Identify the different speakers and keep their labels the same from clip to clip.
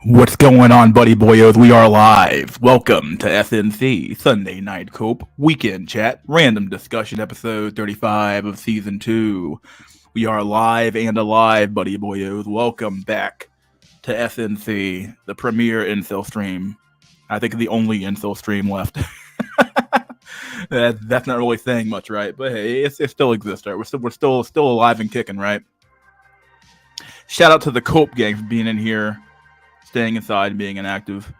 Speaker 1: What's going on, buddy boyos? We are live. Welcome to SNC, Sunday Night Cope, Weekend Chat, Random Discussion, episode 35 of Season 2. We are live and alive, buddy boyos. Welcome back to SNC, the premier incel stream. I think the only incel stream left. That's not really saying much, right? But hey, it still exists, right? We're still alive and kicking, right? Shout out to the Cope gang for being in here, staying inside and being inactive.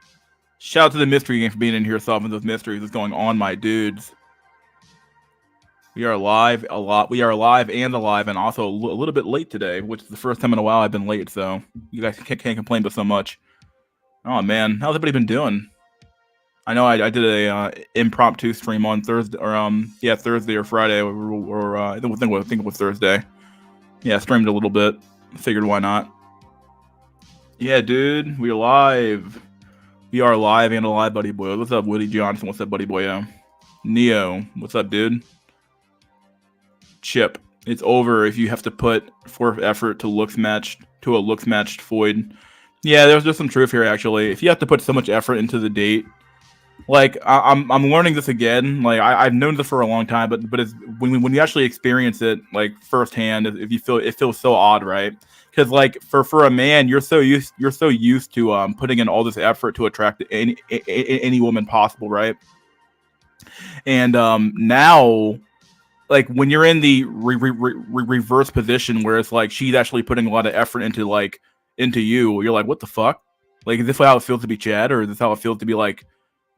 Speaker 1: Shout out to the mystery game for being in here solving those mysteries. What's going on, my dudes? We are live a lot. We are live and alive, and also a little bit late today, which is the first time in a while I've been late. So you guys can't complain but so much. Oh man, how's everybody been doing? I know I did a impromptu stream on Thursday, or Thursday or Friday, or I think it was Thursday. Yeah, streamed a little bit. Figured why not. Yeah, dude, we are live. We are live and alive, buddy boy. What's up, Woody Johnson? What's up, buddy boy? Neo, what's up, dude? Chip, it's over if you have to put forth effort to a looks matched void. Yeah, there's just some truth here actually. If you have to put so much effort into the date, like I'm learning this again. Like I've known this for a long time, but it's when you actually experience it like firsthand, if you feel it feels so odd, right? Because like for a man, you're so used to putting in all this effort to attract any woman possible, right? And now, like when you're in the reverse position where it's like she's actually putting a lot of effort into you, you're like, what the fuck? Like, is this how it feels to be Chad, or is this how it feels to be like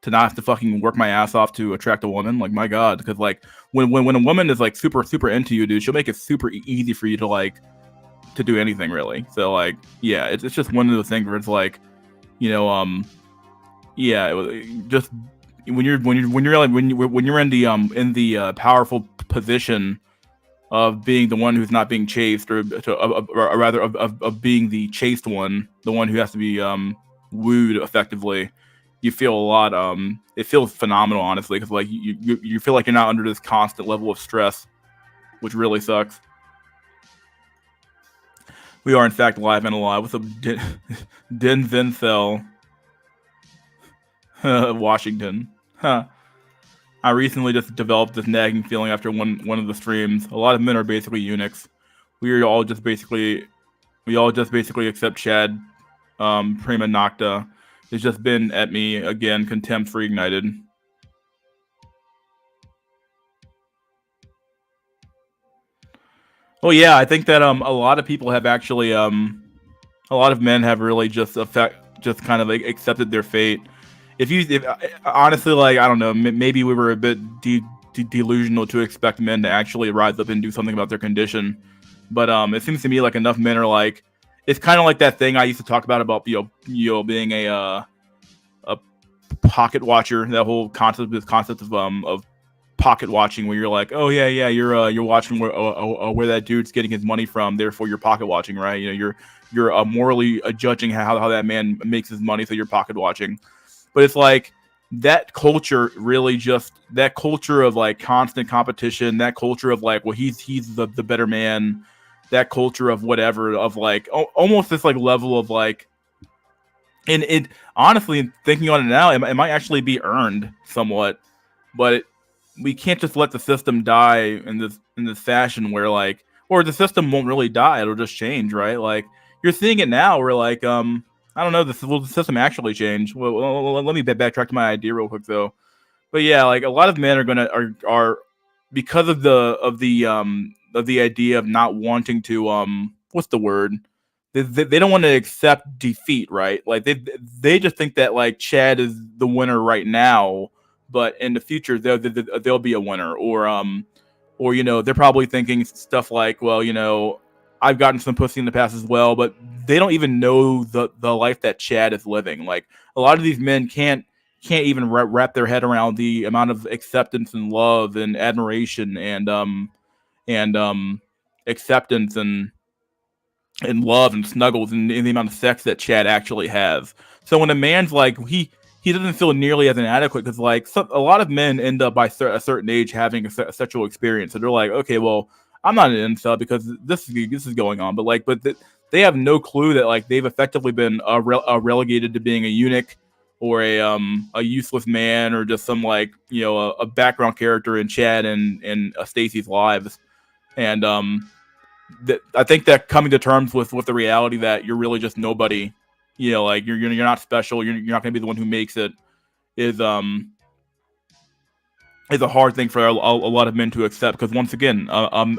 Speaker 1: to not have to fucking work my ass off to attract a woman? Like, my god, because like when a woman is like super into you, dude, she'll make it super easy for you to like to do anything really. So like, yeah, it's just one of those things where it's like, you know, just when you're in the powerful position of being the one who's not being chased, or rather of being the chased one, the one who has to be wooed effectively, you feel a lot. It feels phenomenal, honestly, because like you feel like you're not under this constant level of stress, which really sucks. We are in fact live and alive. What's up, Din Vincel, Washington? Huh. I recently just developed this nagging feeling after one of the streams. A lot of men are basically eunuchs. We all just basically accept Chad, prima nocta. It's just been at me again. Contempt reignited. Oh yeah, I think that a lot of people have actually a lot of men have really just kind of like accepted their fate. If honestly, like, I don't know, maybe we were a bit delusional to expect men to actually rise up and do something about their condition, but it seems to me like enough men are like, it's kind of like that thing I used to talk about being a pocket watcher. That whole concept of pocket watching, where you're like, oh yeah, you're watching where that dude's getting his money from, therefore you're pocket watching, right? You know, you're morally judging how that man makes his money, so you're pocket watching. But it's like that culture that culture of like constant competition, that culture of like, well, he's the better man, that culture of whatever, of like almost this like level of like, and it honestly, thinking on it now, it might actually be earned somewhat, but we can't just let the system die in this fashion where like, or the system won't really die, it'll just change, right? Like you're seeing it now where like I don't know, will the system actually change? Well, let me backtrack to my idea real quick though. But yeah, like a lot of men are because of the idea of not wanting to what's the word? They don't want to accept defeat, right? Like they just think that like Chad is the winner right now, but in the future they'll be a winner, or you know, they're probably thinking stuff like, well, you know, I've gotten some pussy in the past as well, but they don't even know the life that Chad is living. Like a lot of these men can't even wrap their head around the amount of acceptance and love and admiration and acceptance and love and snuggles and the amount of sex that Chad actually has. So when a man's like, he doesn't feel nearly as inadequate, because like a lot of men end up by a certain age having a sexual experience, so they're like, okay, well, I'm not an incel because this is going on, but they have no clue that like they've effectively been relegated to being a eunuch or a useless man or just some like a background character in Chad and Stacy's lives. And I think that coming to terms with the reality that you're really just nobody, like you're not special, you're not going to be the one who makes it, is a hard thing for a lot of men to accept. Because once again,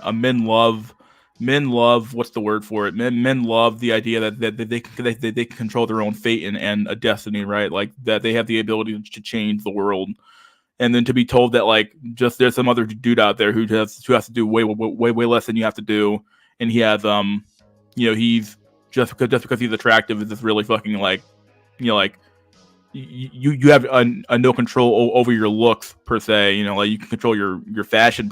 Speaker 1: men love what's the word for it? Men love the idea that they can control their own fate and a destiny, right? Like that they have the ability to change the world. And then to be told that like just there's some other dude out there who has to do way less than you have to do, and he has he's just because he's attractive is just really fucking like like you have a no control over your looks per se. Like you can control your fashion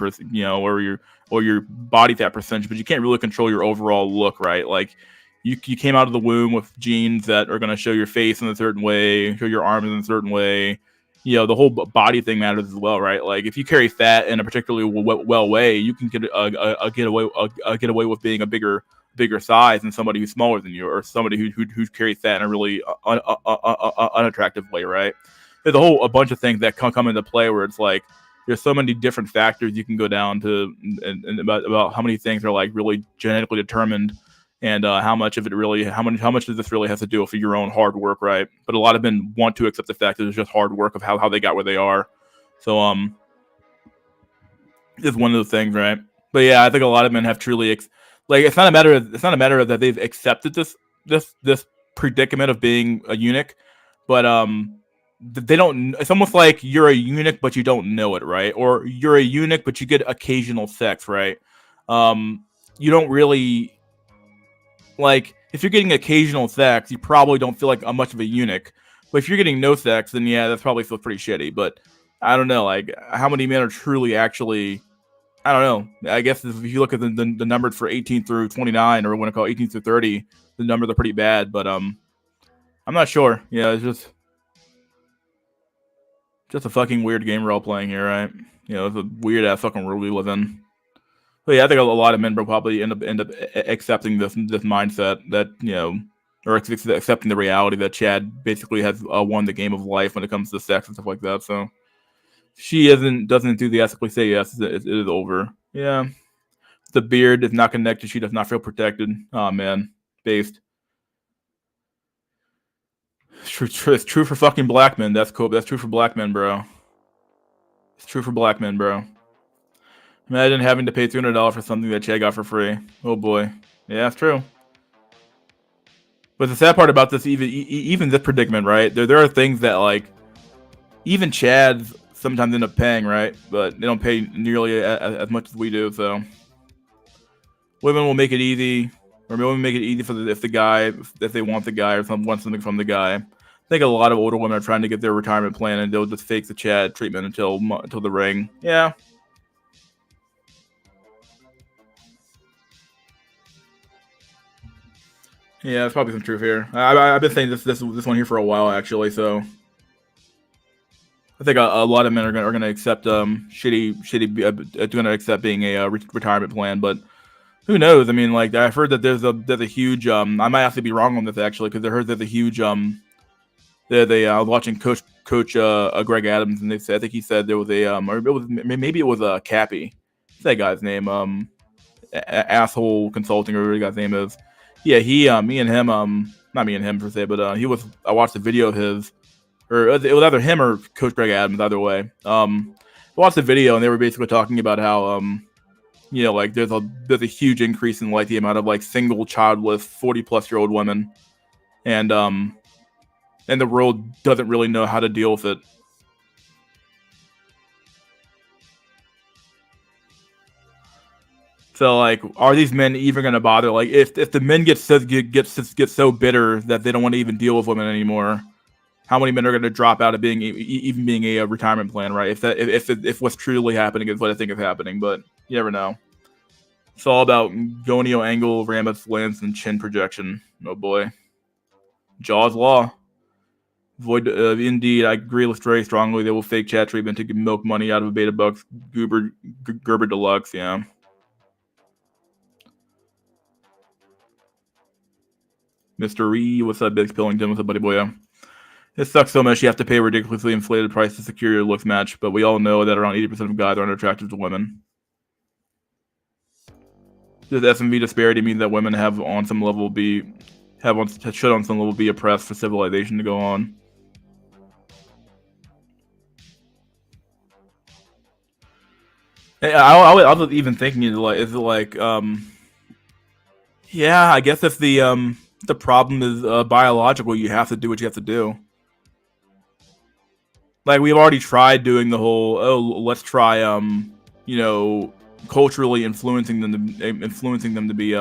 Speaker 1: or your body fat percentage, but you can't really control your overall look, right? Like you came out of the womb with genes that are going to show your face in a certain way, show your arms in a certain way. The whole body thing matters as well, right? Like if you carry fat in a particularly well way, you can get away with being a bigger size than somebody who's smaller than you, or somebody who carries fat in a really unattractive way, right? There's a bunch of things that come into play where it's like there's so many different factors you can go down to, and about how many things are like really genetically determined. And how much of it really, how much does this really have to do with your own hard work, right? But a lot of men want to accept the fact that it's just hard work of how they got where they are. So it's one of the things, right? But yeah, I think a lot of men have truly like it's not a matter of that they've accepted this predicament of being a eunuch, but they don't. It's almost like you're a eunuch but you don't know it, right? Or you're a eunuch but you get occasional sex, right? You don't really. Like, if you're getting occasional sex, you probably don't feel like much of a eunuch. But if you're getting no sex, then yeah, that's probably feels pretty shitty. But I don't know, like, how many men are truly actually, I don't know. I guess if you look at the numbers for 18 through 29, or what I call 18 through 30, the numbers are pretty bad. But I'm not sure. Yeah, it's just a fucking weird game we're all playing here, right? It's a weird ass fucking world we live in. But yeah, I think a lot of men will probably end up accepting this mindset that or accepting the reality that Chad basically has won the game of life when it comes to sex and stuff like that. So she doesn't enthusiastically say yes, it is over. Yeah, the beard is not connected. She does not feel protected. Oh man, based. It's true for fucking black men. That's cool. That's true for black men, bro. It's true for black men, bro. Imagine having to pay $300 for something that Chad got for free. Oh boy. Yeah, that's true. But the sad part about this, even this predicament, right? There are things that like even Chads sometimes end up paying, right? But they don't pay nearly as much as we do. So women will make it easy, or women make it easy for if they want the guy or want something from the guy. I think a lot of older women are trying to get their retirement plan, and they'll just fake the Chad treatment until the ring. Yeah. Yeah, there's probably some truth here. I've been saying this one here for a while, actually. So I think a lot of men are gonna accept gonna accept being a retirement plan. But who knows? I mean, like I've heard that there's a huge I might actually be wrong on this actually, because I heard there's a huge I was watching Coach Greg Adams, and I think he said there was maybe it was Cappy. What's that guy's name? Asshole Consulting, or whatever the guy's name is. Yeah, me and him, not me and him per se, but I watched a video of his, or it was either him or Coach Greg Adams, either way. I watched the video, and they were basically talking about how, like there's a huge increase in like the amount of like single, childless, 40-plus-year-old women, and the world doesn't really know how to deal with it. So like, are these men even gonna bother? Like, if the men get so bitter that they don't want to even deal with women anymore, how many men are gonna drop out of being a retirement plan, right? If what's truly happening is what I think is happening, but you never know. It's all about gonio angle, Rambus lens, and chin projection. Oh boy, Jaws law. Void. Indeed, I agree with very strongly. They will fake chat treatment to milk money out of a Beta Bucks Gerber Deluxe. Yeah. Mr. E, what's up, Big Pillington? What's up, buddy boy? It sucks so much you have to pay a ridiculously inflated price to secure your looks match, but we all know that around 80% of guys aren't attractive to women. Does SMV disparity mean that women have on some level should on some level be oppressed for civilization to go on? I was even thinking, is it like, yeah, I guess if the problem is biological, you have to do what you have to do. Like, we've already tried doing the whole, let's try, culturally influencing them to be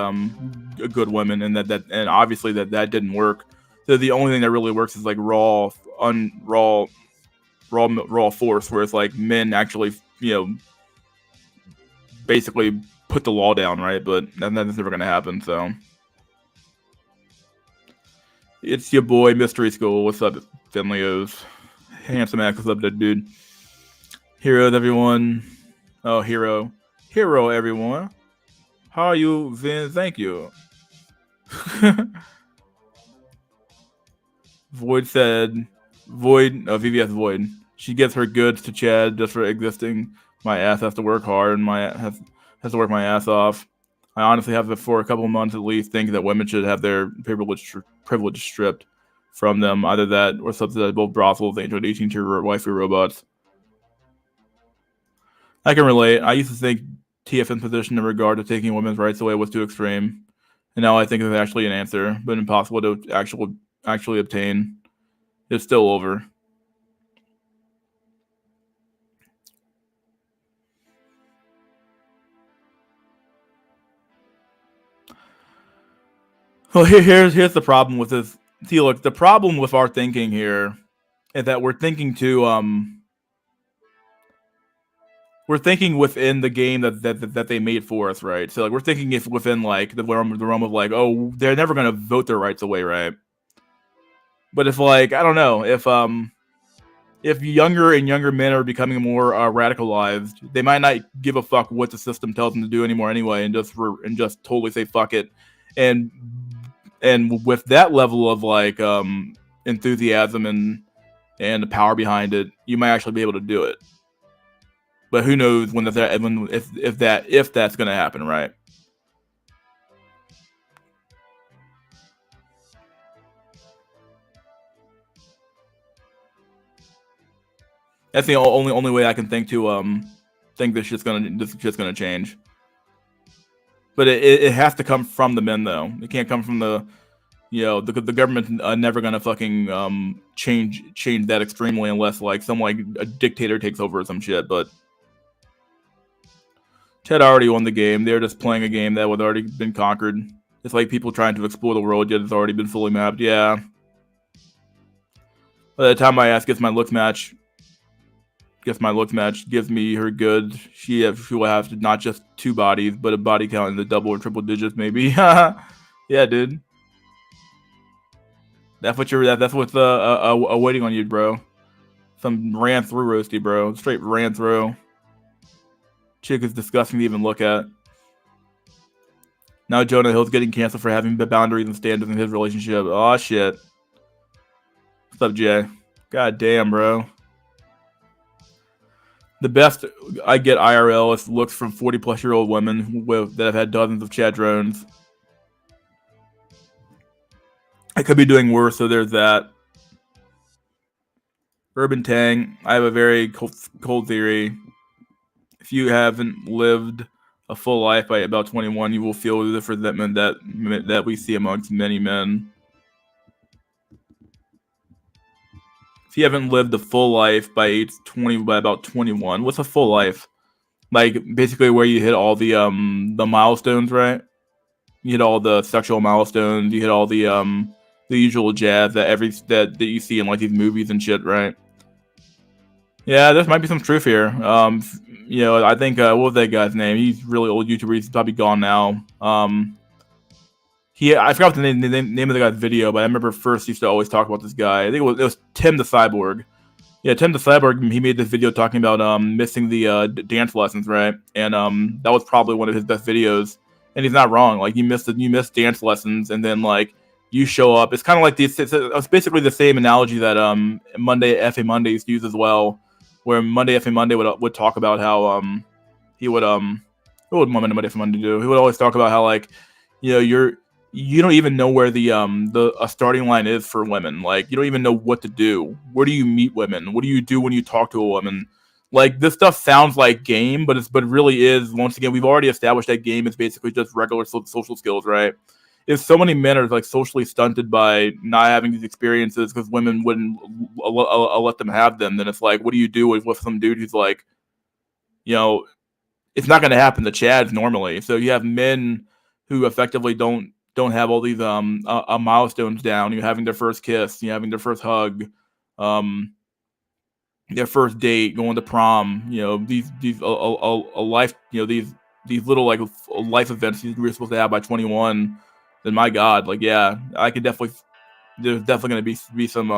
Speaker 1: good women, and and obviously that didn't work. So the only thing that really works is like raw force, where it's like men actually, basically put the law down, right? But that's never gonna happen. So it's your boy Mystery School. What's up, Finleos? Handsome ass, what's up, dude? Heroes, everyone. Oh, hero, everyone. How are you, Vin? Thank you. Void said, VVS Void. She gets her goods to Chad just for existing. My ass has to work hard, and has to work my ass off. I honestly have, for a couple months at least, think that women should have their privilege stripped from them. Either that or subsidize both brothels and 18-tier waifu robots. I can relate. I used to think TFN's position in regard to taking women's rights away was too extreme, and now I think it's actually an answer, but impossible to actually obtain. It's still over. Well, here's the problem with this. See, look, the problem with our thinking here is that we're thinking we're thinking within the game that they made for us, right? So like we're thinking if within like the realm of like, oh, they're never gonna vote their rights away, right? But if like, I don't know, if younger and younger men are becoming more radicalized, they might not give a fuck what the system tells them to do anymore anyway, and just totally say fuck it. And with that level of like enthusiasm and the power behind it, you might actually be able to do it. But who knows if that's gonna happen, right? That's the only way I can think this shit's gonna change. But it has to come from the men, though. It can't come from the government's never gonna fucking change that extremely unless like some like a dictator takes over or some shit. But Ted already won the game. They're just playing a game that had already been conquered. It's like people trying to explore the world yet it's already been fully mapped. Yeah. By the time my ass gets my looks match gives me her goods, she will have not just 2 bodies, but a body count in the double or triple digits, maybe. Yeah, dude. That's what's awaiting on you, bro. Some ran through roasty, bro. Straight ran through. Chick is disgusting to even look at. Now Jonah Hill's getting canceled for having boundaries and standards in his relationship. Oh shit. What's up, Jay? God damn, bro. The best I get IRL is looks from 40-plus-year-old women that have had dozens of chat drones. I could be doing worse, so there's that. Urban Tang, I have a very cold theory. If you haven't lived a full life by about 21, you will feel the resentment that we see amongst many men. If you haven't lived a full life by about 21, what's a full life? Like basically where you hit all the milestones, right? You hit all the sexual milestones. You hit all the usual jazz that you see in like these movies and shit, right? Yeah, there might be some truth here. I think what was that guy's name? He's a really old YouTuber. He's probably gone now. I forgot the name of the guy's video, but I remember first he used to always talk about this guy. I think it was Tim the Cyborg. Yeah, Tim the Cyborg. He made this video talking about missing the dance lessons, right? And that was probably one of his best videos. And he's not wrong. Like you missed dance lessons, and then like you show up. It's kind of like this. It's basically the same analogy that Monday FA Mondays use as well, where Monday FA Monday would talk about how he would what would Monday FA Monday do? He would always talk about how like you don't even know where the a starting line is for women. Like you don't even know what to do. Where do you meet women? What do you do when you talk to a woman? Like this stuff sounds like game, but it really is. Once again, we've already established that game is basically just regular social skills, right? If so many men are like socially stunted by not having these experiences because women wouldn't let them have them, then it's like, what do you do with some dude who's like, it's not going to happen to Chads normally. So you have men who effectively don't have all these milestones down. You're having their first kiss, you're having their first hug, their first date, going to prom. These a life. These little like life events you're supposed to have by 21. Then my God, like yeah, I could definitely. There's definitely going to be some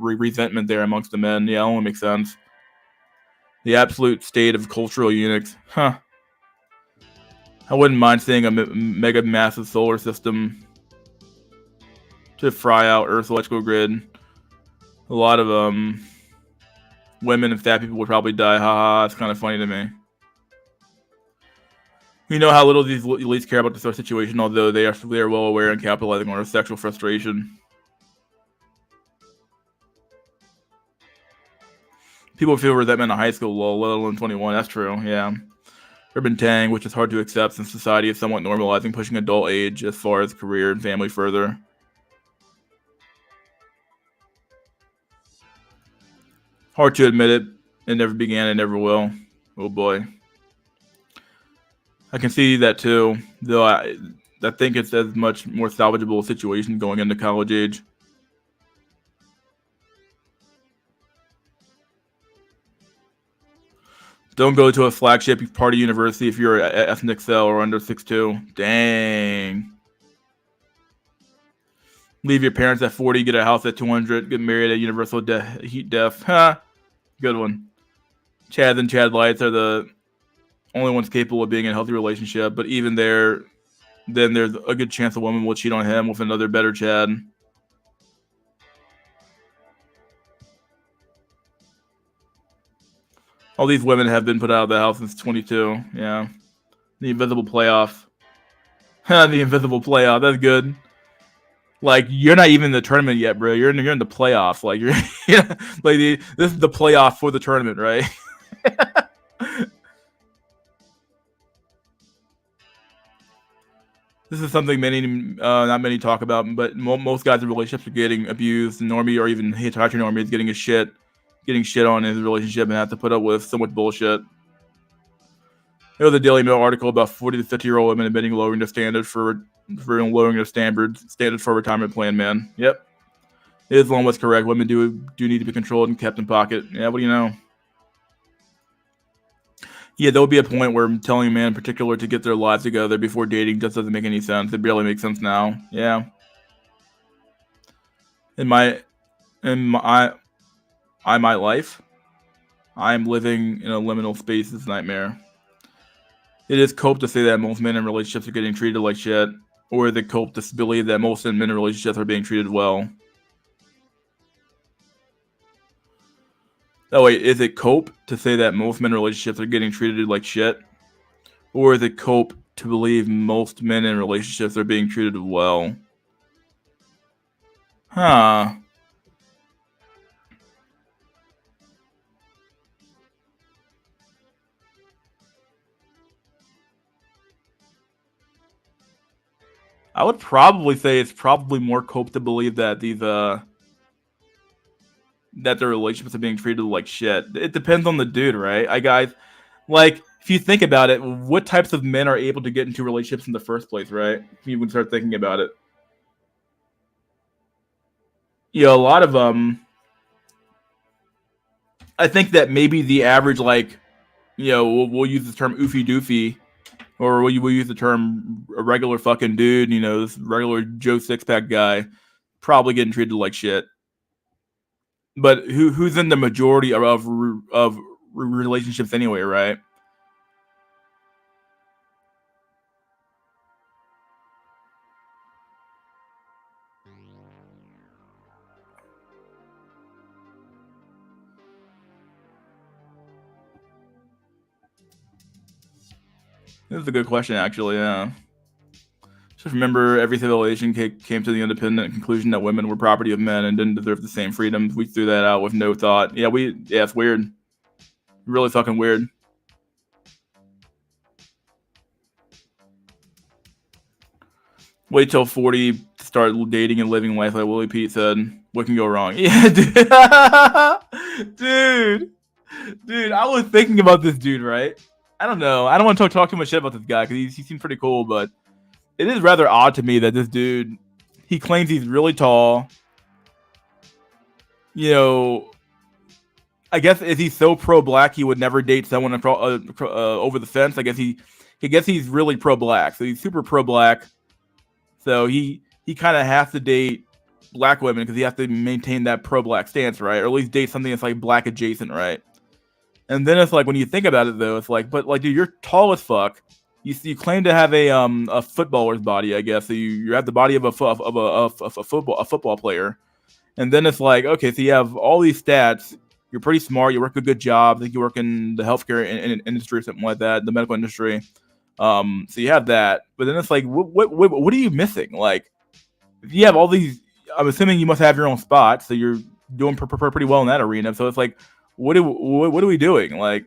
Speaker 1: resentment there amongst the men. Yeah, it only makes sense. The absolute state of cultural eunuchs, huh? I wouldn't mind seeing a mega massive solar system to fry out Earth's electrical grid. A lot of women and fat people would probably die. Haha, it's kind of funny to me. You know how little these elites care about the situation, although they are well aware and capitalizing on our sexual frustration. People feel resentment in high school, let alone 21. That's true, yeah. Urban tang, which is hard to accept since society is somewhat normalizing pushing adult age as far as career and family further. Hard to admit it. It never began, it never will. Oh boy. I can see that too, though I think it's as much more salvageable situation going into college age. Don't go to a flagship party university if you're at SNC or under 6'2". Dang. Leave your parents at 40, get a house at 200, get married at Universal Heat Def. Ha! Good one. Chad and Chad Lights are the only ones capable of being in a healthy relationship, but even there, then there's a good chance a woman will cheat on him with another better Chad. All these women have been put out of the house since 22. Yeah. The invisible playoff. The invisible playoff. That's good. Like, you're not even in the tournament yet, bro. You're in the playoffs. Like, this is the playoff for the tournament, right? This is something not many talk about, but most guys in relationships are getting abused. Normie or even Hitachi Normie is getting shit on in his relationship and have to put up with so much bullshit. There was a Daily Mail article about 40 to 50-year-old women admitting lowering their standards for lowering their standards for retirement plan. Man, yep, Islam was correct. Women do need to be controlled and kept in pocket. Yeah, what do you know? Yeah, there will be a point where telling a man in particular to get their lives together before dating just doesn't make any sense. It barely makes sense now. Yeah. In my life, I'm living in a liminal space. This nightmare. It is cope to say that most men in relationships are getting treated like shit, or is it cope to believe that most men in relationships are being treated well? Oh wait, is it cope to say that most men in relationships are getting treated like shit? Or is it cope to believe most men in relationships are being treated well? Huh. I would probably say it's probably more cope to believe that that their relationships are being treated like shit. It depends on the dude, right? Like, if you think about it, what types of men are able to get into relationships in the first place, right? If you would start thinking about it. A lot of I think that maybe the average, like, we'll use the term oofy doofy, or we'll use the term a regular fucking dude, this regular Joe Sixpack guy, probably getting treated like shit. But who's in the majority of relationships anyway, right? This is a good question, actually. Yeah. Just remember, every civilization came to the independent conclusion that women were property of men and didn't deserve the same freedoms. We threw that out with no thought. Yeah, it's weird. Really fucking weird. Wait till 40 to start dating and living life like Willie Pete said. What can go wrong? Yeah, dude. dude, I was thinking about this dude, right? I don't know. I don't want to talk too much shit about this guy because he seems pretty cool, but it is rather odd to me that this dude, he claims he's really tall. You know, I guess if he's so pro-black, he would never date someone over the fence. I guess he's really pro-black, so he's super pro-black. So he kind of has to date black women because he has to maintain that pro-black stance, right? Or at least date something that's like black adjacent, right? And then it's like when you think about it, though, it's like, but like, dude, you're tall as fuck. You claim to have a footballer's body, I guess. So you have the body of a football player, and then it's like, okay, so you have all these stats. You're pretty smart. You work a good job. I think you work in the healthcare industry or something like that, the medical industry. So you have that, but then it's like, what are you missing? Like, if you have all these, I'm assuming you must have your own spot, so you're doing pretty well in that arena. So it's like, what are we doing? Like,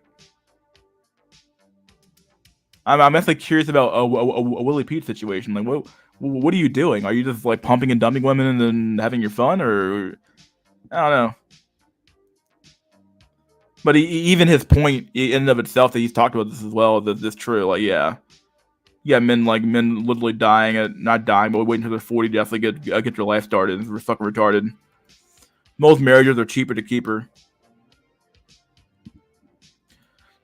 Speaker 1: I'm actually curious about a Willie Pete situation. Like, what are you doing? Are you just like pumping and dumping women and then having your fun, or I don't know. But even his point in and of itself that he's talked about this as well, that this true. Like, yeah, men literally dying at not dying, but waiting until they're 40 to actually get your life started. We're fucking retarded. Most marriages are cheaper to keep her.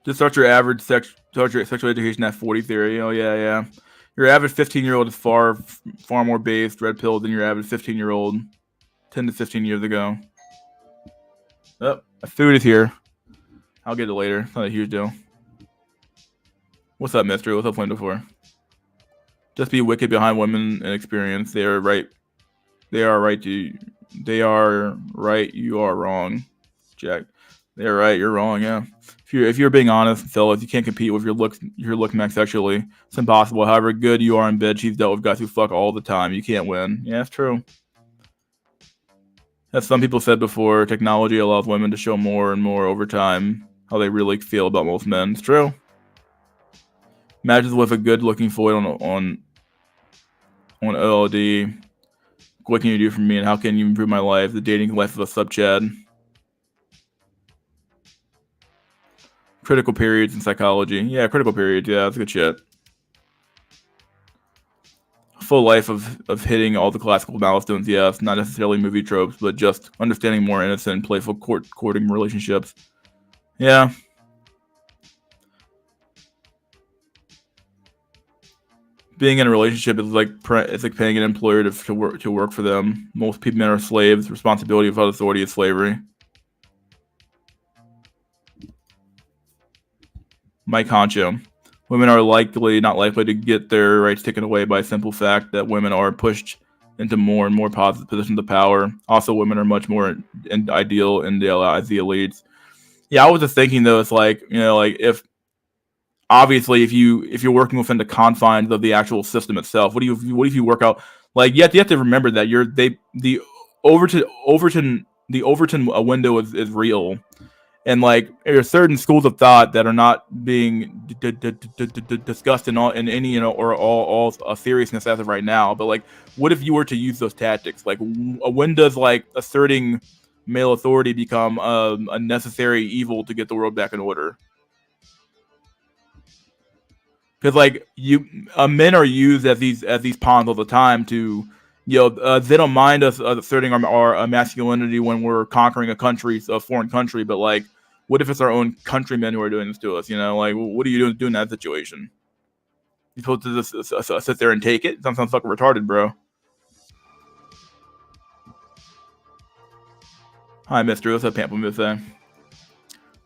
Speaker 1: Just start your average start your sexual education at 40 theory. Oh yeah. Your average 15-year-old is far more based red pill than your average 15-year-old 10 to 15 years ago. Oh, my food is here. I'll get it later. It's not a huge deal. What's up, Mystery? What's up, Flame for? Just be wicked behind women and experience. They are right. They are right. They are right. You are wrong, Jack. They are right. You're wrong. Yeah. If you're being honest, fellas, you can't compete with your look max sexually. It's impossible. However good you are in bed, she's dealt with guys who fuck all the time. You can't win. Yeah, it's true. As some people said before, technology allows women to show more and more over time how they really feel about most men. It's true. Matches with a good-looking foil on OLD. What can you do for me, and how can you improve my life? The dating life of a sub-Chad. Critical periods in psychology. Yeah, critical periods. Yeah, that's good shit. Full life of hitting all the classical milestones. Yes, not necessarily movie tropes, but just understanding more innocent, playful courting relationships. Yeah. Being in a relationship is like paying an employer to work for them. Most people men are slaves. Responsibility without authority is slavery. Mike Honcho. Women are not likely to get their rights taken away by a simple fact that women are pushed into more and more positive positions of power. Also, women are much more ideal in the elites. Yeah, I was just thinking though, it's like, like if obviously if you're working within the confines of the actual system itself, what if you work out, like you have to remember that the Overton window is real, and like there are certain schools of thought that are not being discussed in any or all seriousness as of right now. But like, what if you were to use those tactics? Like, when does like asserting male authority become a necessary evil to get the world back in order? Because like men are used as these pawns all the time to, they don't mind us asserting our masculinity when we're conquering a foreign country, but like, what if it's our own countrymen who are doing this to us? Like, what are you doing in that situation? You supposed to just sit there and take it? Sounds fucking retarded, bro. Hi, Mister. What's up, Pamphlet say?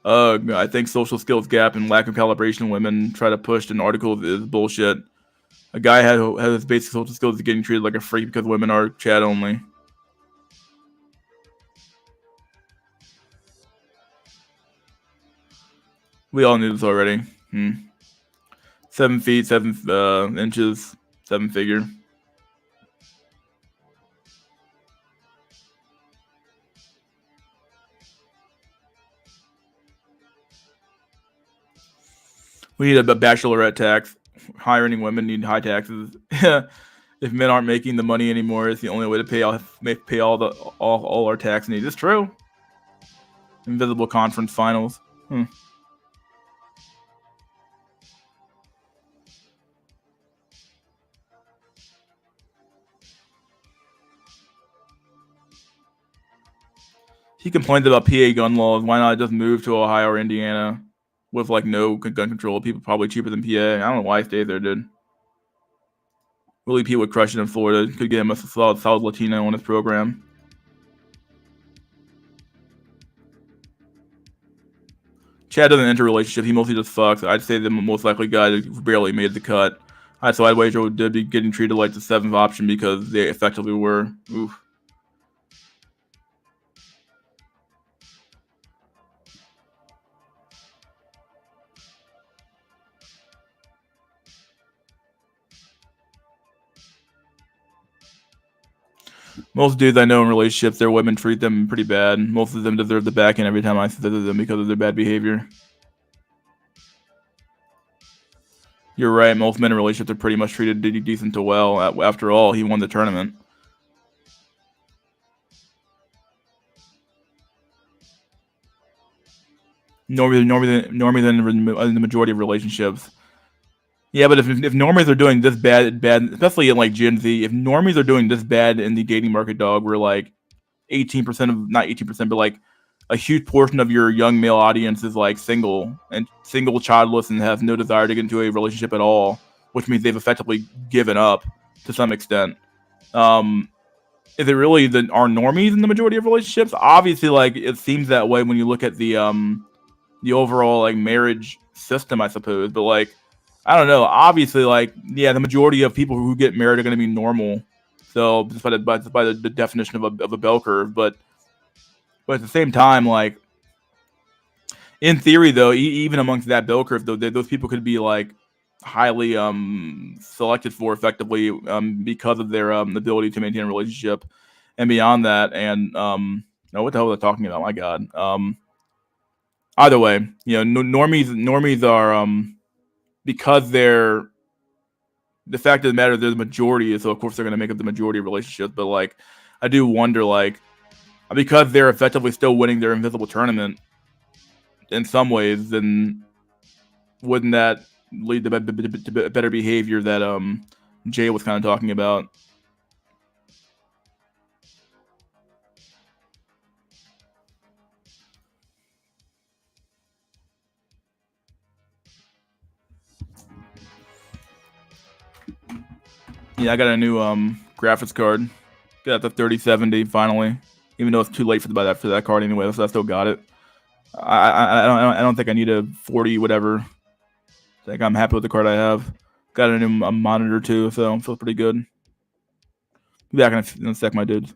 Speaker 1: I think social skills gap and lack of calibration women try to push in articles is bullshit. A guy has his basic social skills is getting treated like a freak because women are chat only. We all knew this already. 7 feet, 7 inches, 7 figure. We need a bachelorette tax. Hiring women need high taxes. If men aren't making the money anymore, it's the only way to pay all our tax needs. It's true. Invisible conference finals. He complains about PA gun laws. Why not just move to Ohio or Indiana with like no gun control? People probably cheaper than PA. I don't know why he stayed there, dude. Willie P would crush it in Florida. Could get him a solid Latino on his program. Chad doesn't enter relationships. He mostly just fucks. I'd say the most likely guy that barely made the cut. So I'd wager would be getting treated like the 7th option because they effectively were. Oof. Most dudes I know in relationships, their women treat them pretty bad. Most of them deserve the back end every time I visit them because of their bad behavior. You're right. Most men in relationships are pretty much treated decent to well. After all, he won the tournament. Normie than in the majority of relationships. Yeah, but if normies are doing this bad, especially in like Gen Z, if normies are doing this bad in the dating market, dog, where like 18% of, not 18%, but like a huge portion of your young male audience is like single, childless, and has no desire to get into a relationship at all, which means they've effectively given up to some extent. Is it really our normies in the majority of relationships? Obviously, like it seems that way when you look at the overall like marriage system, I suppose. But like, I don't know. Obviously, like the majority of people who get married are going to be normal. So just by the definition of a bell curve, but at the same time, like in theory, though, even amongst that bell curve, though, those people could be like highly selected for effectively because of their ability to maintain a relationship, and beyond that, and no, what the hell was I talking about? My God. Either way, normies are because they're the fact of the matter, they're the majority, so of course they're going to make up the majority of relationships. But like, I do wonder, like, because they're effectively still winning their invisible tournament in some ways, then wouldn't that lead to better behavior that Jay was kind of talking about? Yeah, I got a new graphics card. Got the 3070 finally, even though it's too late for that card anyway. So I still got it. I don't think I need a 40 whatever. I think I'm happy with the card I have. Got a new monitor too, so it feels pretty good. Be back in a sec, my dudes.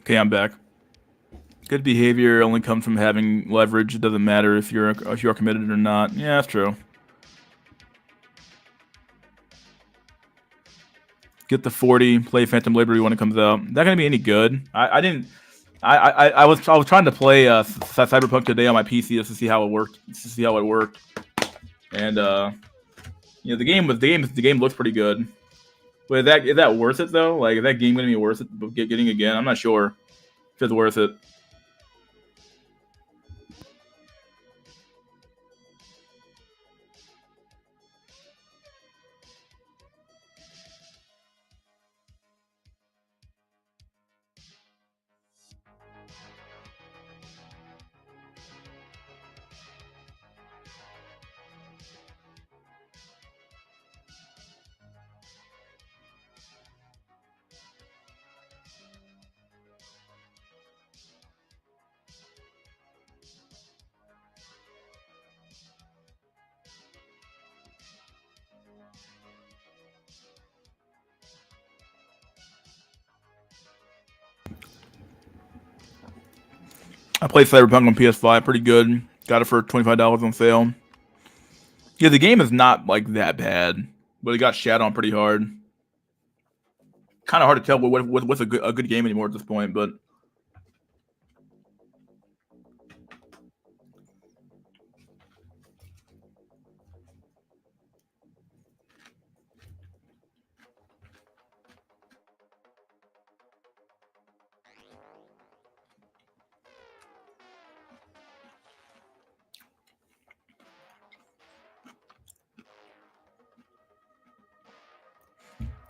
Speaker 1: Okay, I'm back. Good behavior only comes from having leverage. It doesn't matter if you're committed or not. Yeah, that's true. Get the 40. Play Phantom Liberty when it comes out. Not gonna be any good. I was trying to play Cyberpunk today on my PC just to see how it worked. And you know, the game looks pretty good. But is that worth it though? Like, is that game gonna be worth it getting again? I'm not sure if it's worth it. I played Cyberpunk on PS5, pretty good. Got it for $25 on sale. Yeah, the game is not like that bad, but it got shat on pretty hard. Kind of hard to tell what's a good game anymore at this point, but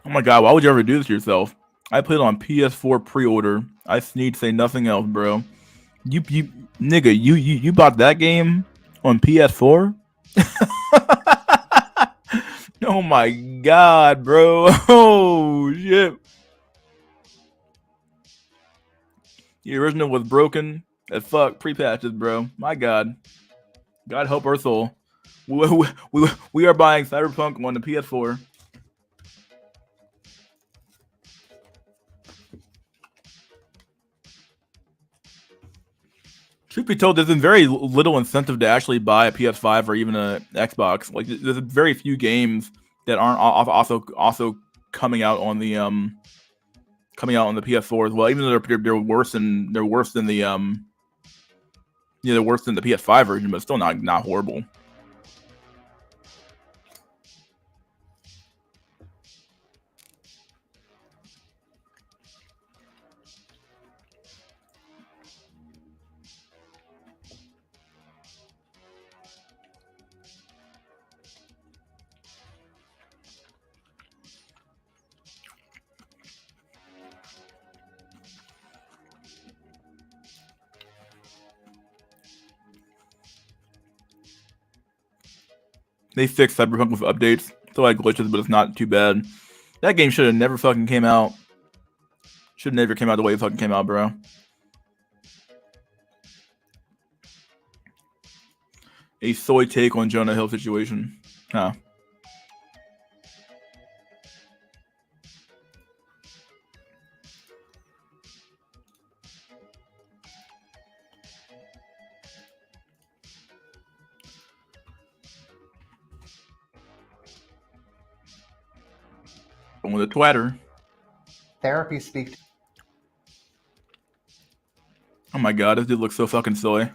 Speaker 1: oh my god, why would you ever do this to yourself? I played on PS4 pre-order. I need to say nothing else, bro. You nigga, you bought that game on PS4? Oh my god, bro. Oh shit. The original was broken as fuck pre-patches, bro. My god. God help our soul. We are buying Cyberpunk on the PS4. Truth be told, there's been very little incentive to actually buy a PS5 or even an Xbox. Like, there's very few games that aren't also coming out on the PS4 as well. Even though they're worse than the they're worse than the PS5 version, but still not horrible. They fixed Cyberpunk with updates. Still had glitches, but it's not too bad. That game should have never fucking came out. Should have never came out the way it fucking came out, bro. A soy take on Jonah Hill situation. Huh. On the twatter.
Speaker 2: Therapy speak.
Speaker 1: Oh my god, this dude looks so fucking silly.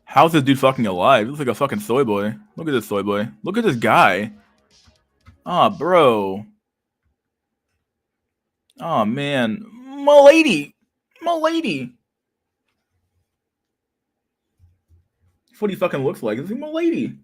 Speaker 1: How's this dude fucking alive? He looks like a fucking soy boy. Look at this soy boy. Look at this guy. Ah, bro. Oh man. M'lady. M'lady. That's what he fucking looks like. This is M'lady.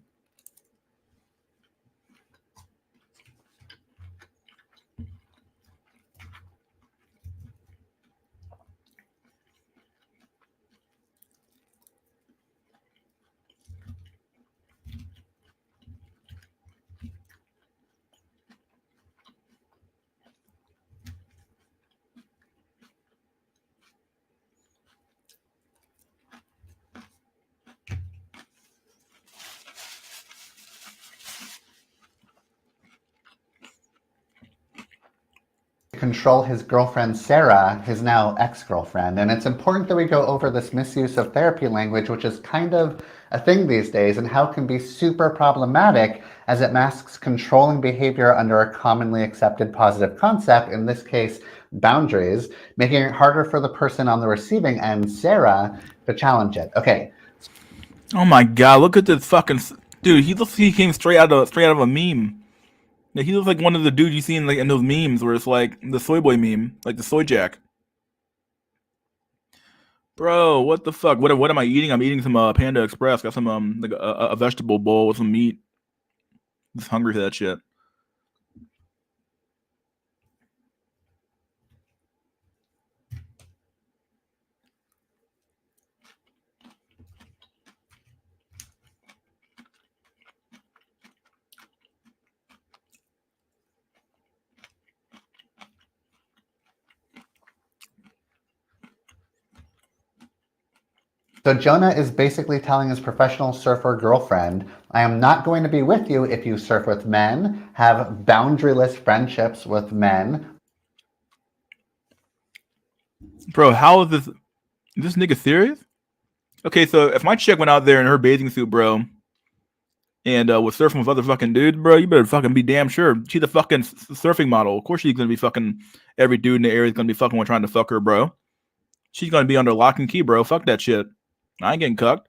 Speaker 2: control his girlfriend Sarah, his now ex-girlfriend. And it's important that we go over this misuse of therapy language, which is kind of a thing these days, and how it can be super problematic as it masks controlling behavior under a commonly accepted positive concept, in this case, boundaries, making it harder for the person on the receiving end, Sarah, to challenge it. Okay.
Speaker 1: Oh my god, look at this fucking dude. He looks like he came straight out of a meme. Yeah, he looks like one of the dudes you see in, like, in those memes where it's like the soy boy meme, like the soy jack. Bro, what the fuck? What am I eating? I'm eating some Panda Express. Got some like a vegetable bowl with some meat. Just hungry for that shit.
Speaker 2: So Jonah is basically telling his professional surfer girlfriend, I am not going to be with you if you surf with men, have boundaryless friendships with men.
Speaker 1: Bro, how is this nigga serious? Okay, so if my chick went out there in her bathing suit, bro, and was surfing with other fucking dudes, bro, you better fucking be damn sure. She's a fucking surfing model. Of course she's gonna be fucking, every dude in the area is gonna be fucking one trying to fuck her, bro. She's gonna be under lock and key, bro. Fuck that shit. I ain't getting cucked.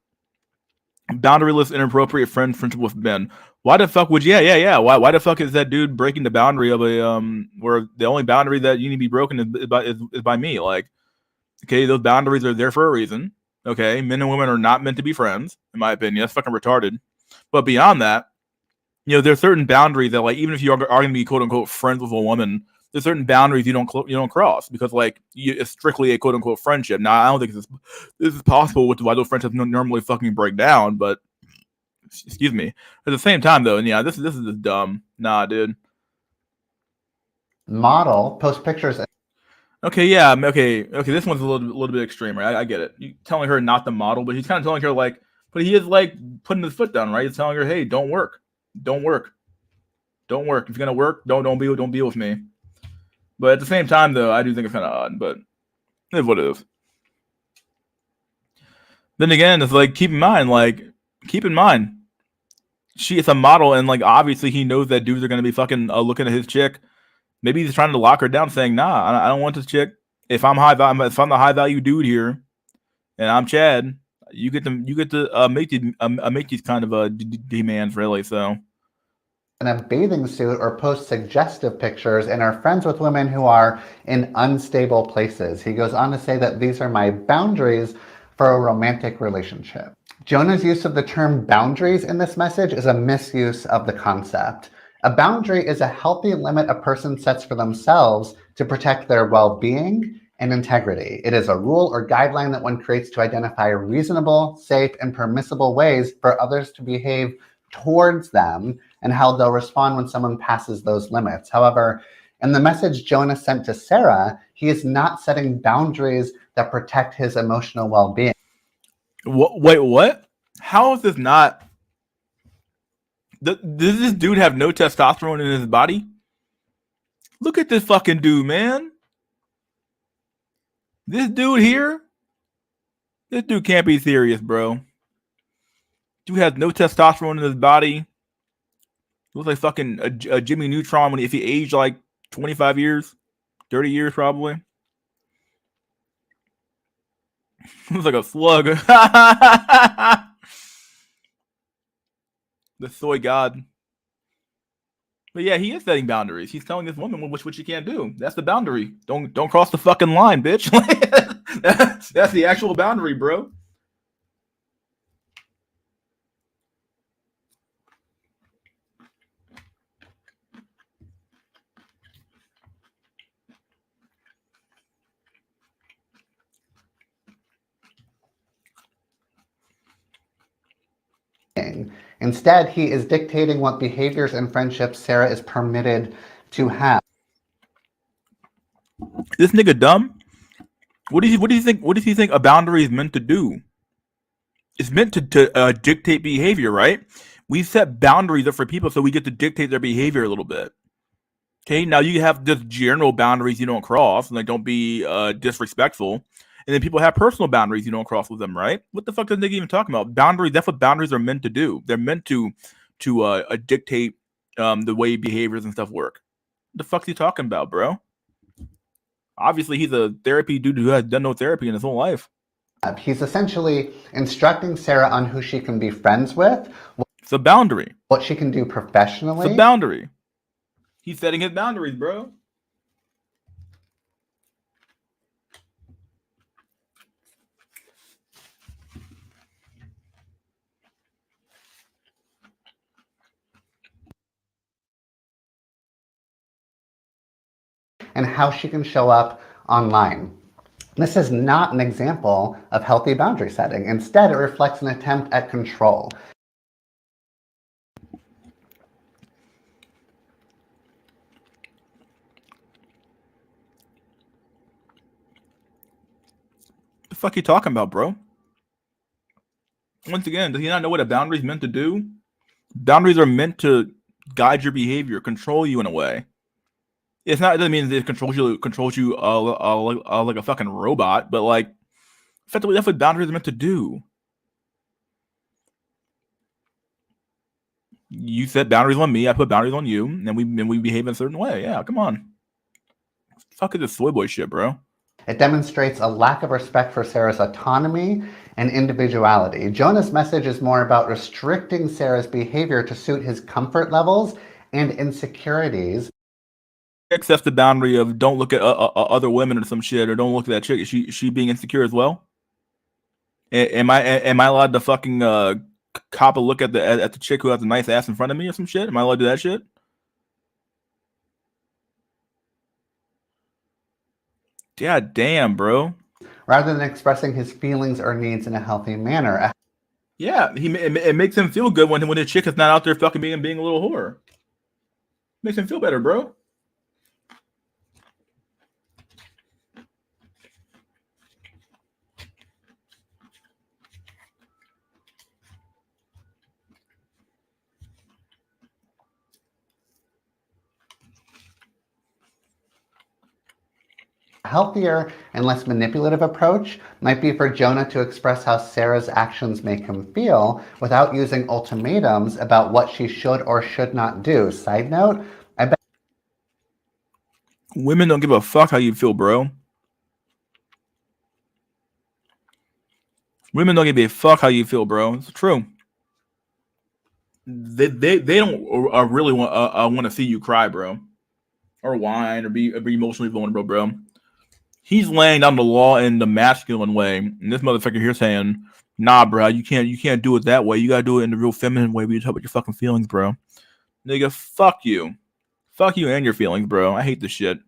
Speaker 1: Boundaryless, inappropriate friendship with men. Why the fuck would you? Yeah. Why the fuck is that dude breaking the boundary of a where the only boundary that you need to be broken is by me? Like, okay, those boundaries are there for a reason. Okay, men and women are not meant to be friends, in my opinion. That's fucking retarded. But beyond that, you know, there's certain boundaries that, like, even if you are going to be quote unquote friends with a woman, there's certain boundaries you don't cross, because like it's strictly a quote unquote friendship. Now, I don't think this is possible with why those friendships normally fucking break down, but excuse me. At the same time, though, and yeah, this is just dumb. Nah, dude.
Speaker 2: Model post pictures.
Speaker 1: Okay, yeah, okay. This one's a little bit extreme, right? I get it. You telling her not the model, but he's kind of telling her like, but he is like putting his foot down, right? He's telling her, hey, don't work. If you're gonna work, don't be with me. But at the same time, though, I do think it's kind of odd. But it is what it is. Then again, it's like keep in mind, she is a model, and like obviously he knows that dudes are gonna be fucking looking at his chick. Maybe he's trying to lock her down, saying, "Nah, I don't want this chick. If I'm the high value dude here, and I'm Chad, you get to make these kind of demands, really." So.
Speaker 2: In a bathing suit or post suggestive pictures and are friends with women who are in unstable places. He goes on to say that these are my boundaries for a romantic relationship. Jonah's use of the term boundaries in this message is a misuse of the concept. A boundary is a healthy limit a person sets for themselves to protect their well-being and integrity. It is a rule or guideline that one creates to identify reasonable, safe, and permissible ways for others to behave towards them and how they'll respond when someone passes those limits. However, in the message Jonah sent to Sarah, he is not setting boundaries that protect his emotional well-being.
Speaker 1: Wait, what? How is this not? Does this dude have no testosterone in his body? Look at this fucking dude, man. This dude here, this dude can't be serious, bro. Dude has no testosterone in his body. Looks like fucking a Jimmy Neutron if he aged like 25 years, 30 years probably. Looks like a slug. The soy god. But yeah, he is setting boundaries. He's telling this woman what she can't do. That's the boundary. Don't cross the fucking line, bitch. That's the actual boundary, bro.
Speaker 2: Instead, he is dictating what behaviors and friendships Sarah is permitted to have.
Speaker 1: This nigga dumb. What do you think? What does he think a boundary is meant to do? It's meant to dictate behavior, right? We set boundaries up for people so we get to dictate their behavior a little bit. Okay, now you have just general boundaries you don't cross, and like don't be disrespectful. And then people have personal boundaries you don't cross with them, right? What the fuck are they even talking about? Boundaries. That's what boundaries are meant to do. They're meant to dictate the way behaviors and stuff work. What the fuck's he talking about, bro? Obviously, he's a therapy dude who has done no therapy in his whole life.
Speaker 2: He's essentially instructing Sarah on who she can be friends with.
Speaker 1: It's a boundary.
Speaker 2: What she can do professionally.
Speaker 1: It's a boundary. He's setting his boundaries, bro.
Speaker 2: And how she can show up online. This is not an example of healthy boundary setting. Instead, it reflects an attempt at control.
Speaker 1: The fuck you talking about, bro? Once again, does he not know what a boundary is meant to do? Boundaries are meant to guide your behavior, control you in a way. It's not. It doesn't mean it controls you like a fucking robot, but like effectively, that's what boundaries are meant to do. You set boundaries on me, I put boundaries on you, and we behave in a certain way. Yeah, come on. Fuck is this soy boy shit, bro?
Speaker 2: It demonstrates a lack of respect for Sarah's autonomy and individuality. Jonah's message is more about restricting Sarah's behavior to suit his comfort levels and insecurities.
Speaker 1: Accepts the boundary of don't look at other women or some shit, or don't look at that chick. Is she being insecure as well? Am I allowed to fucking cop a look at the chick who has a nice ass in front of me or some shit? Am I allowed to do that shit? God damn, bro.
Speaker 2: Rather than expressing his feelings or needs in a healthy manner.
Speaker 1: Yeah, it makes him feel good when the chick is not out there fucking being a little whore. Makes him feel better, bro.
Speaker 2: A healthier and less manipulative approach might be for Jonah to express how Sarah's actions make him feel without using ultimatums about what she should or should not do. Side note, I bet
Speaker 1: women don't give a fuck how you feel, bro. Women don't give a fuck how you feel, bro. It's true. They don't really want to see you cry, bro, or whine, or be emotionally vulnerable, bro. He's laying down the law in the masculine way, and this motherfucker here saying, "Nah, bro, you can't do it that way. You gotta do it in the real feminine way. Where you talk about your fucking feelings, bro. Nigga, fuck you and your feelings, bro. I hate this shit.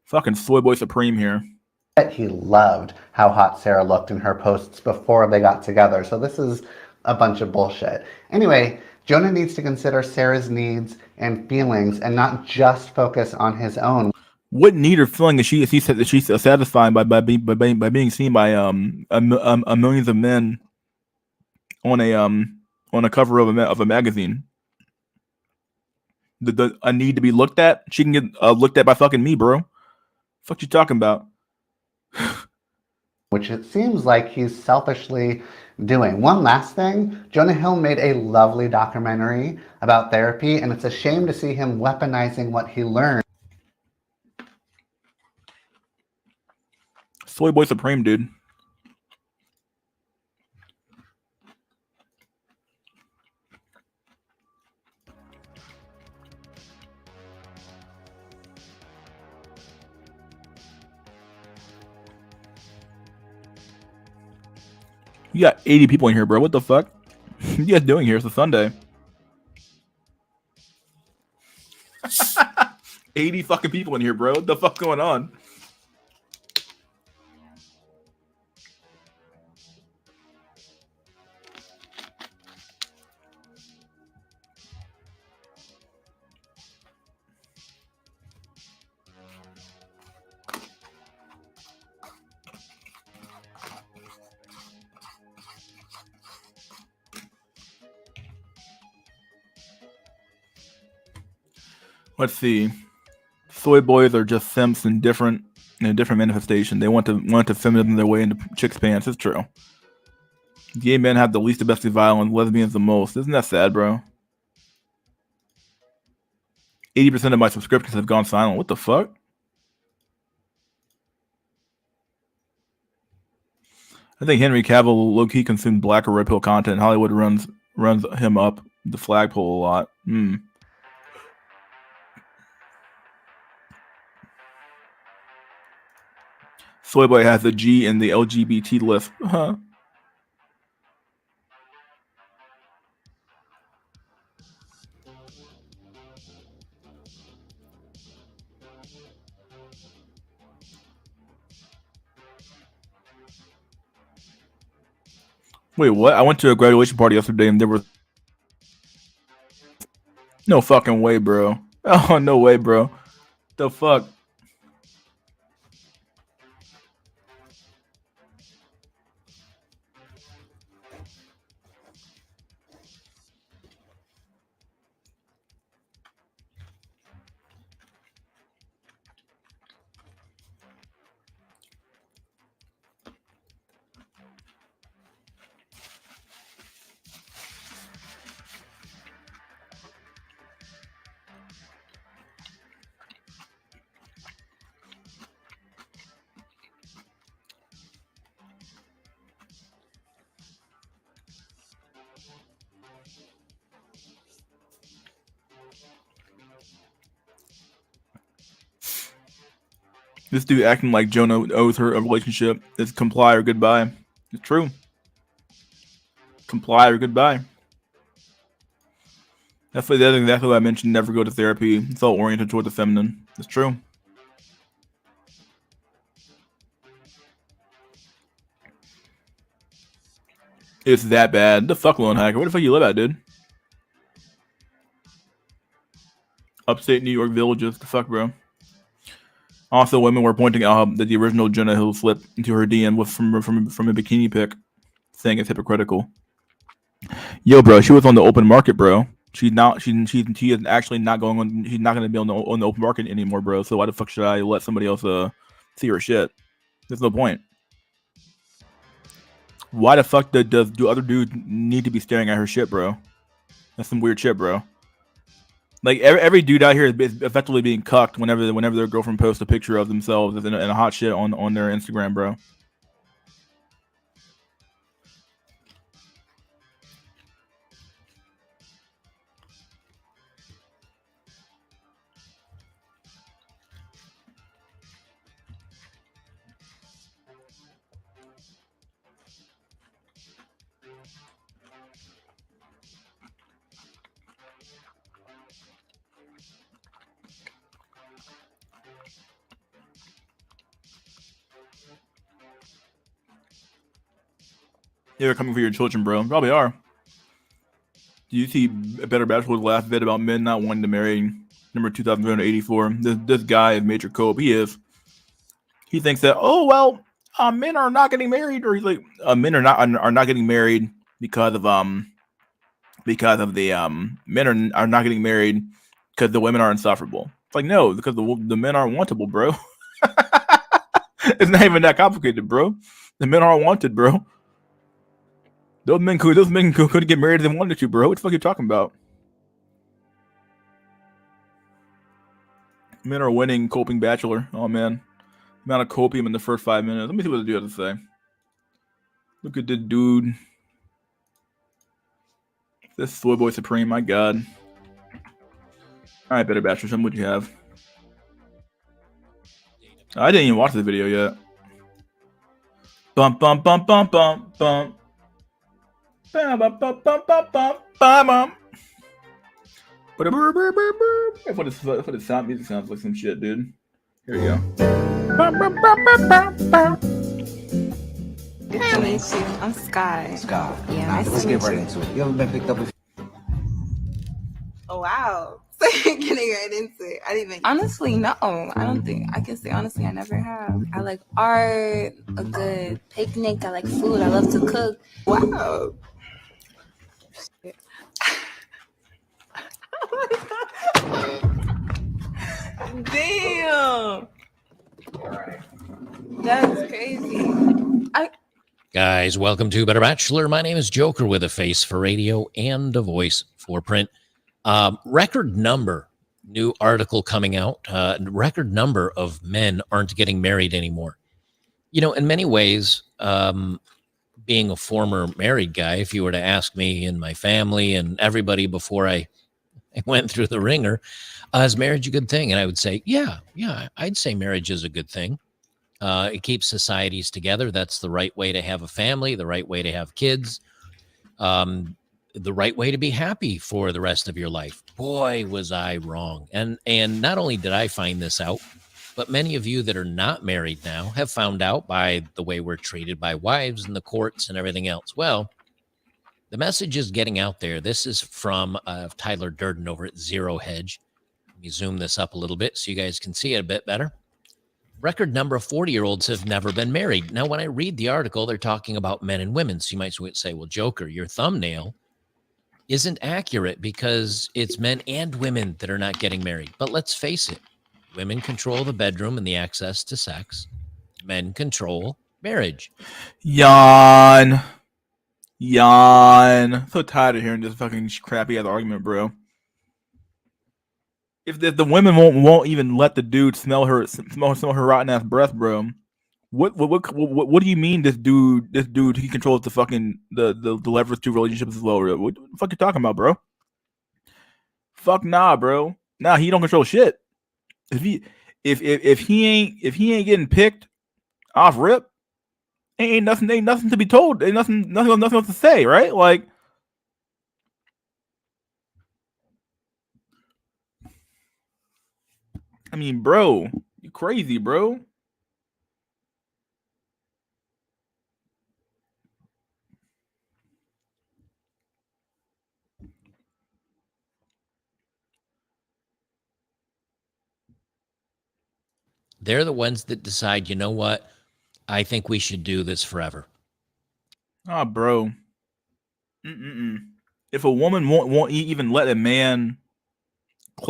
Speaker 1: Fucking soy boy supreme here."
Speaker 2: he loved how hot Sarah looked in her posts before they got together. So this is a bunch of bullshit. Anyway, Jonah needs to consider Sarah's needs and feelings and not just focus on his own.
Speaker 1: What need or feeling is she satisfied by being seen by millions of men on a cover of a magazine? A need to be looked at? She can get looked at by fucking me, bro. Fuck you talking about?
Speaker 2: Which it seems like he's selfishly doing. One last thing, Jonah Hill made a lovely documentary about therapy, and it's a shame to see him weaponizing what he learned.
Speaker 1: Soy boy supreme, dude. You got 80 people in here, bro. What the fuck? You guys doing here? It's a Sunday. 80 fucking people in here, bro. What the fuck going on? Let's see. soy boys are just simps in a different manifestation. They want to feminism their way into chicks' pants. It's true. Gay men have the least domestic violence. Lesbians the most. Isn't that sad, bro? 80% of my subscriptions have gone silent. What the fuck? I think Henry Cavill low-key consumed black or red pill content. Hollywood runs him up the flagpole a lot. Soyboy has a G in the LGBT list. Huh? Wait, what? I went to a graduation party yesterday and there was no fucking way, bro. Oh, no way, bro. The fuck? This dude acting like Jonah owes her a relationship. It's comply or goodbye. It's true. Comply or goodbye. That's exactly what I mentioned. Never go to therapy. It's all oriented toward the feminine. It's true. It's that bad. The fuck, Lone Hacker? Where the fuck you live at, dude? Upstate New York villages. The fuck, bro? Also, women were pointing out that the original Jonah Hill slip into her DM was from a bikini pic, saying it's hypocritical. Yo, bro, she was on the open market, bro. She is actually not going on. She's not going to be on the open market anymore, bro. So why the fuck should I let somebody else see her shit? There's no point. Why the fuck do other dudes need to be staring at her shit, bro? That's some weird shit, bro. Like every dude out here is effectively being cucked whenever their girlfriend posts a picture of themselves in a hot shit on their Instagram, bro. They're coming for your children, bro. Probably are. Do you see Better Bachelor's last bit about men not wanting to marry? Number 2,384. This guy is Major Cope. He is. He thinks that men are not getting married, or he's like men are not getting married because of the men are not getting married because the women are insufferable. It's like, no, because the men aren't wantable, bro. It's not even that complicated, bro. The men aren't wanted, bro. Those men couldn't get married if they wanted to, bro. What the fuck are you talking about? Men are winning Coping Bachelor. Oh man. Amount of copium in the first 5 minutes. Let me see what the dude has to say. Look at the dude. This Soy Boy Supreme, my god. Alright, Better Bachelor, show me what you have. I didn't even watch the video yet. Bump, bump, bump, bump, bump, bump. Bum, bum, bum, bum, bum, bum, bum, bum. That's what the sound music sounds like, some shit, dude. Here we go.
Speaker 3: Nice to meet you. I'm Sky.
Speaker 4: Sky.
Speaker 3: Yeah,
Speaker 4: Nah,
Speaker 3: nice
Speaker 4: let's
Speaker 3: to
Speaker 4: get
Speaker 3: meet
Speaker 4: right
Speaker 3: you.
Speaker 4: into it. You ever been picked up with?
Speaker 3: Oh wow. Getting right into it. I didn't even honestly no. I don't think I can say honestly I never have. I like art, a good picnic, I like food, I love to cook. Wow. Damn. That's crazy.
Speaker 4: Guys, welcome to Better Bachelor. My name is Joker with a face for radio and a voice for print. Record number, new article coming out. Record number of men aren't getting married anymore. You know, in many ways, being a former married guy, if you were to ask me and my family and everybody before I went through the ringer, is marriage a good thing? And I would say, yeah, I'd say marriage is a good thing. It keeps societies together. That's the right way to have a family, the right way to have kids, the right way to be happy for the rest of your life. Boy, was I wrong. And not only did I find this out, but many of you that are not married now have found out by the way we're treated by wives and the courts and everything else. Well, the message is getting out there. This is from Tyler Durden over at Zero Hedge. Let me zoom this up a little bit so you guys can see it a bit better. Record number of 40-year-olds have never been married. Now, when I read the article, they're talking about men and women. So you might say, well, Joker, your thumbnail isn't accurate because it's men and women that are not getting married. But let's face it, women control the bedroom and the access to sex. Men control marriage.
Speaker 1: Yawn. So tired of hearing this fucking crappy ass argument, bro. If the women won't even let the dude smell her rotten ass breath, bro. What do you mean this dude he controls the fucking the leverage to relationships as well? What the fuck you talking about, bro? Fuck nah, bro. Nah, he don't control shit. If he ain't getting picked off rip, ain't nothing to be told. Ain't nothing else to say, right? Like, I mean, bro, you crazy, bro.
Speaker 4: They're the ones that decide, you know what? I think we should do this forever.
Speaker 1: Ah, bro. If a woman won't even let a man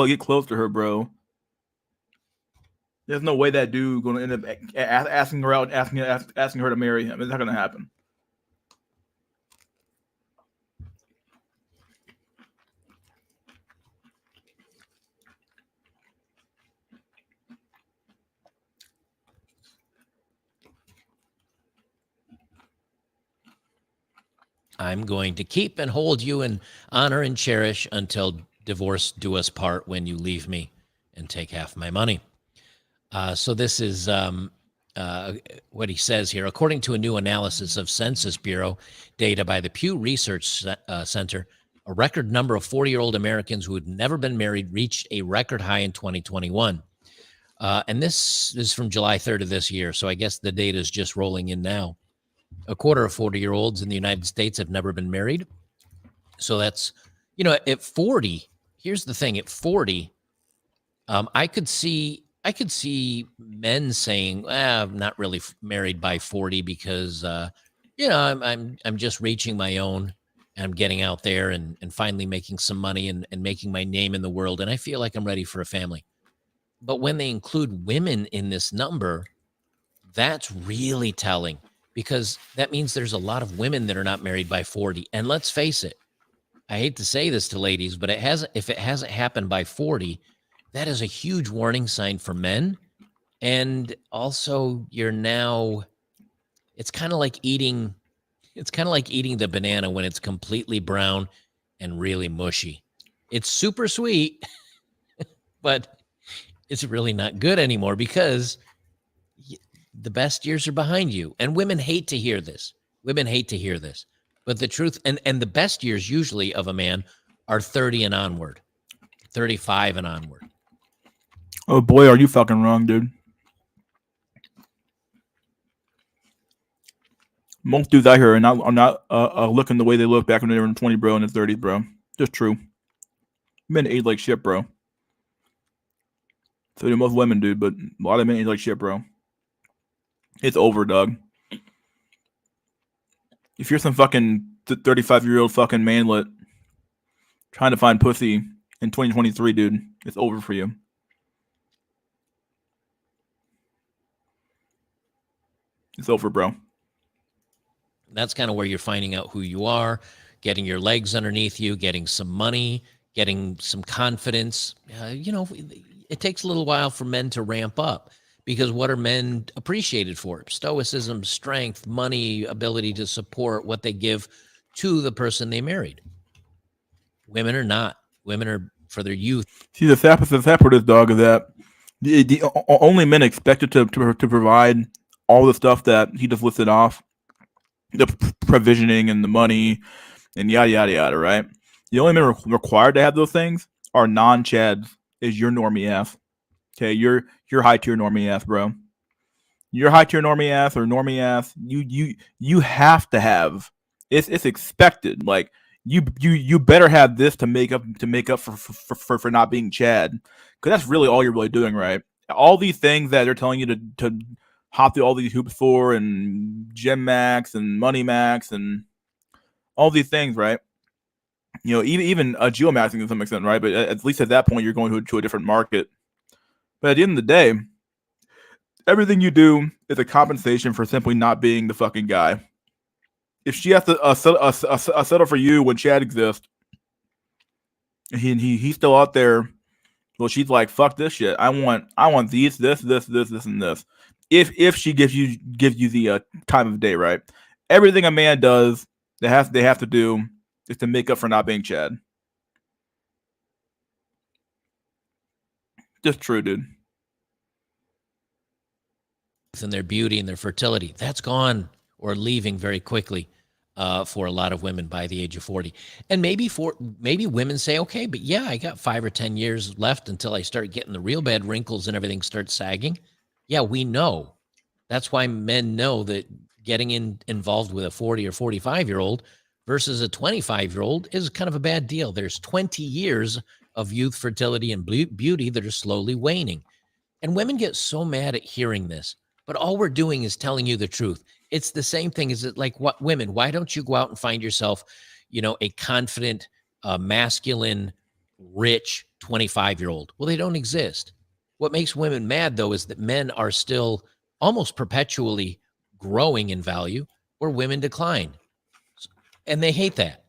Speaker 1: get close to her, bro, there's no way that dude gonna end up asking her out, asking her to marry him. It's not gonna happen.
Speaker 4: I'm going to keep and hold you in honor and cherish until divorce do us part, when you leave me and take half my money. So this is what he says here. According to a new analysis of Census Bureau data by the Pew Research Center, a record number of 40-year-old Americans who had never been married reached a record high in 2021. And this is from July 3rd of this year. So I guess the data is just rolling in now. A quarter of 40-year-olds in the United States have never been married. So that's, you know, at 40, here's the thing, at 40, I could see men saying, I'm not really married by 40 because, you know, I'm just reaching my own, and I'm getting out there and finally making some money and making my name in the world. And I feel like I'm ready for a family. But when they include women in this number, that's really telling, because that means there's a lot of women that are not married by 40. And let's face it, I hate to say this to ladies, but if it hasn't happened by 40, that is a huge warning sign for men. And also, it's kind of like eating the banana when it's completely brown and really mushy. It's super sweet, but it's really not good anymore because the best years are behind you. And women hate to hear this. But the truth, and the best years usually of a man are 30 and onward, 35 and onward.
Speaker 1: Oh boy, are you fucking wrong, dude. Most dudes out here are not looking the way they look back when they were in 20, bro, in their 30s, bro. Just true. Men age like shit, bro. So do most women, dude, but a lot of men age like shit, bro. It's over, dog. If you're some fucking 35-year-old fucking manlet trying to find pussy in 2023, dude, it's over for you. It's over, bro.
Speaker 4: That's kind of where you're finding out who you are, getting your legs underneath you, getting some money, getting some confidence. It takes a little while for men to ramp up, because what are men appreciated for? Stoicism, strength, money, ability to support what they give to the person they married. Women are not. Women are for their youth.
Speaker 1: See, the sap for this dog is that the only men expected to provide all the stuff that he just listed off, the provisioning and the money and yada yada yada, right? The only men required to have those things are non-chads. Is your normie ass. Okay, you're high tier normie ass, bro. You're high tier normie ass or normie ass. You have to have. It's expected. Like you better have this to make up for not being Chad, because that's really all you're really doing, right? All these things that they're telling you to hop through all these hoops for, and Gem Max and Money Max and all these things, right? Even geomaxing to some extent, right? But at least at that point, you're going to a different market. But at the end of the day, everything you do is a compensation for simply not being the fucking guy. If she has to settle for you when Chad exists, he's still out there, well, she's like, fuck this shit. I want these, this, and this. If she gives you the time of day, right? Everything a man does, they have to do is to make up for not being Chad. Just true, dude.
Speaker 4: And their beauty and their fertility, that's gone or leaving very quickly for a lot of women by the age of 40. And maybe women say, okay, but yeah, I got 5 or 10 years left until I start getting the real bad wrinkles and everything starts sagging. Yeah, we know. That's why men know that getting involved with a 40 or 45-year-old versus a 25-year-old is kind of a bad deal. There's 20 years of youth, fertility, and beauty that are slowly waning. And women get so mad at hearing this, but all we're doing is telling you the truth. It's the same thing as like, what women, why don't you go out and find yourself, a confident, masculine, rich 25-year-old? Well, they don't exist. What makes women mad, though, is that men are still almost perpetually growing in value where women decline. And they hate that.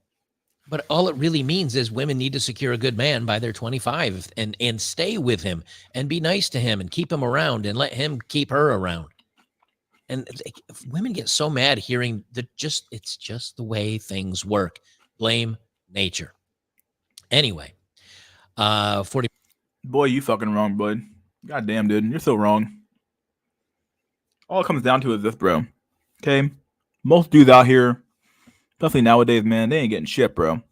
Speaker 4: But all it really means is women need to secure a good man by their 25 and stay with him and be nice to him and keep him around and let him keep her around. And women get so mad hearing that it's just the way things work. Blame nature. Anyway, 40.
Speaker 1: Boy, you fucking wrong, bud. God damn, dude. You're so wrong. All it comes down to is this, bro. Okay? Most dudes out here, especially nowadays, man, they ain't getting shit, bro.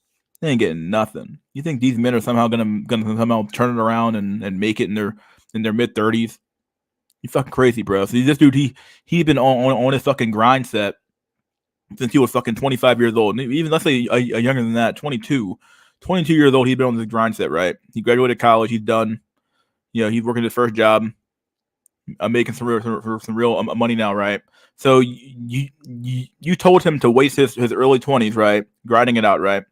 Speaker 1: They ain't getting nothing. You think these men are somehow gonna somehow turn it around and make it in their mid-30s? You fucking crazy, bro. So this dude, he's been on his fucking grind set since he was fucking 25 years old. Even let's say a younger than that, 22 years old. He's been on this grind set, right? He graduated college. He's done. He's working his first job. Making some real money now, right? So you told him to waste his early 20s, right? Grinding it out, right?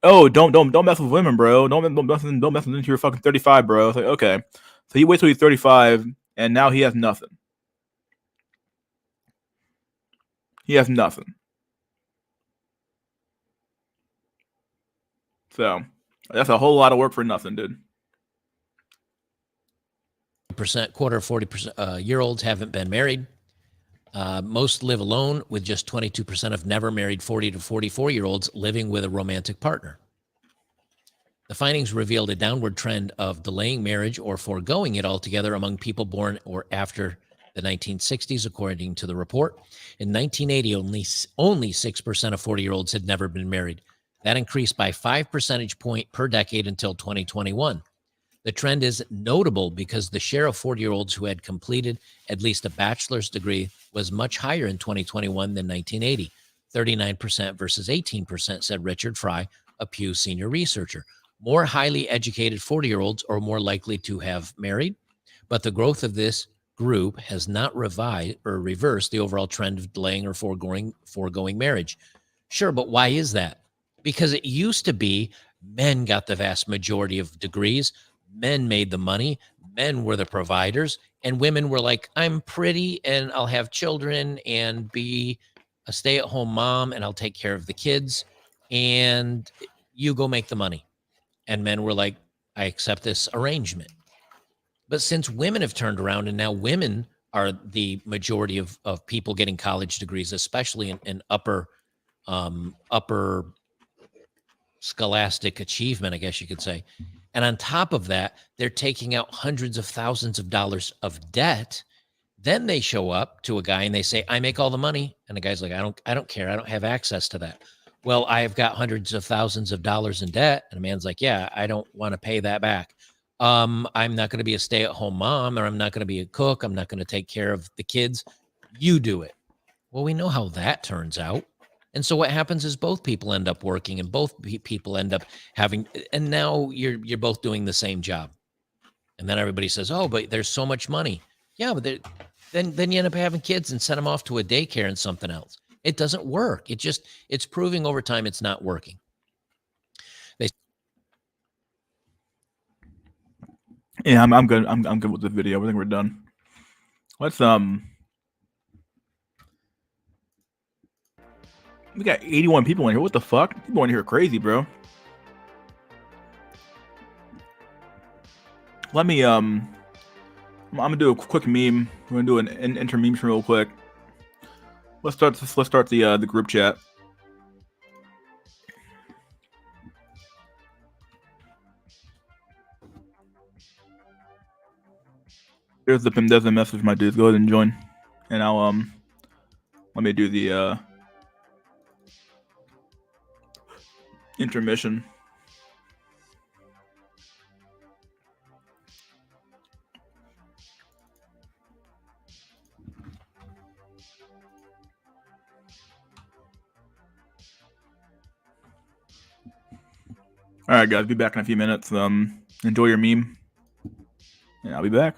Speaker 1: Oh, don't mess with women, bro. Don't mess into your fucking 35, bro. It's like, okay. So he waits till he's 35, and now he has nothing. He has nothing. So that's a whole lot of work for nothing, dude.
Speaker 4: Quarter 40% year olds haven't been married. Most live alone, with just 22% of never married 40 to 44-year-olds living with a romantic partner. The findings revealed a downward trend of delaying marriage or foregoing it altogether among people born or after the 1960s, according to the report. In 1980, only 6% of 40-year-olds had never been married. That increased by 5 percentage points per decade until 2021. The trend is notable because the share of 40-year-olds who had completed at least a bachelor's degree was much higher in 2021 than 1980, 39% versus 18%, said Richard Fry, a Pew senior researcher. More highly educated 40-year-olds are more likely to have married, but the growth of this group has not reversed the overall trend of delaying or foregoing marriage. Sure, but why is that? Because it used to be men got the vast majority of degrees. Men made the money. Men were the providers, and women were like, I'm pretty and I'll have children and be a stay-at-home mom and I'll take care of the kids and you go make the money. And men were like, I accept this arrangement. But since women have turned around and now women are the majority of people getting college degrees, especially in upper scholastic achievement, I guess you could say. And on top of that, they're taking out hundreds of thousands of dollars of debt. Then they show up to a guy and they say, I make all the money. And the guy's like, I don't care. I don't have access to that. Well, I've got hundreds of thousands of dollars in debt. And the man's like, yeah, I don't want to pay that back. I'm not going to be a stay-at-home mom, or I'm not going to be a cook. I'm not going to take care of the kids. You do it. Well, we know how that turns out. And so what happens is both people end up working and both people end up having, and now you're both doing the same job. And then everybody says, oh, but there's so much money. Yeah, but then you end up having kids and send them off to a daycare and something else. It doesn't work. It's proving over time it's not working.
Speaker 1: Yeah, I'm good. I'm good with the video. I think we're done. Let's we got 81 people in here. What the fuck? People in here are crazy, bro. Let me I'm gonna do a quick meme. We're gonna do an inter meme real quick. Let's start the group chat. There's the message, my dudes. Go ahead and join, and I'll let me do the intermission. All right, guys, be back in a few minutes. Enjoy your meme, and I'll be back.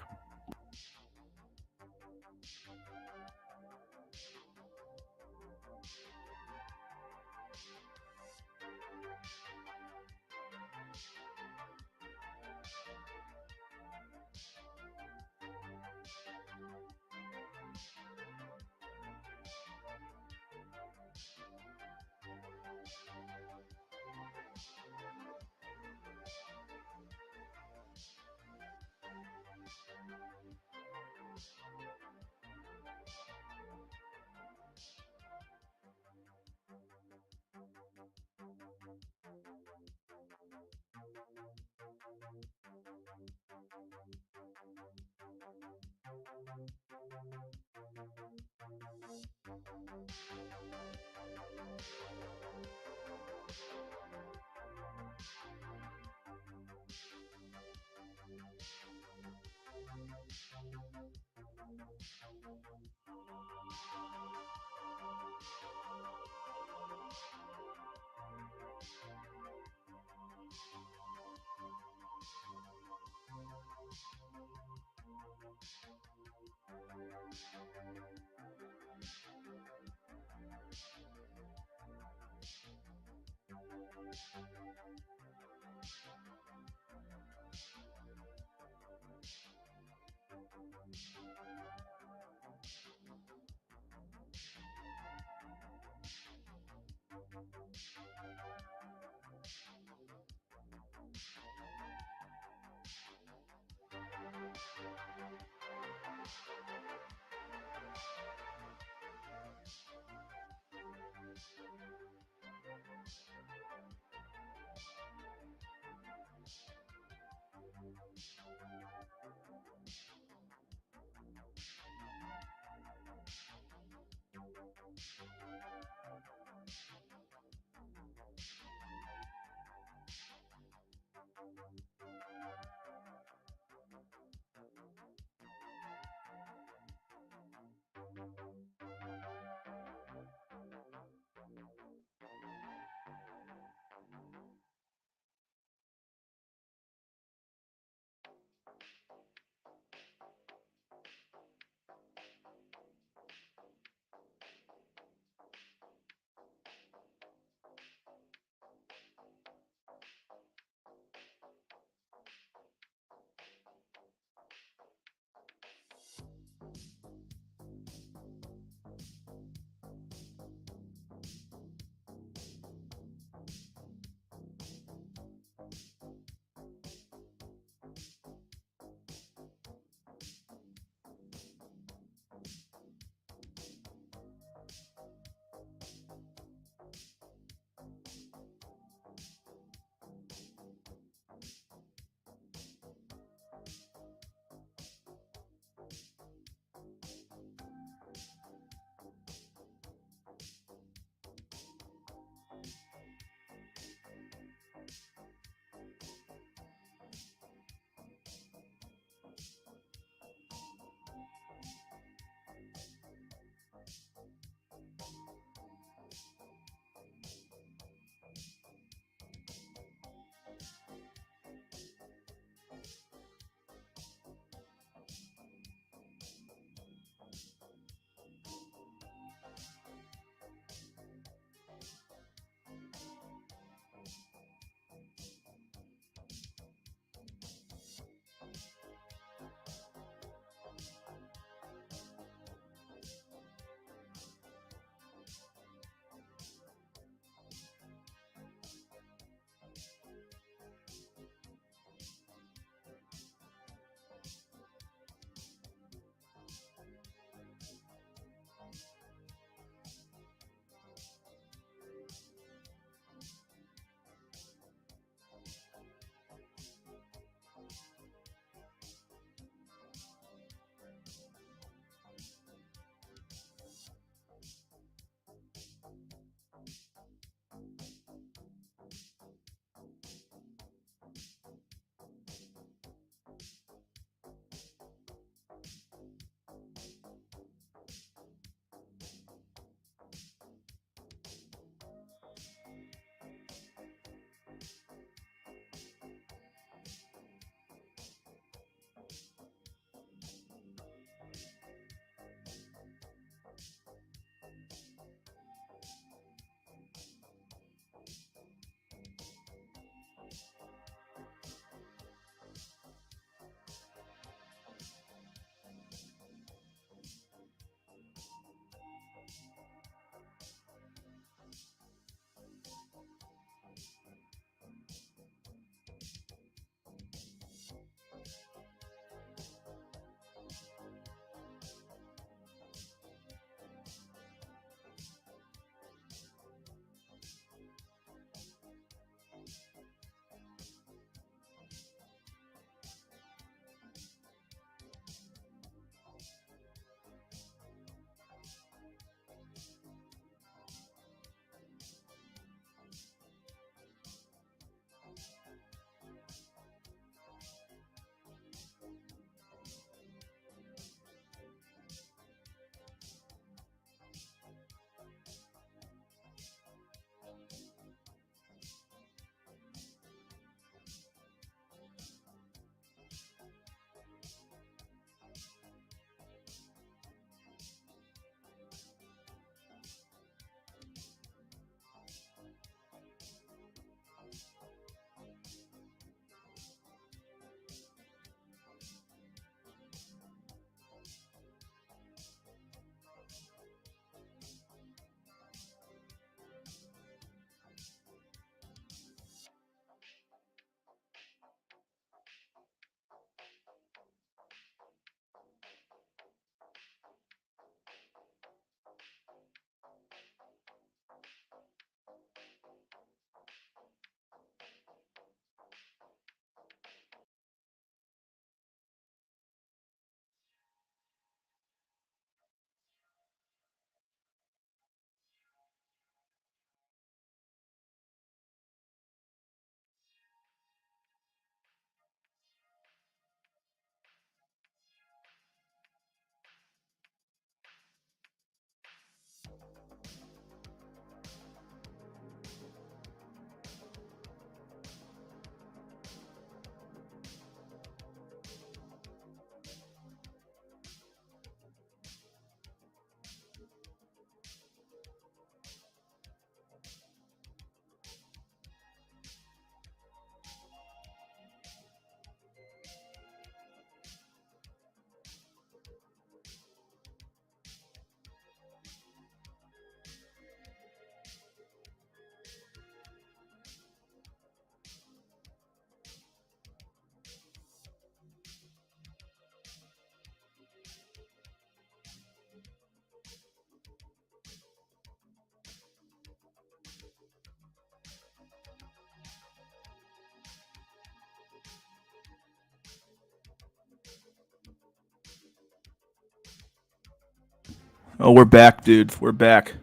Speaker 1: Oh, we're back, dudes. We're back.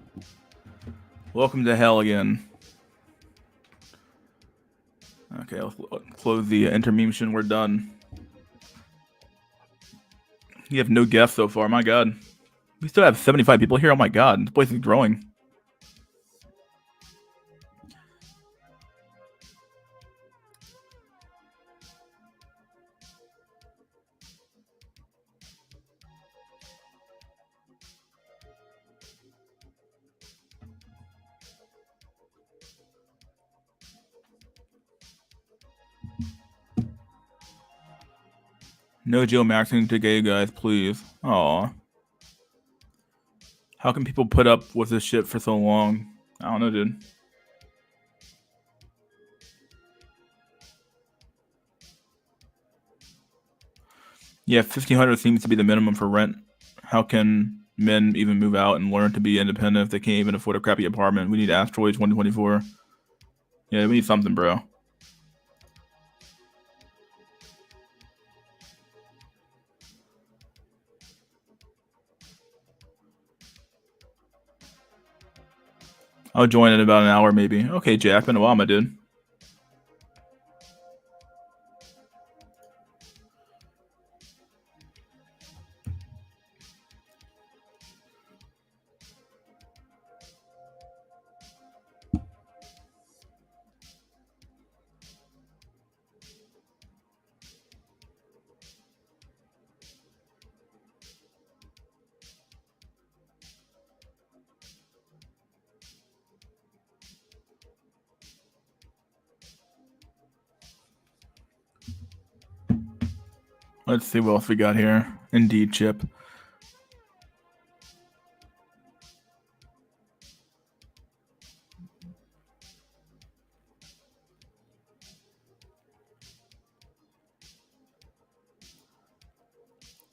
Speaker 1: Welcome to hell again. Okay, let's close the intermission. We're done. You have no guests so far. My God. We still have 75 people here. Oh my God. This place is growing. No Joe maxing to gay guys, please. Aw. How can people put up with this shit for so long? I don't know, dude. Yeah, 1,500 seems to be the minimum for rent. How can men even move out and learn to be independent if they can't even afford a crappy apartment? We need Asteroids 2024. Yeah, we need something, bro. I'll join in about an hour, maybe. Okay, Jack, been a while, my dude. Let's see what else we got here. Indeed, Chip.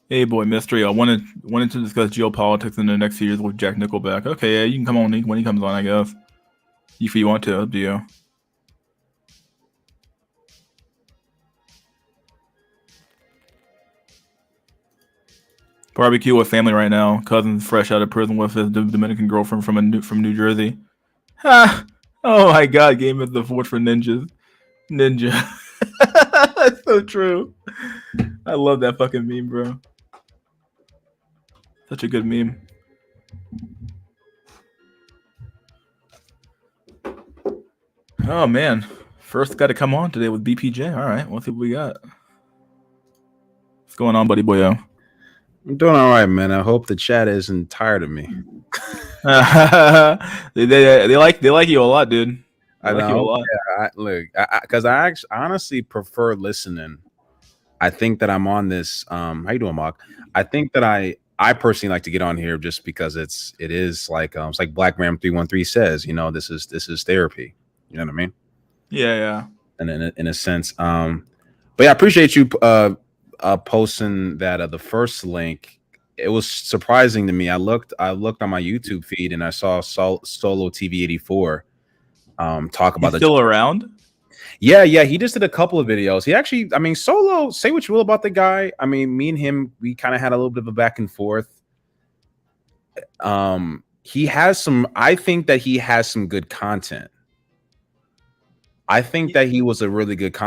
Speaker 1: Hey, boy, Mystery. I wanted to discuss geopolitics in the next few years with Jack Nickelback. Okay, yeah, you can come on when he comes on, I guess. If you want to, up to you. Barbecue with family right now. Cousin's fresh out of prison with his Dominican girlfriend from New Jersey. Ha! Oh my God! Game of the Forge for ninjas. Ninja. That's so true. I love that fucking meme, bro. Such a good meme. Oh man, first got to come on today with BPJ. All right, let's see what we got. What's going on, buddy boyo?
Speaker 5: I'm doing all right, man. I hope the chat isn't tired of me.
Speaker 1: they like you a lot, dude. They
Speaker 5: I
Speaker 1: like
Speaker 5: know.
Speaker 1: you a lot.
Speaker 5: Yeah, because I actually honestly prefer listening. I think that I'm on this. How you doing, Mark? I think that I personally like to get on here just because it is like it's like Black Ram 313 says. You know, this is therapy. You know what I mean?
Speaker 1: Yeah.
Speaker 5: And in a sense, but yeah, I appreciate you posting that the first link. It was surprising to me. I looked on my YouTube feed and I saw Solo TV 84 talk about
Speaker 1: He's still around.
Speaker 5: Yeah, he just did a couple of videos. He actually, I mean, Solo, say what you will about the guy. I mean, me and him, we kind of had a little bit of a back and forth. He has some, I think that he has some good content. I think that he was a really good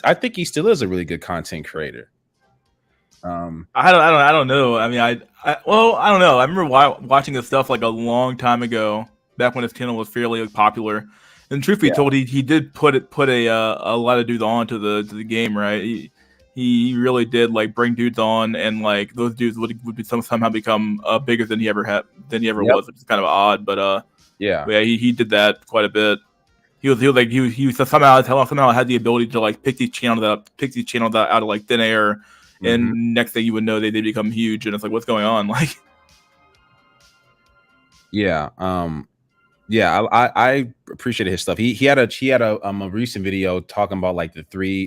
Speaker 5: I think he still is a really good content creator.
Speaker 1: I don't know. I mean, I don't know. I remember watching his stuff like a long time ago, back when his channel was fairly popular. And truth be told, he did put a lot of dudes on to the game, right? He really did like bring dudes on, and like those dudes would be somehow become bigger than he ever was, which is kind of odd. But he did that quite a bit. He was somehow had the ability to like pick these channels out of like thin air. And next thing you would know, they become huge, and it's like, what's going on? Like,
Speaker 5: I appreciated his stuff. He had a recent video talking about like the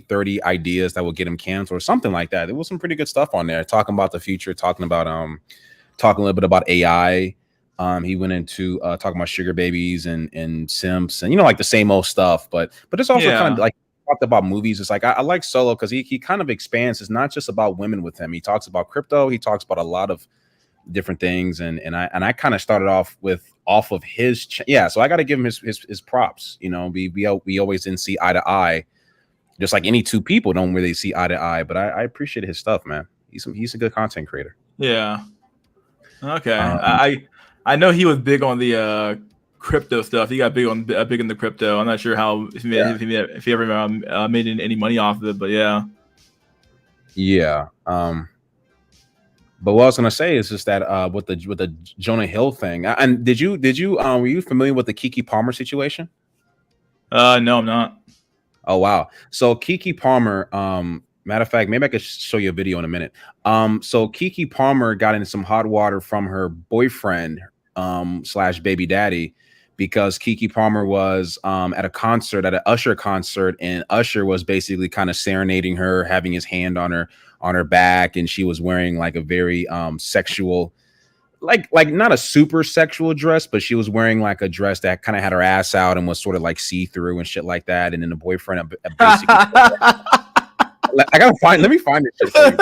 Speaker 5: 30 ideas that will get him canceled or something like that. There was some pretty good stuff on there, talking about the future, talking a little bit about AI. He went into talking about sugar babies and simps and like the same old stuff, but it's also kind of like talked about movies. It's like I like Solo because he kind of expands. It's not just about women with him. He talks about crypto. He talks about a lot of different things, and I kind of started off off of his so I got to give him his props. You know, we always didn't see eye to eye, just like any two people don't really see eye to eye. But I appreciate his stuff, man. He's a good content creator.
Speaker 1: Yeah. Okay. I know he was big on the crypto stuff. He got big in the crypto. I'm not sure how if he ever made any money off of it, but yeah.
Speaker 5: Yeah. But what I was gonna say is just that with the Jonah Hill thing. And did you were you familiar with the Keke Palmer situation?
Speaker 1: No, I'm not.
Speaker 5: Oh wow. So Keke Palmer, matter of fact, maybe I could show you a video in a minute. So Keke Palmer got into some hot water from her boyfriend / baby daddy, because Keke Palmer was at an Usher concert, and Usher was basically kind of serenading her, having his hand on her back, and she was wearing like a very sexual, like not a super sexual dress, but she was wearing like a dress that kind of had her ass out and was sort of like see-through and shit like that. And then the boyfriend basically let me find this shit for you.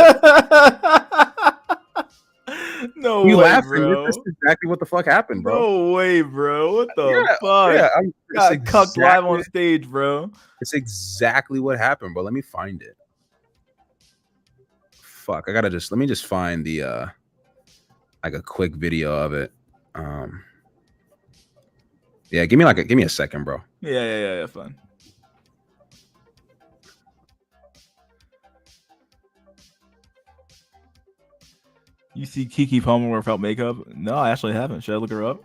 Speaker 1: No
Speaker 5: you
Speaker 1: way,
Speaker 5: laughing,
Speaker 1: bro.
Speaker 5: This is exactly what the fuck happened, bro.
Speaker 1: No way, bro. What the fuck?
Speaker 5: Yeah,
Speaker 1: got cucked live on stage, bro.
Speaker 5: It's exactly what happened, bro. Let me find it. Fuck, let me just find the like a quick video of it. Yeah, give me a second, bro.
Speaker 1: Yeah, fine. You see Keke Palmer without makeup? No, I actually haven't. Should I look her up?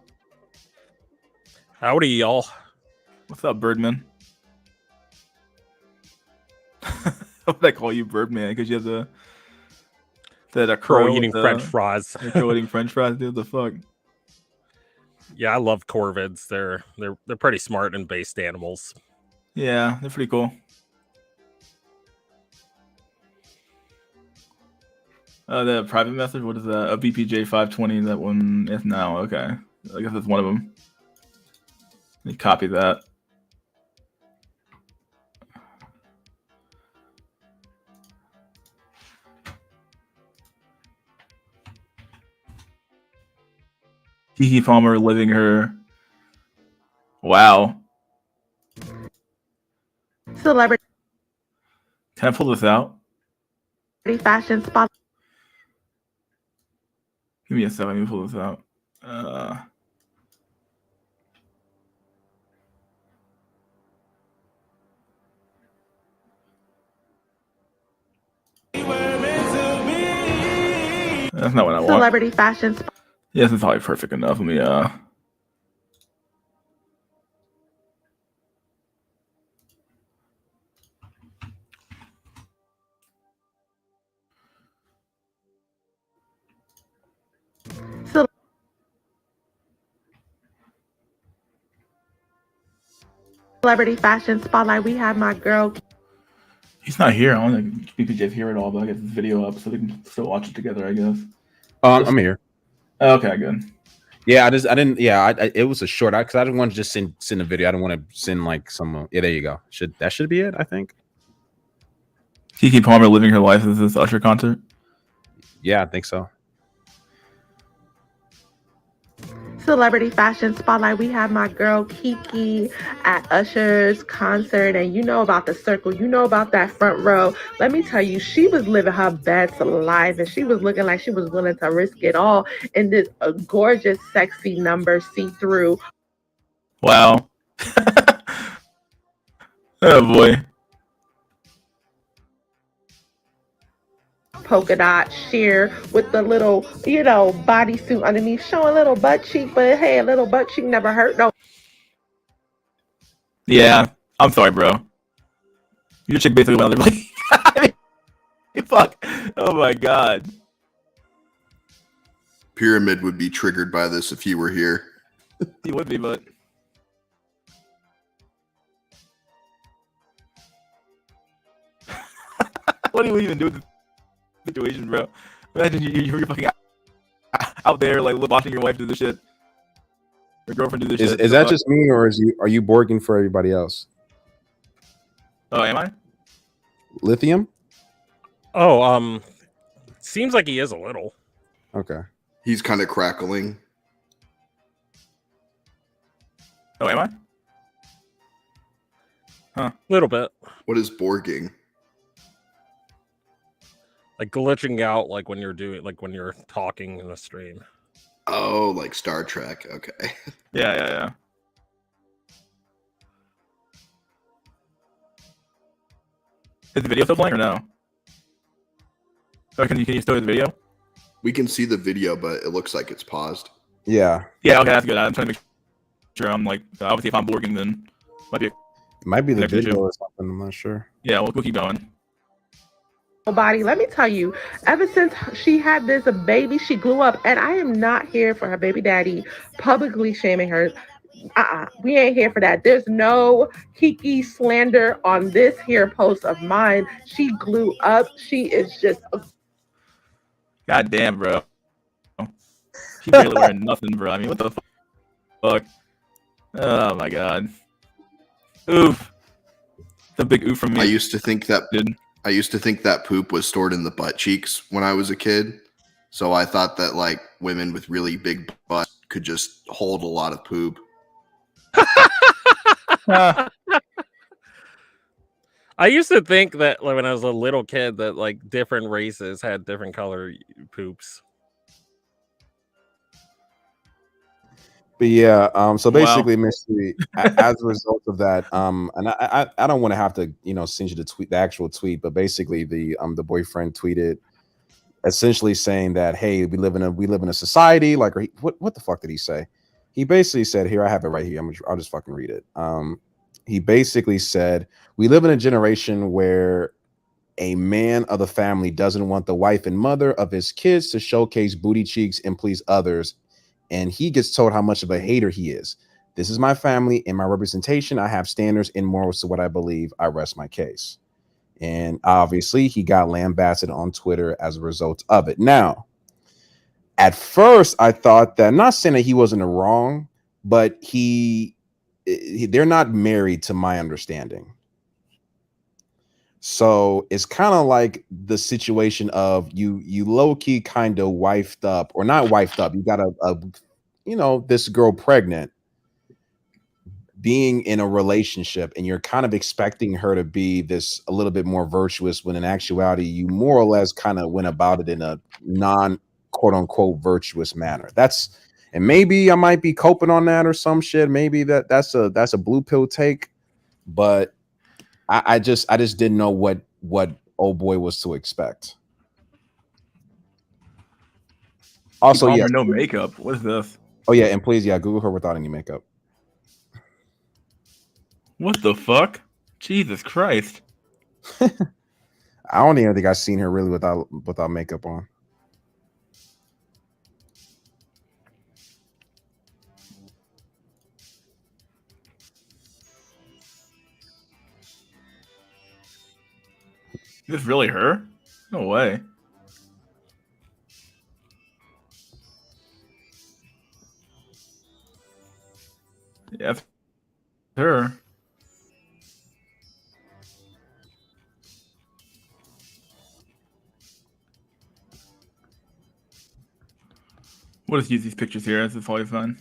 Speaker 6: Howdy, y'all.
Speaker 1: What's up, Birdman? What I call you, Birdman? Because you have a crow
Speaker 6: eating French fries.
Speaker 1: Crow eating French fries, dude. The fuck?
Speaker 6: Yeah, I love corvids. They're pretty smart and based animals.
Speaker 1: Yeah, they're pretty cool. The private message. What is that? A BPJ 520. That one is now okay. I guess that's one of them. Let me copy that. Keke Palmer living her. Wow.
Speaker 7: Celebrity
Speaker 1: Can I pull this out?
Speaker 7: fashion spot.
Speaker 1: Give me a second. Let me pull this out. That's not what I want.
Speaker 7: Celebrity fashion spot.
Speaker 1: Yeah, this is probably perfect enough. Let me
Speaker 7: Celebrity fashion spotlight. We have my girl.
Speaker 1: He's not here. I don't think BPJ's here at all, but I get this video up so they can still watch it together, I guess.
Speaker 5: I'm here.
Speaker 1: Okay, good.
Speaker 5: Yeah, I didn't. Yeah, it was a short. Because I didn't want to just send a video. I didn't want to send like some. Yeah, there you go. That should be it? I think.
Speaker 1: Keke Palmer living her life as this Usher concert.
Speaker 5: Yeah, I think so.
Speaker 7: Celebrity fashion spotlight. We have my girl Keke at Usher's concert, and you know about the circle, you know about that front row. Let me tell you, she was living her best life, and she was looking like she was willing to risk it all in this gorgeous, sexy number, see-through.
Speaker 1: Wow. Oh boy.
Speaker 7: Polka dot sheer with the little, bodysuit underneath, showing a little butt cheek, but hey, a little butt cheek never hurt no.
Speaker 1: Yeah, I'm sorry, bro. Your chick basically went like, I mean, fuck. Oh my god.
Speaker 8: Pyramid would be triggered by this if he were here.
Speaker 1: He would be, but what do you even do with this situation, bro? Imagine you're fucking out there like watching your wife do this shit. Your girlfriend do this shit.
Speaker 5: Is that just me, or are you Borging for everybody else?
Speaker 1: Oh, am I?
Speaker 6: Oh, seems like he is a little.
Speaker 5: Okay.
Speaker 8: He's kind of crackling.
Speaker 1: Oh, am I? Huh.
Speaker 6: Little bit.
Speaker 8: What is borging?
Speaker 6: Like glitching out, like when you're talking in a stream.
Speaker 8: Oh, like Star Trek. Okay.
Speaker 1: Yeah. Is the video still playing or no? Or can you still hear the video?
Speaker 8: We can see the video, but it looks like it's paused.
Speaker 5: Yeah,
Speaker 1: Yeah, okay, that's good. I'm trying to make sure I'm like, obviously if I'm borging, then might be
Speaker 5: it might be the
Speaker 1: Connection
Speaker 5: video
Speaker 1: issue.
Speaker 5: or something. I'm not sure.
Speaker 1: yeah, we'll keep going.
Speaker 7: Body, let me tell you, ever since she had this baby, she grew up, and I am not here for her baby daddy publicly shaming her. We ain't here for that. There's no Kiki slander on this here post of mine. She grew up. She is just
Speaker 1: God damn, bro. She's barely wearing nothing, bro. I mean, what the fuck? Oh my god. Oof. The big oof from me.
Speaker 8: I used to think that
Speaker 1: dude.
Speaker 8: poop was stored in the butt cheeks when I was a kid. So I thought that like women with really big butts could just hold a lot of poop.
Speaker 6: I used to think that like, when I was a little kid that like different races had different color poops.
Speaker 5: But yeah, so
Speaker 1: Wow.
Speaker 5: basically, Mystery, as a result of that, and I don't want to have to, send you the actual tweet, but basically the boyfriend tweeted essentially saying that, hey, we live in a society like, or what the fuck did he say? He basically said, here, I have it right here. I'll just fucking read it. He basically said, we live in a generation where a man of the family doesn't want the wife and mother of his kids to showcase booty cheeks and please others. And he gets told how much of a hater he is. This is my family and my representation. I have standards and morals to what I believe. I rest my case. And obviously he got lambasted on Twitter as a result of it. Now, at first I thought that, not saying that he wasn't wrong, but they're not married to my understanding. So it's kind of like the situation of you low-key kind of wifed up, or not wifed up. You got this girl pregnant, being in a relationship, and you're kind of expecting her to be this a little bit more virtuous, when in actuality you more or less kind of went about it in a non quote unquote virtuous manner. And maybe I might be coping on that or some shit. Maybe that's a blue pill take, but I just didn't know what old boy was to expect. Also,
Speaker 1: yeah,
Speaker 5: yes.
Speaker 1: no makeup. What is this?
Speaker 5: Oh yeah, and please, Google her without any makeup.
Speaker 1: What the fuck? Jesus Christ!
Speaker 5: I don't even think I've seen her really without makeup on.
Speaker 1: Is this really her? No way. Yeah, it's her. We'll just use these pictures here. This is always fun.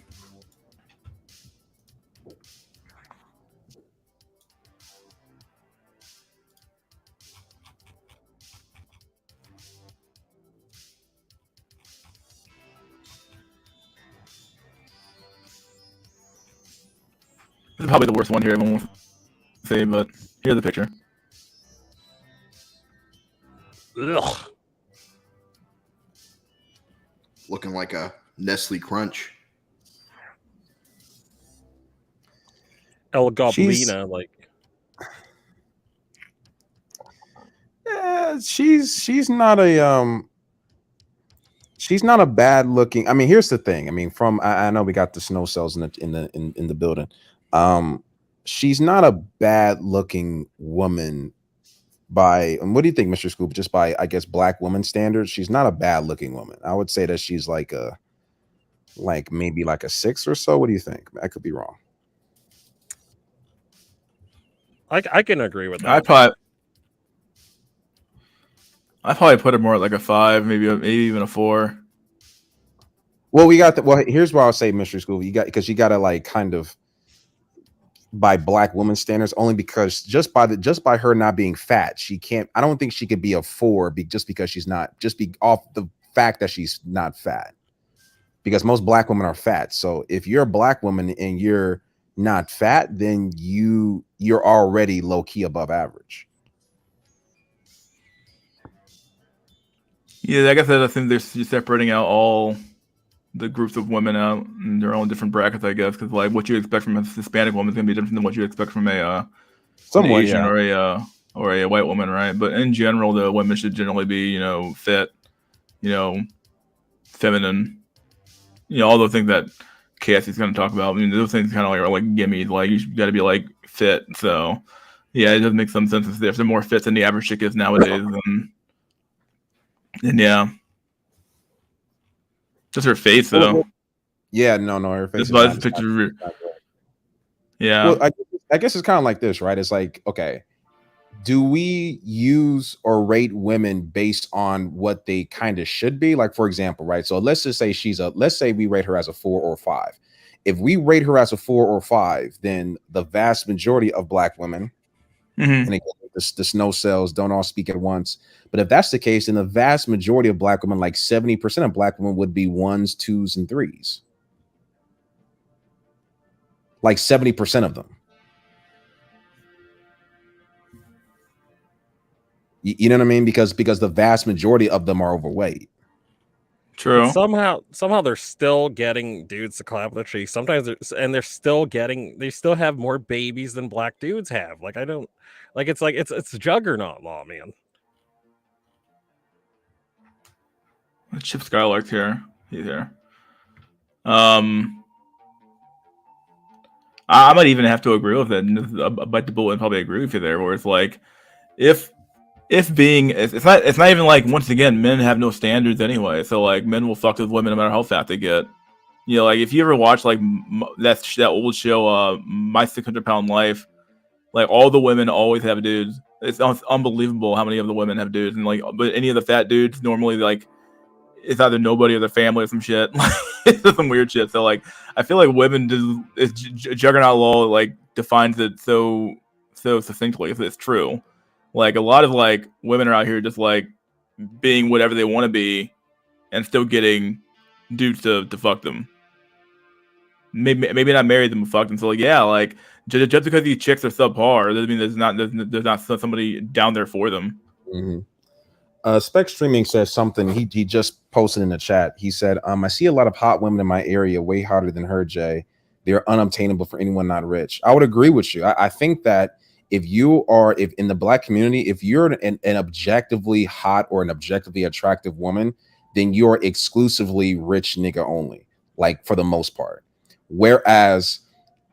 Speaker 1: This is probably the worst one here, everyone will say, but here's the picture.
Speaker 6: Ugh.
Speaker 8: Looking like a Nestle Crunch.
Speaker 6: El Goblina, like.
Speaker 5: Yeah, she's not a bad looking. I mean, here's the thing. I mean, I know we got the snow cells in the building. She's not a bad looking woman and what do you think, Mr. Scoop? Just by, I guess, black woman standards, she's not a bad looking woman. I would say that she's maybe like a 6 or so. What do you think? I could be wrong.
Speaker 6: I can agree with that.
Speaker 1: I probably put her more at like a 5, maybe even a 4.
Speaker 5: Well, we got the. Well, here's why I'll say mystery school. You got because you got to like kind of by black woman standards only because just by her not being fat, she can't. I don't think she could be a 4 just because she's not. Just be off the fact that she's not fat. Because most black women are fat. So if you're a black woman and you're not fat, then you're already low key above average.
Speaker 1: Yeah, like I said, I think they're separating out all the groups of women out in their own different brackets, I guess, because like what you expect from a Hispanic woman is gonna be different than what you expect from an
Speaker 5: Somewhat,
Speaker 1: Asian
Speaker 5: yeah.
Speaker 1: or a white woman, right? But in general, the women should generally be, fit, feminine, all the things that Cassie's gonna talk about. I mean, those things kind of are like gimmies. Like you got to be like fit. So yeah, it does make some sense if they're more fit than the average chick is nowadays. And yeah, just her face though.
Speaker 5: Yeah, no, her face.
Speaker 1: This is picture. Yeah.
Speaker 5: Well, I guess it's kind of like this, right? It's like, okay, do we use or rate women based on what they kind of should be? Like, for example, right? So let's just say let's say we rate her as a 4 or 5. If we rate her as a 4 or 5, then the vast majority of black women, and again, the snow cells don't all speak at once. But if that's the case, then the vast majority of black women, like 70% of black women, would be 1s, 2s, and 3s. Like 70% of them. You know what I mean? Because the vast majority of them are overweight.
Speaker 1: True.
Speaker 6: But somehow they're still getting dudes to clap their cheeks. Sometimes they still have more babies than black dudes have. Like it's juggernaut law, man.
Speaker 1: Chip Skylark's here. He's here. I might even have to agree with it. I bite the bullet and probably agree with you there, where it's like, if being, it's not even like, once again, men have no standards anyway. So like, men will fuck with women no matter how fat they get. Like if you ever watch like that old show, My 600-Pound Life, like all the women always have dudes. It's unbelievable how many of the women have dudes, and like, but any of the fat dudes normally like, it's either nobody or their family or some shit. It's some weird shit. So like, I feel like women juggernaut law like defines it so succinctly if it's true. Like a lot of like women are out here just like being whatever they want to be, and still getting dudes to fuck them. Maybe not marry them, but fuck them. So like, yeah, like just because these chicks are subpar doesn't mean there's not somebody down there for them.
Speaker 5: Mm-hmm. Spec Streaming says something. He just posted in the chat. He said, I see a lot of hot women in my area, way hotter than her, Jay. They're unobtainable for anyone not rich. I would agree with you. I think that if in the black community, if you're an objectively hot or an objectively attractive woman, then you're exclusively rich nigga only, like for the most part. Whereas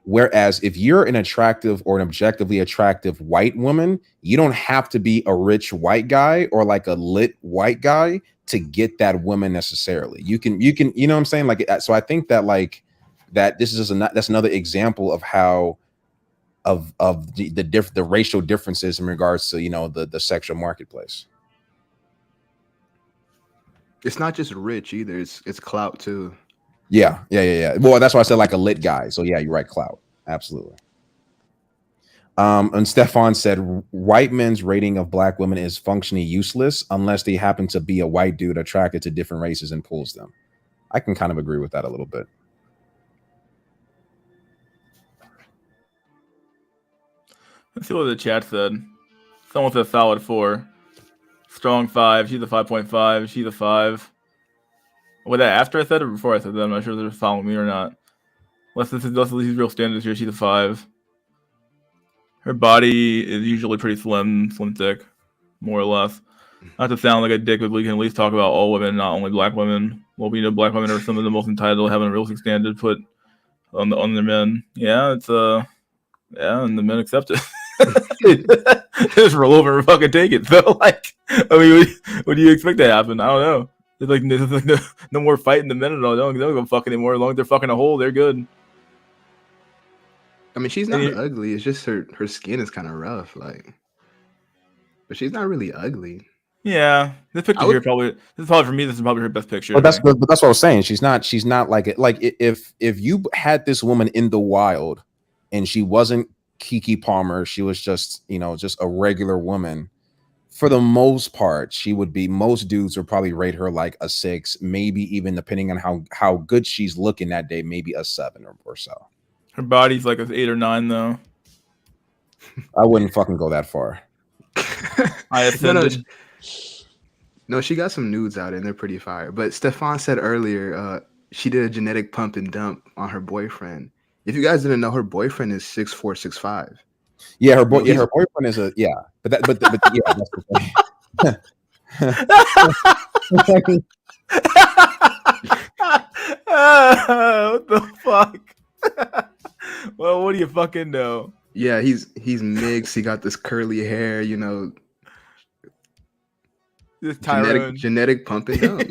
Speaker 5: if you're an attractive or an objectively attractive white woman, you don't have to be a rich white guy or like a lit white guy to get that woman necessarily. You can, you know what I'm saying? Like, so I think that like that this is that's another example of how of the racial differences in regards to, the sexual marketplace.
Speaker 9: It's not just rich either. It's clout too.
Speaker 5: Yeah. Well, that's why I said like a lit guy. So yeah, you're right. Clout. Absolutely. And Stefan said white men's rating of black women is functionally useless unless they happen to be a white dude attracted to different races and pulls them. I can kind of agree with that a little bit.
Speaker 1: Let's see what the chat said. Someone said solid 4. Strong 5. She's a 5.5. She's a 5. Was that after I said it or before I said that? I'm not sure if they're following me or not. Unless this is these real standards here, she's a 5. Her body is usually pretty slim thick, more or less. Not to sound like a dick, but we can at least talk about all women, not only black women. Well, we know black women are some of the most entitled, having a realistic standard put on their men. Yeah, it's and the men accept it. Just roll over and fucking take it. So like, I mean, what do you expect to happen? I don't know. There's like no more fighting the men at all. They don't go fuck anymore. As long as they're fucking a hole, they're good.
Speaker 9: I mean, she's not ugly. It's just her skin is kind of rough, like. But she's not really ugly.
Speaker 1: Yeah, this picture here probably. This is probably for me. This is probably her best picture.
Speaker 5: But that's what I was saying. She's not like it. Like if you had this woman in the wild, and she wasn't Keke Palmer, she was just just a regular woman. For the most part, she would be. Most dudes would probably rate her like a 6, maybe even depending on how good she's looking that day, maybe a 7 or so.
Speaker 1: Her body's like an 8 or 9 though.
Speaker 5: I wouldn't fucking go that far.
Speaker 1: I ascended.
Speaker 9: No, she got some nudes out and they're pretty fire. But Stefan said earlier, she did a genetic pump and dump on her boyfriend. If you guys didn't know, her boyfriend is 6'4", 6'5".
Speaker 5: Yeah, her boyfriend is a but yeah, that's the thing.
Speaker 1: What the fuck? Well, what do you fucking know?
Speaker 9: Yeah, he's mixed. He got this curly hair,
Speaker 1: This
Speaker 9: genetic pump and dump.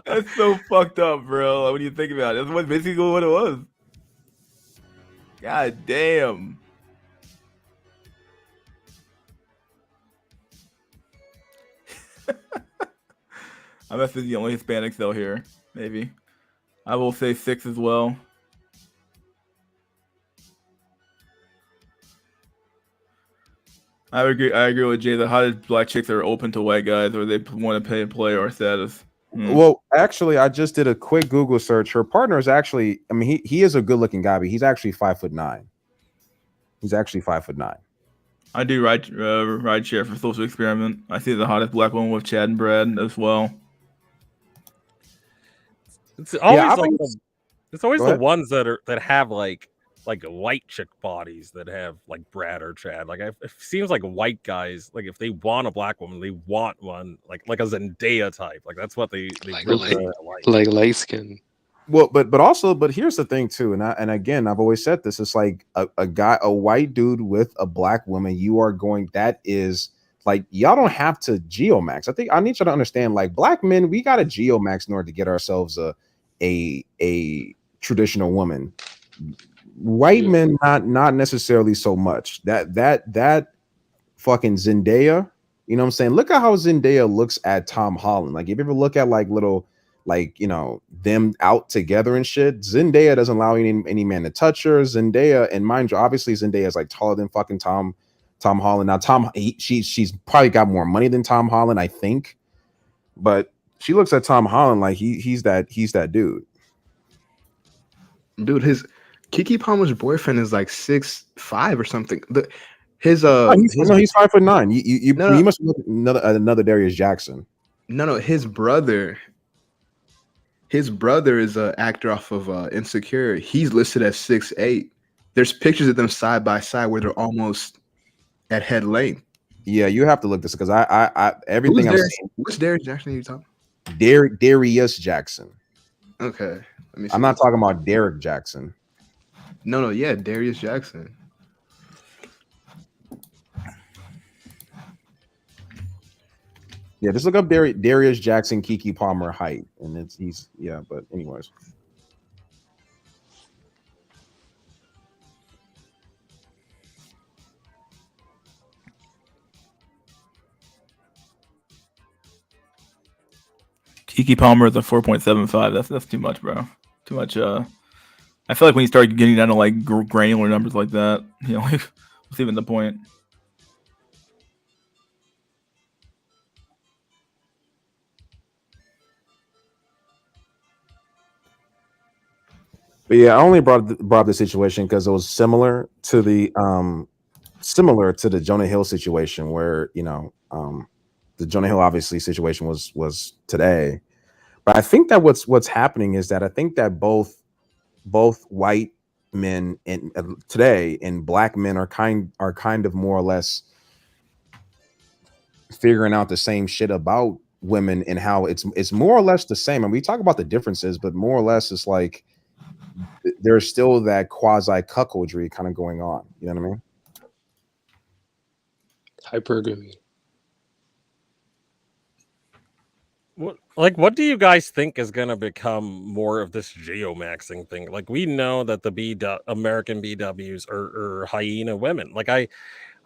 Speaker 1: That's so fucked up, bro. When you think about it, that's basically what it was. God damn. I'm guessing the only Hispanics though here. Maybe. I will say 6 as well. I agree with Jay. The hottest black chicks are open to white guys, or they want to pay and play or status.
Speaker 5: Well, actually, I just did a quick Google search. Her partner is actually, I mean, he is a good looking guy, but he's actually 5'9". He's actually 5'9".
Speaker 1: I do ride share for social experiment. I see the hottest black woman with Chad and Brad as well.
Speaker 6: It's always it's always the ones that have like white chick bodies that have like Brad or Chad. Like it seems like white guys, like if they want a black woman, they want one like a Zendaya type. Like that's what they
Speaker 10: like light skin.
Speaker 5: Well, but here's the thing too, and again, I've always said this. It's like a white dude with a black woman. That is like, y'all don't have to geomax. I think I need you to understand, like, black men, we got to geomax in order to get ourselves a traditional woman. White men, not necessarily so much. That fucking Zendaya, you know what I'm saying? Look at how Zendaya looks at Tom Holland. Like, if you ever look at like little, like, them out together and shit, Zendaya doesn't allow any man to touch her. Zendaya, and mind you, obviously Zendaya is like taller than fucking Tom Holland. Now she's probably got more money than Tom Holland, I think, but she looks at Tom Holland like he's that dude.
Speaker 9: Dude, his Keke Palmer's boyfriend is like 6'5" or something. He's
Speaker 5: 5'9". You must look at another Darius Jackson.
Speaker 9: No, his brother is an actor off of Insecure. He's listed as 6'8". There's pictures of them side by side where they're almost at head length.
Speaker 5: Yeah, you have to look this because I everything I'm saying.
Speaker 9: What's Darius Jackson you talking?
Speaker 5: Darius Jackson.
Speaker 9: Okay. Let me see.
Speaker 5: I'm not talking about Derek Jackson.
Speaker 9: No, yeah, Darius Jackson.
Speaker 5: Yeah, just look up Darius Jackson, Keke Palmer height, and he's but anyways.
Speaker 1: Keke Palmer is a 4.75. That's too much, bro. Too much. I feel like when you start getting down to like granular numbers like that, like, what's even the point?
Speaker 5: But yeah, I only brought up the situation because it was similar to the Jonah Hill situation, where the Jonah Hill obviously situation was today. But I think that what's happening is that I think that both white men and today and black men are kind of more or less figuring out the same shit about women and how it's more or less the same. And we talk about the differences, but more or less it's like there's still that quasi cuckoldry kind of going on. You know what I mean?
Speaker 10: Hypergamy.
Speaker 6: What do you guys think is going to become more of this geomaxing thing? Like, we know that the American BWs are hyena women. Like,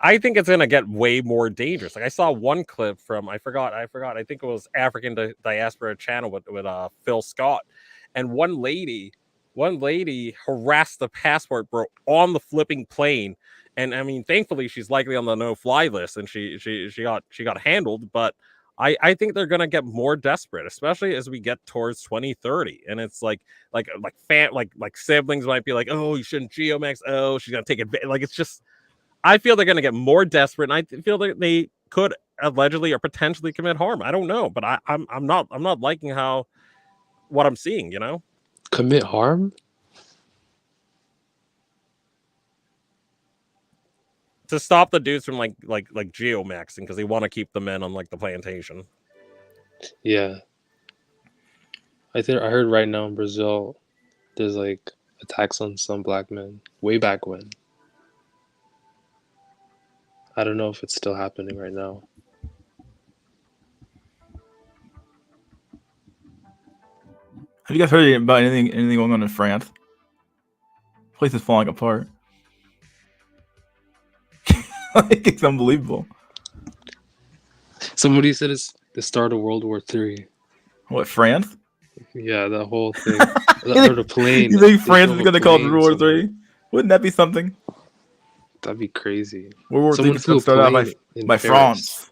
Speaker 6: I think it's gonna get way more dangerous. Like I saw one clip from I forgot. I think it was African Diaspora Channel with Phil Scott, and one lady harassed the passport bro on the flipping plane. And I mean, thankfully she's likely on the no-fly list, and she got handled. But I think they're gonna get more desperate, especially as we get towards 2030. And it's like siblings might be like, oh, you shouldn't geomax. Oh, she's gonna take advantage. Like it's just. I feel they're going to get more desperate, and I feel that they could allegedly or potentially commit harm. I don't know, but I'm not liking what I'm seeing.
Speaker 10: Commit harm?
Speaker 6: To stop the dudes from like geomaxing because they want to keep the men on like the plantation.
Speaker 10: Yeah. I heard right now in Brazil, there's like attacks on some black men way back when. I don't know if it's still happening right now.
Speaker 1: Have you guys heard about anything going on in France? The place is falling apart. Like, it's unbelievable.
Speaker 10: Somebody said it's the start of World War III.
Speaker 1: What, France?
Speaker 10: Yeah, that whole thing. Or the plane.
Speaker 1: You think France is going to call it World War III? Wouldn't that be something?
Speaker 10: That'd be crazy.
Speaker 1: World War III is going to start out by France.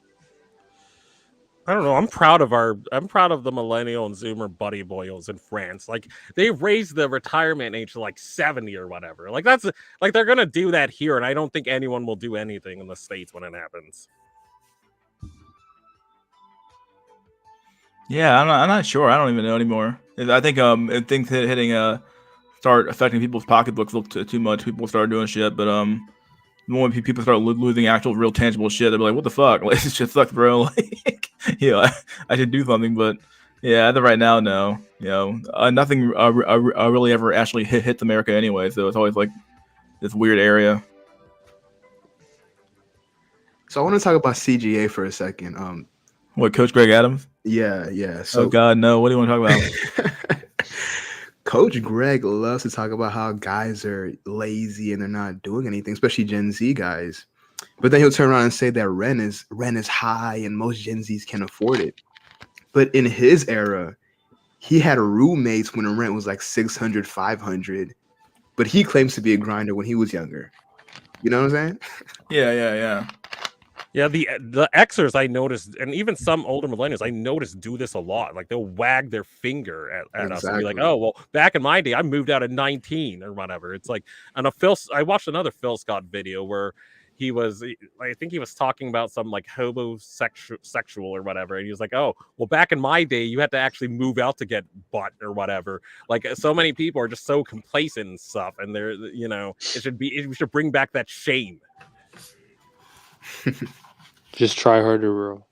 Speaker 6: I don't know. I'm proud of the millennial and Zoomer buddy boyos in France. Like they raised the retirement age to like 70 or whatever. Like that's like they're gonna do that here, and I don't think anyone will do anything in the States when it happens.
Speaker 1: Yeah, I'm not sure. I don't even know anymore. I think if things start affecting people's pocketbooks a little too much, people start doing shit. But when people start losing actual, real, tangible shit, they'll be like, "What the fuck? Like this shit sucks, bro." Like, I should do something. But yeah, as of right now, no. Nothing really ever actually hits America anyway. So it's always like this weird area.
Speaker 9: So I want to talk about CGA for a second.
Speaker 1: What, Coach Greg Adams?
Speaker 9: Yeah. So,
Speaker 1: oh God, no. What do you want to talk about?
Speaker 9: Coach Greg loves to talk about how guys are lazy and they're not doing anything, especially Gen Z guys. But then he'll turn around and say that rent is high and most Gen Zs can afford it. But in his era, he had roommates when the rent was like $600, $500. But he claims to be a grinder when he was younger. You know what I'm saying?
Speaker 1: Yeah.
Speaker 6: Yeah, the Xers I noticed, and even some older millennials I noticed do this a lot. Like they'll wag their finger at us and be like, "Oh, well, back in my day, I moved out at 19 or whatever." It's like, and I watched another Phil Scott video where I think he was talking about some like homosexual or whatever, and he was like, "Oh, well, back in my day, you had to actually move out to get butt or whatever." Like so many people are just so complacent and stuff, and they're we should bring back that shame.
Speaker 10: Just try harder, bro.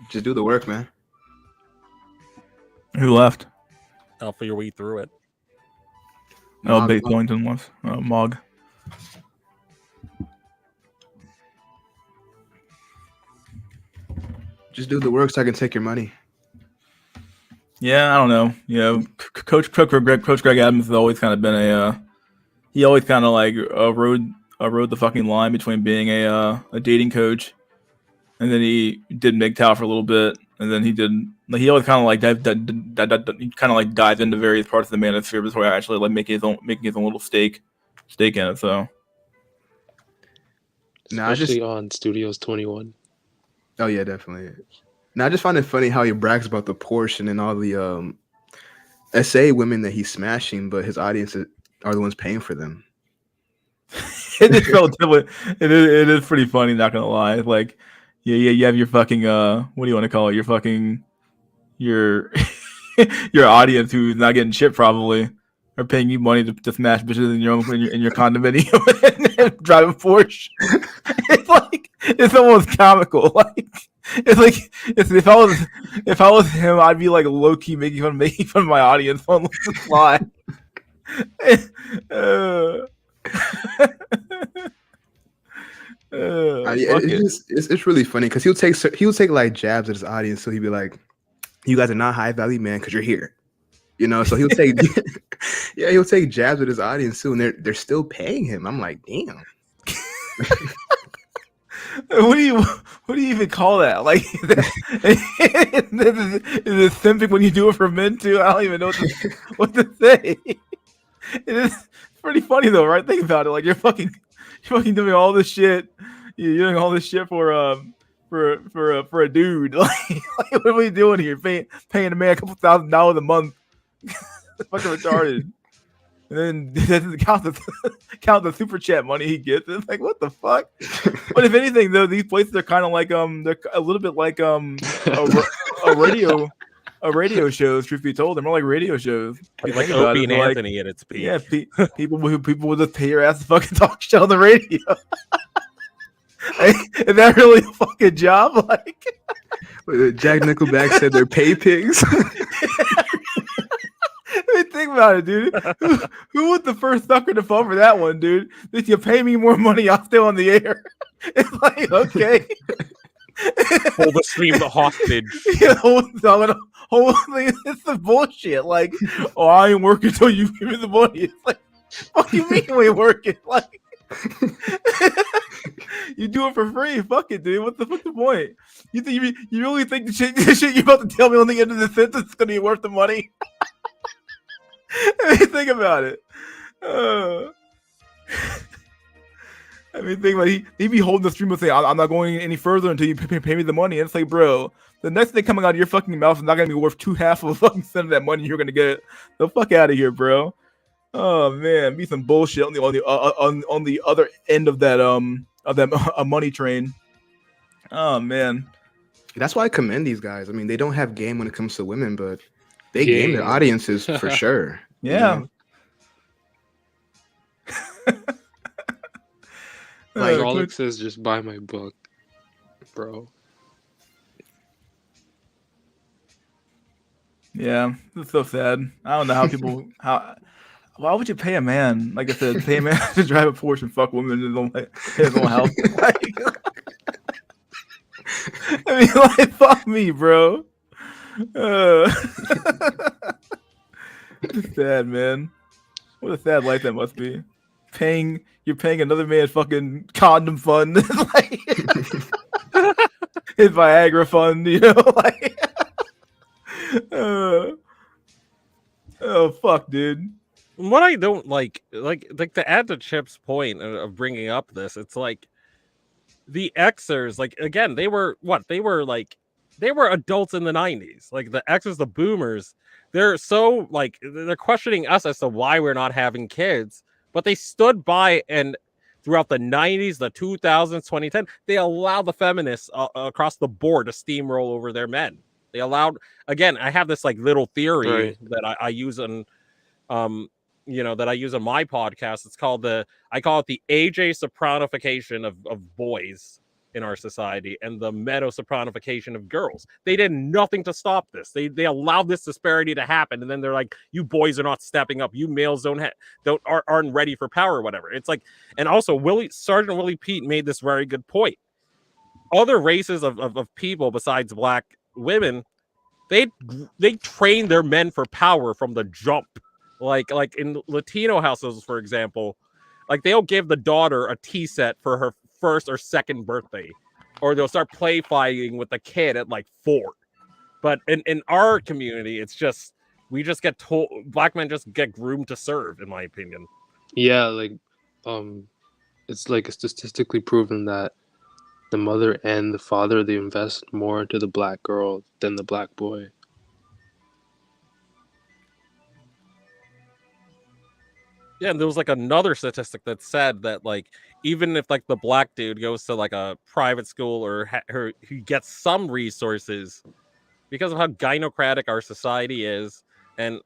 Speaker 9: Just do the work, man.
Speaker 1: Who left?
Speaker 6: I'll feel your way through it.
Speaker 1: Oh, Bates Wellington was. Mog.
Speaker 9: Just do the work so I can take your money.
Speaker 1: Yeah, I don't know. Coach Greg Adams has always kind of been he always kind of like rode the fucking line between being a dating coach, and then he did MGTOW for a little bit, and then he always kind of like dives into various parts of the manosphere before actually like making his own little stake in it. So,
Speaker 10: especially on Studios 21.
Speaker 9: Oh yeah, definitely. Now I just find it funny how he brags about the Porsche and all the SA women that he's smashing, but his audience are the ones paying for them.
Speaker 1: It is pretty funny, not gonna lie. Like, you have your fucking what do you want to call it? Your fucking your audience who's not getting shit probably are paying you money to smash bitches in your condominium and driving Porsche. It's almost comical. Like if I was him, I'd be like low key making fun of my audience on the fly.
Speaker 9: It's really funny because he'll take like jabs at his audience. So he'd be like, "You guys are not high value, man, because you're here. You know, so he'll take yeah, he'll take jabs with his audience too, and they're still paying him. I'm like, damn.
Speaker 1: What do you even call that? Like, is it simping when you do it for men too? I don't even know what to say. It is pretty funny though, right? Think about it. Like you're fucking doing all this shit. You're doing all this shit for a dude. Like what are we doing here? Paying a man a couple $1,000s a month. Fucking retarded. And then count the super chat money he gets. It's like what the fuck? But if anything, though, these places are kind of like they're a little bit like a radio shows. Truth be told, they're more like radio shows.
Speaker 6: Like Opie and Anthony at its peak.
Speaker 1: Yeah, people will just pay your ass to fucking talk shit on the radio. Is that really a fucking job? Like
Speaker 9: Jack Nickelback said they're pay pigs.
Speaker 1: I mean, think about it, dude. Who was the first sucker to fall for that one, dude? If you pay me more money, I'll stay on the air. It's like, okay.
Speaker 6: Hold the stream hostage.
Speaker 1: Yeah, whole thing, it's the bullshit. Like, oh, I ain't working until you give me the money. It's like, what do you mean we ain't working? Like, you do it for free. Fuck it, dude. What's the point? You really think the shit you're about to tell me on the end of the sentence is gonna be worth the money? I mean, think about it. I mean, think about it. He'd be holding the stream and saying, I'm not going any further until you pay me the money. And it's like, bro, the next thing coming out of your fucking mouth is not going to be worth 2/2 of a fucking cent of that money you're going to get. The fuck out of here, bro. Oh, man. Be some bullshit on the other end of that money train. Oh, man.
Speaker 9: That's why I commend these guys. I mean, they don't have game when it comes to women, but they game their audiences for sure.
Speaker 1: Yeah.
Speaker 10: Like, all it says, just buy my book, bro.
Speaker 1: Yeah, it's so sad. I don't know how people why would you pay a man? Like I said, pay a man to drive a Porsche and fuck women in his own house. I mean, like, fuck me, bro. It's sad, man. What a sad life that must be. You're paying another man's fucking condom fund, like his Viagra fund, you know, like. Oh fuck, dude.
Speaker 6: What I don't like to add to Chip's point of bringing up this, it's like the Xers, like again, they were adults in the 90s. Like the Xers, the boomers, they're so like they're questioning us as to why we're not having kids, but they stood by and throughout the 90s, the 2000s, 2010, they allowed the feminists across the board to steamroll over their men. They allowed, again, I have this like little theory that I use on that I use on my podcast. It's called I call it the AJ sopranification of boys in our society and the meadow sopranification of girls. They did nothing to stop this. They allowed this disparity to happen, and then they're like, "You boys are not stepping up. You males aren't ready for power, or whatever." It's like, and also Sergeant Willie Pete made this very good point. Other races of people besides black women, they train their men for power from the jump. Like in Latino households, for example, like they'll give the daughter a tea set for her first or second birthday, or they'll start play fighting with the kid at like 4. But in our community, it's just we just get told, black men just get groomed to serve, in my opinion.
Speaker 10: Yeah, like it's like statistically proven that the mother and the father, they invest more into the black girl than the black boy.
Speaker 6: Yeah, and there was like another statistic that said that like even if like the black dude goes to like a private school or he gets some resources, because of how gynocratic our society is, and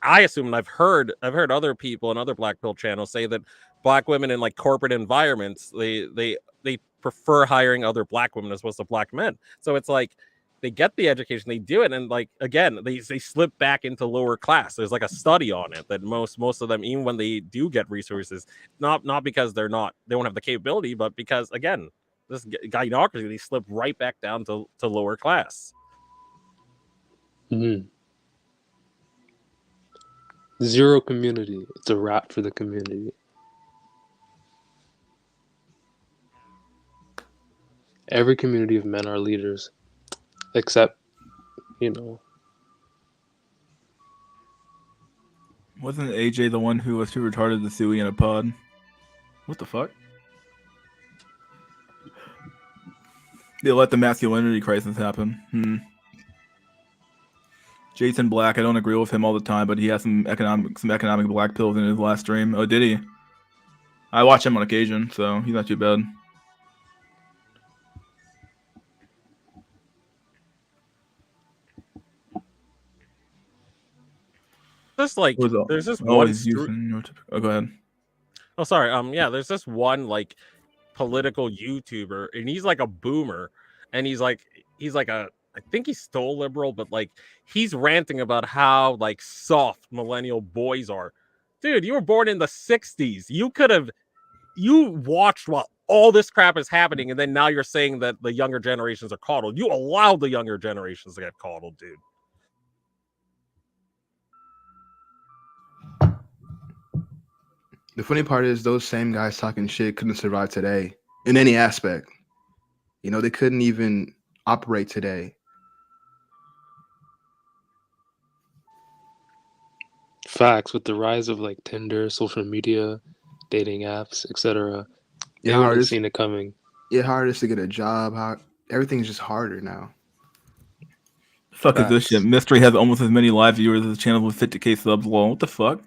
Speaker 6: I assume, and I've heard other people and other black pill channels say that black women in like corporate environments, they prefer hiring other black women as opposed to black men. So it's like they get the education, they do it, and like again, they slip back into lower class. There's like a study on it that most of them, even when they do get resources, not because they don't have the capability, but because again, this gynocracy, they slip right back down to lower class.
Speaker 10: Mm-hmm. Zero community. It's a wrap for the community. Every community of men are leaders, except, you know.
Speaker 1: Wasn't AJ the one who was too retarded to sue in a pod? What the fuck? They let the masculinity crisis happen. Jason Black, I don't agree with him all the time, but he has some economic black pills in his last stream. Oh, did he? I watch him on occasion, so he's not too bad.
Speaker 6: Just like there's this one.
Speaker 1: Oh, go ahead.
Speaker 6: Oh, sorry. Yeah, there's this one like political YouTuber, and he's like a boomer, and he's like I think he's still liberal, but like he's ranting about how like soft millennial boys are. Dude, you were born in the 60s. You watched while all this crap is happening, and then now you're saying that the younger generations are coddled. You allowed the younger generations to get coddled, dude.
Speaker 9: The funny part is those same guys talking shit couldn't survive today in any aspect. You know, they couldn't even operate today.
Speaker 10: Facts. With the rise of like Tinder, social media, dating apps, etc. They
Speaker 9: Yeah,
Speaker 10: would have
Speaker 9: hardest,
Speaker 10: seen it coming.
Speaker 9: yeah, hardest to get a job. Everything's just harder now.
Speaker 1: Fuck is this shit? Mystery has almost as many live viewers as the channel with 50k subs. Lol, what the fuck?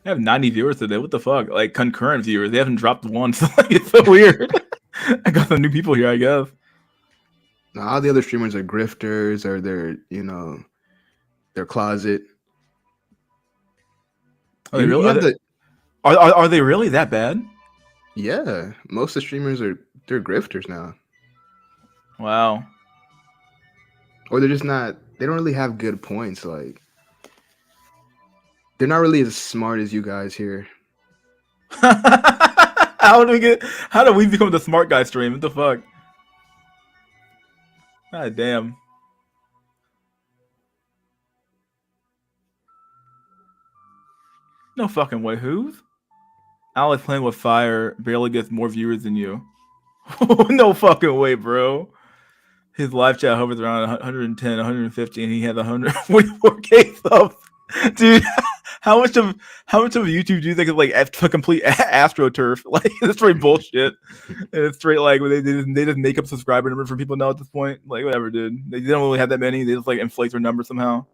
Speaker 1: I have 90 viewers today. What the fuck? Like concurrent viewers. They haven't dropped once. Like, it's so weird. I got some new people here, I guess.
Speaker 9: Now, all the other streamers are grifters, or they're, you know, their closet.
Speaker 1: Are they really? Are they really that bad?
Speaker 9: Yeah, most of the streamers they're grifters now.
Speaker 1: Wow.
Speaker 9: Or they're just not. They don't really have good points. Like, they're not really as smart as you guys here.
Speaker 1: How do we become the smart guy stream? What the fuck? God damn. No fucking way. Who's? Alex playing with fire barely gets more viewers than you. No fucking way, bro. His live chat hovers around 110, 150, and he has 144k subs. Dude, how much of YouTube do you think is like a complete astroturf? Like, it's straight bullshit. And it's straight like they just make up subscriber numbers for people now at this point. Like, whatever, dude. They don't really have that many. They just like inflate their numbers somehow.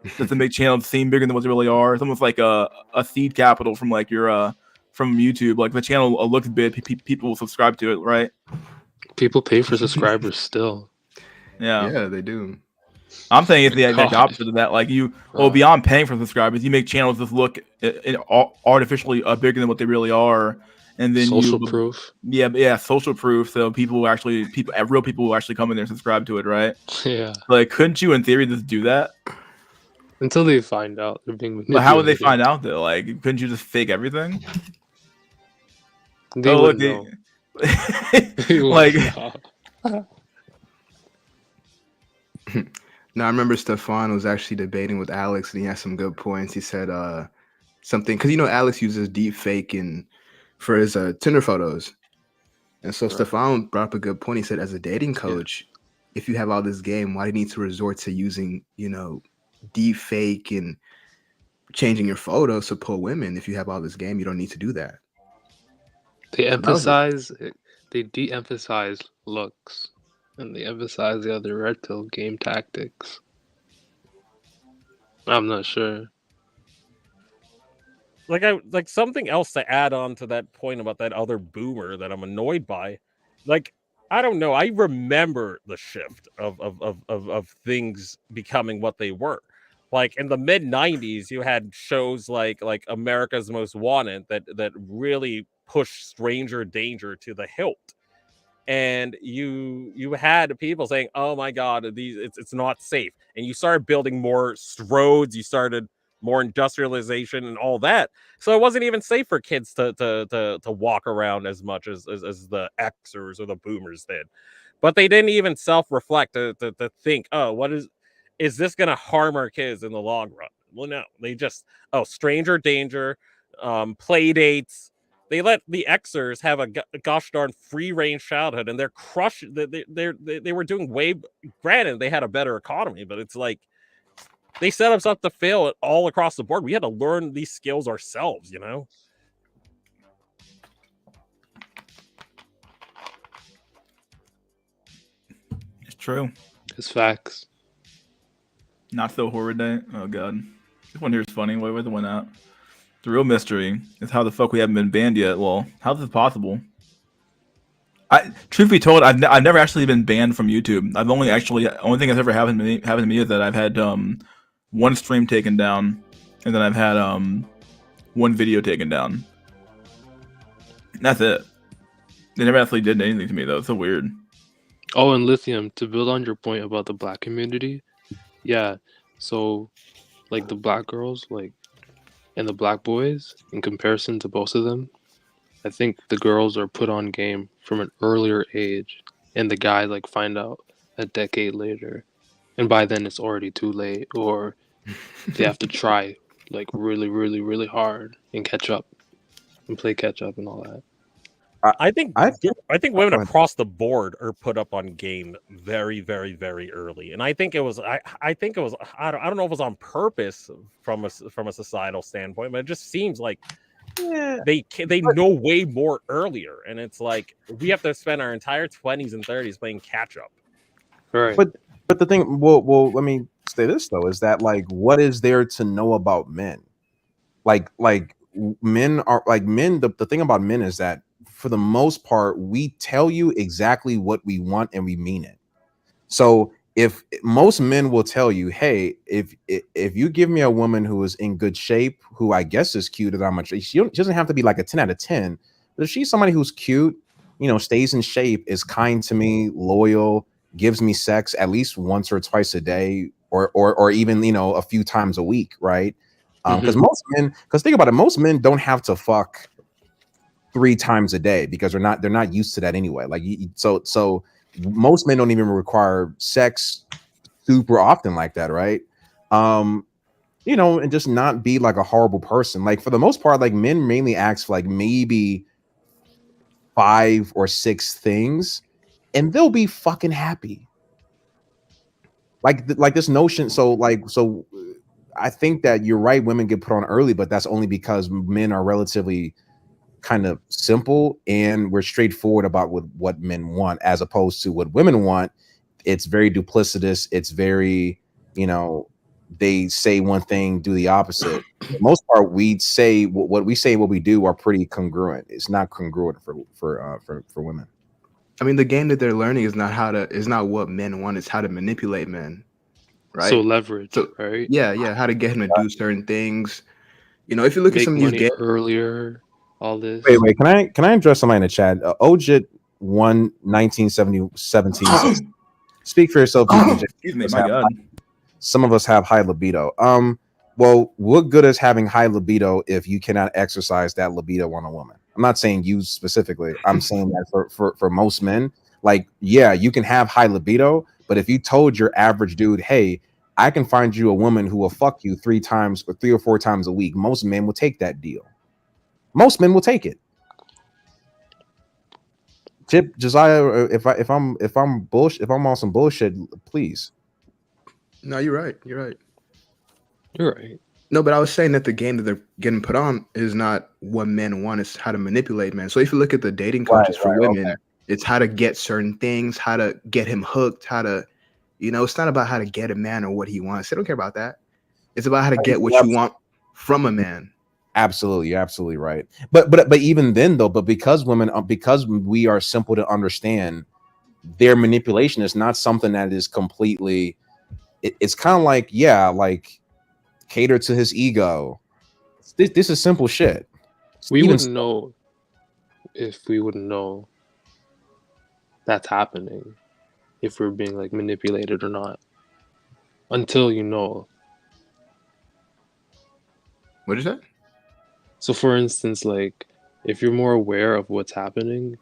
Speaker 1: Just to make channels seem bigger than what they really are. It's almost like a seed capital from like your from YouTube. Like, the channel looks big, people will subscribe to it, right?
Speaker 10: People pay for subscribers still.
Speaker 9: Yeah, they do.
Speaker 1: I'm saying it's the exact opposite of that. Like, beyond paying for subscribers, you make channels just look artificially bigger than what they really are, and then
Speaker 10: social proof.
Speaker 1: Yeah, social proof. So real people will actually come in there and subscribe to it, right?
Speaker 10: Yeah.
Speaker 1: Like, couldn't you, in theory, just do that?
Speaker 10: Until they find out they're being manipulated.
Speaker 1: But how would they find out though? Like, couldn't you just fake everything?
Speaker 10: They wouldn't know.
Speaker 1: Like.
Speaker 9: Now, I remember Stefan was actually debating with Alex, and he had some good points. He said something, because, you know, Alex uses deep fake for his Tinder photos. And so Stefan brought up a good point. He said, as a dating coach, if you have all this game, why do you need to resort to using, you know, deep fake and changing your photos to pull women? If you have all this game, you don't need to do that.
Speaker 10: They de-emphasize looks. And they emphasize the other red pill game tactics. I'm not sure.
Speaker 6: Like something else to add on to that point about that other boomer that I'm annoyed by. Like, I don't know. I remember the shift of things becoming what they were. Like, in the mid 90s, you had shows like America's Most Wanted that really pushed stranger danger to the hilt. And you had people saying, "Oh my God, it's not safe." And you started building more roads, you started more industrialization and all that. So it wasn't even safe for kids to walk around as much as the Xers or the boomers did. But they didn't even self-reflect to think, "Oh, is this going to harm our kids in the long run?" Well, no, they just stranger danger, play dates. They let the Xers have a gosh darn free range childhood, and they're crushing. They were doing way. Granted, they had a better economy, but it's like they set us up to fail all across the board. We had to learn these skills ourselves, you know.
Speaker 1: It's true.
Speaker 10: It's facts.
Speaker 1: Not so horror day. Oh god, this one here is funny. Wait, where's the one out? The real mystery is how the fuck we haven't been banned yet. Well, how is this possible? Truth be told, I've never actually been banned from YouTube. I've only thing that's ever happened to me is that I've had one stream taken down, and then I've had one video taken down. And that's it. They never actually did anything to me though. It's so weird.
Speaker 10: Oh, and Lithium, to build on your point about the black community, yeah. So, like the black girls, like, and the black boys, in comparison to both of them, I think the girls are put on game from an earlier age, and the guys like find out a decade later, and by then it's already too late, or they have to try like really, really, really hard and catch up, and play catch up and all that.
Speaker 6: I think women across the board are put up on game very, very, very early, and I think it was I don't know if it was on purpose from a societal standpoint, but it just seems like they know way more earlier, and it's like we have to spend our entire 20s and 30s playing catch up.
Speaker 10: Right.
Speaker 5: But the thing, well, let me say this though, is that like, what is there to know about men? Like men are like men. The thing about men is that for the most part, we tell you exactly what we want and we mean it. So if most men will tell you, hey, if you give me a woman who is in good shape, who I guess is cute, she doesn't have to be like a 10 out of 10, but if she's somebody who's cute, stays in shape, is kind to me, loyal, gives me sex at least once or twice a day, or even a few times a week, right? Because think about it, most men don't have to fuck 3 times a day because they're not used to that anyway. Like so most men don't even require sex super often like that, right? And just not be like a horrible person. Like for the most part, like men mainly ask for like maybe 5 or 6 things, and they'll be fucking happy. Like this notion. So I think that you're right. Women get put on early, but that's only because men are relatively kind of simple and we're straightforward about what men want, as opposed to what women want. It's very duplicitous. It's very, they say one thing, do the opposite. For the most part, we say what we say, what we do are pretty congruent. It's not congruent for women.
Speaker 9: I mean, the game that they're learning is not what men want. It's how to manipulate men, right?
Speaker 10: So leverage, right?
Speaker 9: Yeah, how to get him to do certain things. If you look at some of these games
Speaker 10: earlier, all this.
Speaker 5: Wait, can I address somebody in the chat? Ojit 1917 says, speak for yourself.
Speaker 1: Excuse me, my God.
Speaker 5: Some of us have high libido. Well, what good is having high libido if you cannot exercise that libido on a woman? I'm not saying you specifically. I'm saying that for most men, like, yeah, you can have high libido, but if you told your average dude, hey, I can find you a woman who will fuck you 3 times or 3 or 4 times a week, most men will take that deal. Most men will take it. Chip, Josiah, if I'm on some bullshit, please.
Speaker 9: No, you're right. You're right.
Speaker 10: You're right.
Speaker 9: No, but I was saying that the game that they're getting put on is not what men want. It's how to manipulate men. So if you look at the dating coaches for women, it's how to get certain things, how to get him hooked, how to, it's not about how to get a man or what he wants. They don't care about that. It's about how to get what you want from a man.
Speaker 5: Absolutely, you're absolutely right. But even then though, because we are simple to understand, their manipulation is not something that is completely. It's kind of like, like cater to his ego. This is simple shit.
Speaker 10: We wouldn't know if we wouldn't know that's happening, if we're being like manipulated or not, until you know.
Speaker 9: What is that?
Speaker 10: So for instance, like if you're more aware of what's happening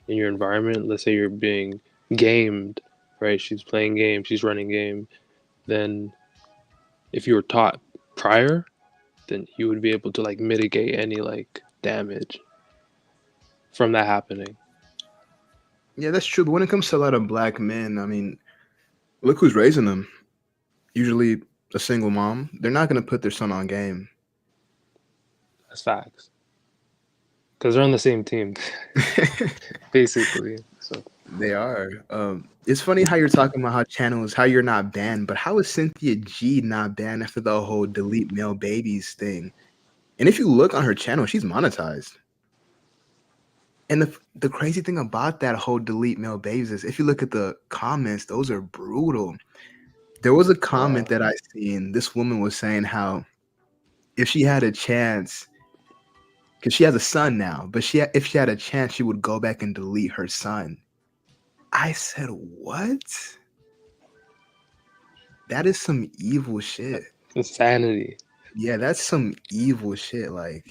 Speaker 10: in your environment, let's say you're being gamed, right? She's playing game, she's running game. Then if you were taught prior, then you would be able to like mitigate any like damage from that happening.
Speaker 9: Yeah, that's true. But when it comes to a lot of black men, I mean, look who's raising them. Usually a single mom. They're not going to put their son on game.
Speaker 10: That's facts. Because they're on the same team, basically. So
Speaker 9: They are. It's funny how you're talking about how channels, how you're not banned, but how is Cynthia G not banned after the whole delete male babies thing? And if you look on her channel, she's monetized. And the crazy thing about that whole delete male babies is if you look at the comments, those are brutal. There was a comment that I seen. This woman was saying how if she had a chance, because she has a son now, but if she had a chance, she would go back and delete her son. I said, what? That is some evil shit.
Speaker 10: insanity.
Speaker 9: Yeah, that's some evil shit. Like,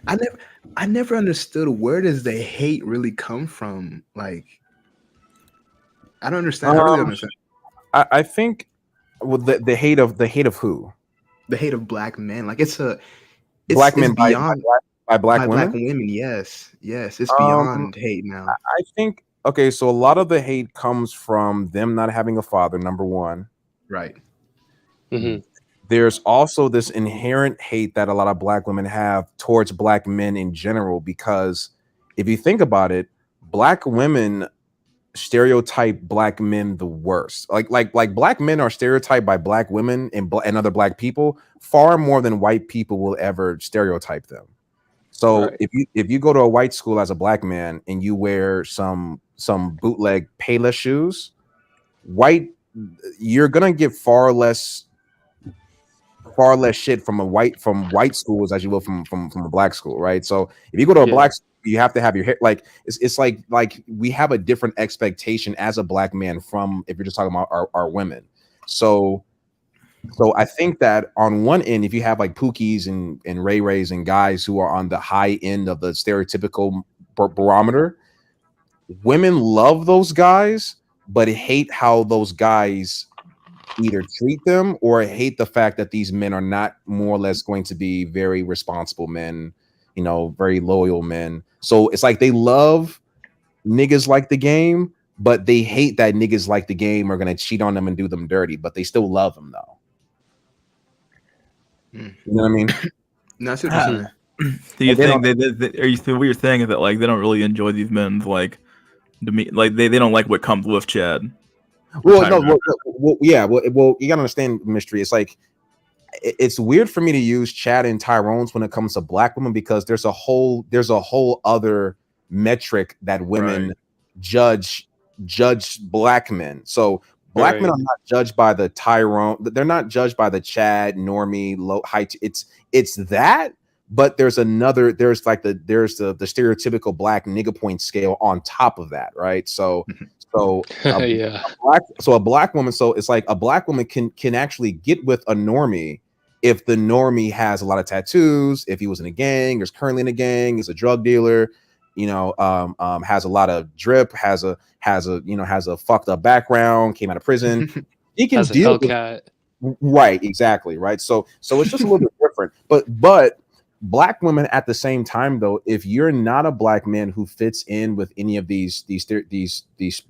Speaker 9: I never understood, where does the hate really come from? Like, I don't understand. I really don't understand.
Speaker 5: I think the hate of who?
Speaker 9: The hate of black men. Like, it's
Speaker 5: Black men
Speaker 9: beyond
Speaker 5: by black women.
Speaker 9: black women. Yes, it's beyond hate now.
Speaker 5: I think, okay, so a lot of the hate comes from them not having a father, number one.
Speaker 9: Right.
Speaker 10: Mm-hmm.
Speaker 5: There's also this inherent hate that a lot of black women have towards black men in general, because if you think about it, black women stereotype black men the worst. Like black men are stereotyped by black women and other black people far more than white people will ever stereotype them. So
Speaker 10: Right.
Speaker 5: if you go to a white school as a black man and you wear some bootleg Payless shoes, you're gonna get far less shit from white schools as you will from a black school, right? So if you go to a black school, you have to have your hair, like it's like we have a different expectation as a black man from, if you're just talking about our women. So I think that on one end, if you have like Pookies and Ray Rays and guys who are on the high end of the stereotypical barometer, women love those guys, but hate how those guys either treat them or hate the fact that these men are not more or less going to be very responsible men, you know, very loyal men. So it's like they love niggas like the game, but they hate that niggas like the game are going to cheat on them and do them dirty, but they still love them though. You know what I mean?
Speaker 9: That's what you're saying.
Speaker 1: Do you think what you're saying is that like they don't really enjoy these men's like like they don't like what comes with Chad?
Speaker 5: Well, no, well, you gotta understand, Mystery. It's like it's weird for me to use Chad and Tyrone's when it comes to black women, because there's a whole other metric that women judge black men. So black men are not judged by the Tyrone. They're not judged by the Chad, Normie, low height. It's that, but there's the stereotypical black nigga point scale on top of that, right? So a black woman. So it's like a black woman can actually get with a normie if the normie has a lot of tattoos, if he was in a gang, is currently in a gang, is a drug dealer, you know, has a lot of drip, has a fucked up background, came out of prison. He can deal with, right, exactly, right. So it's just a little bit different. But black women at the same time, though, if you're not a black man who fits in with any of these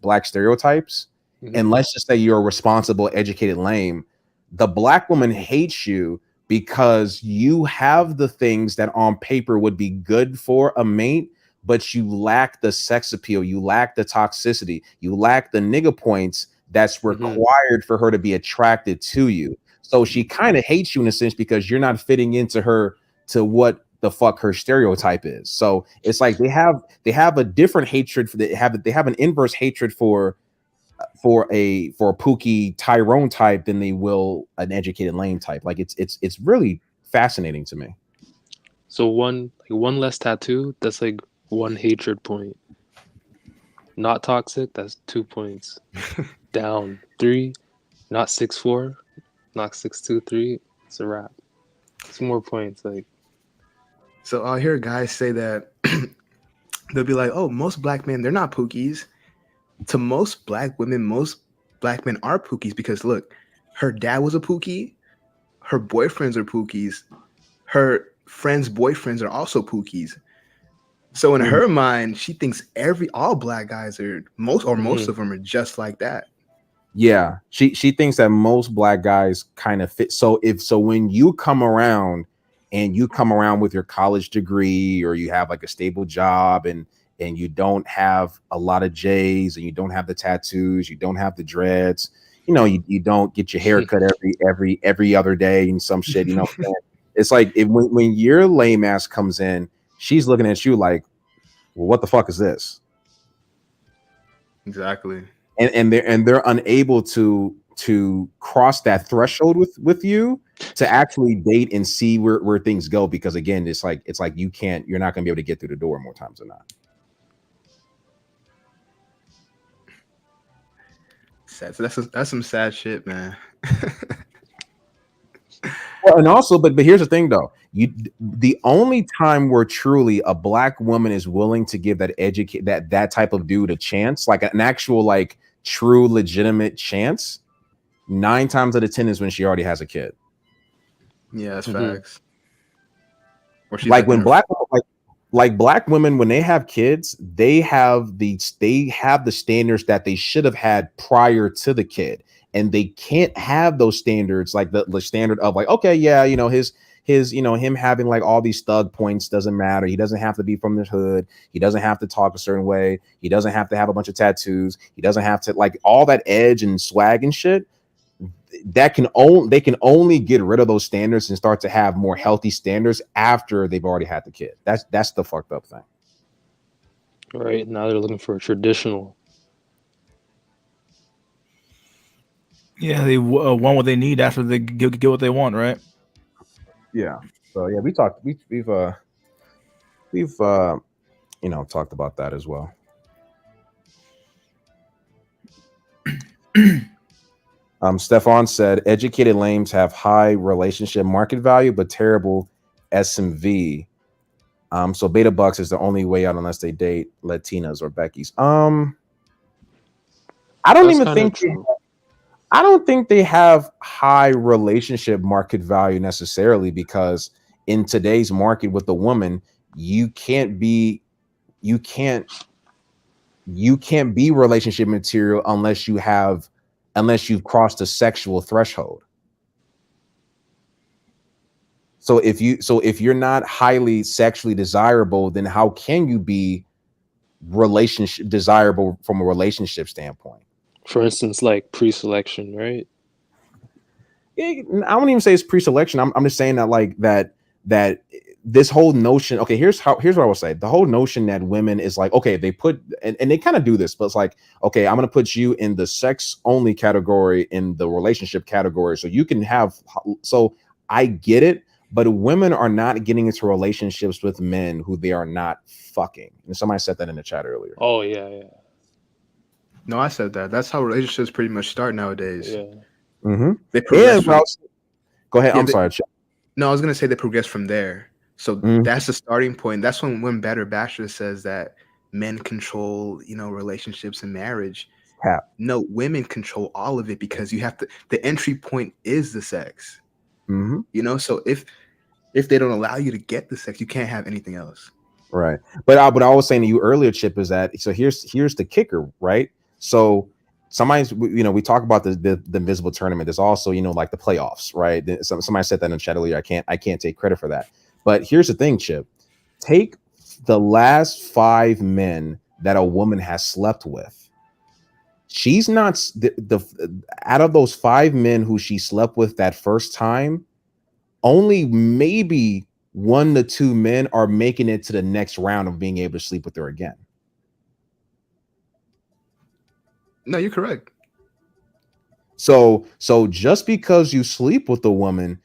Speaker 5: black stereotypes, and let's just say you're a responsible, educated lame, the black woman hates you because you have the things that on paper would be good for a mate, but you lack the sex appeal, you lack the toxicity, you lack the nigga points that's required for her to be attracted to you. So she kind of hates you in a sense because you're not fitting into to what the fuck her stereotype is. So it's like they have a different hatred they have an inverse hatred for a Pookie Tyrone type than they will an educated lame type. Like it's really fascinating to me.
Speaker 10: So one less tattoo, that's like one hatred point. Not toxic, that's 2 points. Down 3, not 6'4", not 6'2", 3. It's a wrap. 2 more points, like.
Speaker 9: So I'll hear guys say that they'll be like, "Oh, most black men, they're not Pookies." To most black women, most black men are Pookies because look, her dad was a Pookie, her boyfriends are pookies. Her friends' boyfriends are also pookies. So in her mind, she thinks all black guys are most of them are just like that.
Speaker 5: Yeah, she thinks that most black guys kind of fit. So when you come around with your college degree, or you have like a stable job, and you don't have a lot of J's, and you don't have the tattoos, you don't have the dreads, you don't get your hair cut every other day and some shit, it's like when your lame ass comes in, she's looking at you like, well, what the fuck is this?
Speaker 9: Exactly.
Speaker 5: And they're unable to cross that threshold with you to actually date and see where things go, because again, it's like you're not gonna be able to get through the door more times than not.
Speaker 9: Sad. So that's some sad shit, man.
Speaker 5: Well, and also, but here's the thing though. The only time where truly a black woman is willing to give that type of dude a chance, like an actual like true legitimate chance, 9 times out of 10 is when she already has a kid.
Speaker 9: Yeah, that's facts. Or she's
Speaker 5: like when black women, when they have kids, they have the standards that they should have had prior to the kid, and they can't have those standards, like the standard of like, okay, yeah, his him having like all these thug points doesn't matter. He doesn't have to be from the hood. He doesn't have to talk a certain way. He doesn't have to have a bunch of tattoos. He doesn't have to like all that edge and swag and shit. They can only get rid of those standards and start to have more healthy standards after they've already had the kid. That's the fucked up thing.
Speaker 10: Right now they're looking for a traditional.
Speaker 1: Yeah, they want what they need after they get what they want, right?
Speaker 5: Yeah. So yeah, we've talked about that as well. Stefan said, educated lames have high relationship market value, but terrible SMV. So beta bucks is the only way out unless they date Latinas or Becky's. I don't think they have high relationship market value necessarily, because in today's market with the woman, you can't be relationship material unless you've crossed a sexual threshold. So if you're not highly sexually desirable, then how can you be relationship desirable from a relationship standpoint?
Speaker 10: For instance, like pre-selection, right?
Speaker 5: I wouldn't even say it's pre-selection. I'm just saying that that this whole notion. Okay, here's what I will say. The whole notion that women is like, okay, they put and they kind of do this, but it's like, okay, I'm gonna put you in the sex only category, in the relationship category, so you can have. So I get it, but women are not getting into relationships with men who they are not fucking. And somebody said that in the chat earlier.
Speaker 10: Oh yeah.
Speaker 9: No, I said that. That's how relationships pretty much start nowadays.
Speaker 10: Yeah.
Speaker 5: Mm-hmm.
Speaker 9: They progress
Speaker 5: go ahead.
Speaker 9: Yeah,
Speaker 5: I'm sorry.
Speaker 9: No, I was gonna say they progress from there. So that's the starting point. That's when Better Bachelor says that men control, relationships and marriage.
Speaker 5: Yeah.
Speaker 9: No, women control all of it, because you have to. The entry point is the sex.
Speaker 5: Mm-hmm.
Speaker 9: So if they don't allow you to get the sex, you can't have anything else.
Speaker 5: Right. But what I was saying to you earlier, Chip, is that here's the kicker, right? So sometimes we talk about the invisible tournament. There's also like the playoffs, right? Somebody said that in the chat earlier. I can't take credit for that. But here's the thing, Chip. Take the last 5 men that a woman has slept with. She's not out of those 5 men who she slept with that first time, only maybe 1 to 2 men are making it to the next round of being able to sleep with her again.
Speaker 9: No, you're correct.
Speaker 5: So just because you sleep with a woman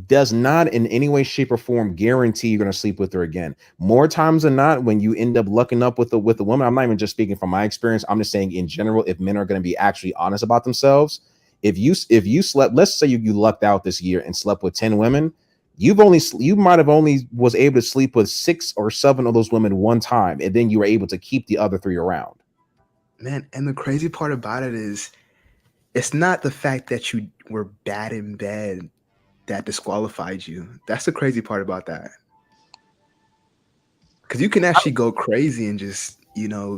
Speaker 5: does not in any way, shape, or form guarantee you're going to sleep with her again. More times than not, when you end up lucking up with a woman, I'm not even just speaking from my experience. I'm just saying in general, if men are going to be actually honest about themselves, if you slept, let's say you lucked out this year and slept with 10 women, you might have only was able to sleep with 6 or 7 of those women one time, and then you were able to keep the other 3 around.
Speaker 9: Man, and the crazy part about it is, it's not the fact that you were bad in bed that disqualified you. That's the crazy part about that. Because you can actually go crazy and just,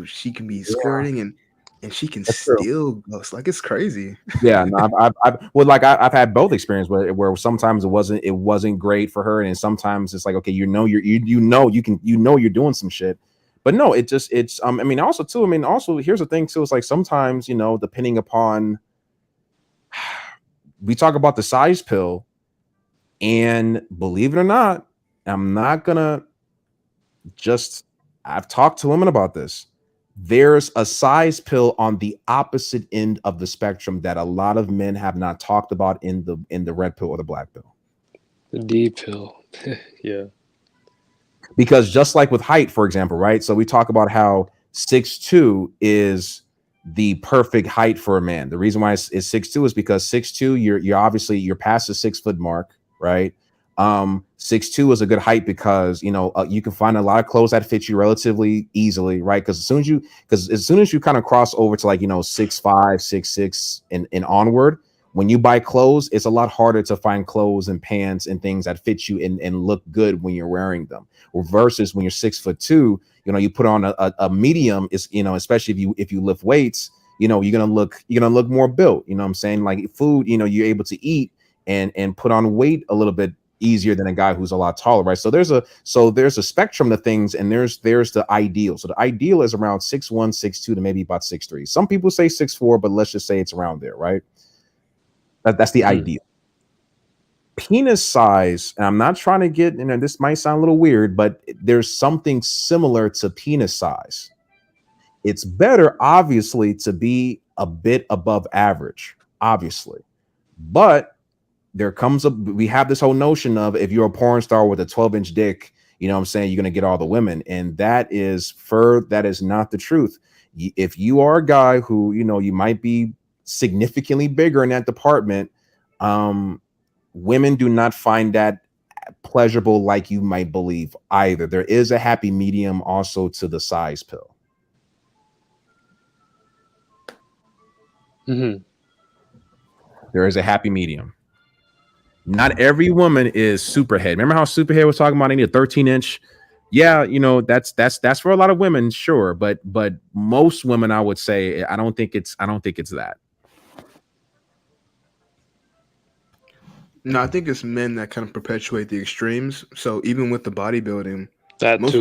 Speaker 9: she can be skirting and she can still go. It's like, it's crazy.
Speaker 5: Yeah, no, I've had both experiences where sometimes it wasn't great for her, and sometimes it's like, okay, you're doing some shit, but no, also here's the thing too, it's like sometimes, depending upon, we talk about the size pill, and believe it or not, I've talked to women about this. There's a size pill on the opposite end of the spectrum that a lot of men have not talked about in the red pill or the black pill.
Speaker 10: The D pill. Yeah.
Speaker 5: Because just like with height, for example, right? So we talk about how 6'2" is the perfect height for a man. The reason why it's 6'2" is because 6'2", you're past the 6 foot mark, right? 6'2" is a good height because you can find a lot of clothes that fit you relatively easily, right? Because as soon as you kind of cross over to 6'5", 6'6", and onward, when you buy clothes, it's a lot harder to find clothes and pants and things that fit you and look good when you're wearing them. Versus when you're 6'2", you put on a medium, is especially if you lift weights, you're gonna look more built. You know what I'm saying? Like food, you're able to eat and put on weight a little bit easier than a guy who's a lot taller, right? So there's a spectrum to things, and there's the ideal. So the ideal is around 6'1", 6'2" to maybe about 6'3". Some people say 6'4", but let's just say it's around there, right? That's the ideal. Penis size, and I'm not trying to get, this might sound a little weird, but there's something similar to penis size. It's better, obviously, to be a bit above average, obviously, but we have this whole notion of, if you're a porn star with a 12-inch dick, you're going to get all the women. And that is not the truth. If you are a guy who, you might be significantly bigger in that department, women do not find that pleasurable like you might believe either. There is a happy medium also to the size pill.
Speaker 10: Mm-hmm.
Speaker 5: There is a happy medium. Not every woman is Superhead. Remember how Superhead was talking about I need a 13-inch? Yeah, that's for a lot of women, sure, but most women, I would say, I don't think it's that.
Speaker 9: No, I think it's men that kind of perpetuate the extremes. So even with the bodybuilding,
Speaker 10: most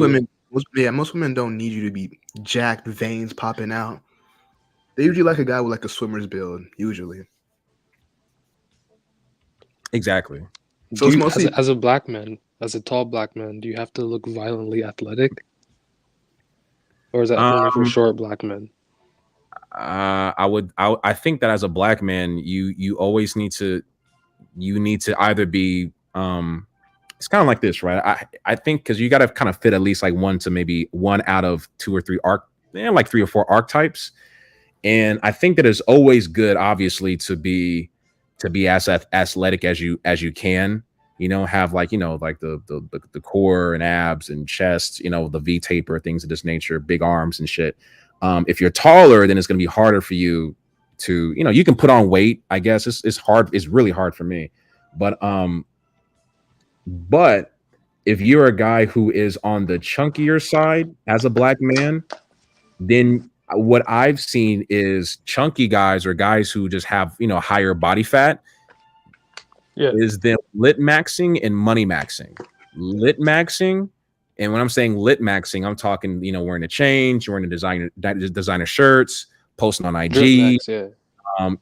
Speaker 9: women don't need you to be jacked, veins popping out. They usually like a guy with a swimmer's build, usually.
Speaker 5: Exactly.
Speaker 10: So it's mostly as a black man, as a tall black man, do you have to look violently athletic, or is that only for short black men?
Speaker 5: I think that as a black man, you always need to either be it's kind of like this, right? I think because you got to kind of fit at least one to maybe one out of 2 or 3 3 or 4 archetypes, and I think that it's always good, obviously, to be as athletic as you can, have the core and abs and chest, the V taper, things of this nature, big arms and shit. If you're taller, then it's going to be harder for you to, you can put on weight. I guess it's hard. It's really hard for me, but if you're a guy who is on the chunkier side as a black man, then what I've seen is chunky guys or guys who just have, higher body fat, is them lit maxing and money maxing. Lit maxing, and when I'm saying lit maxing, I'm talking, wearing a chain, wearing designer shirts, posting on IG,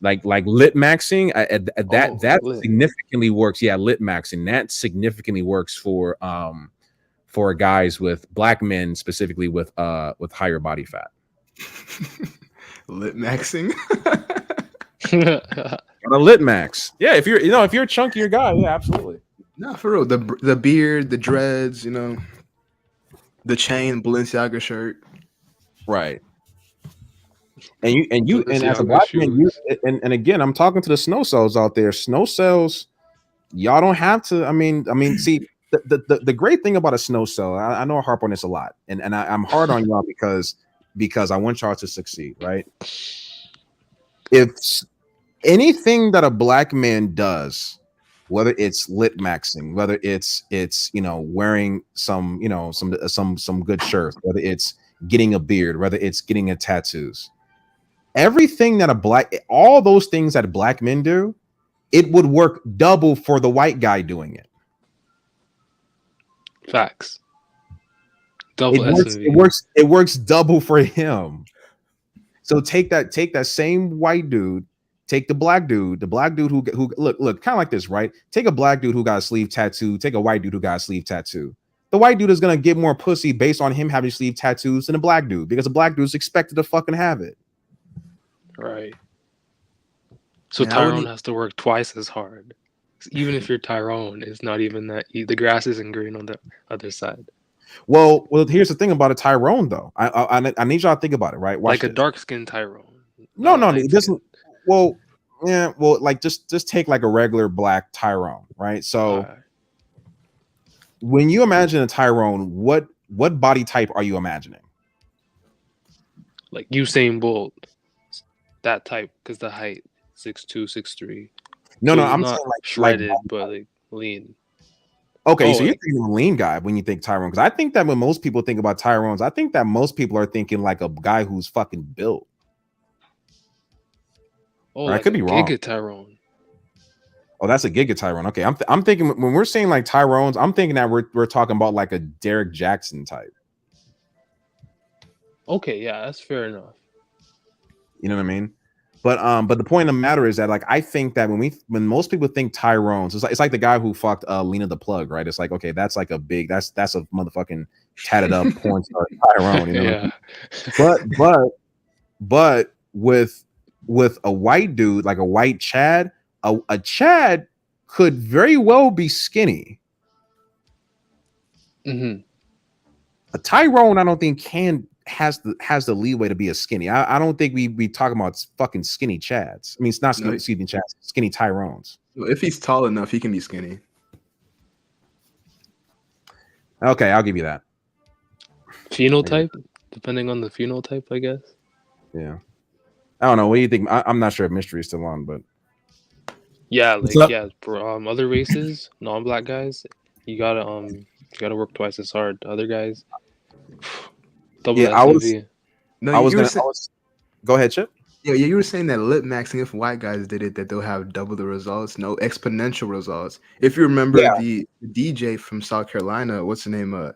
Speaker 5: like lit maxing. That
Speaker 10: lit.
Speaker 5: significantly works. Yeah, lit maxing, that significantly works for guys with black men, specifically with higher body fat.
Speaker 9: Lit maxing.
Speaker 5: A lit max. Yeah, if you're a chunkier guy, yeah, absolutely.
Speaker 9: No, for real. The beard, the dreads, the chain, Balenciaga shirt.
Speaker 5: Right. And as a black man, and again, I'm talking to the snow cells out there. Snow cells, y'all don't have to. I mean, see, the great thing about a snow cell, I know I harp on this a lot, and I'm hard on y'all because I want y'all to succeed, right? If anything that a black man does whether it's lit maxing, whether it's wearing some some good shirts, whether it's getting a beard, whether it's getting a tattoos, everything that all those things that black men do, it would work double for the white guy doing it.
Speaker 10: Facts. Double
Speaker 5: it works double for him. So take that same white dude, take the black dude who look kind of like this, right? Take a black dude who got a sleeve tattoo, take a white dude who got a sleeve tattoo. The white dude is gonna get more pussy based on him having sleeve tattoos than a black dude, because a black dude is expected to fucking have it.
Speaker 10: Right. So Tyrone has to work twice as hard. Even if you're Tyrone, it's not even that the grass isn't green on the other side.
Speaker 5: Well, here's the thing about a Tyrone, though. I need y'all to think about it, right?
Speaker 10: Watch like this. A dark-skinned Tyrone.
Speaker 5: No, it doesn't. Well, yeah, well, like just take like a regular black Tyrone, right? So, when you imagine a Tyrone, what body type are you imagining?
Speaker 10: Like Usain Bolt, that type, because the height 6'2", 6'3".
Speaker 5: No,
Speaker 10: so
Speaker 5: I'm
Speaker 10: not
Speaker 5: saying like
Speaker 10: shredded, but like lean.
Speaker 5: Okay, so you're thinking of a lean guy when you think Tyrone, because I think that when most people think about Tyrones, I think that most people are thinking like a guy who's fucking built.
Speaker 10: Oh, like I could be wrong. Giga Tyrone.
Speaker 5: Oh, that's a Giga Tyrone. Okay, I'm thinking when we're saying like Tyrones, I'm thinking that we're talking about like a Derek Jackson type.
Speaker 10: Okay, yeah, that's fair enough.
Speaker 5: You know what I mean? But the point of the matter is that like I think that when most people think Tyrones, it's like the guy who fucked Lena the Plug, right? It's like, okay, that's like a big that's a motherfucking tatted up porn star Tyrone, you know?
Speaker 10: Yeah.
Speaker 5: What I mean? But with a white dude, like a white Chad, a Chad could very well be skinny.
Speaker 10: Mm-hmm.
Speaker 5: A Tyrone, I don't think has the leeway to be a skinny. I don't think we talking about fucking skinny Chads. I mean, it's not skinny, Chads, skinny Tyrones.
Speaker 9: If he's tall enough, he can be skinny.
Speaker 5: Okay, I'll give you that.
Speaker 10: Phenotype, depending on the phenotype, I guess.
Speaker 5: Yeah, I don't know. What do you think? I'm not sure if Mystery is still on, but
Speaker 10: yeah, for other races, non-black guys, you gotta work twice as hard. Other guys. Double SNV.
Speaker 5: Go ahead, Chip.
Speaker 9: Yeah, you were saying that lip maxing, if white guys did it, that they'll have double the results. No, exponential results. If you remember the DJ from South Carolina, what's the name?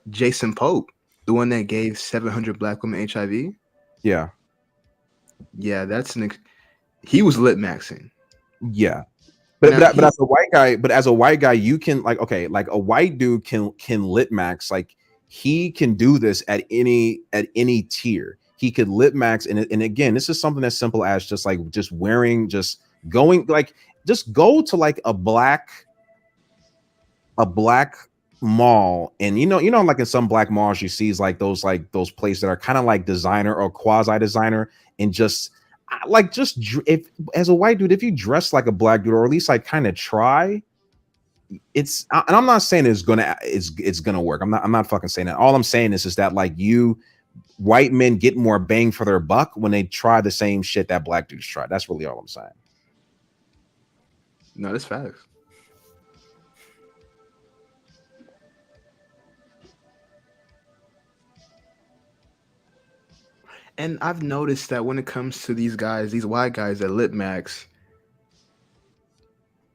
Speaker 9: Jason Pope, the one that gave 700 black women HIV.
Speaker 5: Yeah,
Speaker 9: he was lip maxing.
Speaker 5: Yeah, but as a white guy, you can like a white dude can lip max like. He can do this at any tier. He could lip max, and again, this is something as simple as just go to like a black mall, and you know like in some black malls you see like those places that are kind of like designer or quasi designer, and if as a white dude, if you dress like a black dude, or at least like kind of try. And I'm not saying it's gonna work. I'm not fucking saying that. All I'm saying is that like white men get more bang for their buck when they try the same shit that black dudes try. That's really all I'm saying.
Speaker 9: No, that's facts. And I've noticed that when it comes to these guys, these white guys that lip max,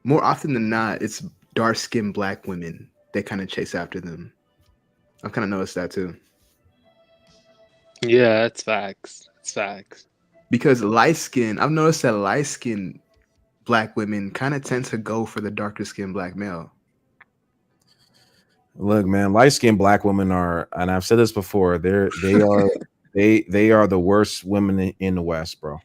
Speaker 9: more often than not, it's dark-skinned black women that kind of chase after them. I've kind of noticed that too.
Speaker 10: Yeah, that's facts. It's facts.
Speaker 9: Because I've noticed that light-skinned black women kind of tend to go for the darker-skinned black male.
Speaker 5: Look, man, light-skinned black women are, and I've said this before, they are the worst women in the West, bro.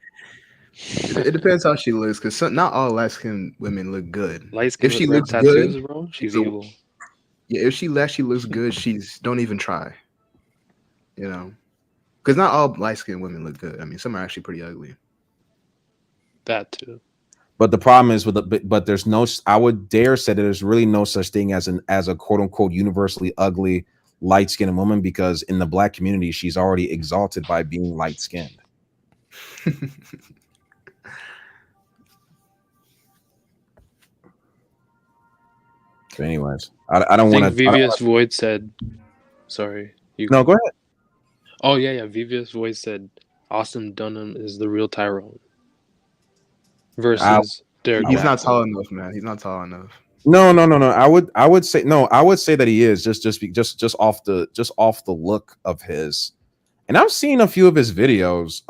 Speaker 9: It depends how she looks, because not all light-skinned women look good.
Speaker 10: If she looks tattoos, good, bro, she's evil.
Speaker 9: Yeah, if she looks good, don't even try. You know, because not all light-skinned women look good. I mean, some are actually pretty ugly.
Speaker 10: That too.
Speaker 5: But the problem is but there's no. I would dare say that there's really no such thing as a quote unquote universally ugly light-skinned woman, because in the black community, she's already exalted by being light-skinned. But anyways, I don't want to.
Speaker 10: Vivius Void said, "Sorry, you."
Speaker 5: No, go ahead.
Speaker 10: Oh yeah. Vivius Void said, "Austin Dunham is the real Tyrone." Versus Derek.
Speaker 9: He's not
Speaker 10: Jackson.
Speaker 9: tall enough, man. He's not tall enough.
Speaker 5: No. I would say no. I would say that he is just off the look of his. And I've seen a few of his videos.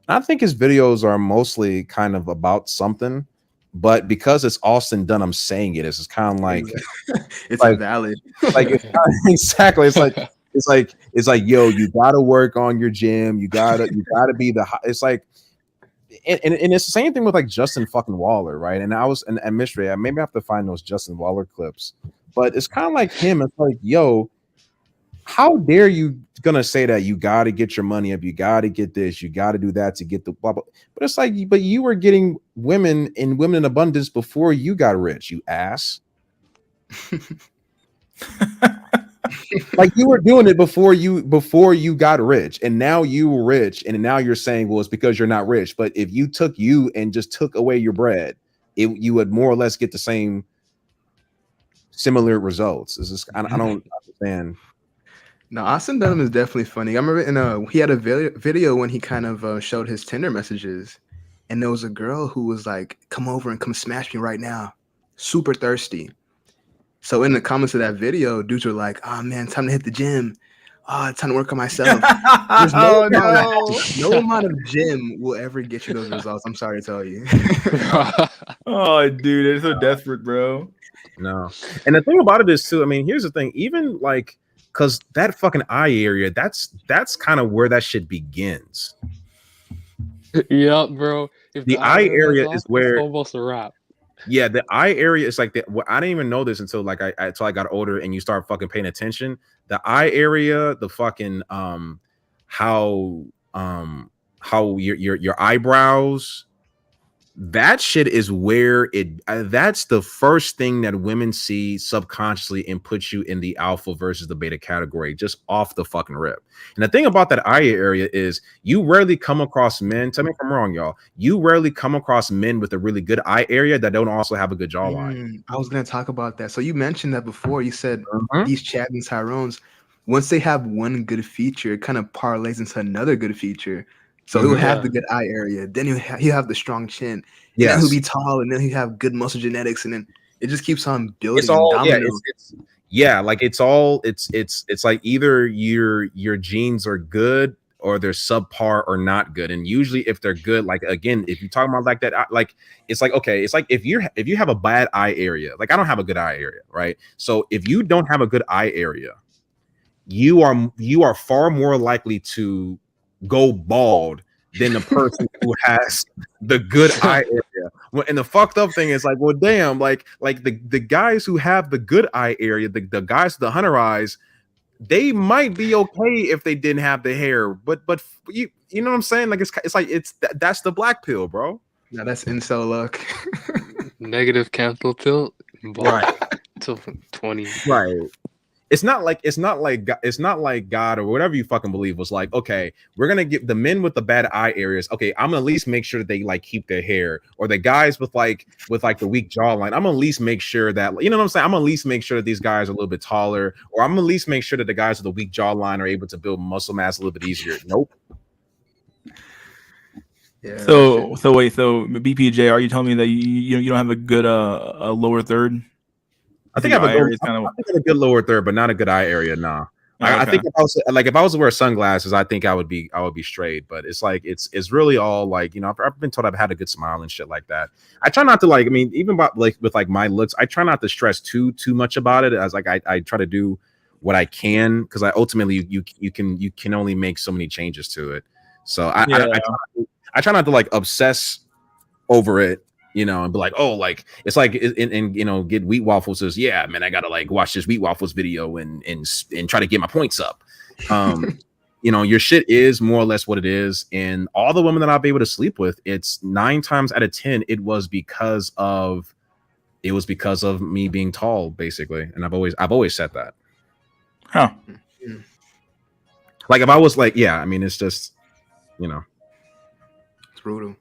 Speaker 5: I think his videos are mostly kind of about something, but because it's Austin Dunham saying it, it's kind of like
Speaker 9: it's
Speaker 5: like,
Speaker 9: invalid.
Speaker 5: Like it's not, exactly. It's like yo, you gotta work on your gym. You gotta be the. It's like, and it's the same thing with like Justin fucking Waller, right? And I was and Mystery. Maybe I have to find those Justin Waller clips, but it's kind of like him. It's like yo. How dare you gonna say that you got to get your money up, you got to get this, you got to do that to get the blah, blah. But it's like, but you were getting women in abundance before you got rich, you ass. Like you were doing it before you got rich, and now you were rich, and now you're saying, well, it's because you're not rich. But if you took you and just took away your bread, you would more or less get the same similar results. It's just I don't understand.
Speaker 9: No, Austin Dunham is definitely funny. I remember he had a video when he kind of showed his Tinder messages, and there was a girl who was like, "Come over and come smash me right now," super thirsty. So in the comments of that video, dudes are like, "Oh man, time to hit the gym. Oh, it's time to work on myself." There's no amount of gym will ever get you those results. I'm sorry to tell you.
Speaker 1: Oh, dude, they're so desperate, bro.
Speaker 5: No, and the thing about it is too. I mean, here's the thing. Even like. Because that fucking eye area, that's kind of where that shit begins.
Speaker 10: Yeah, bro. If
Speaker 5: the eye area is where
Speaker 10: it's almost a wrap.
Speaker 5: Yeah, the eye area is like I didn't even know this until like I got older and you start fucking paying attention. The eye area, the fucking how your eyebrows. That shit is where that's the first thing that women see subconsciously and puts you in the alpha versus the beta category just off the fucking rip. And the thing about that eye area is you rarely come across men. Tell me if I'm wrong, y'all. You rarely come across men with a really good eye area that don't also have a good jawline.
Speaker 9: I was going to talk about that. So you mentioned that before. You said these Chad and Tyrones, once they have one good feature, it kind of parlays into another good feature. So he'll have the good eye area, then he'll have the strong chin, and then he'll be tall, and then he'll have good muscle genetics, and then it just keeps on building.
Speaker 5: It's all it's like either your genes are good or they're subpar or not good. And usually if they're good, like again, if you're talking about like that, like it's like okay, it's like if you have a bad eye area, like I don't have a good eye area, right? So if you don't have a good eye area, you are far more likely to go bald than the person who has the good eye area. Well, and the fucked up thing is like, well, damn, like the guys who have the good eye area, the guys with the hunter eyes, they might be okay if they didn't have the hair, but you know what I'm saying? Like it's like that's the black pill, bro.
Speaker 9: No, that's incel luck.
Speaker 10: Negative cancel pill,
Speaker 5: right?
Speaker 10: Till 20,
Speaker 5: right. It's not like God or whatever you fucking believe was like, okay, we're gonna give the men with the bad eye areas. Okay, I'm gonna at least make sure that they like keep their hair, or the guys with like the weak jawline. I'm gonna at least make sure that, you know what I'm saying. I'm gonna at least make sure that these guys are a little bit taller, or I'm gonna at least make sure that the guys with the weak jawline are able to build muscle mass a little bit easier. Nope.
Speaker 1: Yeah. So BPJ, are you telling me that you don't have a good a lower third?
Speaker 5: I think I have a good lower third, but not a good eye area. Nah. Okay. I think if I was to wear sunglasses, I think I would be straight. But it's like it's really all like, you know, I've been told I've had a good smile and shit like that. I try not to like, I mean, even about like with like my looks, I try not to stress too much about it. As like I try to do what I can, because I ultimately you can only make so many changes to it. So I try not to like obsess over it, you know, and be like, oh, like it's like and you know, get Wheat Waffles says, yeah, man, I gotta like watch this Wheat Waffles video and try to get my points up. You know, your shit is more or less what it is, and all the women that I'll be able to sleep with, it's 9 times out of 10 it was because of me being tall, basically. And I've always said that.
Speaker 1: Huh.
Speaker 5: Like if I was like, yeah, I mean, it's just, you know,
Speaker 9: it's brutal.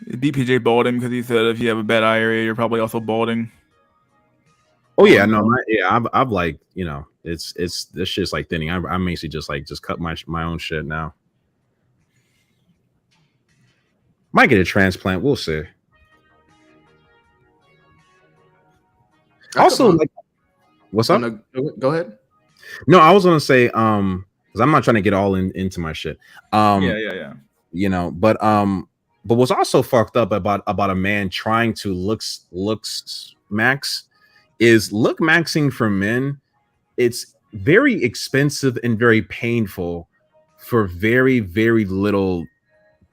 Speaker 1: DPJ balding because he said if you have a bad eye area, you're probably also balding.
Speaker 5: Oh yeah, no, I've like, you know, it's this shit's like thinning. I'm basically just cut my own shit now. Might get a transplant. We'll see. Also, like, what's up?
Speaker 9: Go ahead.
Speaker 5: No, I was gonna say, because I'm not trying to get all into my shit.
Speaker 1: Yeah.
Speaker 5: You know, but what's also fucked up about a man trying to looks max is look maxing for men. It's very expensive and very painful for very, very little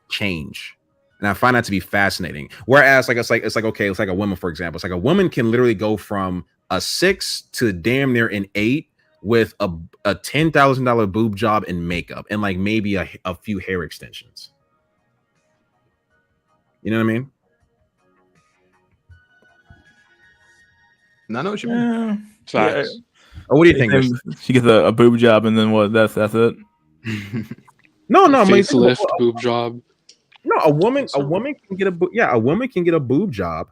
Speaker 5: change. And I find that to be fascinating. Whereas, like, it's like okay, it's like a woman, for example. It's like a woman can literally go from a 6 to damn near an 8 with a $10,000 boob job and makeup and like maybe a few hair extensions. You know what I mean?
Speaker 9: I know what you mean.
Speaker 1: Yeah.
Speaker 5: Oh, what do you think?
Speaker 1: She gets a boob job and then what? That's it.
Speaker 5: No,
Speaker 10: Facelift, boob job.
Speaker 5: No, a woman can get a woman can get a boob job,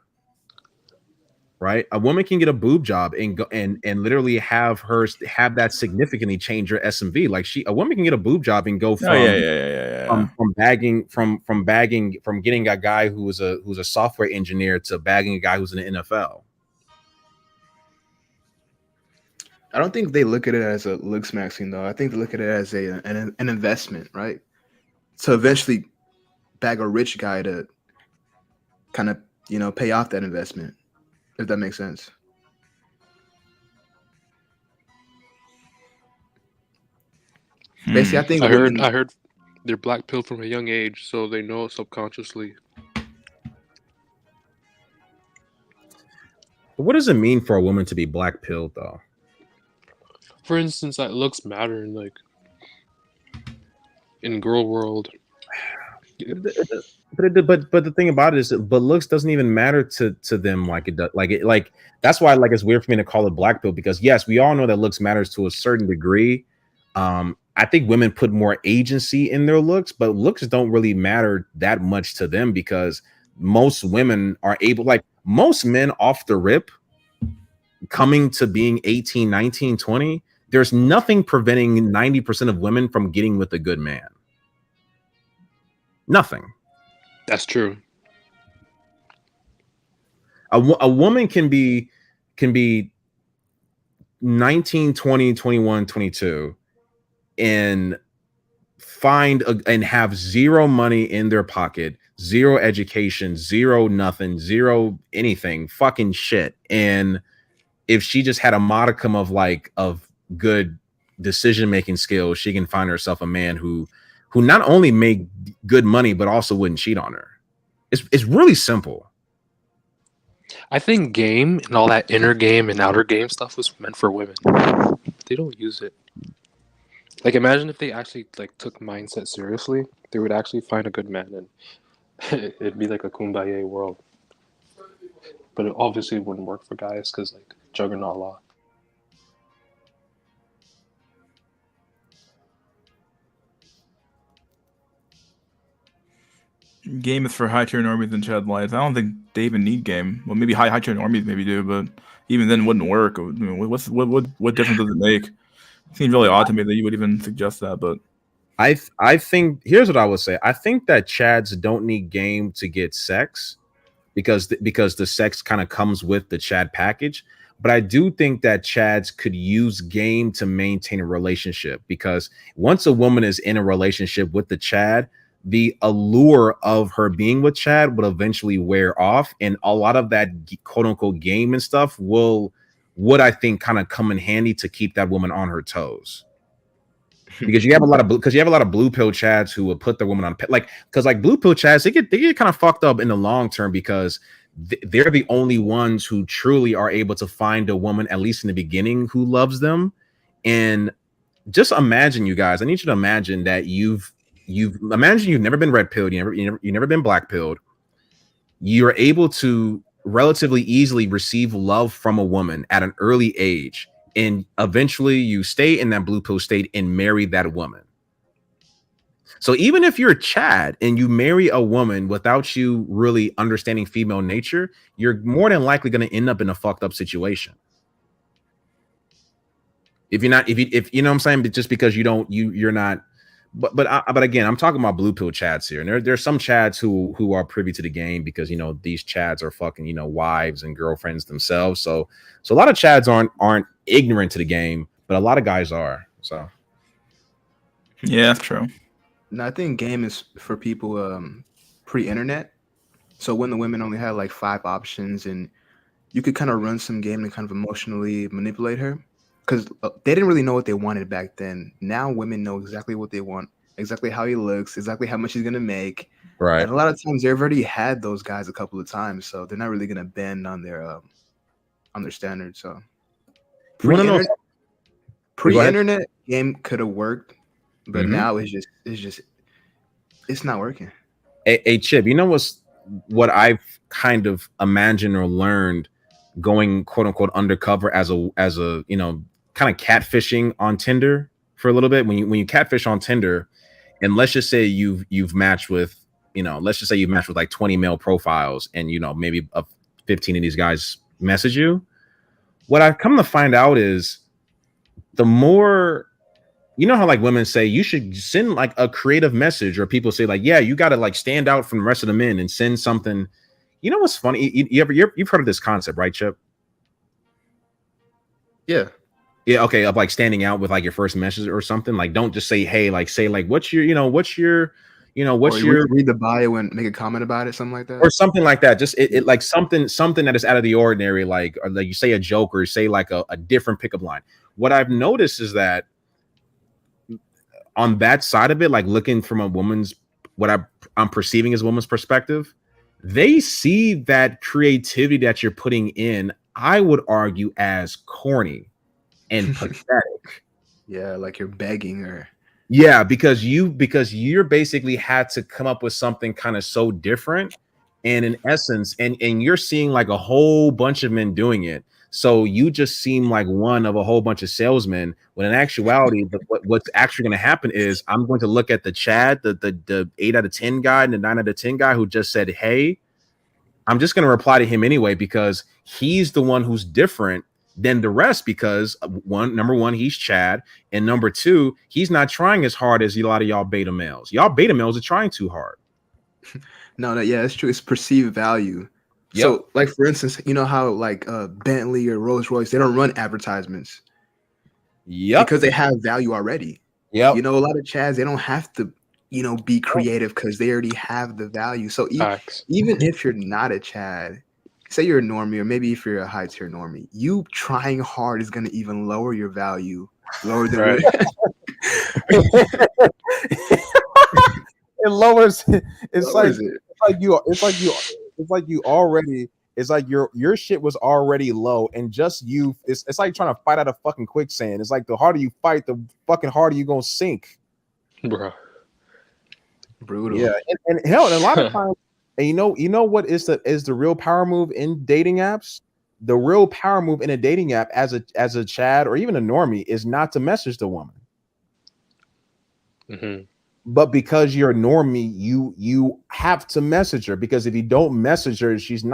Speaker 5: right? A woman can get a boob job and go and literally have that significantly change her SMV. Like a woman can get a boob job and go from from getting a guy who's a software engineer to bagging a guy who's in the NFL.
Speaker 9: I don't think they look at it as a looks maxing though. I think they look at it as an investment, right? So eventually bag a rich guy to kind of, you know, pay off that investment, if that makes sense. Basically, I think
Speaker 10: I heard they're black pilled from a young age, so they know it subconsciously.
Speaker 5: What does it mean for a woman to be black pilled though?
Speaker 10: For instance, that looks matter in like in girl world.
Speaker 5: But the thing about it is, but looks doesn't even matter to them like it does. Like that's why like it's weird for me to call it black pill, because yes, we all know that looks matters to a certain degree. I think women put more agency in their looks, but looks don't really matter that much to them because most women are able, like most men off the rip coming to being 18, 19, 20, there's nothing preventing 90% of women from getting with a good man. Nothing.
Speaker 10: That's true.
Speaker 5: A woman can be 19, 20, 21, 22 and and have zero money in their pocket, zero education, zero nothing, zero anything, fucking shit. And if she just had a modicum of good decision-making skills, she can find herself a man who not only make good money, but also wouldn't cheat on her. It's really simple.
Speaker 10: I think game and all that inner game and outer game stuff was meant for women. They don't use it. Like, imagine if they actually like took mindset seriously, they would actually find a good man, and it'd be like a kumbaya world. But it obviously wouldn't work for guys because like juggernaut law.
Speaker 1: Game is for high tier normies and Chad Lights. I don't think they even need game. Well, maybe high tier normies maybe do, but even then it wouldn't work. I mean, what difference does it make? It seems really odd to me that you would even suggest that, but
Speaker 5: I think here's what I would say. I think that Chads don't need game to get sex because the sex kind of comes with the Chad package. But I do think that Chads could use game to maintain a relationship, because once a woman is in a relationship with the Chad, the allure of her being with Chad would eventually wear off, and a lot of that quote unquote game and stuff would I think kind of come in handy to keep that woman on her toes. Because you have a lot of blue pill Chads who will put their woman on because blue pill Chads they get kind of fucked up in the long term because they're the only ones who truly are able to find a woman, at least in the beginning, who loves them. And just imagine, you guys, I need you to imagine that you've never been red pilled, you've never been black pilled. You're able to relatively easily receive love from a woman at an early age, and eventually you stay in that blue pill state and marry that woman. So even if you're Chad and you marry a woman without you really understanding female nature, you're more than likely going to end up in a fucked up situation. If you're not, if you know what I'm saying, but just because you're not, but again, I'm talking about blue pill Chads here, and there's some Chads who are privy to the game because these Chads are fucking wives and girlfriends themselves. So a lot of Chads aren't ignorant to the game, but a lot of guys are. So
Speaker 1: yeah, that's true.
Speaker 9: No, I think game is for people pre-internet. So when the women only had like 5 options, and you could kind of run some game and kind of emotionally manipulate her, because they didn't really know what they wanted back then. Now women know exactly what they want, exactly how he looks, exactly how much he's gonna make.
Speaker 5: right.
Speaker 9: And a lot of times they've already had those guys a couple of times, so they're not really gonna bend on their standards. So pre-internet game could have worked, but now it's not working.
Speaker 5: Hey, Chip, what I've kind of imagined or learned going quote unquote undercover as a kind of catfishing on Tinder for a little bit. When you catfish on Tinder, and let's just say you've matched with like 20 male profiles, and maybe 15 of these guys message you. What I've come to find out is the more, how like women say you should send like a creative message, or people say like, yeah, you got to like stand out from the rest of the men and send something. You know what's funny? You've heard of this concept, right, Chip?
Speaker 9: Yeah.
Speaker 5: Yeah. Okay. Of like standing out with like your first message or something. Like, don't just say, hey, like say like, what's your
Speaker 9: read the bio and make a comment about it, something like that,
Speaker 5: or something like that. Just it like something that is out of the ordinary, like, or like you say a joke or say like a different pickup line. What I've noticed is that on that side of it, like looking from a woman's, what I'm perceiving as a woman's perspective, they see that creativity that you're putting in, I would argue, as corny and pathetic.
Speaker 9: Yeah, like you're begging her.
Speaker 5: Yeah, because you're basically had to come up with something kind of so different, and in essence, and you're seeing like a whole bunch of men doing it. So you just seem like one of a whole bunch of salesmen, when in actuality, what's actually going to happen is I'm going to look at the Chad, the 8 out of 10 guy and the 9 out of 10 guy who just said, hey, I'm just going to reply to him anyway, because he's the one who's different than the rest, because number one, he's Chad, and number two, he's not trying as hard as a lot of y'all beta males. Y'all beta males are trying too hard.
Speaker 9: No, yeah, it's true. It's perceived value. Yep. So, like, for instance, you know how like Bentley or Rolls Royce, they don't run advertisements.
Speaker 5: Yep.
Speaker 9: Because they have value already.
Speaker 5: Yep.
Speaker 9: A lot of Chads, they don't have to, be creative because they already have the value. So even if you're not a Chad, say you're a normie, or maybe if you're a high tier normie, you trying hard is going to even lower your value, lower the
Speaker 5: right. It lowers. It's like your shit was already low, and just you. It's like trying to fight out a fucking quicksand. It's like the harder you fight, the fucking harder you gonna sink,
Speaker 10: bro.
Speaker 9: Brutal.
Speaker 5: Yeah, and hell, and a lot of times. And you know what is the real power move in dating apps? The real power move in a dating app as a Chad or even a normie is not to message the woman.
Speaker 10: Mm-hmm.
Speaker 5: But because you're a normie, you have to message her, because if you don't message her, she's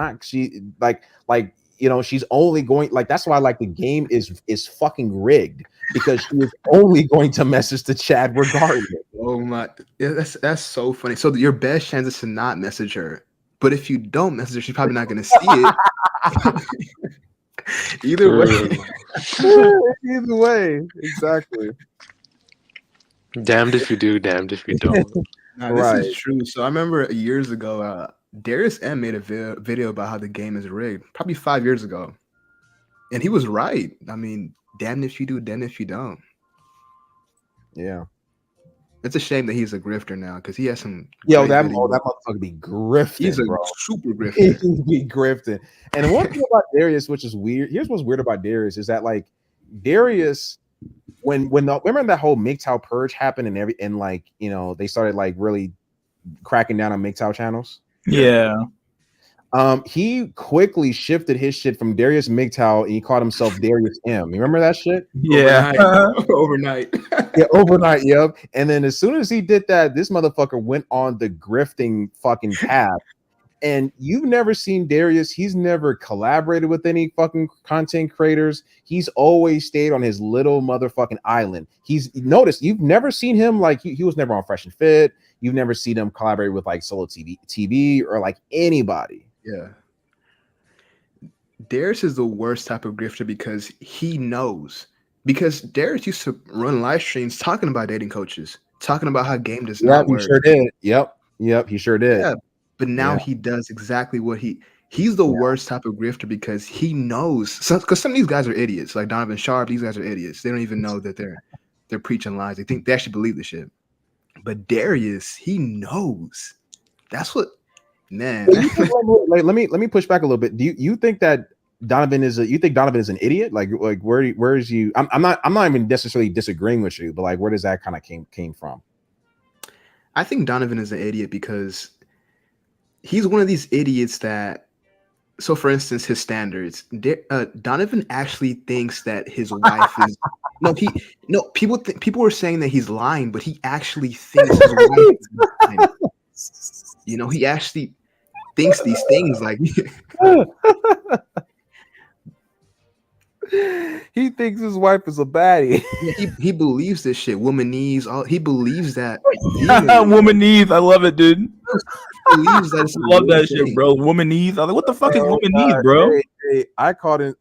Speaker 5: only going, like, that's why like the game is fucking rigged, because she is only going to message the Chad regardless.
Speaker 9: Oh my, yeah, that's so funny. So your best chance is to not message her, but if you don't message her, she's probably not going to see it. Either
Speaker 5: way, exactly.
Speaker 10: Damned if you do, damned if you don't.
Speaker 9: This is true. So I remember years ago, Darius M made a video about how the game is rigged, probably 5 years ago, and he was right. I mean, damned if you do, damned if you don't.
Speaker 5: Yeah.
Speaker 9: It's a shame that he's a grifter now, because he has some.
Speaker 5: That motherfucker be grifting.
Speaker 9: He's a
Speaker 5: bro.
Speaker 9: super grifter.
Speaker 5: He be grifting. And one thing about Darius, which is weird. Here's what's weird about Darius is that like Darius, remember that whole MGTOW purge happened and they started like really cracking down on MGTOW channels.
Speaker 1: Yeah.
Speaker 5: He quickly shifted his shit from Darius MGTOW and he called himself Darius M. You remember that shit?
Speaker 1: Yeah.
Speaker 9: Overnight.
Speaker 5: Yeah, overnight, yep. And then as soon as he did that, this motherfucker went on the grifting fucking path. And you've never seen Darius. He's never collaborated with any fucking content creators. He's always stayed on his little motherfucking island. He's noticed you've never seen him like he was never on Fresh and Fit. You've never seen him collaborate with like Solo TV or like anybody.
Speaker 9: Yeah. Darius is the worst type of grifter because he knows. Because Darius used to run live streams talking about dating coaches, talking about how game does not work.
Speaker 5: He sure did. Yep, he sure did.
Speaker 9: Yeah. But now he does exactly what he's the worst type of grifter because he knows. Because some of these guys are idiots, like Donovan Sharp. These guys are idiots. They don't even know that they're preaching lies. They think they actually believe the shit. But Darius, he knows. That's what, man.
Speaker 5: Like, let me push back a little bit. Do you think that Donovan is an idiot? Like where is you? I'm not even necessarily disagreeing with you, but like where does that kind of came from?
Speaker 9: I think Donovan is an idiot because he's one of these idiots that, so for instance, his standards, Donovan actually thinks that his wife is, people were saying that he's lying, but he actually thinks his wife is lying. You know, he actually thinks these things like,
Speaker 5: he thinks his wife is a baddie.
Speaker 9: he believes this shit. Womanese, he believes that.
Speaker 1: Womanese, I love it, dude.
Speaker 9: Believes that
Speaker 1: I love that shit, bro. Womanese. I was like, what the fuck is womanese, bro?
Speaker 5: Hey, I called it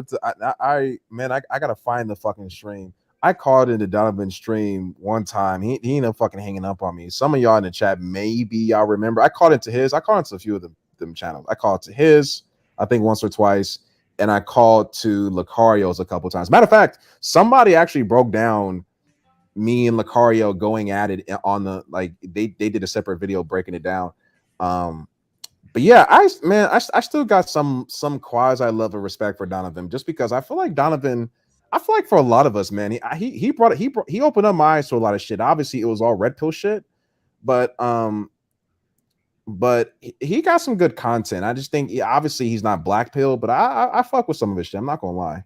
Speaker 5: to I gotta find the fucking stream. I called into Donovan's stream one time. He ended up fucking hanging up on me. Some of y'all in the chat, maybe y'all remember. I called into his. I called into a few of them channels. I called to his, I think once or twice, and I called to Lucario's a couple times. Matter of fact, somebody actually broke down me and Lucario going at it on the they did a separate video breaking it down. But yeah, I still got some quasi love and respect for Donovan just because I feel like Donovan. I feel like for a lot of us, man, he opened up my eyes to a lot of shit. Obviously, it was all red pill shit, but he got some good content. I just think obviously he's not black pill, but I fuck with some of his shit. I'm not gonna lie.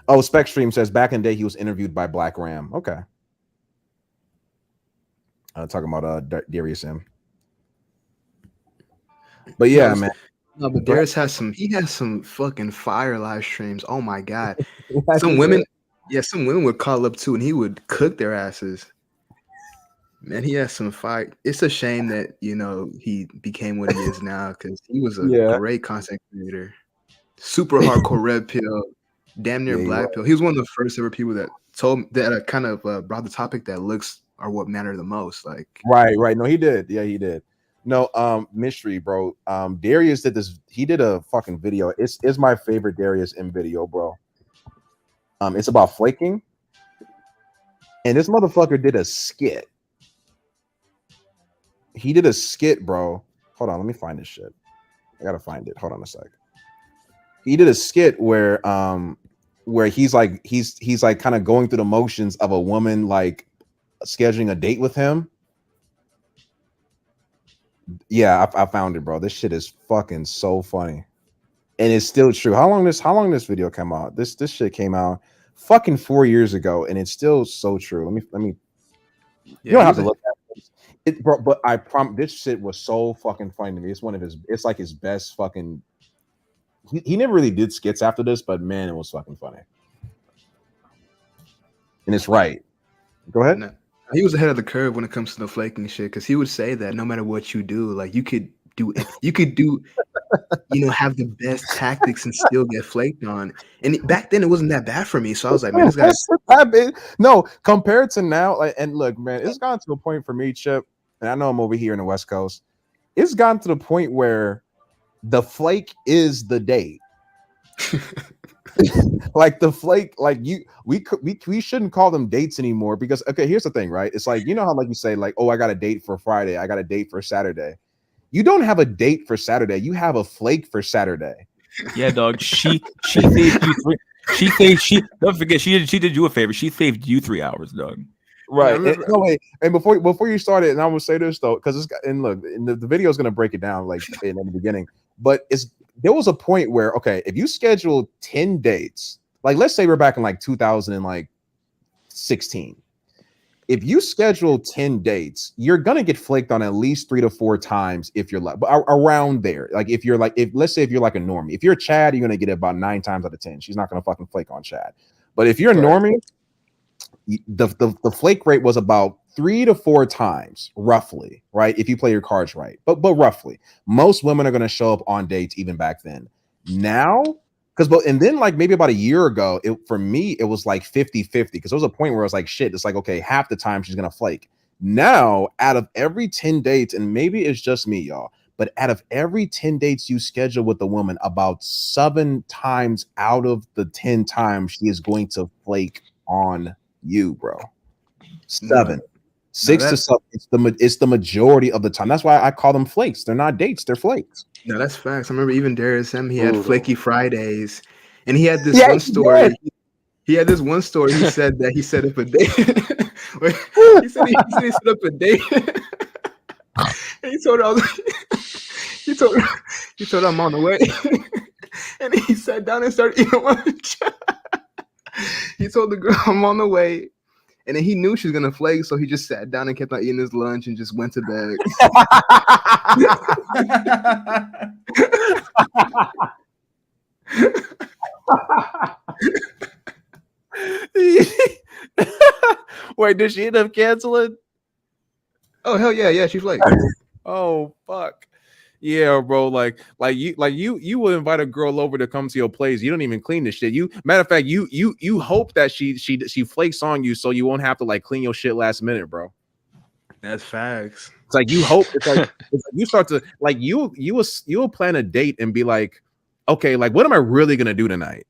Speaker 5: Oh, Specstream says back in the day he was interviewed by Black Ram. Okay, talking about Darius M. But yeah, man.
Speaker 9: No, but Darius has some fucking fire live streams. Oh my god. Some women would call up too and he would cook their asses. Man, he has some fire. It's a shame that, you know, he became what he is now because he was a great content creator. Super hardcore red pill, damn near black pill. He was one of the first ever people that kind of brought the topic that looks are what matter the most. Like
Speaker 5: right. No, he did. Yeah, he did. No, mystery, bro. Darius did this. He did a fucking video. It's my favorite Darius M video, bro. It's about flaking, and this motherfucker did a skit. He did a skit, bro. Hold on, let me find this shit. I gotta find it. Hold on a sec. He did a skit where he's like kind of going through the motions of a woman like scheduling a date with him. Yeah, I found it, bro. This shit is fucking so funny, and it's still true. How long this video came out? This shit came out fucking 4 years ago, and it's still so true. Let me. Yeah, you don't have to look at it, bro. But I promise, this shit was so fucking funny to me. It's like his best fucking. He never really did skits after this, but man, it was fucking funny. And it's right. Go ahead.
Speaker 9: No. He was ahead of the curve when it comes to the flaking shit because he would say that no matter what you do, like you could do, you know, have the best tactics and still get flaked on. And back then it wasn't that bad for me. So I was like, man, this guy's
Speaker 5: no, compared to now, like, and look, man, it's gotten to a point for me, Chip, and I know I'm over here in the West Coast. It's gotten to the point where the flake is the date. Like the flake, like we shouldn't call them dates anymore because okay, here's the thing, right? It's like, you know how like you say like, oh, I got a date for Friday, I got a date for Saturday. You don't have a date for Saturday, you have a flake for Saturday.
Speaker 1: Yeah, dog. She saved you don't forget she did you a favor. She saved you 3 hours, dog.
Speaker 5: Right.
Speaker 9: Yeah,
Speaker 5: No, wait. And before you started, and I will say this though, because and look, and the video is gonna break it down like in the beginning, but there was a point where okay, if you schedule 10 dates, like let's say we're back in like 2016. If you schedule 10 dates, you're gonna get flaked on at least 3 to 4 times if you're like around there. Like if you're like, if let's say if you're like a normie, if you're Chad, you're gonna get it about 9 times out of 10. She's not gonna fucking flake on Chad. But if you're a normie, the flake rate was about 3 to 4 times, roughly, right? If you play your cards right, but roughly, most women are gonna show up on dates even back then. Now, and then like maybe about a year ago, for me it was like 50-50 because there was a point where I was like, shit, it's like okay, half the time she's gonna flake. Now, out of every 10 dates, and maybe it's just me, y'all, but out of every 10 dates you schedule with a woman, about 7 times out of the 10 times she is going to flake on you, bro. 7. 6 to 7. It's the majority of the time. That's why I call them flakes. They're not dates, they're flakes.
Speaker 9: No, that's facts. I remember even Darius M. He had Flaky Fridays, and he had this one story. He had this one story. He said that he set up a date. he said he set up a date. And he told her, he told her I'm on the way, and he sat down and started eating lunch. He told the girl I'm on the way. And then he knew she was gonna flake, so he just sat down and kept on eating his lunch and just went to bed.
Speaker 5: Wait, did she end up canceling?
Speaker 9: Oh hell yeah, she flaked.
Speaker 5: Oh fuck. Yeah, bro. Like you will invite a girl over to come to your place. You don't even clean the shit. Matter of fact, you hope that she flakes on you so you won't have to like clean your shit last minute, bro.
Speaker 9: That's facts.
Speaker 5: It's like you hope. It's like you start to like you'll plan a date and be like, okay, like what am I really gonna do tonight?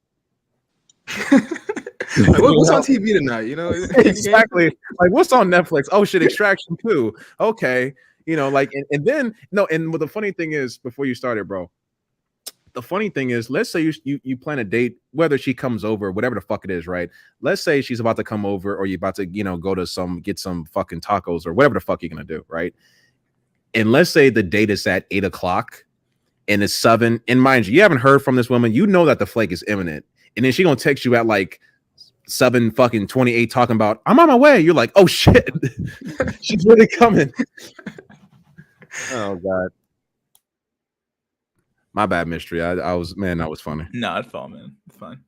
Speaker 9: Like, what's on TV tonight? You know
Speaker 5: exactly. Like what's on Netflix? Oh shit, Extraction 2. Okay. You know, like, and then no, and what the funny thing is, before you started, bro, the funny thing is, let's say you plan a date, whether she comes over, whatever the fuck it is, right? Let's say she's about to come over, or you're about to, go to get some fucking tacos or whatever the fuck you're gonna do, right? And let's say the date is at 8 o'clock and it's 7. And mind you haven't heard from this woman, you know that the flake is imminent, and then she gonna text you at like 7:28 talking about I'm on my way. You're like, oh shit, she's really coming. Oh god, my bad, mystery. I was that was funny.
Speaker 1: No, it's fine, man. It's fine.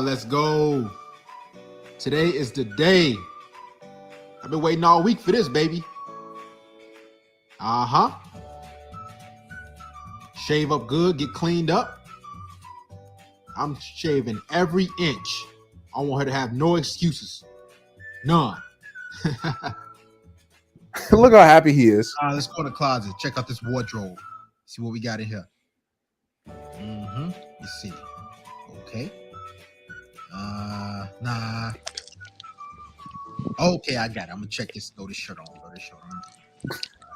Speaker 11: Let's go. Today is the day. I've been waiting all week for this, baby. Shave up good, get cleaned up. I'm shaving every inch. I want her to have no excuses. None.
Speaker 5: Look how happy he is.
Speaker 11: Let's go in the closet. Check out this wardrobe. See what we got in here. Let's see. Okay. Nah. Okay, I got it. I'm gonna check this. Throw this shirt on.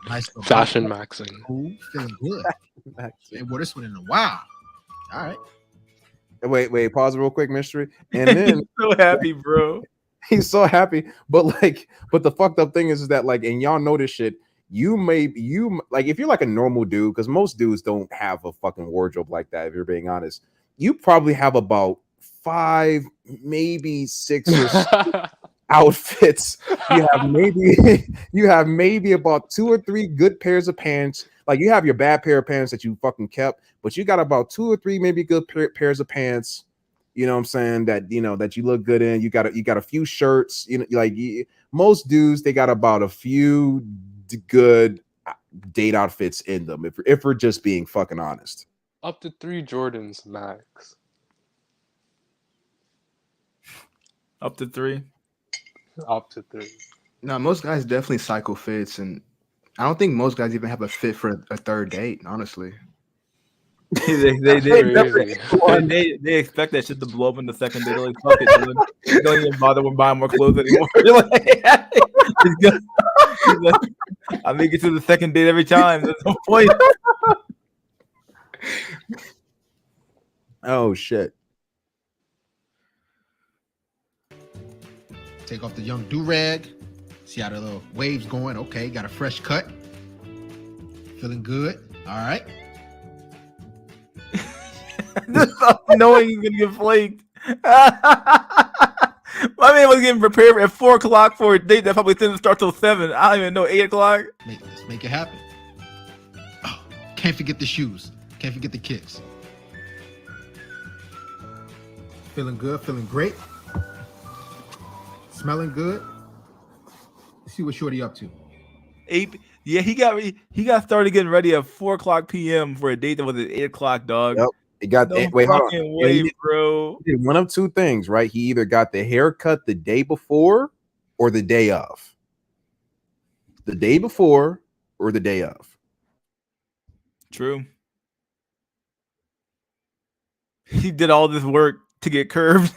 Speaker 11: Nice.
Speaker 10: Fashion maxing.
Speaker 11: Cool. Feeling good. Ain't wore this one in a while. All right.
Speaker 5: Wait, pause real quick, mystery. And then
Speaker 1: so happy, bro.
Speaker 5: He's so happy, but the fucked up thing is that like, and y'all know this shit. You like if you're like a normal dude, because most dudes don't have a fucking wardrobe like that. If you're being honest, you probably have about 5, maybe 6 or 7 outfits. You have maybe about 2 or 3 good pairs of pants. Like you have your bad pair of pants that you fucking kept, but you got about 2 or 3 maybe good pairs of pants. You know what I'm saying? That that you look good in. You got a few shirts. Most dudes, they got about a few good date outfits in them. If we're just being fucking honest.
Speaker 10: Up to 3 Jordans max.
Speaker 1: Up to 3.
Speaker 10: Up to 3.
Speaker 9: No, most guys definitely cycle fits, and I don't think most guys even have a fit for a third date. Honestly.
Speaker 1: they expect that shit to blow up in the second day. They're like, fuck it, dude. They don't even bother with buying more clothes anymore. I make it to the second date every time. There's no point.
Speaker 5: Oh shit.
Speaker 11: Take off the young do-rag. See how the little waves going. Okay, got a fresh cut. Feeling good. All right.
Speaker 1: Just knowing he's gonna get flaked. My man was getting prepared at 4 o'clock for a date that probably didn't start till 7. I don't even know, 8 o'clock.
Speaker 11: Let's make it happen. Oh, can't forget the shoes. Can't forget the kicks. Feeling good, feeling great. Smelling good. Let's see what Shorty up to.
Speaker 1: 8. Yeah, he got started getting ready at 4 o'clock p.m. for a date that was at 8 o'clock, dog.
Speaker 5: Yep. He got
Speaker 1: no
Speaker 5: wait, hold
Speaker 1: fucking
Speaker 5: on.
Speaker 1: way, bro.
Speaker 5: He did one of two things, right? He either got the haircut the day before or the day of. The day before or the day of.
Speaker 1: True. He did all this work to get curved.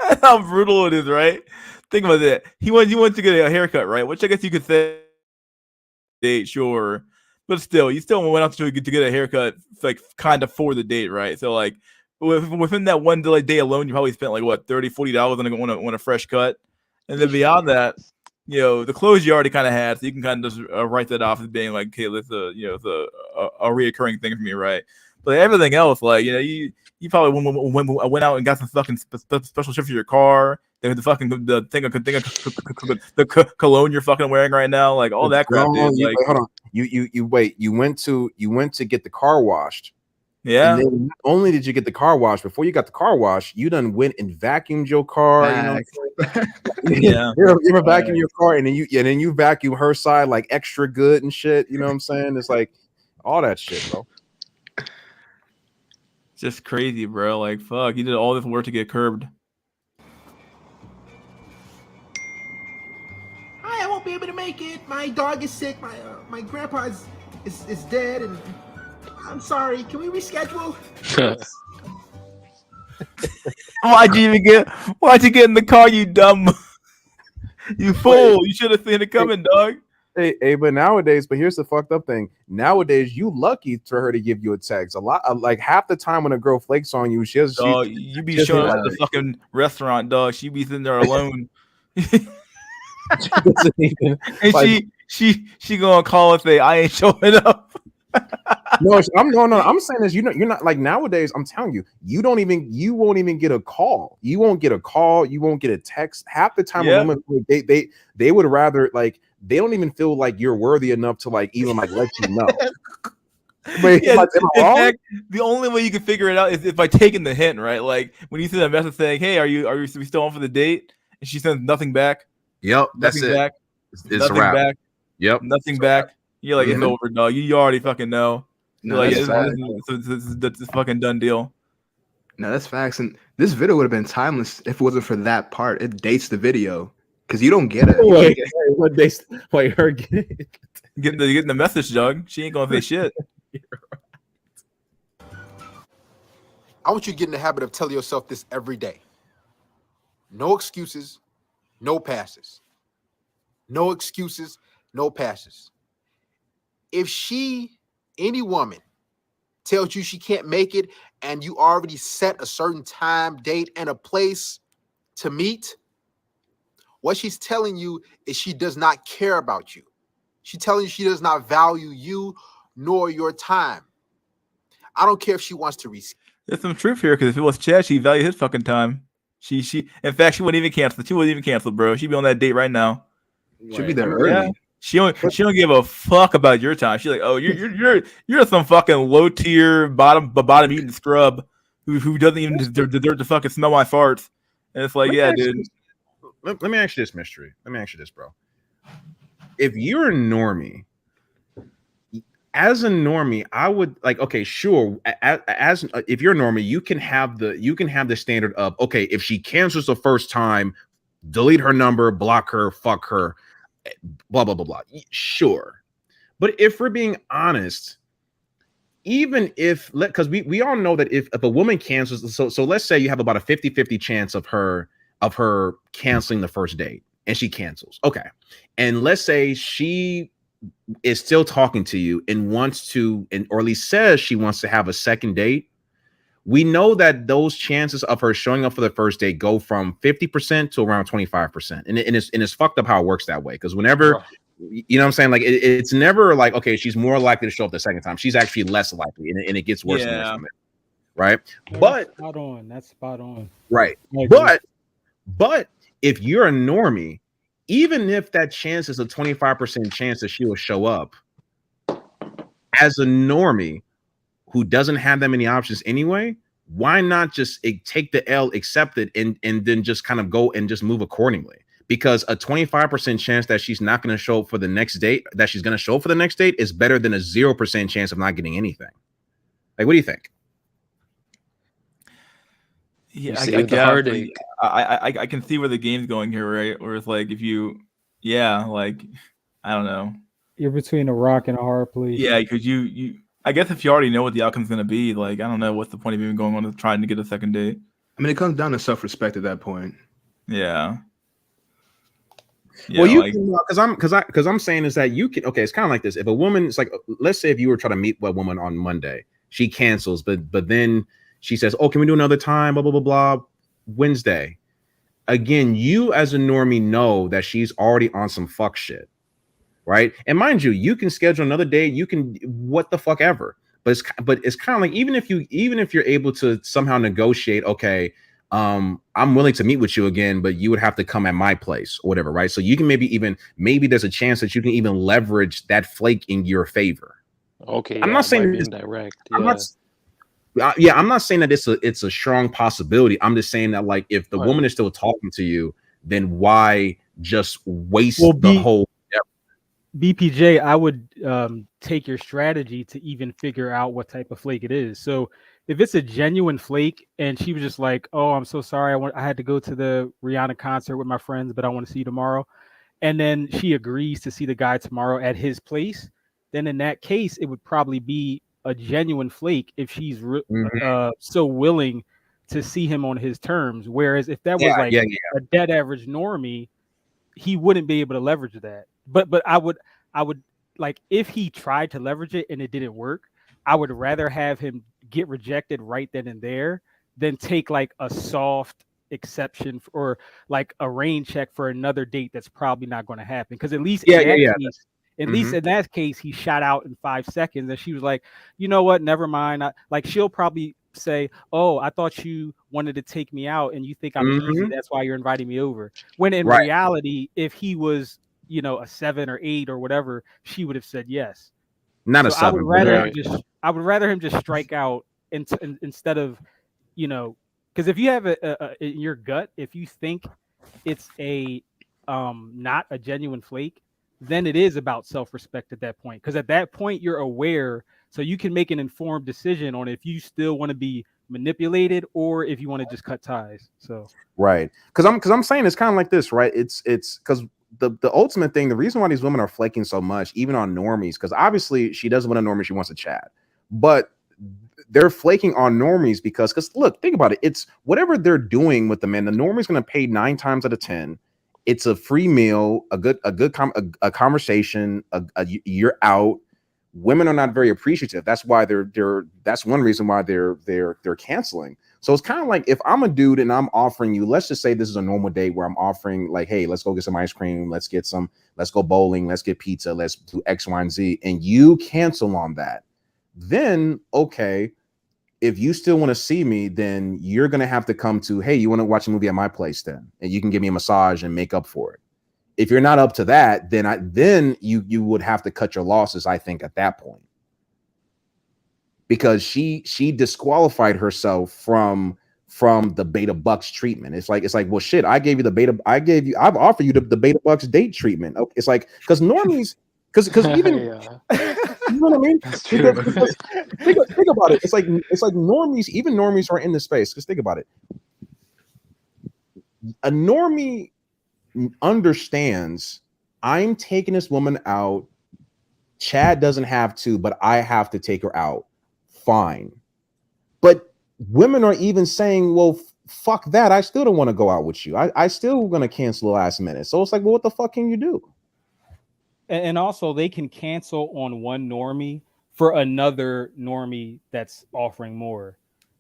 Speaker 1: That's how brutal it is, right? Think about that. You went to get a haircut, right? Which I guess you could say, sure. But still, you still went out to get a haircut, like kind of for the date, right? So like within that one day alone, you probably spent like what $30-$40 on a fresh cut, and then beyond that, you know, the clothes you already kind of had, so you can kind of just write that off as being like, okay, it's a reoccurring thing for me, right? But everything else, like, you know, you probably went out and got some fucking special shit for your car. The cologne you're fucking wearing right now, like all that crap. Dude. Like,
Speaker 5: hold on. You went to get the car washed.
Speaker 1: Yeah.
Speaker 5: And then not only did you get the car washed, before you got the car washed, you done went and vacuumed your car. You know,
Speaker 1: yeah.
Speaker 5: you ever vacuum your car and then you vacuum her side like extra good and shit. You know what I'm saying? It's like all that shit, bro.
Speaker 1: Just crazy, bro. Like, fuck, you did all this work to get curbed.
Speaker 11: Hi, I won't be able to make it. My dog is sick. My grandpa is dead, and I'm sorry. Can we reschedule?
Speaker 1: Why'd you get in the car, you dumb? You fool. You should have seen it coming, dog.
Speaker 5: Hey, but here's the fucked up thing. Nowadays, you lucky for her to give you a text. A lot, like half the time when a girl flakes on you,
Speaker 1: you be showing up at the fucking restaurant, dog. She be sitting there alone. And she gonna call and say, I ain't showing up.
Speaker 5: No, I'm saying this. You're not like nowadays. I'm telling you, you won't even get a call. You won't get a call. You won't get a text. Half the time, a woman they would rather like they don't even feel like you're worthy enough to like even like let you know. But
Speaker 1: in fact, the only way you can figure it out is by taking the hint, right? Like when you send a message saying, "Hey, are we still on for the date?" and she sends nothing back.
Speaker 5: Yep, that's
Speaker 1: nothing
Speaker 5: it.
Speaker 1: Back,
Speaker 5: it's
Speaker 1: nothing
Speaker 5: a wrap.
Speaker 1: Back.
Speaker 5: Yep,
Speaker 1: nothing back. You're like, it's over, dog. You already fucking know.
Speaker 9: No,
Speaker 1: like,
Speaker 9: that's
Speaker 1: it's a fucking done deal.
Speaker 9: No, that's facts. And this video would have been timeless if it wasn't for that part. It dates the video because you don't get it.
Speaker 1: Getting the message, Doug. She ain't gonna say shit.
Speaker 11: I want you to get in the habit of telling yourself this every day. No excuses, no passes. No excuses, no passes. If any woman tells you she can't make it and you already set a certain time, date, and a place to meet, what she's telling you is she does not care about you. She's telling you she does not value you nor your time. I don't care if she wants to reschedule.
Speaker 1: There's some truth here, because if it was Chad, she'd value his fucking time. In fact, she wouldn't even cancel. She wouldn't even cancel, bro. She'd be on that date right now.
Speaker 9: Should be there early.
Speaker 1: Yeah. She don't give a fuck about your time. She's like, oh, you're some fucking low tier bottom eating scrub who doesn't even deserve to fucking smell my farts. And it's like, yeah, dude.
Speaker 5: Let me ask you this, mystery. Let me ask you this, bro. If you're a normie, as a normie, I would like, okay, sure. As if you're a normie, you can have the standard of, okay, if she cancels the first time, delete her number, block her, fuck her, blah blah blah blah. Sure, but if we're being honest, even if because we all know that if a woman cancels, so let's say you have about a 50-50 chance of her canceling the first date, and she cancels, okay, and let's say she is still talking to you and wants to, or at least says she wants to have a second date. we know that those chances of her showing up for the first date go from 50% to around 25%. And it's fucked up how it works that way. Because whenever, you know what I'm saying? Like, it's never like, okay, she's more likely to show up the second time. She's actually less likely. And it gets worse and worse from there. Right. But
Speaker 12: spot on. That's spot on.
Speaker 5: Right. But if you're a normie, even if that chance is a 25% chance that she will show up, as a normie who doesn't have that many options anyway, why not just take the L, accept it, and then just kind of go and just move accordingly? Because a 25% chance that she's not going to show up for the next date, that she's going to show up for the next date, is better than a 0% chance of not getting anything. Like, what do you think?
Speaker 1: Yeah, I guess. I can see where the game's going here, right? Where it's like, if you, like, I don't know.
Speaker 12: You're between a rock and a hard place.
Speaker 1: Yeah, because I guess if you already know what the outcome's going to be, like, I don't know, what's the point of even going on to trying to get a second date?
Speaker 9: I mean, it comes down to self-respect at that point.
Speaker 1: Yeah.
Speaker 5: Well, because I'm saying is that you can, okay, it's kind of like this. If a woman, it's like, let's say if you were trying to meet a woman on Monday, she cancels, but then she says, oh, can we do another time? Blah, blah, blah, blah. Wednesday. Again, you as a normie know that she's already on some fuck shit. Right. And mind you, you can schedule another date. You can what the fuck ever. But it's kind of like, even if you're able to somehow negotiate, okay, I'm willing to meet with you again, but you would have to come at my place or whatever. Right. So you can maybe there's a chance that you can even leverage that flake in your favor.
Speaker 10: Okay.
Speaker 5: I'm not saying
Speaker 10: it's direct.
Speaker 5: I'm not saying that it's a strong possibility. I'm just saying that, like, if the woman is still talking to you, then why just waste the whole
Speaker 12: BPJ? I would take your strategy to even figure out what type of flake it is. So if it's a genuine flake and she was just like, oh, I'm so sorry, I had to go to the Rihanna concert with my friends, but I want to see you tomorrow, and then she agrees to see the guy tomorrow at his place, then in that case it would probably be a genuine flake if she's so willing to see him on his terms. Whereas if that was a dead average normie, he wouldn't be able to leverage that. But I would like, if he tried to leverage it and it didn't work, I would rather have him get rejected right then and there than take like a soft exception or like a rain check for another date that's probably not going to happen. Because at least at least in that case, he shot out in 5 seconds, and she was like, you know what, never mind. Like, she'll probably say, oh, I thought you wanted to take me out and you think I'm easy, that's why you're inviting me over. When in reality, if he was, a 7 or 8 or whatever, she would have said yes.
Speaker 5: Not a 7.
Speaker 12: I would rather him just strike out instead of, because if you have in your gut, if you think it's a not a genuine flake, then it is about self-respect at that point. Because at that point, you're aware, so you can make an informed decision on if you still want to be manipulated or if you want to just cut ties. So
Speaker 5: right, because I'm saying it's kind of like this, right? It's because the ultimate thing, the reason why these women are flaking so much, even on normies, because obviously she doesn't want a normie, she wants a chat, but they're flaking on normies because look, think about it. It's whatever they're doing with the men. The normie's going to pay 9 times out of 10. It's a free meal, a conversation. You're out. Women are not very appreciative. That's why that's one reason why they're canceling. So it's kind of like, if I'm a dude and I'm offering you, let's just say this is a normal date where I'm offering, like, hey, let's go get some ice cream, let's go bowling, let's get pizza, let's do X, Y, and Z, and you cancel on that. Then okay, if you still want to see me, then you're going to have to come to, hey, you want to watch a movie at my place then? And you can give me a massage and make up for it. If you're not up to that, then you would have to cut your losses, I think, at that point. Because she disqualified herself from the Beta Bucks treatment. It's like, well, shit, I've offered you the Beta Bucks date treatment. Okay, it's like, because normies, because even you know what I mean?
Speaker 10: That's true.
Speaker 5: Because think about it. It's like normies, even normies are in this space. Because think about it. A normie understands, I'm taking this woman out. Chad doesn't have to, but I have to take her out. Fine. But women are even saying, well, fuck that. I still don't want to go out with you. I still going to cancel last minute. So it's like, well, what the fuck can you do?
Speaker 12: And also, they can cancel on one normie for another normie that's offering more.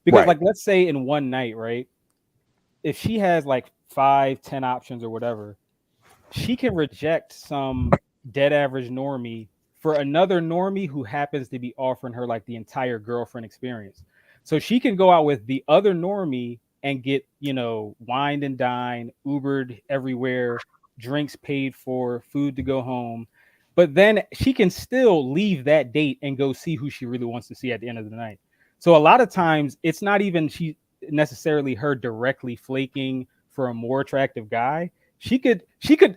Speaker 12: Because
Speaker 5: Right.
Speaker 12: like, let's say in one night, right? If she has like 5-10 options or whatever, she can reject some dead average normie for another normie who happens to be offering her like the entire girlfriend experience. So she can go out with the other normie and get, wined and dined, Ubered everywhere, drinks paid for, food to go home. But then she can still leave that date and go see who she really wants to see at the end of the night. So a lot of times it's not even she necessarily her directly flaking for a more attractive guy. She could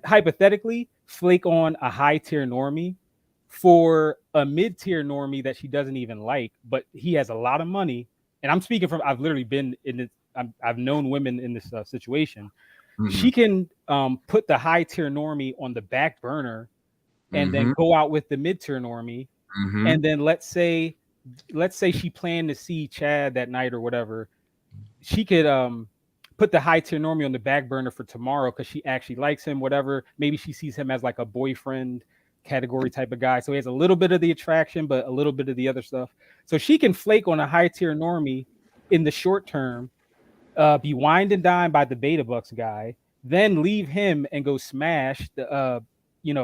Speaker 12: hypothetically flake on a high tier normie for a mid tier normie that she doesn't even like, but he has a lot of money. And I'm speaking from I've literally been in this. I've known women in this situation.
Speaker 5: Mhm.
Speaker 12: She can put the high tier normie on the back burner and then go out with the mid tier normie. And then let's say she planned to see Chad that night or whatever. She could put the high tier normie on the back burner for tomorrow because she actually likes him, whatever. Maybe she sees him as like a boyfriend category type of guy. So he has a little bit of the attraction, but a little bit of the other stuff. So she can flake on a high tier normie in the short term, be wined and dined by the Beta Bucks guy, then leave him and go smash the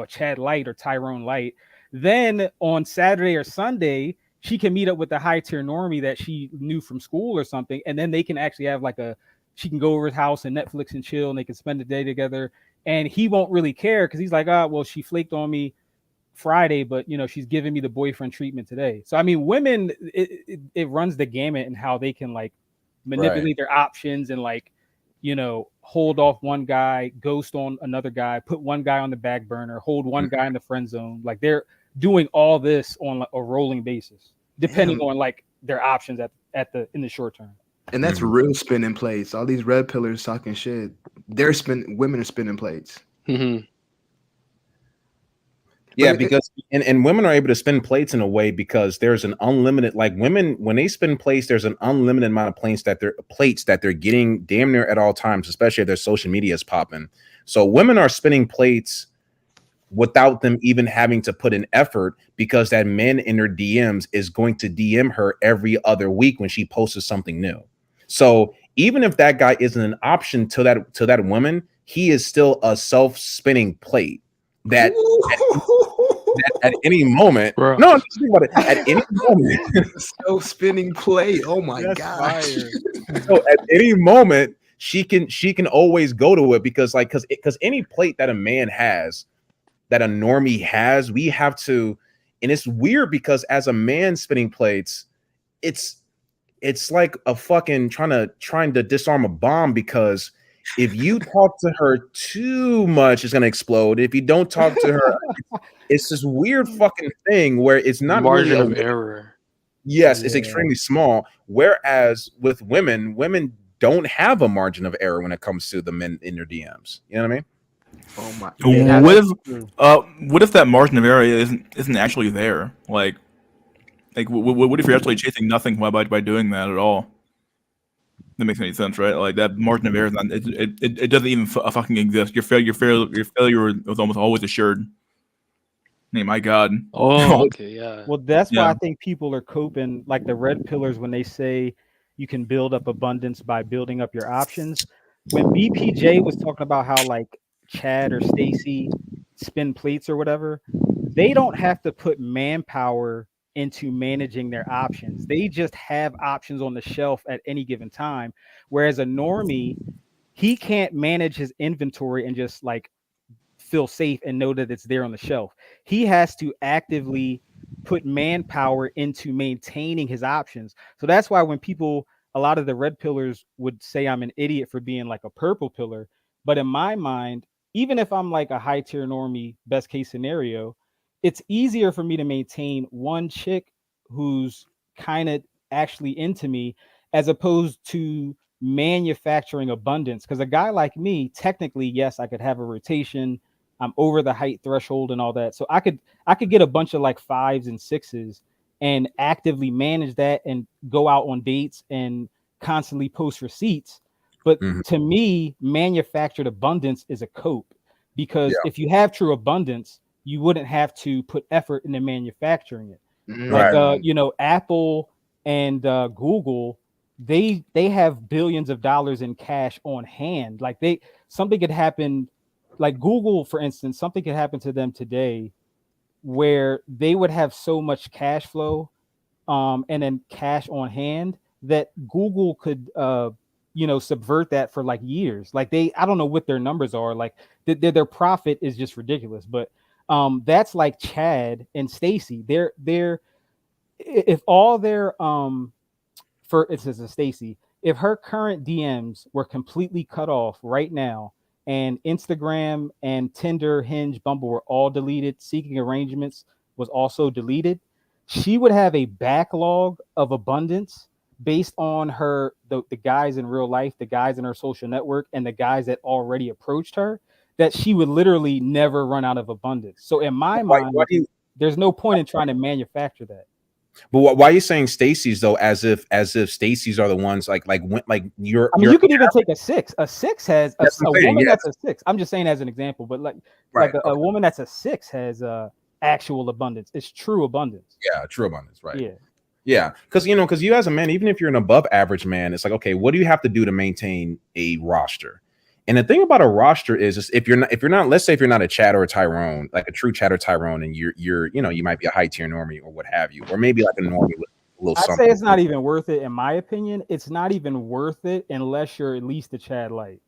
Speaker 12: Chad Light or Tyrone Light. Then on Saturday or Sunday, she can meet up with the high tier normie that she knew from school or something, and then they can actually have she can go over his house and Netflix and chill, and they can spend the day together. And he won't really care because he's like, well, she flaked on me Friday, but she's giving me the boyfriend treatment today. So I mean, women, it runs the gamut in how they can like manipulate their options and hold off one guy, ghost on another guy, put one guy on the back burner, hold one guy in the friend zone. Like they're doing all this on a rolling basis, depending on like their options in the short term.
Speaker 9: And that's real spinning plates. All these red pillars talking shit. Women are spinning plates.
Speaker 5: Yeah, because and women are able to spin plates in a way because there's an unlimited, like women when they spin plates, there's an unlimited amount of plates that they're getting damn near at all times, especially if their social media is popping. So women are spinning plates without them even having to put an effort because that man in her DMs is going to DM her every other week when she posts something new. So even if that guy isn't an option to that woman, he is still a self-spinning plate that at any moment,
Speaker 10: Bro.
Speaker 5: no, just think about it. At any moment,
Speaker 9: self-spinning plate. Oh my god!
Speaker 5: So at any moment, she can always go to it because any plate that a man has, that a normie has, we have to, and it's weird because as a man spinning plates, it's like a fucking trying to disarm a bomb because if you talk to her too much, it's gonna explode. If you don't talk to her, it's this weird fucking thing where it's not
Speaker 10: margin
Speaker 5: really
Speaker 10: of error.
Speaker 5: Yes, it's extremely small. Whereas with women don't have a margin of error when it comes to the men in their DMs. You know what I mean?
Speaker 9: Oh my!
Speaker 1: What if that margin of error isn't actually there? Like what if you're actually chasing nothing by doing that at all? That makes any sense, right? Like that margin of error, it doesn't even fucking exist. Your failure was almost always assured. Hey, my God.
Speaker 10: Oh, okay, yeah.
Speaker 12: Well, that's why I think people are coping like the red pillars when they say you can build up abundance by building up your options. When BPJ was talking about how like Chad or Stacy spin plates or whatever, they don't have to put manpower into managing their options. They just have options on the shelf at any given time. Whereas a normie, he can't manage his inventory and just like feel safe and know that it's there on the shelf. He has to actively put manpower into maintaining his options. So that's why when a lot of the red pillars would say I'm an idiot for being like a purple pillar. But in my mind, even if I'm like a high tier normie, best case scenario, it's easier for me to maintain one chick who's kind of actually into me as opposed to manufacturing abundance. Because a guy like me, technically, yes, I could have a rotation. I'm over the height threshold and all that. So I could get a bunch of like 5s and 6s and actively manage that and go out on dates and constantly post receipts. But to me, manufactured abundance is a cope because if you have true abundance, you wouldn't have to put effort into manufacturing it. Like, Apple and Google they have billions of dollars in cash on hand. Like something could happen, like Google, for instance, something could happen to them today where they would have so much cash flow and then cash on hand that Google could subvert that for like years. Like I don't know what their numbers are. Like their profit is just ridiculous. But that's like Chad and Stacy. They're if all their for it says Stacy, if her current DMs were completely cut off right now, and Instagram and Tinder, Hinge, Bumble were all deleted, Seeking Arrangements was also deleted, she would have a backlog of abundance based on the guys in real life, the guys in her social network, and the guys that already approached her, that she would literally never run out of abundance. So in my mind, there's no point in trying to manufacture that.
Speaker 5: But why are you saying Stacy's though? As if Stacy's are the ones like you're.
Speaker 12: I mean, you could even take a 6. A 6 has a woman that's a 6. I'm just saying as an example, but a woman that's a 6 has actual abundance. It's true abundance.
Speaker 5: Yeah, true abundance, right?
Speaker 12: Yeah.
Speaker 5: Yeah, because you as a man, even if you're an above average man, it's like, okay, what do you have to do to maintain a roster? And the thing about a roster is if you're not, let's say if you're not a Chad or a Tyrone, like a true Chad or Tyrone, and you're you might be a high tier normie or what have you, or maybe like a normie with a little something.
Speaker 12: I'd say it's not even worth it, in my opinion. It's not even worth it unless you're at least a Chad light.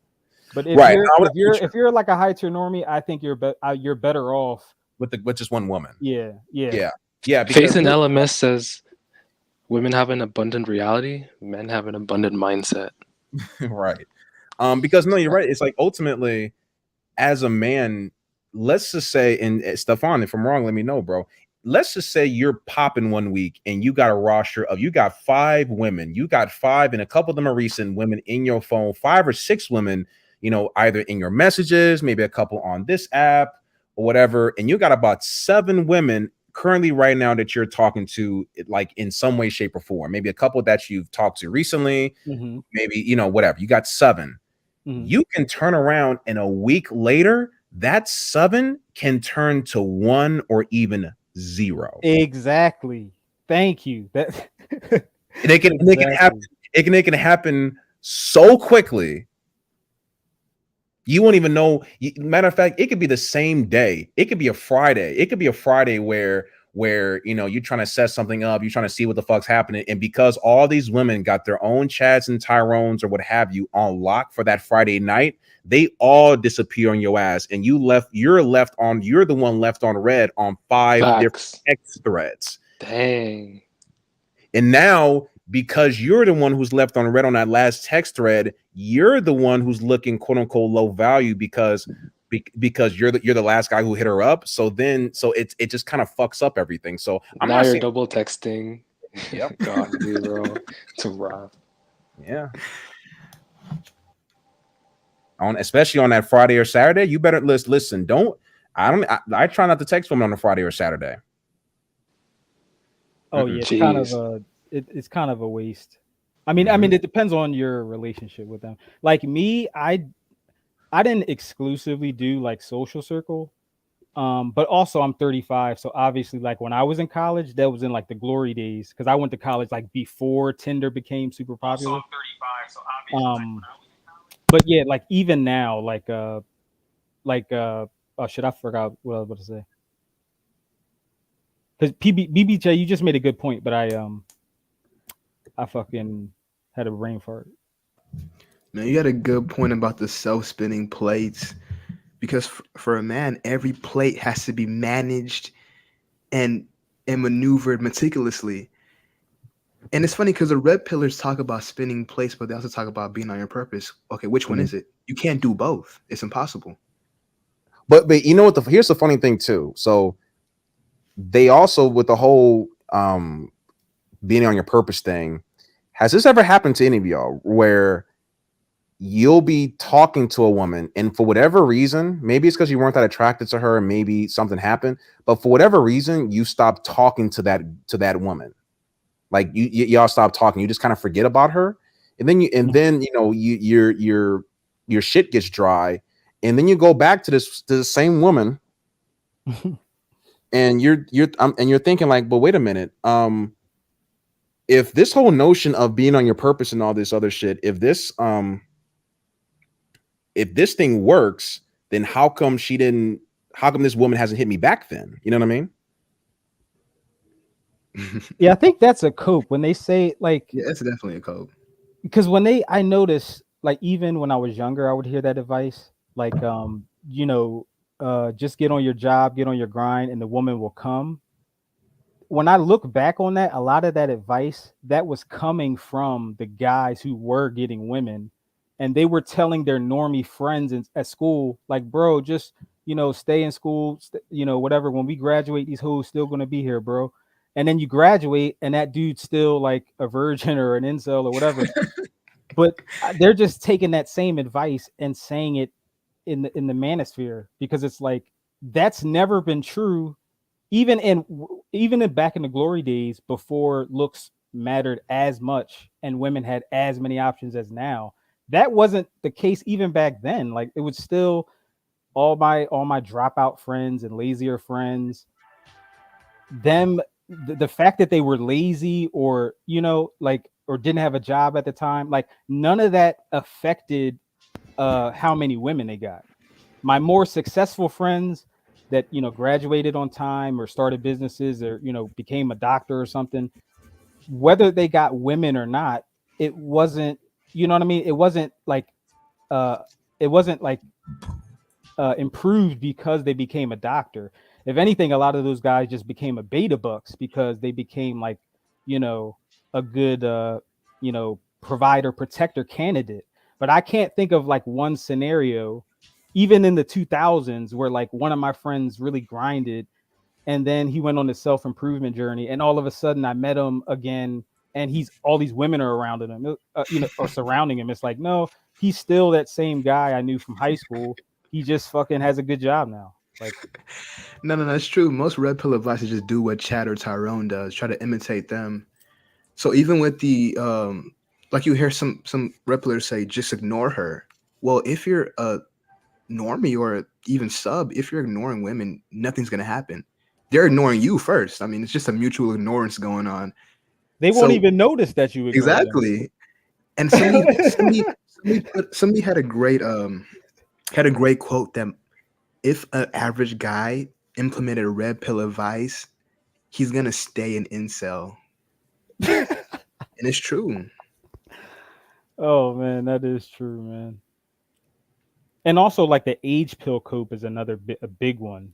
Speaker 12: But if you're like a high tier normie, I think you're better off
Speaker 5: with just one woman.
Speaker 12: Yeah.
Speaker 10: Face in LMS says women have an abundant reality, men have an abundant mindset.
Speaker 5: Right. Because no, you're right. It's like ultimately, as a man, let's just say, and Stefan, if I'm wrong, let me know, bro. Let's just say you're popping one week and you got a roster of, you got 5 women, you got 5, and a couple of them are recent women in your phone, 5 or 6 women, either in your messages, maybe a couple on this app or whatever, and you got about 7 women currently right now that you're talking to, like in some way, shape, or form. Maybe a couple that you've talked to recently, maybe whatever. You got 7. You can turn around and a week later, that 7 can turn to 1 or even 0.
Speaker 12: Exactly. Thank you. That
Speaker 5: it can happen so quickly. You won't even know. Matter of fact, it could be the same day. It could be a Friday. It could be a Friday where you're trying to set something up, you're trying to see what the fuck's happening, and because all these women got their own Chads and Tyrones or what have you on lock for that Friday night, they all disappear on your ass, and you're the one left on red on 5 different text threads.
Speaker 10: Dang.
Speaker 5: And now, because you're the one who's left on red on that last text thread, you're the one who's looking quote unquote low value because you're the last guy who hit her up. So it just kind of fucks up everything. So
Speaker 10: now you're double texting.
Speaker 5: Yep.
Speaker 10: God, dude, bro. It's a wrap.
Speaker 5: Yeah. Especially on that Friday or Saturday, you better listen. I try not to text women on a Friday or Saturday.
Speaker 12: Oh yeah, it's kind of a waste. I mean, it depends on your relationship with them. Like me, I didn't exclusively do like social circle, but also I'm 35, so obviously, like when I was in college, that was in like the glory days because I went to college like before Tinder became super popular. Also, I'm 35, so obviously. But yeah, like even now, oh shit, I forgot what I was about to say. Because BBJ, you just made a good point, but I fucking had a brain fart.
Speaker 9: No, you got a good point about the self-spinning plates, because for a man, every plate has to be managed and maneuvered meticulously. And it's funny because the red pillars talk about spinning plates, but they also talk about being on your purpose. Okay, which one is it? You can't do both. It's impossible.
Speaker 5: But you know what? Here's the funny thing too. So they also, with the whole being on your purpose thing, has this ever happened to any of y'all where you'll be talking to a woman and for whatever reason, maybe it's because you weren't that attracted to her, maybe something happened, but for whatever reason, you stop talking to that woman. Like y'all stop talking, you just kind of forget about her, and then your shit gets dry, and then you go back to the same woman, and you're thinking like, but wait a minute, if this whole notion of being on your purpose and all this other shit, if this thing works, then how come this woman hasn't hit me back then? You know what I mean?
Speaker 12: Yeah, I think that's a cope when they say like,
Speaker 9: yeah, it's definitely a cope.
Speaker 12: Because I noticed like even when I was younger, I would hear that advice like, just get on your job, get on your grind, and the woman will come. When I look back on that, a lot of that advice that was coming from the guys who were getting women, and they were telling their normie friends at school, like, bro, just stay in school, whatever. When we graduate, these hoes still gonna be here, bro. And then you graduate, and that dude's still like a virgin or an incel or whatever. But they're just taking that same advice and saying it in the manosphere, because it's like that's never been true. Even back in the glory days, before looks mattered as much and women had as many options as now, that wasn't the case even back then. Like it was still all my dropout friends and lazier friends, the fact that they were lazy or or didn't have a job at the time, like none of that affected how many women they got. My more successful friends that graduated on time or started businesses or became a doctor or something, whether they got women or not, it wasn't, what I mean, it wasn't like improved because they became a doctor. If anything, a lot of those guys just became a beta bucks because they became like a good provider protector candidate. But I can't think of like one scenario even in the 2000s where like one of my friends really grinded and then he went on the self-improvement journey, and all of a sudden I met him again and all these women are around him, or surrounding him. It's like, no, he's still that same guy I knew from high school. He just fucking has a good job now. Like,
Speaker 9: no, that's true. Most red pill advice is just do what Chad or Tyrone does, try to imitate them. So even with the like you hear some red pillers say, just ignore her. Well, if you're a normie or even sub, if you're ignoring women, nothing's gonna happen. They're ignoring you first. I mean, it's just a mutual ignorance going on.
Speaker 12: They won't even notice that you ignore
Speaker 9: exactly.
Speaker 12: Them.
Speaker 9: And somebody had a great quote that if an average guy implemented a red pill advice, he's gonna stay an incel. And it's true.
Speaker 12: Oh man, that is true, man. And also, like the age pill cope is a big one,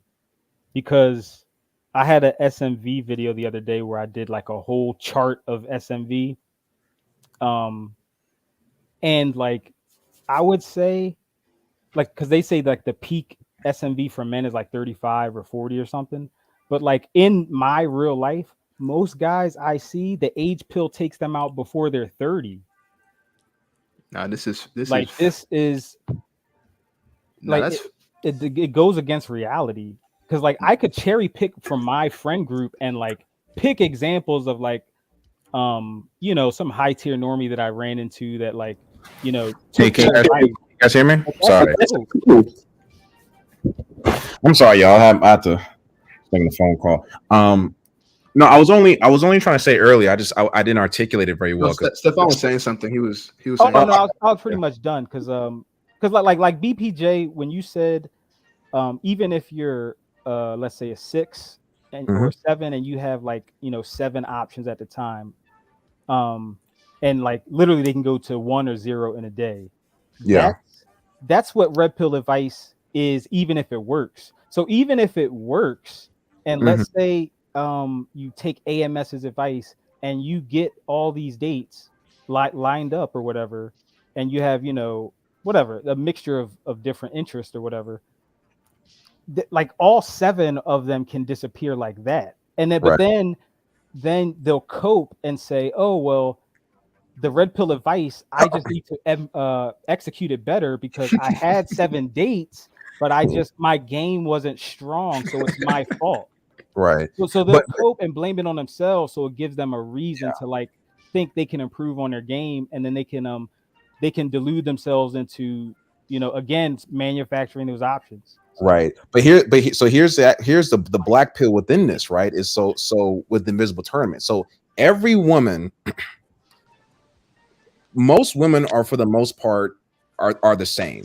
Speaker 12: because I had a SMV video the other day where I did like a whole chart of SMV, and like I would say, like, because they say like the peak SMV for men is like 35 or 40 or something, but like in my real life, most guys I see, the age pill takes them out before they're 30.
Speaker 9: Nah, this is
Speaker 12: like it goes against reality, because like I could cherry pick from my friend group and like pick examples of like some high tier normie that I ran into that like
Speaker 5: Hey, can you guys hear me? Sorry. I'm sorry, y'all. I had to make a phone call. No, I was only trying to say earlier. I didn't articulate it very well.
Speaker 9: Stefan was saying something. He was
Speaker 12: Oh
Speaker 9: saying
Speaker 12: no, I was pretty much done, because like BPJ, when you said even if you're let's say a 6 or 7 and you have like 7 options at the time, and like literally they can go to 1 or 0 in a day.
Speaker 5: Yeah,
Speaker 12: that's what red pill advice is, even if it works. So even if it works, and let's say you take AMS's advice and you get all these dates lined up or whatever, and you have whatever, a mixture of different interests or whatever, like all 7 of them can disappear like that. And then but then they'll cope and say, oh well, the red pill advice, I just need to execute it better because I had 7 dates, but my game wasn't strong, so it's my fault.
Speaker 5: Right.
Speaker 12: So they'll cope and blame it on themselves, so it gives them a reason to like think they can improve on their game, and then they can delude themselves into again manufacturing those options.
Speaker 5: Right. But here's the black pill within this, right? Is so with the invisible tournament. So every woman, most women are for the most part are the same.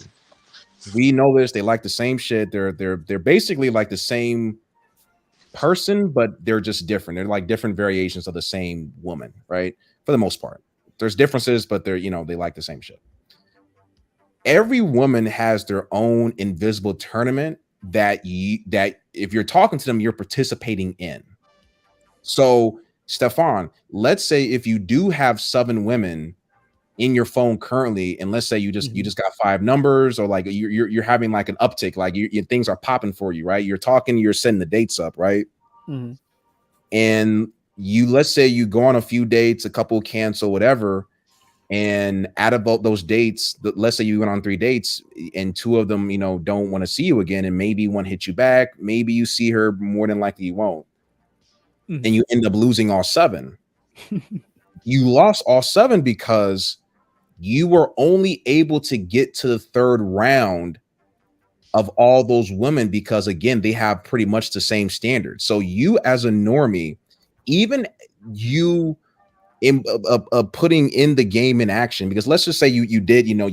Speaker 5: We know this. They like the same shit. They're basically like the same person, but they're just different. They're like different variations of the same woman, right? For the most part, there's differences, but they're they like the same shit. Every woman has their own invisible tournament that if you're talking to them, you're participating in. So, Stefan, let's say if you do have 7 women in your phone currently, and let's say you just got 5 numbers, or like you're having like an uptick, like things are popping for you, right? You're talking, you're setting the dates up, right?
Speaker 12: Mm-hmm.
Speaker 5: And let's say you go on a few dates, a couple cancel, whatever. And out of those dates, let's say you went on 3 dates and 2 of them, don't want to see you again. And maybe one hit you back. Maybe you see her, more than likely you won't.
Speaker 12: Mm-hmm.
Speaker 5: And you end up losing all 7. You lost all 7 because you were only able to get to the 3rd round of all those women because, again, they have pretty much the same standards. So you as a normie, even you putting in the game in action, because let's just say you did, you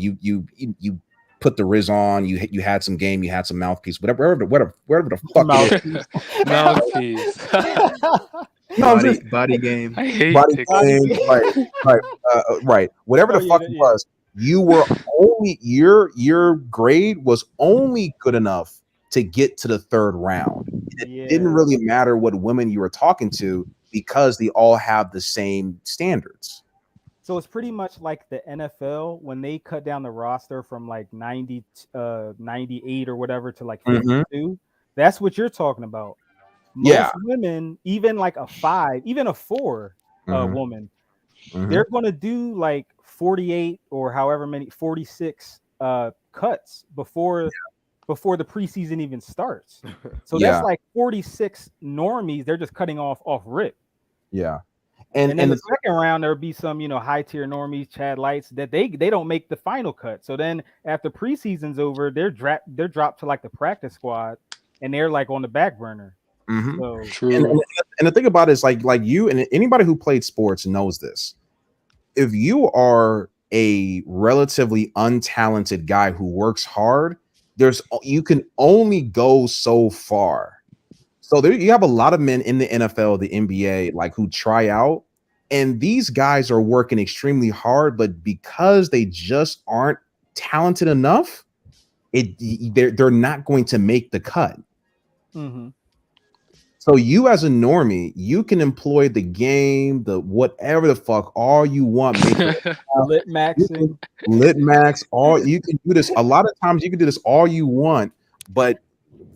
Speaker 5: put the Riz on, you had some game, you had some mouthpiece, whatever the fuck
Speaker 10: mouthpiece.
Speaker 9: Body game.
Speaker 10: I hate
Speaker 5: body game, right. Whatever the fuck it was, you were only your grade was only good enough to get to the 3rd round. It didn't really matter what women you were talking to because they all have the same standards.
Speaker 12: So it's pretty much like the NFL when they cut down the roster from like 98 or whatever to like 52. That's what you're talking about. Most women, even like a 5, even a 4 woman, they're going to do like 48 or however many 46 cuts before the preseason even starts. So that's like 46 normies. They're just cutting off rip.
Speaker 5: Yeah.
Speaker 12: And in the second round, there'll be some, high tier normies, Chad Lights, that they don't make the final cut. So then after preseason's over, they're dropped to like the practice squad, and they're like on the back burner. So
Speaker 5: and the thing about it is like you and anybody who played sports knows this. If you are a relatively untalented guy who works hard, you can only go so far. So you have a lot of men in the NFL, the NBA, like who try out, and these guys are working extremely hard, but because they just aren't talented enough, they're not going to make the cut. So you as a normie, you can employ the game, the whatever the fuck, all you want.
Speaker 12: Lit maxing.
Speaker 5: Lit max, you can do this. A lot of times you can do this all you want, but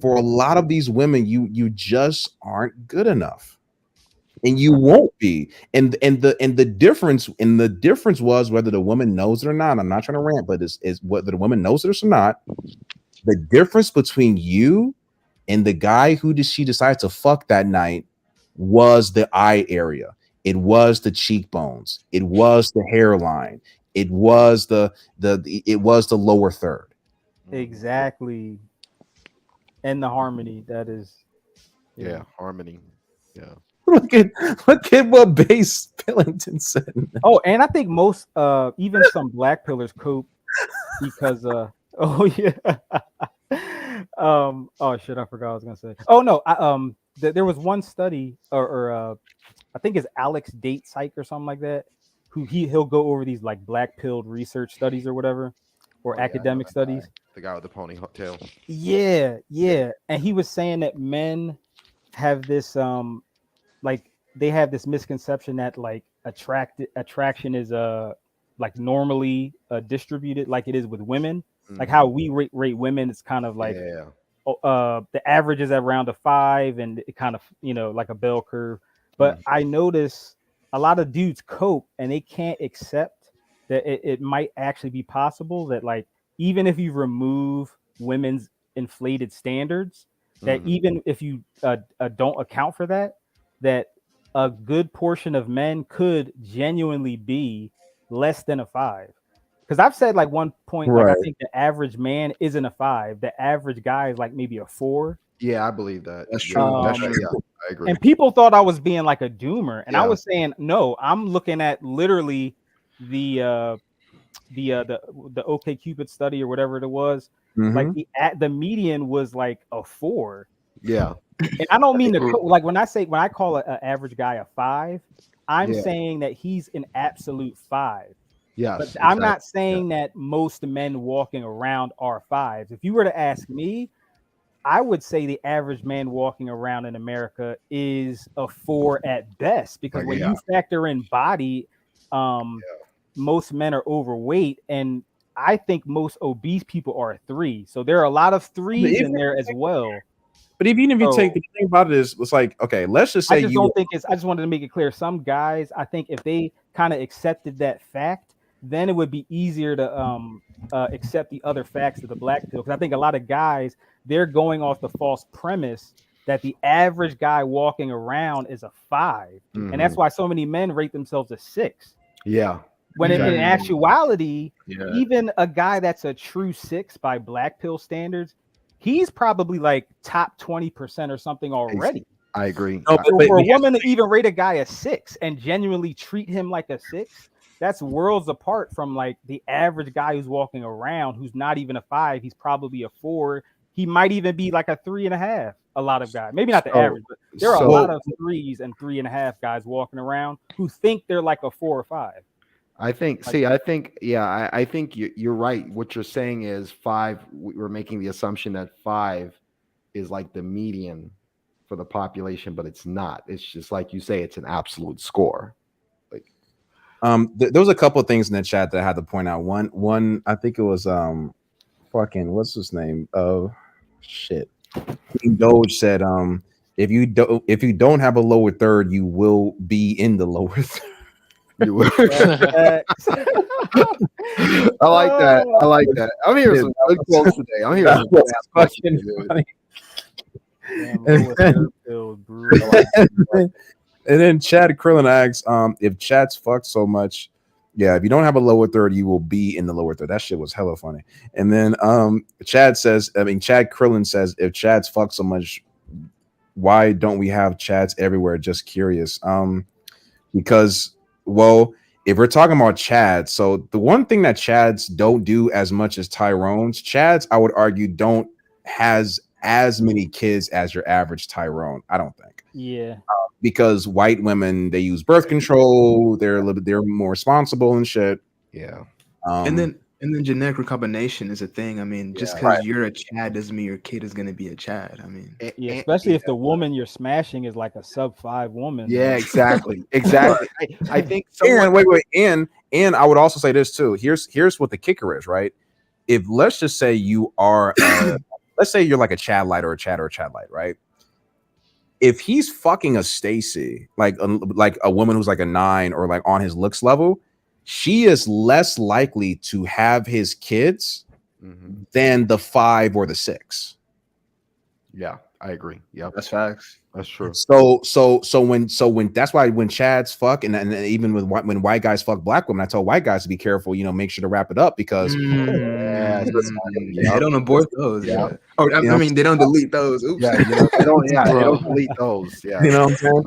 Speaker 5: for a lot of these women, you just aren't good enough. And you won't be. And the difference was whether the woman knows it or not. I'm not trying to rant, but is whether the woman knows it or not. The difference between you and the guy who she decided to fuck that night was the eye area. It was the cheekbones. It was the hairline. It was the lower third.
Speaker 12: Exactly. And the harmony. That is.
Speaker 13: Yeah, harmony. Yeah.
Speaker 5: Look at what Base Pillington said.
Speaker 12: Oh, and I think most even some black pillars cope because oh yeah. Oh shit, I forgot what I was gonna say. Oh no, there was one study or I think it's Alex Date Psych or something like that, who he'll go over these like black pilled research studies or whatever, or academic studies.
Speaker 13: The guy with the ponytail.
Speaker 12: Yeah. And he was saying that men have this like they have this misconception that like attraction is like normally distributed like it is with women. Like how we rate women, it's kind of like the average is around a 5 and it kind of, like a bell curve. But I notice a lot of dudes cope and they can't accept that it might actually be possible that like even if you remove women's inflated standards, that even if you don't account for that a good portion of men could genuinely be less than a 5. Because I've said like one point, like I think the average man isn't a 5. The average guy is like maybe a 4.
Speaker 13: Yeah, I believe that.
Speaker 5: That's true.
Speaker 13: That's true. agree.
Speaker 12: And people thought I was being like a doomer, and I
Speaker 13: Yeah.
Speaker 12: was saying no. I'm looking at literally the OK Cupid study or whatever it was. Like the median was like a 4.
Speaker 13: Yeah.
Speaker 12: And I don't mean like when I call an average guy a 5, I'm
Speaker 13: Yeah.
Speaker 12: saying that he's an absolute 5.
Speaker 13: Yes.
Speaker 12: But I'm
Speaker 13: exactly.
Speaker 12: not saying that most men walking around are 5s. If you were to ask me, I would say the average man walking around in America is a 4 at best, because when you factor in body, most men are overweight, and I think most obese people are a 3. So there are a lot of 3s in there as well.
Speaker 5: But even if you take
Speaker 12: So
Speaker 5: the thing about it is, it's like, okay, let's just say
Speaker 12: I just don't think it's. I just wanted to make it clear. Some guys, I think, if they kind of accepted that fact, then it would be easier to accept the other facts of the black pill. Because I think a lot of guys, they're going off the false premise that the average guy walking around is a 5, and that's why so many men rate themselves a 6.
Speaker 13: Yeah.
Speaker 12: When in actuality,
Speaker 9: Yeah.
Speaker 12: even a guy that's a true 6 by black pill standards, he's probably like top 20% or something already.
Speaker 13: I agree.
Speaker 5: No,
Speaker 12: So for a woman to even rate a guy a 6 and genuinely treat him like a 6, that's worlds apart from like the average guy who's walking around who's not even a 5. He's probably a 4. He might even be like a 3.5. A lot of guys, maybe not the average, but there are a lot of 3s and 3.5 guys walking around who think they're like a 4 or 5.
Speaker 13: I think. See, I think. Yeah, I think you're right. What you're saying is 5. We're making the assumption that 5 is like the median for the population, but it's not. It's just like you say, it's an absolute score. Like,
Speaker 5: there was a couple of things in the chat that I had to point out. One, I think it was fucking what's his name? Shit. King Doge said, if you don't have a lower third, you will be in the lower third.
Speaker 13: you were. I like that. I like that. I'm hearing some good quotes today. I'm hearing some
Speaker 5: fucking funny. And then Chad Krillin asks, if Chad's fucked so much, yeah, if you don't have a lower third, you will be in the lower third. That shit was hella funny. And then Chad Krillin says, if Chad's fucked so much, why don't we have Chads everywhere? Just curious. Because, well, if we're talking about Chads, so the one thing that Chads don't do as much as Tyrone's, Chads, I would argue, don't has as many kids as your average Tyrone. I don't think.
Speaker 12: Yeah.
Speaker 5: Because white women, they use birth control. They're more responsible and shit.
Speaker 13: Yeah.
Speaker 9: And then genetic recombination is a thing. I mean, just because you're a Chad doesn't mean your kid is going to be a Chad. I mean,
Speaker 12: yeah, especially if the woman you're smashing is like a sub-5 woman.
Speaker 13: Yeah, exactly. Exactly. I think
Speaker 5: and wait, and I would also say this too. Here's what the kicker is, right? If let's just say you are let's say you're like a Chad light or a Chad light, right? If he's fucking a Stacy, like a woman who's like a 9 or like on his looks level, she is less likely to have his kids than the 5 or the 6.
Speaker 13: Yeah, I agree. Yeah,
Speaker 9: that's facts.
Speaker 13: That's true.
Speaker 5: So when that's why when Chads fuck and even when white guys fuck black women, I tell white guys to be careful. Make sure to wrap it up because
Speaker 9: they don't abort those. Yeah. Oh, I mean, they don't delete those. Oops.
Speaker 13: Yeah, they don't delete those. Yeah.
Speaker 5: You know what I'm saying?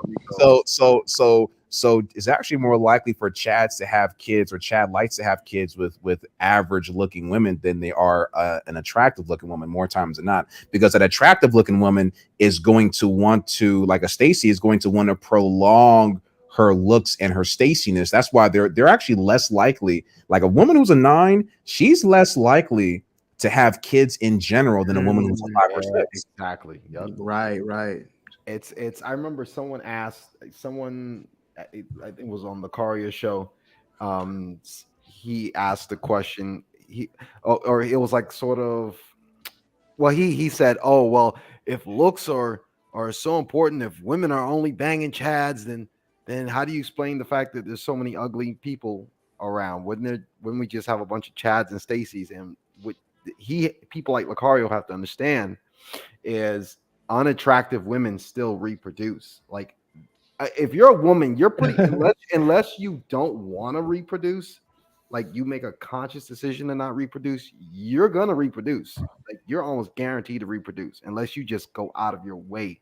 Speaker 5: So it's actually more likely for Chads to have kids or Chad lights to have kids with average looking women than they are an attractive looking woman more times than not, because an attractive looking woman is going to want to, like a Stacy, is going to want to prolong her looks and her Staciness. That's why they're actually less likely, like a woman who's a 9, she's less likely to have kids in general than a woman who's a 5 or 6.
Speaker 13: Exactly. Yep.
Speaker 9: Right.
Speaker 13: It's I remember someone asked I think it was on the Caria show. He asked the question. Or it was like sort of. Well, he said, "Oh, well, if looks are so important, if women are only banging Chads, then how do you explain the fact that there's so many ugly people around? Wouldn't we just have a bunch of Chads and Stacys?" And people like Lucario have to understand is unattractive women still reproduce. Like, if you're a woman, you're pretty unless you don't want to reproduce, like you make a conscious decision to not reproduce, you're gonna reproduce. Like, you're almost guaranteed to reproduce unless you just go out of your way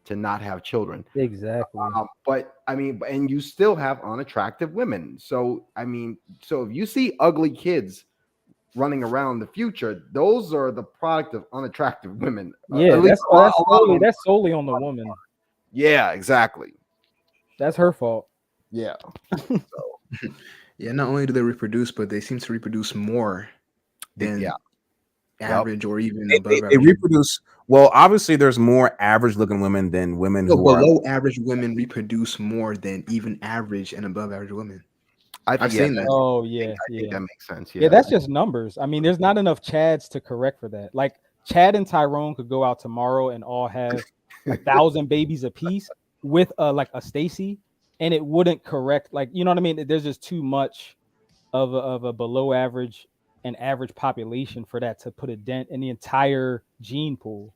Speaker 13: to not have children.
Speaker 12: Exactly.
Speaker 13: But I mean, and you still have unattractive women. So I mean, so if you see ugly kids running around the future, those are the product of unattractive women.
Speaker 12: Yeah,
Speaker 13: At least
Speaker 12: that's solely on the woman.
Speaker 13: Yeah, exactly.
Speaker 12: That's her fault.
Speaker 13: Yeah.
Speaker 9: Yeah, not only do they reproduce, but they seem to reproduce more than average or even above
Speaker 5: They
Speaker 9: average.
Speaker 5: reproduce. Well, obviously, there's more average-looking women than women
Speaker 9: No,
Speaker 5: who are.
Speaker 9: below average women reproduce more than even average and above average women. I've seen that.
Speaker 12: Oh yeah,
Speaker 13: I think that makes sense.
Speaker 12: Yeah, that's just numbers. I mean, there's not enough Chads to correct for that. Like Chad and Tyrone could go out tomorrow and all have 1,000 babies apiece with like a Stacy, and it wouldn't correct. Like, you know what I mean? There's just too much of a below average and average population for that to put a dent in the entire gene pool.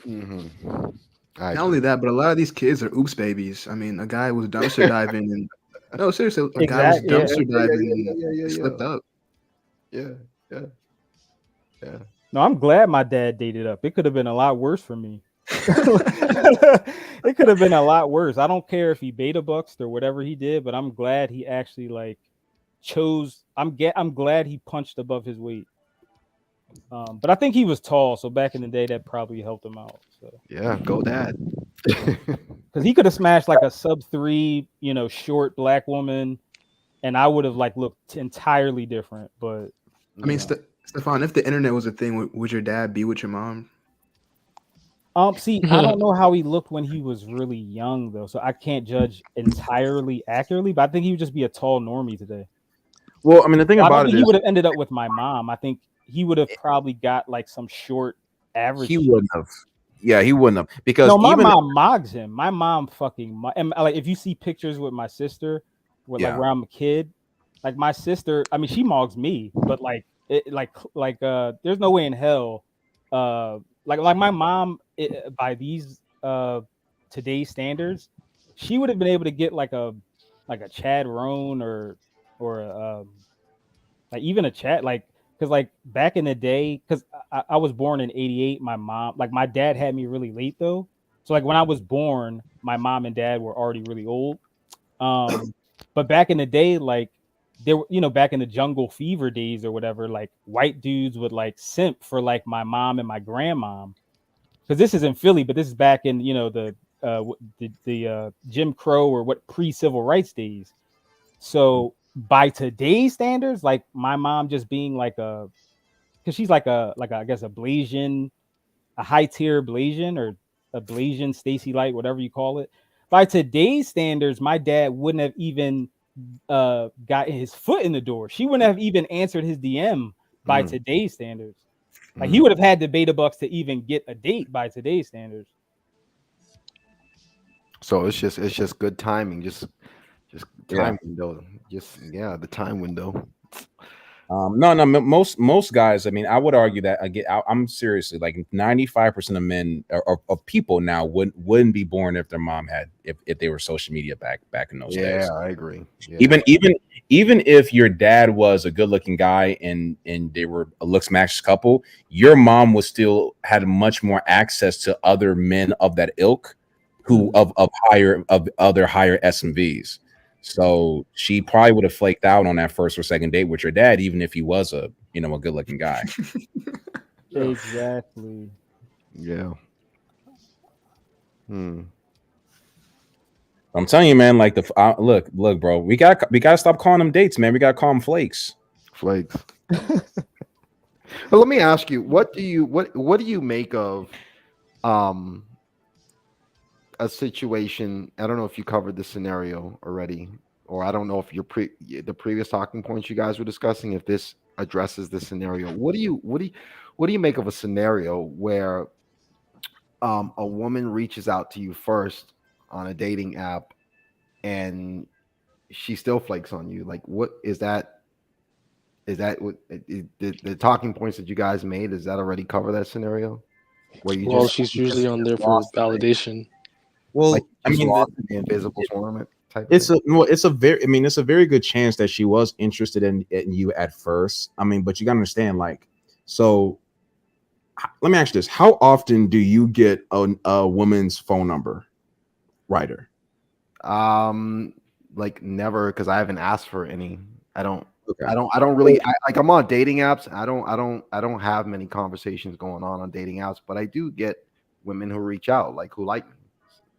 Speaker 9: Not only that, but a lot of these kids are oops babies. I mean, a guy was dumpster diving and no, seriously, a guy was dumpster diving and slipped up.
Speaker 13: Yeah.
Speaker 12: No, I'm glad my dad dated up. It could have been a lot worse for me. It could have been a lot worse. I don't care if he beta buxed or whatever he did, but I'm glad he actually like chose. I'm glad he punched above his weight. But I think he was tall, so back in the day that probably helped him out. So
Speaker 13: yeah, go dad.
Speaker 12: Because he could have smashed like a sub-3, short black woman, and I would have like looked entirely different. But
Speaker 9: I mean, Stefan, if the internet was a thing, would your dad be with your mom?
Speaker 12: See, I don't know how he looked when he was really young though, so I can't judge entirely accurately. But I think he would just be a tall normie today.
Speaker 5: Well, I mean, the thing about it
Speaker 12: he
Speaker 5: is
Speaker 12: would have ended up with my mom. I think he would have probably got like some short average.
Speaker 5: He wouldn't have. Yeah, he wouldn't have because
Speaker 12: no, my
Speaker 5: even
Speaker 12: mom mogs him. My mom and like if you see pictures with my sister, like where I'm a kid, like my sister, I mean she mogs me, but like there's no way in hell, like my mom by these today's standards, she would have been able to get like a Chad Roan or like even a Chad like. Because like back in the day, because I was born in '88, my dad had me really late though. So like when I was born, my mom and dad were already really old. But back in the day, like they were, back in the jungle fever days or whatever, like white dudes would like simp for like my mom and my grandmom. Because this is in Philly, but this is back in the Jim Crow or what pre-civil rights days. So by today's standards, like my mom just being like because she's like I guess a Blasian, a high tier Blasian or a Blasian Stacy Light, whatever you call it. By today's standards, my dad wouldn't have even got his foot in the door. She wouldn't have even answered his DM by today's standards. Like he would have had the beta bucks to even get a date by today's standards.
Speaker 13: So it's just good timing, just time window, the time window.
Speaker 5: No, most guys. I mean, I would argue that again. I'm seriously like 95% of men or of people now wouldn't be born if their mom had if they were social media back in those days.
Speaker 13: Yeah, I agree. Yeah.
Speaker 5: Even if your dad was a good looking guy and they were a looks matched couple, your mom was still had much more access to other men of that ilk who of other higher SMVs. So she probably would have flaked out on that first or second date with your dad, even if he was a good looking guy.
Speaker 12: Exactly.
Speaker 13: Yeah.
Speaker 5: I'm telling you, man. Like look, bro. We gotta stop calling them dates, man. We gotta call them flakes.
Speaker 13: Flakes. Well, let me ask you, what do you make of a situation? I don't know if you covered the scenario already, or I don't know if the previous talking points you guys were discussing, if this addresses the scenario. What do you make of a scenario where a woman reaches out to you first on a dating app and she still flakes on you? Like, what is that? Is that what the talking points that you guys made? Does that already cover that scenario? Where
Speaker 10: she's usually on there for validation.
Speaker 5: Well,
Speaker 13: like
Speaker 5: I mean,
Speaker 13: the invisible tournament type.
Speaker 5: It's a very good chance that she was interested in you at first. I mean, but you gotta understand, like, so let me ask you this: how often do you get a woman's phone number, Ryder?
Speaker 13: Like never, because I haven't asked for any. I don't.
Speaker 5: Okay.
Speaker 13: I don't really like. I'm on dating apps. I don't have many conversations going on dating apps, but I do get women who reach out, like who like me.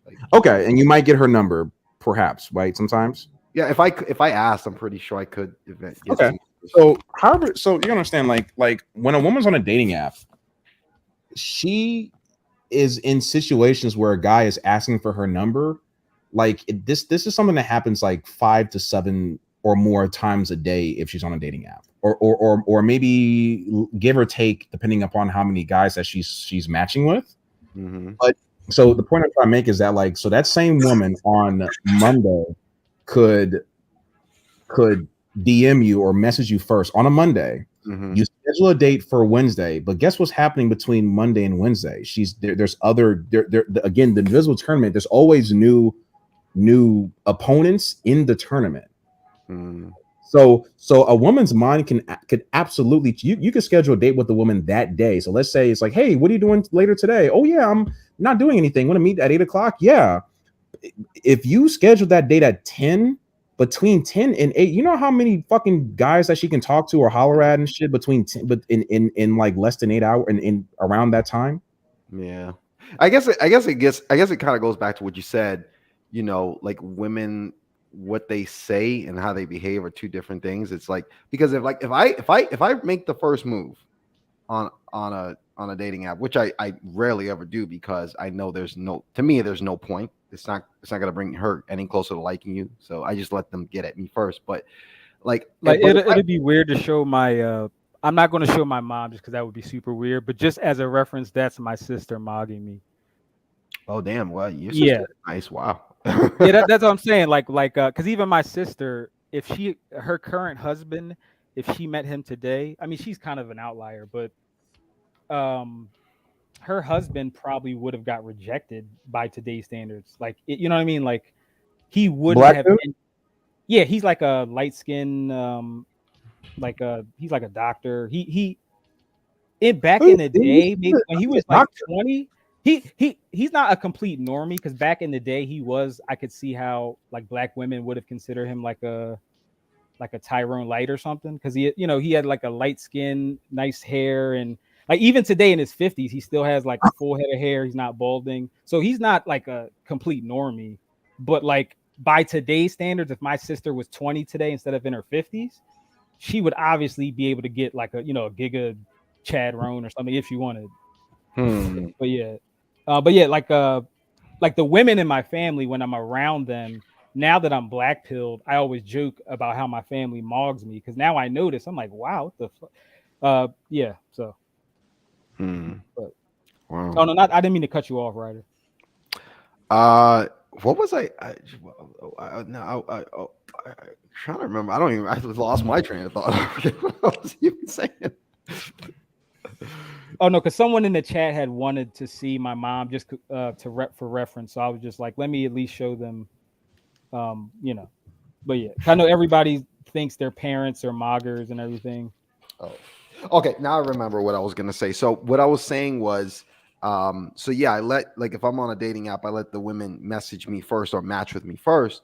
Speaker 13: Like,
Speaker 5: okay, and you might get her number, perhaps, right? Sometimes.
Speaker 13: Yeah, if I asked, I'm pretty sure I could. If it gets
Speaker 5: Okay.
Speaker 13: me.
Speaker 5: So, however, so you understand, like when a woman's on a dating app, she is in situations where a guy is asking for her number. Like this is something that happens like 5 to 7 or more times a day if she's on a dating app, or maybe give or take, depending upon how many guys that she's matching with.
Speaker 13: Mm-hmm.
Speaker 5: But so the point I'm trying to make is that like, so that same woman on Monday could DM you or message you first on a Monday.
Speaker 13: Mm-hmm.
Speaker 5: You schedule a date for Wednesday, but guess what's happening between Monday and Wednesday? There's other again, the invisible tournament. There's always new opponents in the tournament.
Speaker 13: Mm-hmm.
Speaker 5: So a woman's mind could absolutely, you could schedule a date with the woman that day. So let's say it's like, hey, what are you doing later today? Oh yeah, I'm not doing anything. Want to meet at 8 o'clock? Yeah. If you schedule that date at 10, between 10 and 8, you know how many fucking guys that she can talk to or holler at and shit between 10, but in like less than 8 hours and in around that time.
Speaker 13: Yeah, I guess it kind of goes back to what you said. You know, like women, what they say and how they behave are two different things. It's like, because if I make the first move on a dating app, which I rarely ever do, because I know there's no point. It's not going to bring her any closer to liking you. So I just let them get at me first. But
Speaker 12: it'd be weird to show my I'm not going to show my mom just because that would be super weird. But just as a reference, that's my sister mogging me.
Speaker 13: Oh damn! Well, your sister is nice. Wow.
Speaker 12: Yeah, that's what I'm saying. Like, because even my sister, if her current husband, if she met him today, I mean, she's kind of an outlier, but her husband probably would have got rejected by today's standards. Like, you know what I mean? Like, he wouldn't have. Yeah, he's like a light skin, he's like a doctor. Back in the day, maybe when he was like 20. He's not a complete normie, because back in the day I could see how like black women would have considered him like a Tyrone Light or something, because he had like a light skin, nice hair, and like even today in his 50s he still has like a full head of hair. He's not balding, so he's not like a complete normie. But like by today's standards, if my sister was 20 today instead of in her 50s, she would obviously be able to get like a Giga Chad Roan or something if she wanted. But yeah, like the women in my family, when I'm around them, now that I'm black pilled, I always joke about how my family mogs me, because now I notice, I'm like, wow, what the fuck? Yeah, so. But,
Speaker 13: wow.
Speaker 12: Oh no, I didn't mean to cut you off, Ryder.
Speaker 13: What was I trying to remember. I lost my train of thought. What was you saying?
Speaker 12: Oh no, because someone in the chat had wanted to see my mom just for reference. So I was just like, let me at least show them, But yeah, I know everybody thinks their parents are moggers and everything.
Speaker 13: Oh, okay. Now I remember what I was gonna say. So what I was saying was, so yeah, I let, like, if I'm on a dating app, I let the women message me first or match with me first.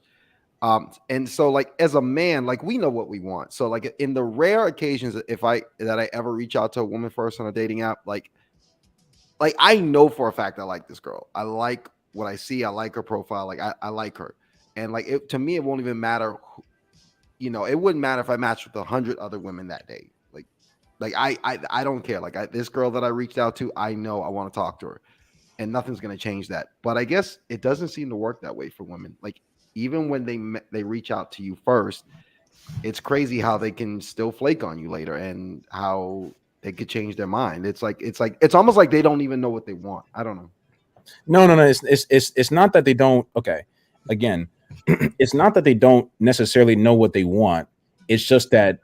Speaker 13: And so like as a man, like we know what we want. So like in the rare occasions that I ever reach out to a woman first on a dating app, like I know for a fact I like this girl. I like what I see. I like her profile. Like I like her. And like to me, it won't even matter. It wouldn't matter if I matched with 100 other women that day. Like I don't care. Like this girl that I reached out to, I know I want to talk to her, and nothing's going to change that. But I guess it doesn't seem to work that way for women. Like even when they reach out to you first, it's crazy how they can still flake on you later and how they could change their mind. It's almost like they don't even know what they want. I don't know.
Speaker 5: No. It's not that they don't. Okay, again, it's not that they don't necessarily know what they want. It's just that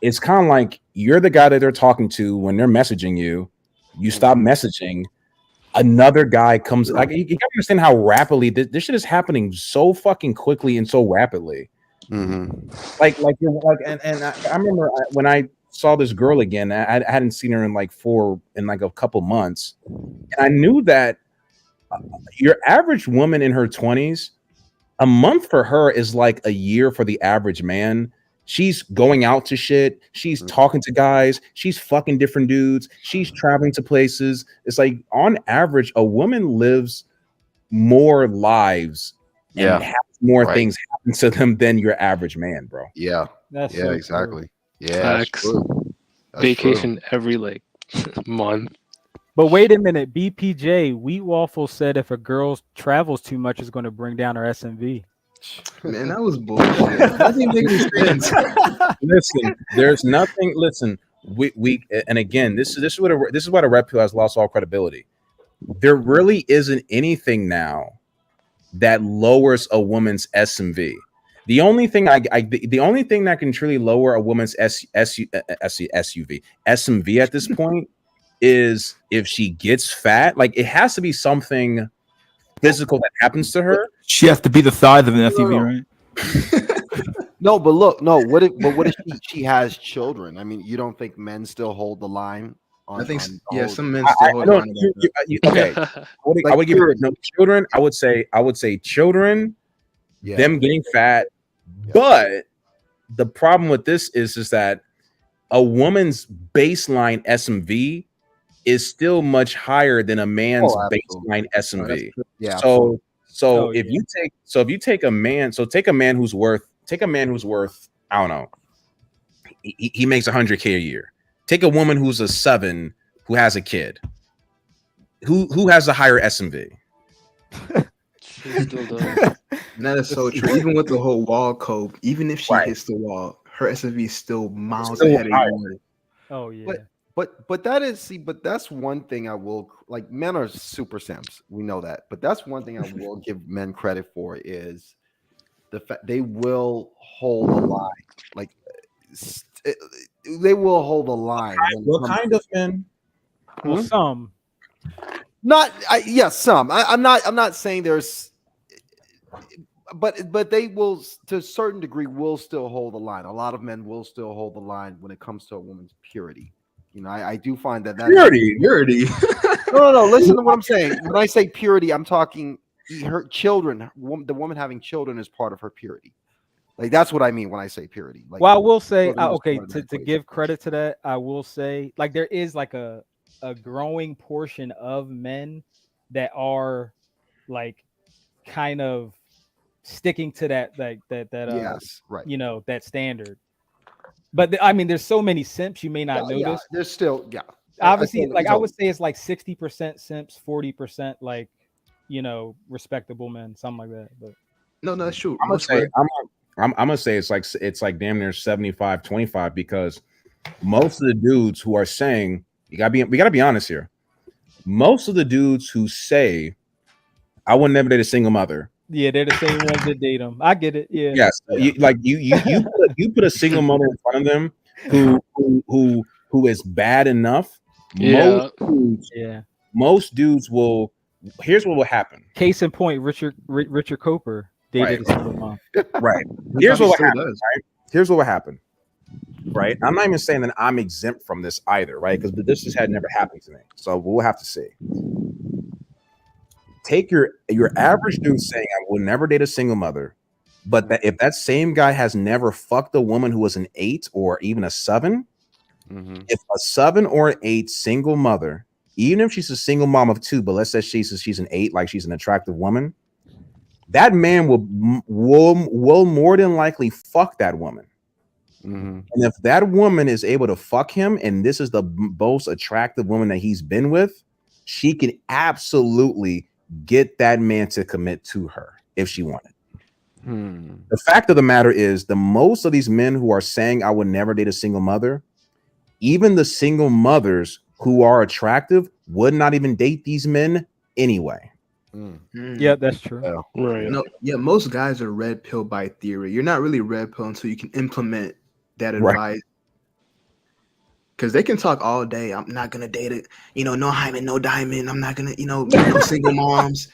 Speaker 5: it's kind of like you're the guy that they're talking to when they're messaging you. You stop messaging, another guy comes. Like you gotta understand how rapidly this shit is happening so fucking quickly and so rapidly.
Speaker 13: Mm-hmm.
Speaker 5: And I remember when I saw this girl again. I hadn't seen her in like a couple months, and I knew that your average woman in her 20s, a month for her is like a year for the average man. She's going out to shit. She's talking to guys. She's fucking different dudes. She's traveling to places. It's like on average, a woman lives more lives and has more things happen to them than your average man, bro.
Speaker 13: Yeah.
Speaker 12: That's
Speaker 13: yeah,
Speaker 12: so
Speaker 13: exactly.
Speaker 12: true.
Speaker 13: Yeah. That's
Speaker 10: Facts.
Speaker 13: true. That's
Speaker 10: Vacation every like month.
Speaker 12: But wait a minute, BPJ, Wheat Waffle said if a girl travels too much, it's going to bring down her SMV.
Speaker 9: Man, that was bullshit. That didn't make any sense.
Speaker 5: Listen, there's nothing. Listen, we and again, this is what a red pill has lost all credibility. There really isn't anything now that lowers a woman's SMV. The only thing the only thing that can truly lower a woman's SMV at this point is if she gets fat. Like it has to be something physical that happens to her.
Speaker 1: She has to be the size of an SUV, right?
Speaker 13: No, but look, no. What if she has children? I mean, you don't think men still hold the line?
Speaker 9: I think some men still hold on.
Speaker 5: Okay, I would give no children. I would say children.
Speaker 13: Yeah.
Speaker 5: Them getting fat, but the problem with this is that a woman's baseline SMV is still much higher than a man's baseline SMV.
Speaker 13: Yeah.
Speaker 5: So if you take a man who's worth I don't know, he makes 100K a year. Take a woman who's a 7 who has a kid. Who has a higher SMV?
Speaker 10: She still does.
Speaker 9: That is so true. Even with the whole wall code, even if she hits the wall, her SMV is still miles ahead of you.
Speaker 12: Oh yeah.
Speaker 13: But that's one thing I will like. Men are super simps. We know that. But that's one thing I will give men credit for is the fact they will hold the line. Like they will hold the line.
Speaker 5: What kind of men?
Speaker 12: Well, some.
Speaker 13: Some. I'm not saying there's, but they will to a certain degree will still hold the line. A lot of men will still hold the line when it comes to a woman's purity. You know, I do find that
Speaker 5: purity.
Speaker 13: No. Listen to what I'm saying. When I say purity, I'm talking her children. The woman having children is part of her purity. Like that's what I mean when I say purity. Like,
Speaker 12: well, I will say, to give credit to that, I will say, like there is like a growing portion of men that are like kind of sticking to that
Speaker 13: yes, right.
Speaker 12: You know, that standard. But I mean, there's so many simps you may not notice.
Speaker 13: Yeah, there's still
Speaker 12: obviously I would say it's like 60% simps, 40% like, you know, respectable men, something like that. But
Speaker 9: no, that's true.
Speaker 5: I'm gonna say it's like damn near 75-25 because most of the dudes who are saying we gotta be honest here. Most of the dudes who say I would never date a single mother.
Speaker 12: Yeah, they're the same ones that date them. I get it. Yeah.
Speaker 5: Yes. You put a single mother in front of them who is bad enough.
Speaker 10: Yeah.
Speaker 5: Most dudes will. Here's what will happen.
Speaker 12: Case in point, Richard Coper dated a single mom.
Speaker 5: Right. Here's what will happen. Right. Here's what will happen. Right. I'm not even saying that I'm exempt from this either. Right. Because this just had never happened to me. So we'll have to see. Take your average dude saying I will never date a single mother, but that if that same guy has never fucked a woman who was an 8 or even a 7, if a 7 or an 8 single mother, even if she's a single mom of 2, but let's say she's an 8, like she's an attractive woman, that man will more than likely fuck that woman. And if that woman is able to fuck him, and this is the most attractive woman that he's been with, she can absolutely get that man to commit to her if she wanted. The fact of the matter is, the most of these men who are saying I would never date a single mother, even the single mothers who are attractive would not even date these men anyway.
Speaker 12: Yeah, that's true.
Speaker 10: Right.
Speaker 9: No, yeah, most guys are red pill by theory. You're not really red pill until you can implement that advice.
Speaker 5: Right.
Speaker 9: Because they can talk all day. I'm not gonna date it, no hymen, no diamond. I'm not gonna, no single moms.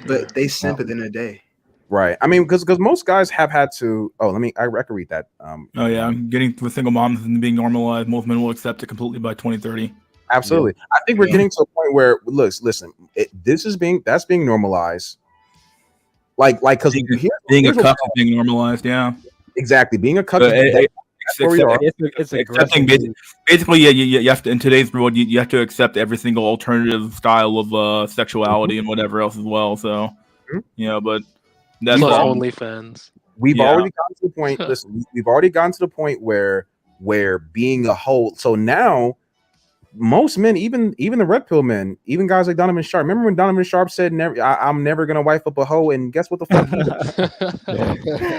Speaker 9: But they simp at the end of the day.
Speaker 5: Right. I mean, because most guys have had to. Oh, I can read that.
Speaker 1: Oh yeah, getting with single moms and being normalized. Most men will accept it completely by 2030.
Speaker 5: Absolutely. I think we're getting to a point where listen, that's being normalized. Like because
Speaker 1: being a cuck is being normalized. Yeah.
Speaker 5: Exactly. Being a cuck.
Speaker 12: It's
Speaker 1: accepting basically, yeah, you have to, in today's world, you have to accept every single alternative style of sexuality and whatever else as well. So, but that's
Speaker 10: plus OnlyFans.
Speaker 5: We've already gotten to the point. Listen, we've already gotten to the point where being a hoe. So now, most men, even the red pill men, even guys like Donovan Sharp. Remember when Donovan Sharp said, I'm never gonna wife up a hoe," and guess what the fuck?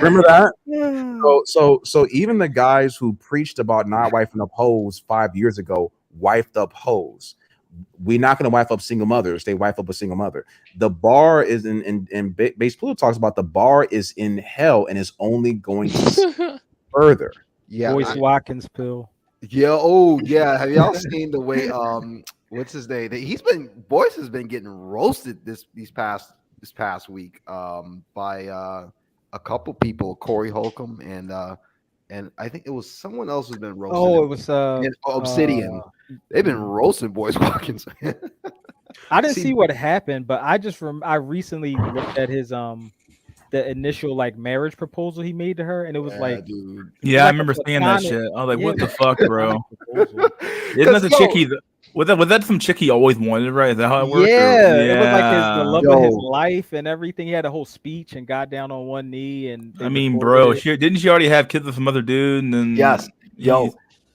Speaker 5: Remember that? So even the guys who preached about not wifing up hoes 5 years ago wifed up hoes. We're not going to wife up single mothers. They wife up a single mother. The bar is in Base Pluto talks about the bar is in hell and is only going to further.
Speaker 13: Yeah,
Speaker 12: Boyce Watkins pill.
Speaker 13: Yeah. Oh, yeah. Have y'all seen the way? What's his name? Boyce has been getting roasted this past week by a couple people, Corey Holcomb and I think it was someone else who's been roasted.
Speaker 12: Oh, it was
Speaker 13: Obsidian. They've been roasting Boyce Watkins.
Speaker 12: I didn't see what happened, but I recently looked at his the initial like marriage proposal he made to her, and it was like,
Speaker 13: dude.
Speaker 1: I remember seeing that shit. I was like, what the fuck, bro? Isn't that the chick was that some chick he always wanted, right? Is that how it worked?
Speaker 12: Yeah, it was like the love of his life and everything. He had a whole speech and got down on one knee. And
Speaker 1: I mean, bro, didn't she already have kids with some other dude? And then
Speaker 13: yes,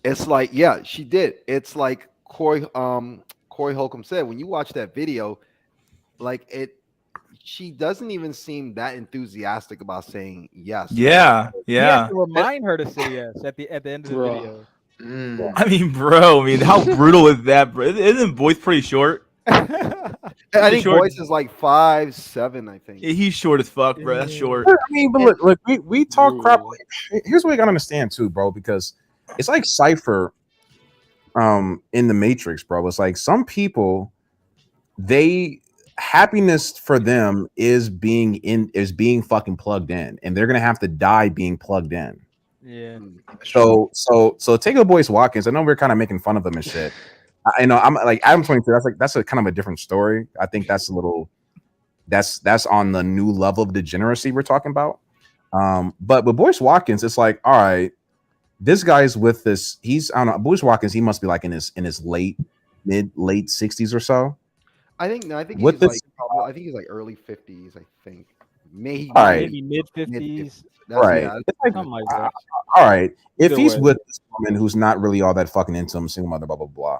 Speaker 13: it's like she did. It's like Corey Holcomb said when you watch that video, like she doesn't even seem that enthusiastic about saying yes.
Speaker 1: Yeah.
Speaker 12: You have to remind her to say yes at the end of the video.
Speaker 1: I mean, bro. I mean, how brutal is that, bro? Isn't Boyce pretty short?
Speaker 13: I think Boyce is like 5'7". I think
Speaker 1: he's short as fuck, bro. That's short.
Speaker 5: I mean, but look, we talk crap. Here's what you gotta understand too, bro, because it's like Cypher, in the Matrix, bro. It's like some people, happiness for them is being fucking plugged in, and they're gonna have to die being plugged in.
Speaker 12: Yeah.
Speaker 5: So take a Boyce Watkins. I know we're kind of making fun of him and shit. I know I'm like Adam 22. That's a kind of a different story. I think that's that's on the new level of degeneracy we're talking about. But with Boyce Watkins, it's like, all right, this guy's with this. I don't know. Boyce Watkins, he must be like in his late 60s or so.
Speaker 13: I think he's like early 50s. I think
Speaker 12: maybe mid 50s.
Speaker 5: Right.
Speaker 12: Yeah, something like that.
Speaker 5: All right. If
Speaker 12: Either
Speaker 5: he's
Speaker 12: way.
Speaker 5: with this woman who's not really all that fucking into him, single mother, blah blah blah.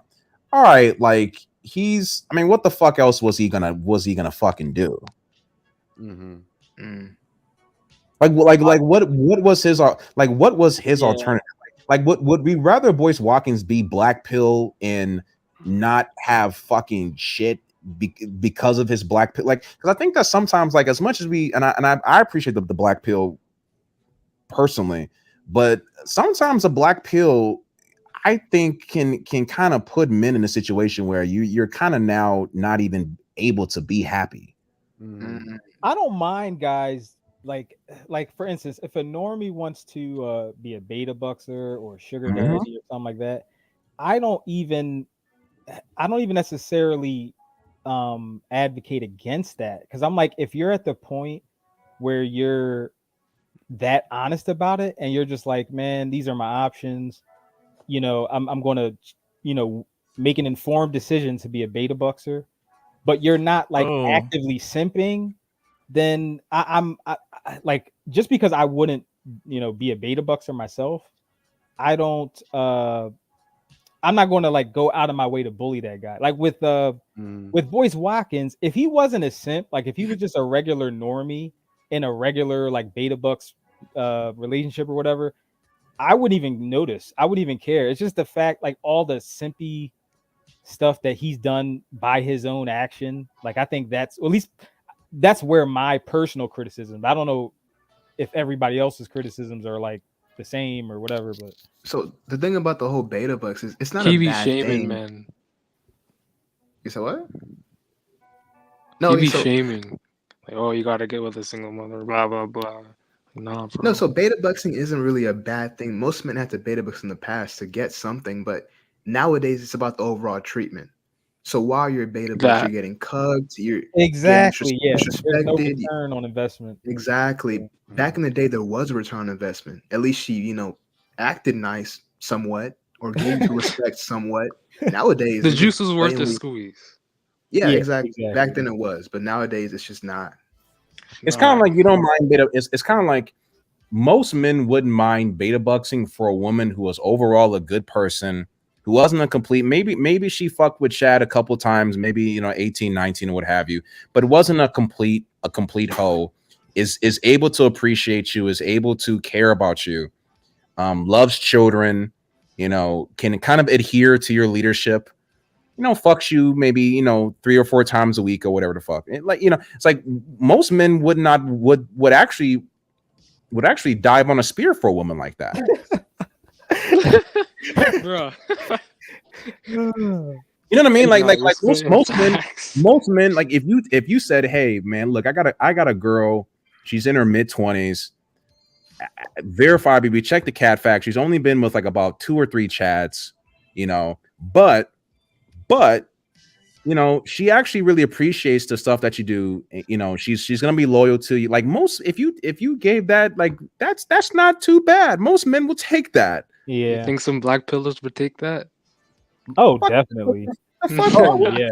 Speaker 5: All right, like I mean, what the fuck else was he gonna fucking do?
Speaker 13: Mm-hmm.
Speaker 5: Like what was his alternative? Like would we rather Boyce Watkins be black pill and not have fucking shit because of his black pill? Like, because I think that sometimes, like, as much as I appreciate the black pill personally, but sometimes a black pill, I think, can kind of put men in a situation where you're kind of now not even able to be happy.
Speaker 12: I don't mind guys like for instance, if a normie wants to be a beta buxer or sugar daddy or something like that, I don't even necessarily advocate against that, because I'm like, if you're at the point where you're that honest about it and you're just like, man, these are my options, I'm going to make an informed decision to be a beta buxer, but you're not like actively simping, then I like, just because I wouldn't be a beta buxer myself, I don't I'm not going to like go out of my way to bully that guy. Like with Boyce Watkins, if he wasn't a simp, like if he was just a regular normie in a regular like beta bucks relationship or whatever, I wouldn't even notice. I wouldn't even care. It's just the fact, like all the simpy stuff that he's done by his own action. Like I think at least that's where my personal criticism. I don't know if everybody else's criticisms are like the same or whatever, but
Speaker 9: so the thing about the whole beta bucks is it's not
Speaker 10: he
Speaker 9: a
Speaker 10: be
Speaker 9: bad
Speaker 10: shaming,
Speaker 9: thing.
Speaker 10: Man.
Speaker 9: You said what?
Speaker 10: No, he be shaming. Like, oh, you gotta get with a single mother, blah blah blah. Nah, bro.
Speaker 9: No, so beta buxing isn't really a bad thing. Most men had to beta bux in the past to get something, but nowadays it's about the overall treatment. So while you're beta bux, you're getting cugged, you're
Speaker 12: Exactly.
Speaker 9: getting
Speaker 12: Yeah. There's no
Speaker 9: disrespected.
Speaker 12: return on investment.
Speaker 9: Exactly. Back in the day, there was a return on investment. At least she, acted nice somewhat or gave you respect somewhat. Nowadays,
Speaker 10: The
Speaker 9: it's
Speaker 10: juice
Speaker 9: just
Speaker 10: was worth the
Speaker 9: blatantly.
Speaker 10: squeeze.
Speaker 9: Yeah,
Speaker 12: Yeah,
Speaker 9: exactly. Back then it was, but nowadays it's just not.
Speaker 5: It's kind of like you don't mind beta. It's kind of like most men wouldn't mind beta buxing for a woman who was overall a good person, who wasn't a complete. Maybe she fucked with Chad a couple times, maybe 18, 19, or what have you, but it wasn't a complete hoe. Is able to appreciate you, is able to care about you, loves children, can kind of adhere to your leadership. Fucks you maybe 3 or 4 times a week or whatever the fuck. It's like most men would actually dive on a spear for a woman like that.
Speaker 10: Bro.
Speaker 5: You know what I mean? Like most men, like if you said, hey man, look, I got a girl, she's in her mid-20s, verified, we checked the cat fact, she's only been with like about 2 or 3 chats, but she actually really appreciates the stuff that you do. She's gonna be loyal to you. Like most, if you gave that, like that's not too bad. Most men will take that.
Speaker 10: You
Speaker 12: Yeah.
Speaker 10: think some black pillars would take that?
Speaker 12: Oh, definitely.
Speaker 5: Oh
Speaker 12: yeah.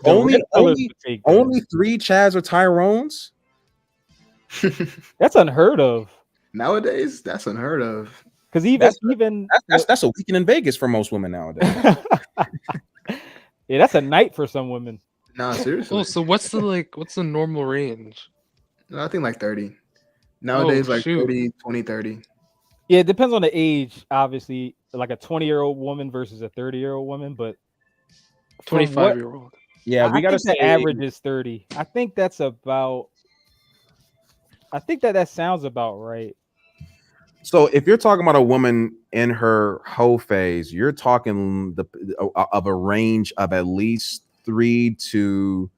Speaker 5: Only
Speaker 12: 3
Speaker 5: Chads or Tyrones.
Speaker 12: That's unheard of.
Speaker 9: Nowadays, that's unheard of.
Speaker 12: Because
Speaker 5: that's a weekend in Vegas for most women nowadays.
Speaker 12: Yeah, that's a night for some women.
Speaker 9: No, seriously.
Speaker 10: Oh, so what's the normal range?
Speaker 9: No, I think like 30. Nowadays, like
Speaker 10: shoot.
Speaker 9: 30, 20, 30.
Speaker 12: Yeah, it depends on the age, obviously. Like a 20-year-old woman versus a 30-year-old woman, but
Speaker 10: 25-year-old.
Speaker 5: Yeah, we gotta
Speaker 12: say the average is 30. I think that sounds about right.
Speaker 5: So if you're talking about a woman in her hoe phase, you're talking of a range of at least 3 to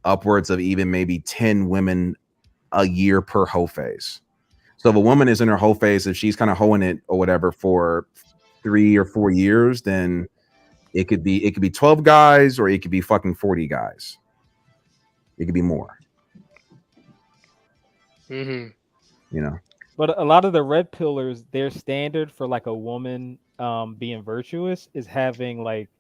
Speaker 5: upwards of even maybe 10 women a year per hoe phase. So if a woman is in her hoe phase, if she's kind of hoeing it or whatever for 3 or 4 years, then it could be 12 guys or it could be fucking 40 guys. It could be more.
Speaker 10: Mm-hmm.
Speaker 12: But a lot of the red pillars, their standard for like a woman being virtuous is having like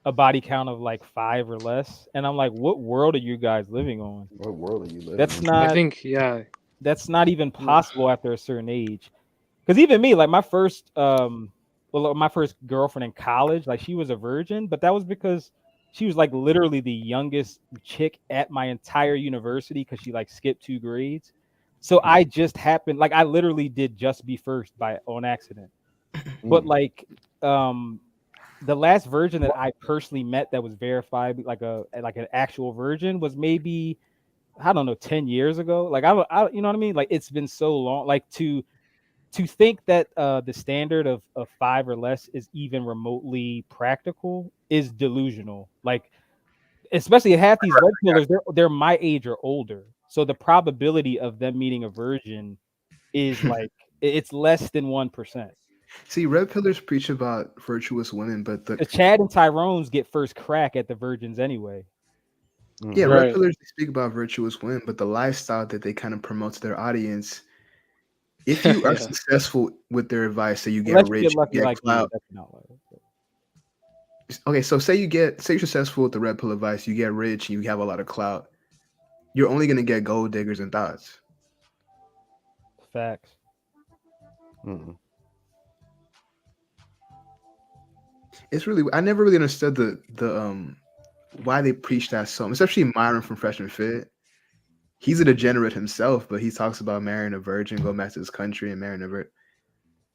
Speaker 12: a body count of like 5 or less. And I'm like, what world are you guys living on?
Speaker 13: What world are you living
Speaker 12: That's
Speaker 13: in?
Speaker 12: not.
Speaker 10: I think
Speaker 12: that's not even possible after a certain age. Because even me, like my first girlfriend in college, like she was a virgin, but that was because she was like literally the youngest chick at my entire university because she like skipped 2 grades. So I just happened, like I literally did just be first on accident. But like the last virgin that I personally met that was verified like an actual virgin was maybe, I don't know, 10 years ago. Like I you know what I mean? Like it's been so long. Like to think that the standard of 5 or less is even remotely practical is delusional. Like especially half these red pillars, they're my age or older. So the probability of them meeting a virgin is like it's less than 1%.
Speaker 9: See, red pillars preach about virtuous women, but
Speaker 12: the Chad and Tyrones get first crack at the virgins anyway.
Speaker 9: Yeah, red pillars speak about virtuous women, but the lifestyle that they kind of promote to their audience, if you are successful with their advice, so you get rich, you get clout. Okay, so say you're successful with the red pill advice, you get rich, and you have a lot of clout. You're only gonna get gold diggers and thoughts.
Speaker 12: Facts.
Speaker 9: It's really, I never really understood the why they preach that so much, especially Myron from Freshman Fit. He's a degenerate himself, but he talks about marrying a virgin, going back to his country and marrying a virgin.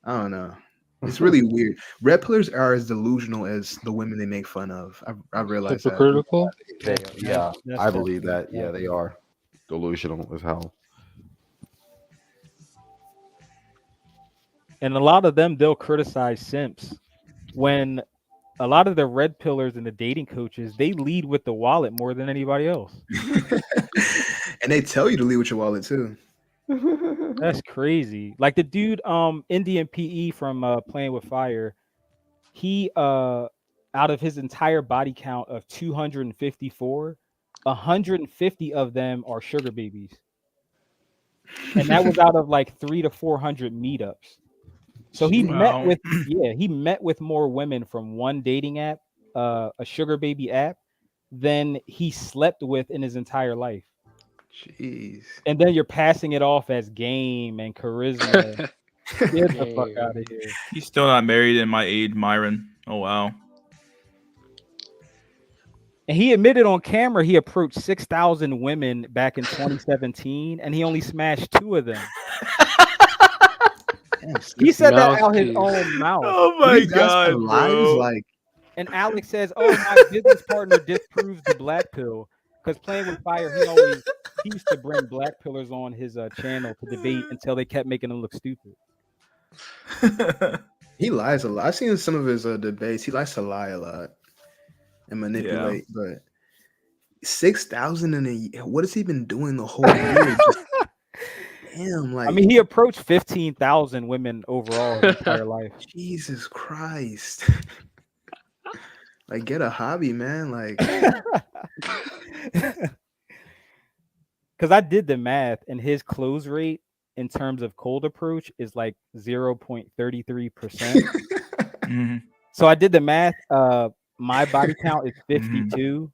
Speaker 9: I don't know. It's really weird. Red pillars are as delusional as the women they make fun of. I realize
Speaker 10: hypocritical.
Speaker 13: Yeah, I believe that. Yeah, they are delusional as hell.
Speaker 12: And a lot of them, they'll criticize simps when a lot of the red pillars and the dating coaches, they lead with the wallet more than anybody else.
Speaker 9: And And they tell you to leave with your wallet too.
Speaker 12: That's crazy. Like the dude, Indian PE from Playing with Fire, he out of his entire body count of 254, 150 of them are sugar babies. And that was out of like 300 to 400 meetups. So he met with more women from one dating app, a sugar baby app, than he slept with in his entire life.
Speaker 9: Jeez.
Speaker 12: And then you're passing it off as game and charisma. Get the fuck out of here.
Speaker 1: He's still not married in my age, Myron. Oh wow.
Speaker 12: And he admitted on camera he approached 6,000 women back in 2017, and he only smashed 2 of them. He said that out his own mouth.
Speaker 1: Oh my god, bro.
Speaker 9: Like,
Speaker 12: and Alex says, "Oh, my business partner disproves the black pill because Playing with Fire, he used to bring black pillars on his channel to debate until they kept making him look stupid."
Speaker 9: He lies a lot. I've seen some of his debates. He likes to lie a lot and manipulate. But 6,000 in a year. What has he been doing the whole year? Damn, like,
Speaker 12: I mean, he approached 15,000 women overall his entire life.
Speaker 9: Jesus Christ. Like, get a hobby, man. Like,
Speaker 12: because I did the math, and his close rate in terms of cold approach is like 0.33%. So I did the math. My body count is 52.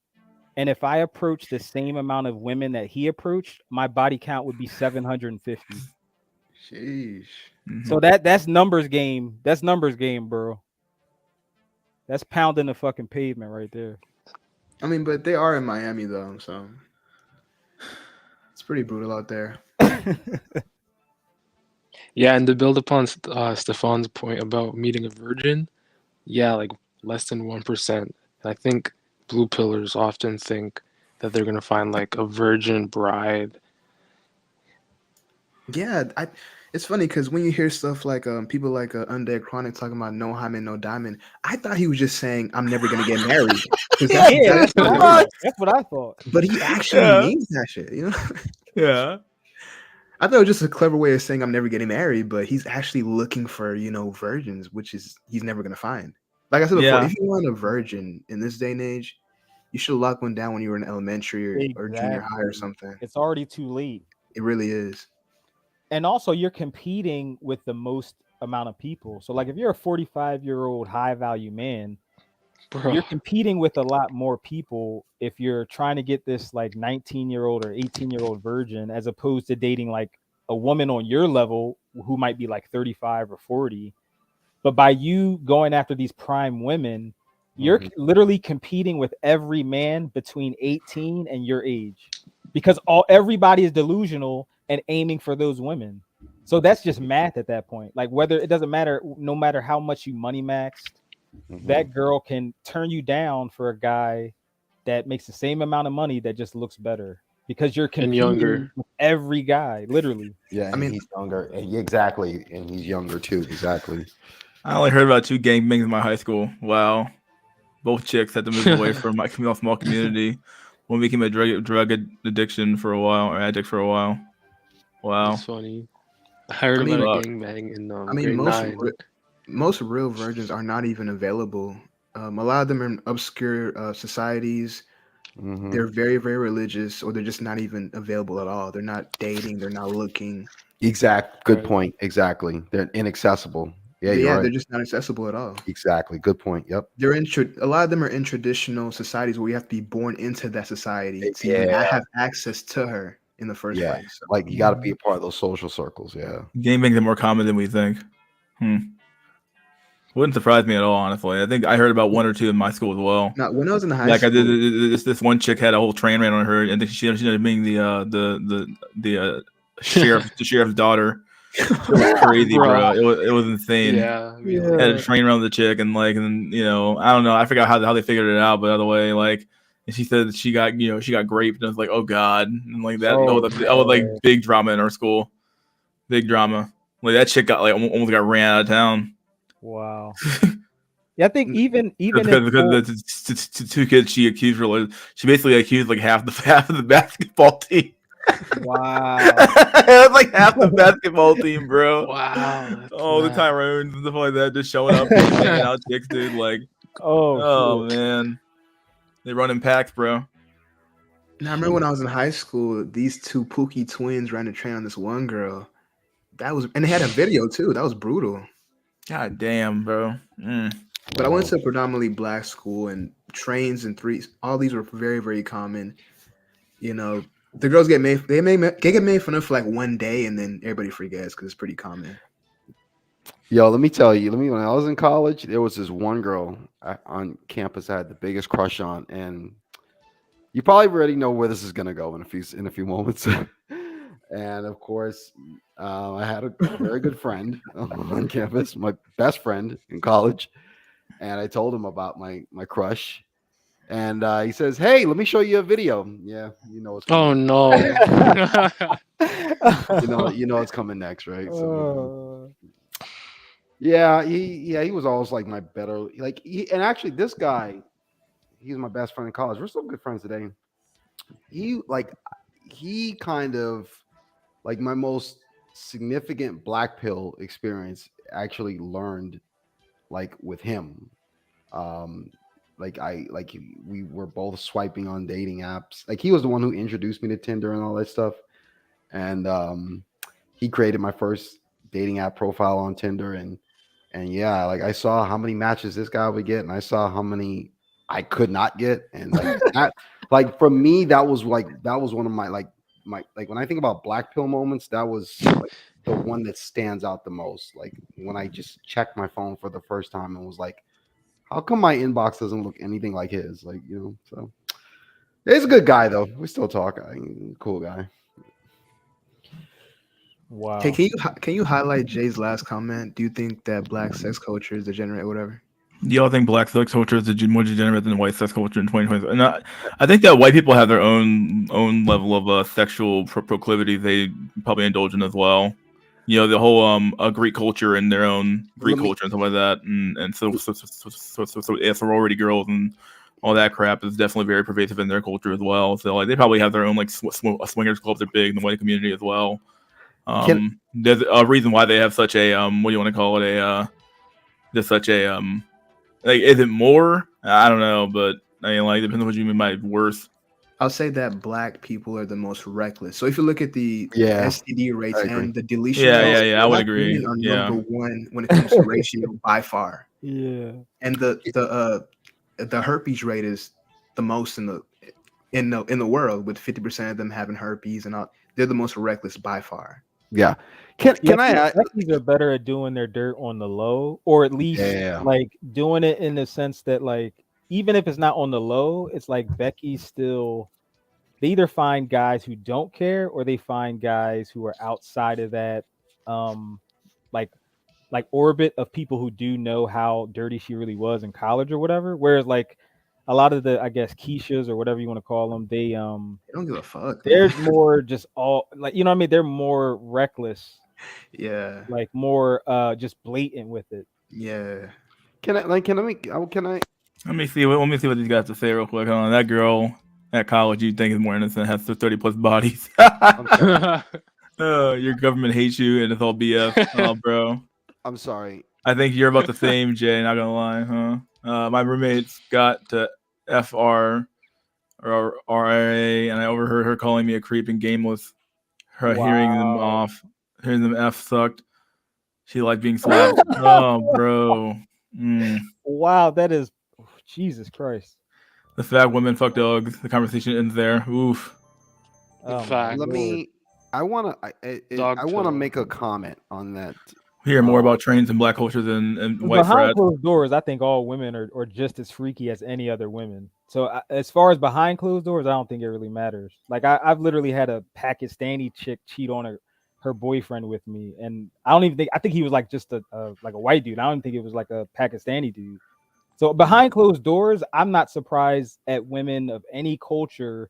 Speaker 12: And if I approach the same amount of women that he approached, my body count would be 750.
Speaker 9: Sheesh.
Speaker 12: So that's numbers game. That's numbers game, bro. That's pounding the fucking pavement right there.
Speaker 9: I mean, but they are in Miami though, so it's pretty brutal out there.
Speaker 10: Yeah, and to build upon Stefan's point about meeting a virgin, yeah, like less than 1%. And I think blue pillars often think that they're gonna find like a virgin bride.
Speaker 9: Yeah, it's funny because when you hear stuff like people like Undead Chronic talking about no hymen, no diamond, I thought he was just saying I'm never gonna get married.
Speaker 12: That's what I thought.
Speaker 9: But he actually means that shit, you know?
Speaker 1: Yeah.
Speaker 9: I thought it was just a clever way of saying I'm never getting married, but he's actually looking for, virgins, which is he's never gonna find. Like I said before, if you want a virgin in this day and age, you should lock one down when you were in elementary or junior high or something.
Speaker 12: It's already too late.
Speaker 9: It really is.
Speaker 12: And also, you're competing with the most amount of people. So, like, if you're a 45-year-old high-value man, you're competing with a lot more people if you're trying to get this, like, 19-year-old or 18-year-old virgin, as opposed to dating, like, a woman on your level who might be, like, 35 or 40. But by you going after these prime women, you're literally competing with every man between 18 and your age, because everybody is delusional and aiming for those women. So that's just math at that point. Like, whether it doesn't matter, no matter how much you money maxed, that girl can turn you down for a guy that makes the same amount of money that just looks better, because you're competing
Speaker 10: younger
Speaker 12: with every guy, literally.
Speaker 14: Yeah, I mean, he's younger. Exactly, and he's younger too. Exactly.
Speaker 1: I only heard about 2 gangbangs in my high school. Wow. Both chicks had to move away from my small community. One became a drug addiction for a while, or addict for a while. Wow.
Speaker 10: That's funny. I heard about a gangbang in grade 9.
Speaker 9: Most real virgins are not even available. A lot of them are in obscure societies. They're very, very religious, or they're just not even available at all. They're not dating. They're not looking.
Speaker 14: Good point. Exactly. They're inaccessible. Yeah,
Speaker 9: they're just not accessible at all.
Speaker 14: Exactly. Good point. Yep.
Speaker 9: They're a lot of them are in traditional societies where you have to be born into that society to even have access to her in the first place. So.
Speaker 14: Like, you got to be a part of those social circles. Yeah.
Speaker 1: Gangbangs are more common than we think. Wouldn't surprise me at all, honestly. I think I heard about 1 or 2 in my school as well.
Speaker 9: Now, when I was in the high
Speaker 1: school,
Speaker 9: I
Speaker 1: did this one chick had a whole train ran on her, and she ended up being the sheriff's daughter. It was crazy, bro. It was insane.
Speaker 10: Yeah.
Speaker 1: Had a train around the chick, and I don't know. I forgot how they figured it out, but other way, and she said that she got raped, and I was like, oh god, and like that. That was like big drama in our school, big drama. Like that chick got almost got ran out of town.
Speaker 12: Wow. Yeah, I think even
Speaker 1: because the 2 kids she accused her, she basically accused like half of the basketball team.
Speaker 9: Wow.
Speaker 1: It was like half the basketball team, bro.
Speaker 10: Wow.
Speaker 1: All the Tyrones and stuff like that just showing up, hanging out chicks, dude. Like,
Speaker 12: Oh, shit.
Speaker 1: man, they run in packs, bro.
Speaker 9: Now I remember when I was in high school, these two Pookie twins ran a train on this one girl. That was, and they had a video too. That was brutal.
Speaker 1: God damn, bro.
Speaker 9: But I went to a predominantly black school, and trains and threes, all these were very, very common. You know, the girls get made, they get made fun of for like one day, and then everybody forgets because it's pretty common.
Speaker 14: Yo, let me tell you. When I was in college, there was this one girl on campus I had the biggest crush on, and you probably already know where this is gonna go in a few moments. And of course, I had a very good friend on campus, my best friend in college, and I told him about my crush, and he says, "Hey, let me show you a video." Yeah, you know what's coming.
Speaker 10: Oh no.
Speaker 14: you know what's coming next, right? So, yeah, he was always like my better, like and actually this guy, he's my best friend in college. We're still good friends today. He kind of like my most significant black pill experience actually learned like with him. We were both swiping on dating apps. Like he was the one who introduced me to Tinder and all that stuff. And he created my first dating app profile on Tinder, and yeah, like I saw how many matches this guy would get, and I saw how many I could not get, and like that, like for me, that was one of my when I think about black pill moments, that was like the one that stands out the most. Like when I just checked my phone for the first time and was like, how come my inbox doesn't look anything like his? Like, you know, so he's a good guy though. We still talk. Cool guy.
Speaker 12: Wow.
Speaker 9: Hey, can you highlight Jay's last comment? Do you think that black sex culture is degenerate or whatever?
Speaker 1: Do y'all think black sex culture is more degenerate than white sex culture in 2020? And I think that white people have their own level of sexual proclivity they probably indulge in as well. You know, the whole Greek culture and their own Greek culture and stuff like that, and so sorority girls and all that crap is definitely very pervasive in their culture as well. So like they probably have their own like swingers clubs are big in the white community as well. There's a reason why they have such a what do you want to call it, just such a like, is it more? I don't know, but I mean, like, depends on what you mean by worse.
Speaker 9: I'll say that black people are the most reckless. So if you look at the STD rates and the deletion rates,
Speaker 1: I would
Speaker 9: black
Speaker 1: agree.
Speaker 9: women are number one when it comes to ratio by far.
Speaker 12: Yeah.
Speaker 9: And the herpes rate is the most in the world, with 50% of them having herpes and all. They're the most reckless by far.
Speaker 14: Yeah. Can I add?
Speaker 12: Becky's are better at doing their dirt on the low, or at least like doing it in the sense that like even if it's not on the low, it's like Becky's still. They either find guys who don't care, or they find guys who are outside of that, like orbit of people who do know how dirty she really was in college or whatever. Whereas like a lot of the, I guess, Keishas or whatever you want to call them, they
Speaker 9: don't give a fuck.
Speaker 12: They're more just all like, you know what I mean? They're more reckless.
Speaker 9: Yeah.
Speaker 12: Like more just blatant with it.
Speaker 9: Yeah.
Speaker 14: Can I?
Speaker 1: Let me see what these guys have to say real quick. Hold on. That girl at college you think is more innocent has 30 plus bodies. Your government hates you and it's all BS. Oh, bro.
Speaker 14: I'm sorry.
Speaker 1: I think you're about the same, Jay. Not gonna lie, huh? My roommates got to FR or RA, and I overheard her calling me a creep and gameless. Her hearing them F sucked. She liked being slapped. Oh, bro.
Speaker 12: Wow, that is Jesus Christ.
Speaker 1: The fat women fuck dogs. The conversation ends there. Oof.
Speaker 14: I want to make a comment on that.
Speaker 1: Hear more about trains and black cultures and white
Speaker 12: behind
Speaker 1: frat.
Speaker 12: closed doors. I think all women are just as freaky as any other women. So as far as behind closed doors, I don't think it really matters. Like I've literally had a Pakistani chick cheat on her boyfriend with me, and I think he was like just a white dude. I don't think it was like a Pakistani dude. So behind closed doors, I'm not surprised at women of any culture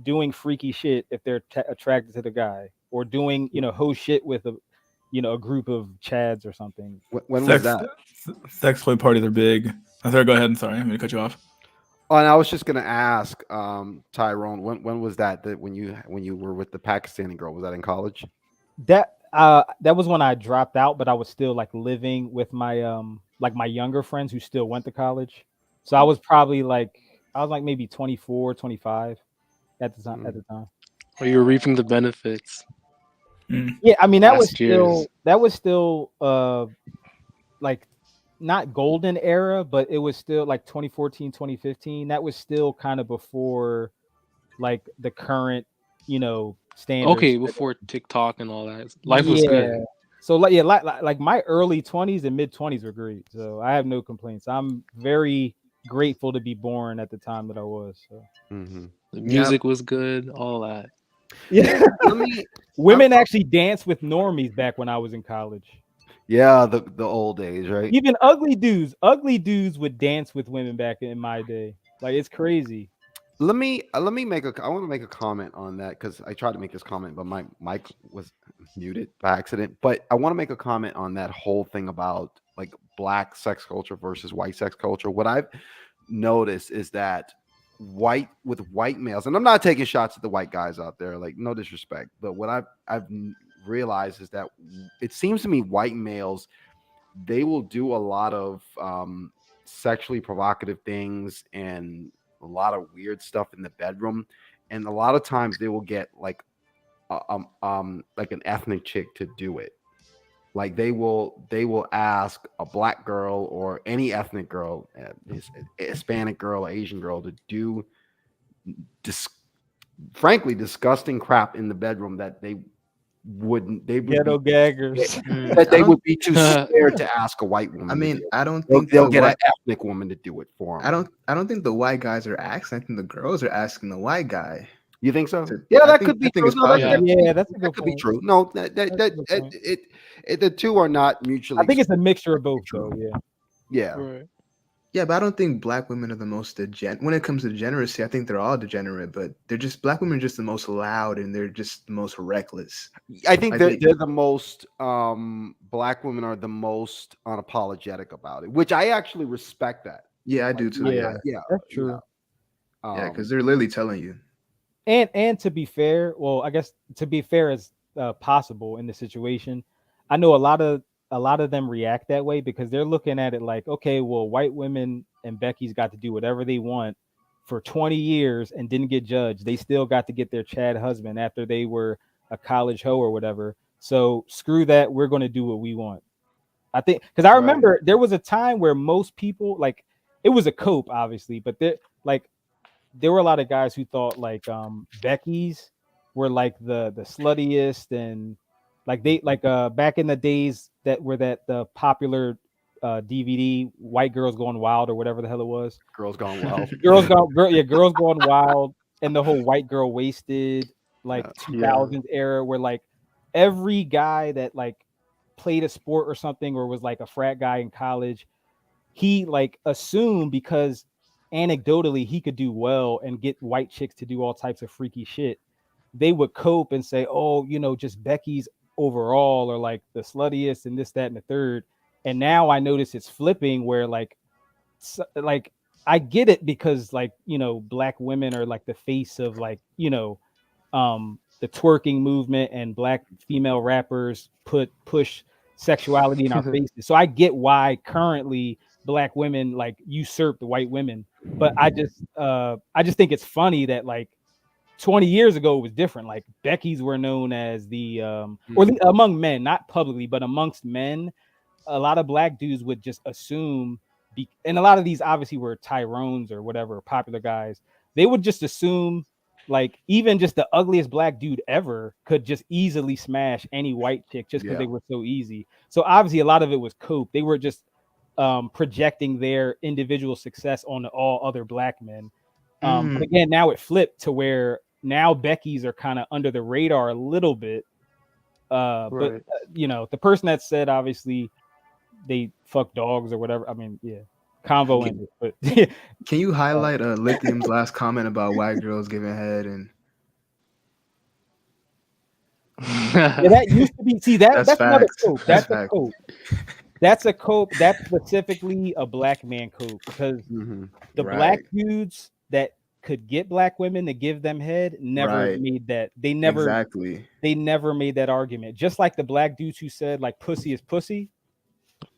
Speaker 12: doing freaky shit if they're attracted to the guy, or doing hoe shit with a group of chads or something.
Speaker 14: When was that?
Speaker 1: Sex play parties are big. I'm sorry, go ahead. I'm sorry, I'm gonna cut you off.
Speaker 13: Oh, and I was just gonna ask, Tyrone, when was that when you were with the Pakistani girl? Was that in college?
Speaker 12: That was when I dropped out, but I was still like living with my like my younger friends who still went to college. So I was probably like maybe 24, 25 at the time.
Speaker 10: Or you're reaping the benefits.
Speaker 12: Yeah, I mean
Speaker 10: Last year's.
Speaker 12: that was still like not golden era, but it was still like 2014, 2015. That was still kind of before like the current, standards.
Speaker 10: Okay, before TikTok and all that. Life was
Speaker 12: Yeah.
Speaker 10: good.
Speaker 12: So like my early 20s and mid 20s were great. So I have no complaints. I'm very grateful to be born at the time that I was. So.
Speaker 10: The music was good, all that.
Speaker 12: Yeah. Women actually danced with normies back when I was in college.
Speaker 13: Yeah, the old days, right?
Speaker 12: Even ugly dudes would dance with women back in my day. Like it's crazy.
Speaker 13: Let me I want to make a comment on that because I tried to make this comment, but my mic was muted by accident. But I want to make a comment on that whole thing about like black sex culture versus white sex culture. What I've noticed is that white males, and I'm not taking shots at the white guys out there, like no disrespect, but what I've realized is that it seems to me white males, they will do a lot of sexually provocative things and a lot of weird stuff in the bedroom, and a lot of times they will get like an ethnic chick to do it. Like they will ask a black girl or any ethnic girl, a Hispanic girl, Asian girl, to do frankly disgusting crap in the bedroom that they would
Speaker 12: ghetto gaggers
Speaker 13: that they would be too scared to ask a white woman.
Speaker 9: I mean, I don't
Speaker 13: they'll,
Speaker 9: think
Speaker 13: they'll get an ethnic woman to do it for them.
Speaker 9: I don't think the white guys are asking. I think the girls are asking the white guy.
Speaker 13: You think so? Yeah, that could be true.
Speaker 12: Yeah, that's a good
Speaker 13: that could be true. No, the two are not mutually.
Speaker 12: I think it's a mixture of both, though. Yeah.
Speaker 13: Yeah.
Speaker 10: Right.
Speaker 9: Yeah, but I don't think black women are the most when it comes to degeneracy. I think they're all degenerate, but black women are just the most loud and they're just the most reckless.
Speaker 13: I think they're the most black women are the most unapologetic about it, which I actually respect that.
Speaker 9: Yeah, I do too.
Speaker 12: Yeah, that's true.
Speaker 9: Yeah, because they're literally telling you.
Speaker 12: And to be fair, well, I guess to be fair as possible in the situation, I know a lot of them react that way because they're looking at it like, okay, well, white women and Becky's got to do whatever they want for 20 years and didn't get judged. They still got to get their Chad husband after they were a college hoe or whatever. So screw that. We're going to do what we want. I think because I remember there was a time where most people, like, it was a cope, obviously, but there were a lot of guys who thought like Becky's were like the sluttiest, and like they back in the days that were the popular DVD White Girls Going Wild or whatever the hell it was.
Speaker 13: Girls Gone Wild.
Speaker 12: Girls Gone Wild, and the whole white girl wasted like 2000s era where like every guy that like played a sport or something or was like a frat guy in college, he like assumed because anecdotally he could do well and get white chicks to do all types of freaky shit, they would cope and say, oh, just Becky's overall or like the sluttiest and this, that, and the third. And now I notice it's flipping where like I get it because like, black women are like the face of like, the twerking movement, and black female rappers push sexuality in our faces. So I get why currently black women like usurp the white women. But I just think it's funny that like 20 years ago it was different. Like Becky's were known as the among men, not publicly, but amongst men, a lot of black dudes would just assume, and a lot of these obviously were Tyrones or whatever, popular guys. They would just assume like even just the ugliest black dude ever could just easily smash any white chick just because they were so easy. So obviously a lot of it was cope. They were just projecting their individual success on all other black men. But again, now it flipped to where now Becky's are kind of under the radar a little bit. But the person that said obviously they fuck dogs or whatever. I mean, convo ended. But
Speaker 9: can you highlight Lithium's last comment about white girls giving head and?
Speaker 12: That used to be. See, that's another quote. That's a quote. that's a cope. That's specifically a black man cope because the black
Speaker 9: Right.
Speaker 12: dudes that could get black women to give them head never
Speaker 9: Right.
Speaker 12: made that. They never made that argument. Just like the black dudes who said like pussy is pussy.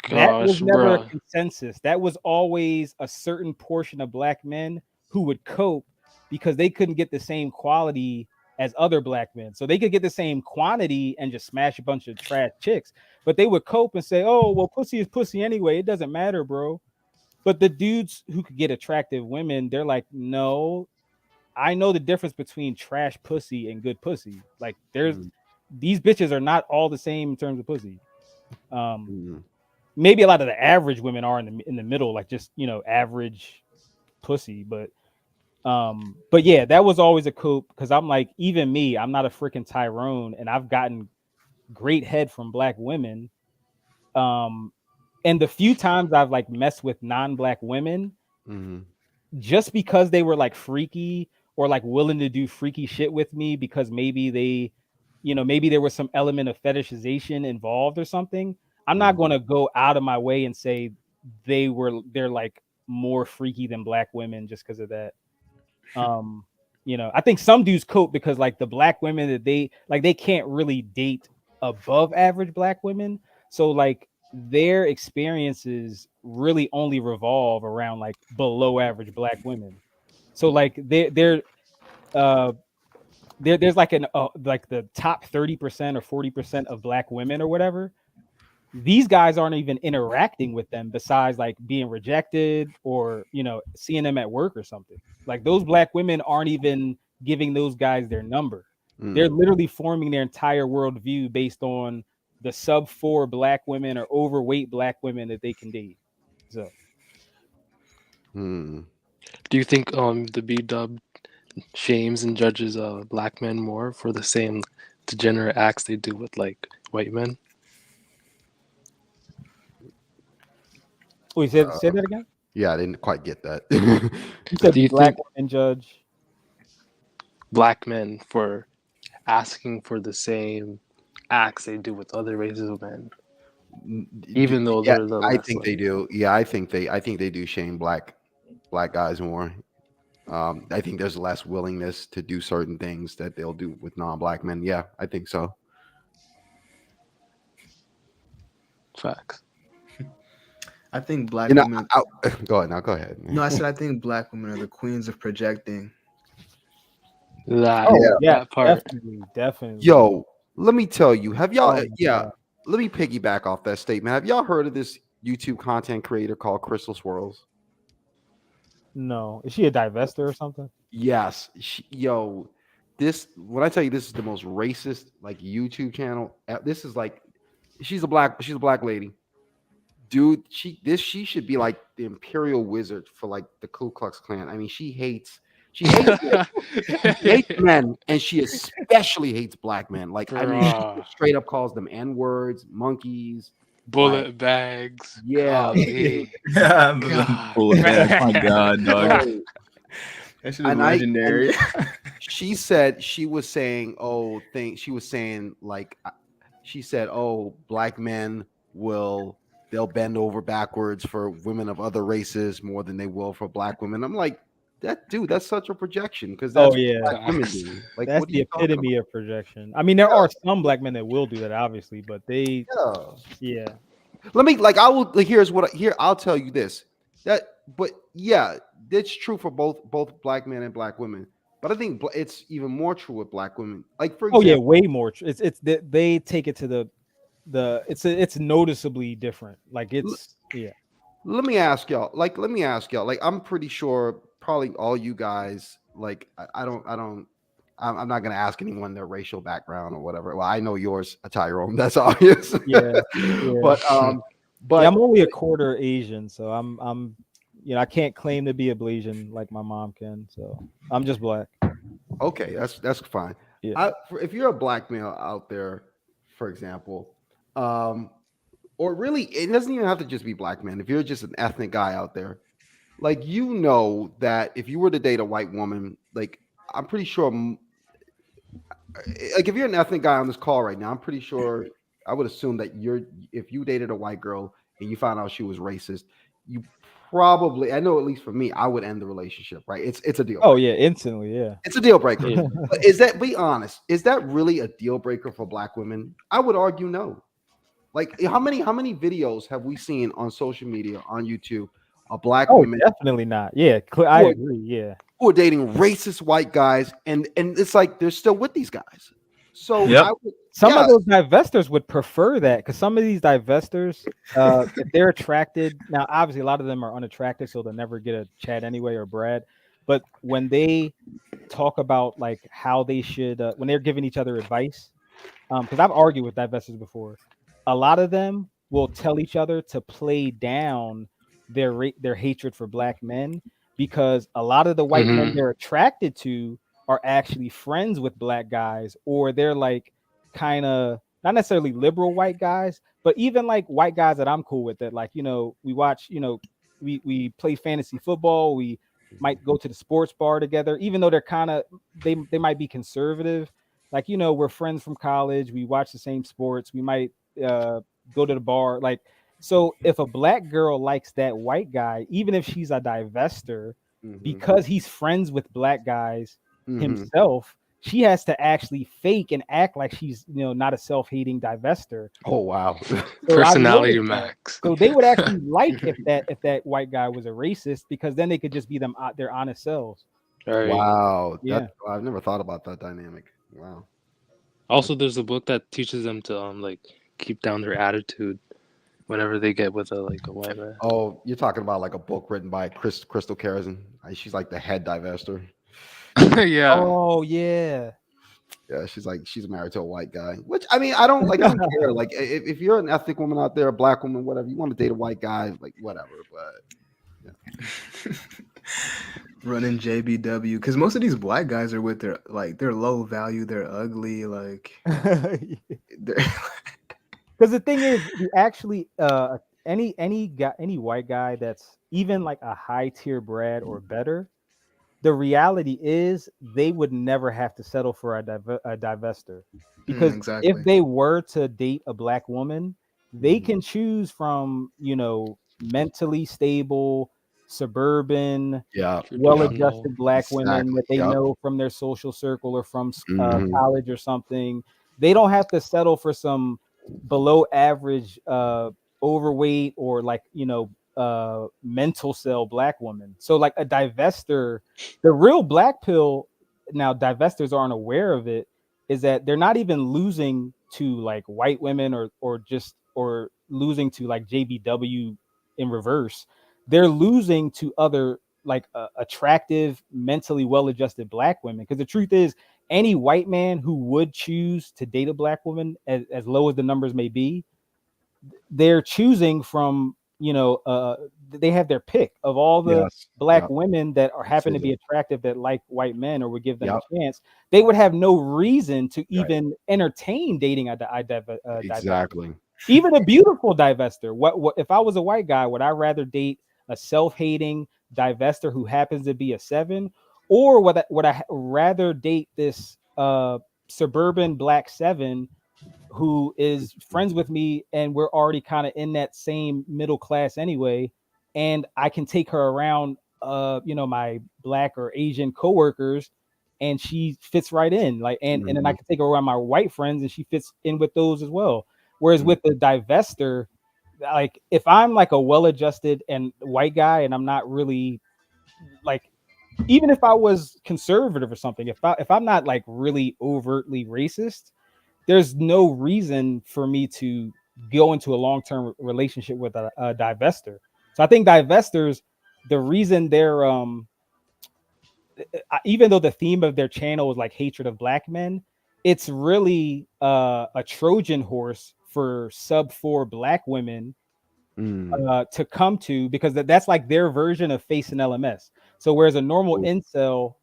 Speaker 12: That was
Speaker 10: Gosh,
Speaker 12: never a
Speaker 10: bro.
Speaker 12: consensus. That was always a certain portion of black men who would cope because they couldn't get the same quality as other black men. So they could get the same quantity and just smash a bunch of trash chicks, but they would cope and say, "Oh, well, pussy is pussy anyway. It doesn't matter, bro." But the dudes who could get attractive women, they're like, "No, I know the difference between trash pussy and good pussy. Like, there's these bitches are not all the same in terms of pussy." Maybe a lot of the average women are in the middle, like just average pussy, but yeah, that was always a cope because I'm like, even me, I'm not a freaking Tyrone, and I've gotten great head from black women. And the few times I've like messed with non-black women, just because they were like freaky or like willing to do freaky shit with me because maybe they, maybe there was some element of fetishization involved or something. I'm not going to go out of my way and say they're like more freaky than black women just because of that. I think some dudes cope because like the black women that they can't really date above average black women. So like their experiences really only revolve around like below average black women. So like there's like like the top 30% or 40% of black women or whatever. These guys aren't even interacting with them besides like being rejected or seeing them at work or something. Like those black women aren't even giving those guys their number. They're literally forming their entire worldview based on the sub 4 black women or overweight black women that they can date. So
Speaker 10: Do you think the B-dub shames and judges black men more for the same degenerate acts they do with like white men?
Speaker 12: Wait, say that again?
Speaker 14: Yeah, I didn't quite get that.
Speaker 12: You said
Speaker 10: Do you
Speaker 12: black
Speaker 10: think
Speaker 12: women judge
Speaker 10: black men for asking for the same acts they do with other races of men, even though
Speaker 14: Yeah,
Speaker 10: they're the
Speaker 14: I
Speaker 10: less
Speaker 14: think
Speaker 10: like,
Speaker 14: they do. Yeah, I think they do shame black guys more. I think there's less willingness to do certain things that they'll do with non-black men. Yeah, I think so.
Speaker 10: facts.
Speaker 9: I think black women.
Speaker 14: Go ahead now. Go ahead.
Speaker 9: No, I said I think black women are the queens of projecting.
Speaker 10: That part.
Speaker 12: Definitely.
Speaker 14: Yo, let me tell you. Have y'all?
Speaker 12: Oh my God.
Speaker 14: Let me piggyback off that statement. Have y'all heard of this YouTube content creator called Crystal Swirls?
Speaker 12: No, is she a divester or something?
Speaker 14: Yes. This when I tell you this is the most racist like YouTube channel. This is like she's a black lady. Dude, she should be like the imperial wizard for like the Ku Klux Klan. I mean, she hates men, and she especially hates black men. Like, I mean, she straight up calls them N-words, monkeys,
Speaker 10: bullet bags.
Speaker 14: Yeah.
Speaker 1: Bullet bags. My God, dog.
Speaker 9: That should be legendary.
Speaker 14: She said black men they'll bend over backwards for women of other races more than they will for black women. I'm like, that's such a projection because that's what black women do. Like,
Speaker 12: that's the epitome of projection. I mean, there are some black men that will do that, obviously, but
Speaker 14: I'll tell you this. That's true for both black men and black women. But I think it's even more true with black women. Like, for example,
Speaker 12: way more. It's they take it to it's noticeably different. Like
Speaker 14: Let me ask y'all. Like, I'm pretty sure probably all you guys. Like, I'm not gonna ask anyone their racial background or whatever. Well, I know yours, Tyrone. That's obvious.
Speaker 12: Yeah.
Speaker 14: But
Speaker 12: I'm only a quarter Asian, so I'm I can't claim to be a Blasian like my mom can. So I'm just black.
Speaker 14: Okay, that's fine.
Speaker 12: Yeah.
Speaker 14: If you're a black male out there, for example, or really, it doesn't even have to just be black men. If you're just an ethnic guy out there, like, that if you were to date a white woman, like, I'm pretty sure, like, if you're an ethnic guy on this call right now, I'm pretty sure I would assume that if you dated a white girl and you found out she was racist, you probably, I know at least for me, I would end the relationship, right? It's a deal breaker.
Speaker 15: Oh yeah, instantly, yeah.
Speaker 14: It's a deal breaker.
Speaker 15: Yeah.
Speaker 14: But is that, be honest, is that really a deal breaker for black women? I would argue no. Like how many videos have we seen on social media, on YouTube, of black
Speaker 15: Oh,
Speaker 14: women
Speaker 15: definitely not. Yeah, I agree. Yeah.
Speaker 14: who are dating racist white guys, and it's like they're still with these guys. So
Speaker 1: Yep.
Speaker 14: I would,
Speaker 15: Some of
Speaker 14: yes.
Speaker 15: those divestors would prefer that because some of these divestors, if they're attracted, now obviously a lot of them are unattractive, so they'll never get a Chad anyway or Brad. But when they talk about like how they should, when they're giving each other advice, because I've argued with divestors before, a lot of them will tell each other to play down their hatred for black men because a lot of the white men they're attracted to are actually friends with black guys, or they're like kind of not necessarily liberal white guys, but even like white guys that I'm cool with that, like, you know, we watch, you know, we play fantasy football, we might go to the sports bar together, even though they're kind of they might be conservative. Like, you know, we're friends from college, we watch the same sports, we might go to the bar. Like, so if a black girl likes that white guy, even if she's a divester, because he's friends with black guys himself, she has to actually fake and act like she's, you know, not a self-hating divester.
Speaker 14: Oh wow.
Speaker 15: So
Speaker 10: Personality max.
Speaker 15: So they would actually like if that white guy was a racist, because then they could just be their honest selves.
Speaker 10: Right.
Speaker 14: Wow.
Speaker 15: Yeah.
Speaker 14: I've never thought about that dynamic. Wow.
Speaker 10: Also, there's a book that teaches them to like keep down their attitude whenever they get with a white man.
Speaker 14: Oh, you're talking about like a book written by Crystal Carrison. She's like the head divester.
Speaker 10: Yeah.
Speaker 15: Oh yeah.
Speaker 14: Yeah, she's married to a white guy. Which I mean, I don't care. Like if you're an ethnic woman out there, a black woman, whatever, you want to date a white guy, like whatever. But yeah.
Speaker 9: Running JBW, because most of these black guys are with their they're low value, they're ugly, like
Speaker 15: because the thing is, you actually any white guy that's even like a high tier Brad or better, the reality is they would never have to settle for a divester, because
Speaker 9: exactly.
Speaker 15: if they were to date a black woman, they can choose from, you know, mentally stable, suburban, well-adjusted black women that they know from their social circle or from college or something. They don't have to settle for some below average overweight or like, you know, mental cell black woman. So like a divester, the real black pill, now divestors aren't aware of it, is that they're not even losing to like white women or losing to like JBW in reverse. They're losing to other like attractive, mentally well-adjusted black women. Because the truth is, any white man who would choose to date a black woman, as low as the numbers may be, they're choosing from, you know, they have their pick of all the black women that happen to be attractive, that like white men or would give them a chance. They would have no reason to even entertain dating a divester. Even a beautiful divester. What if I was a white guy, would I rather date a self-hating divester who happens to be a 7, or would I rather date this suburban black 7 who is friends with me and we're already kind of in that same middle class anyway, and I can take her around you know, my black or Asian coworkers, and she fits right in, like, and then I can take her around my white friends and she fits in with those as well. Whereas with the divester, like if I'm like a well-adjusted and white guy and I'm not really like, even if I was conservative or something, if I'm not like really overtly racist, there's no reason for me to go into a long-term relationship with a divester. So I think divestors, the reason they're even though the theme of their channel is like hatred of black men, it's really a Trojan horse for sub 4 black women to come to, because that's like their version of facing LMS. So whereas a normal incel,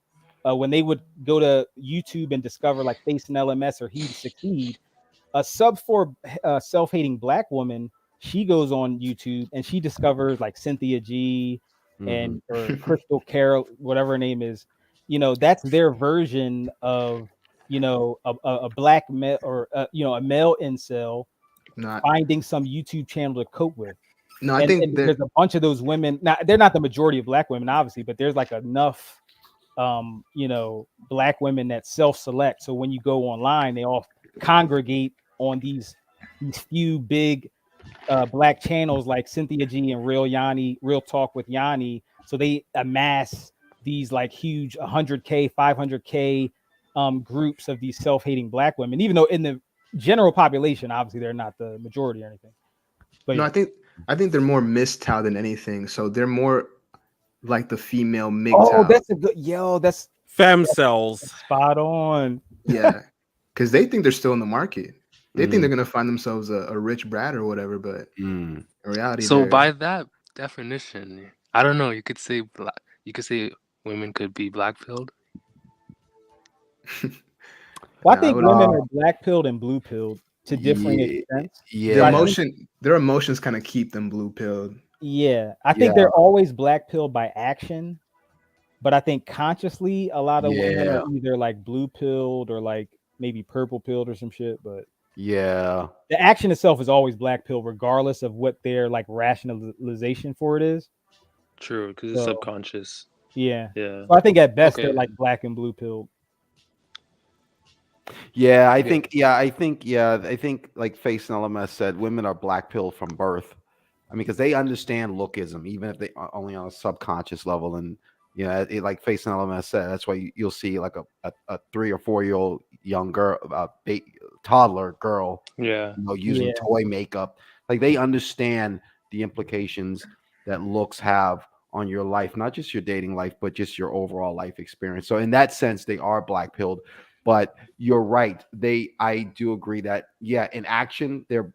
Speaker 15: when they would go to YouTube and discover like facing LMS or He'd Succeed, a sub 4 self-hating black woman, she goes on YouTube and she discovers like Cynthia G and or Crystal Carol, whatever her name is. You know, that's their version of, you know, a black male or you know, a male incel finding some YouTube channel to cope with.
Speaker 9: No, I think
Speaker 15: there's a bunch of those women. Now, they're not the majority of black women, obviously, but there's like enough, black women that self-select. So when you go online, they all congregate on these few big black channels like Cynthia G and Real Talk with Yanni. So they amass these like huge 100K, 500K groups of these self-hating black women, even though in the general population, obviously they're not the majority or anything. But
Speaker 9: no,
Speaker 15: yeah.
Speaker 9: I think they're more MGTOW than anything. So they're more like the female MGTOW.
Speaker 15: Oh, that's a good that's
Speaker 6: fem cells.
Speaker 15: Spot on.
Speaker 9: Yeah, because they think they're still in the market. They think they're gonna find themselves a rich brat or whatever, but in reality,
Speaker 10: So by that definition, I don't know. You could say women could be black pilled.
Speaker 15: Well, I think women are black pilled and blue pilled to differing extents.
Speaker 9: Yeah, their emotions kind of keep them blue pilled.
Speaker 15: Yeah, I think they're always black pilled by action, but I think consciously a lot of women are either like blue pilled or like maybe purple pilled or some shit. But
Speaker 13: the
Speaker 15: action itself is always black pill, regardless of what their like rationalization for it is.
Speaker 10: True, because it's subconscious.
Speaker 15: Yeah.
Speaker 10: Yeah.
Speaker 15: So I think at best they're like black and blue pilled.
Speaker 13: I think like Face and LMS said, women are black pilled from birth. I mean, because they understand lookism, even if they are only on a subconscious level. And like Face and LMS said, that's why you'll see like a 3 or 4 year old young girl, toddler girl, using toy makeup. Like they understand the implications that looks have on your life, not just your dating life, but just your overall life experience. So in that sense, they are black pilled. But you're right. I do agree that in action they're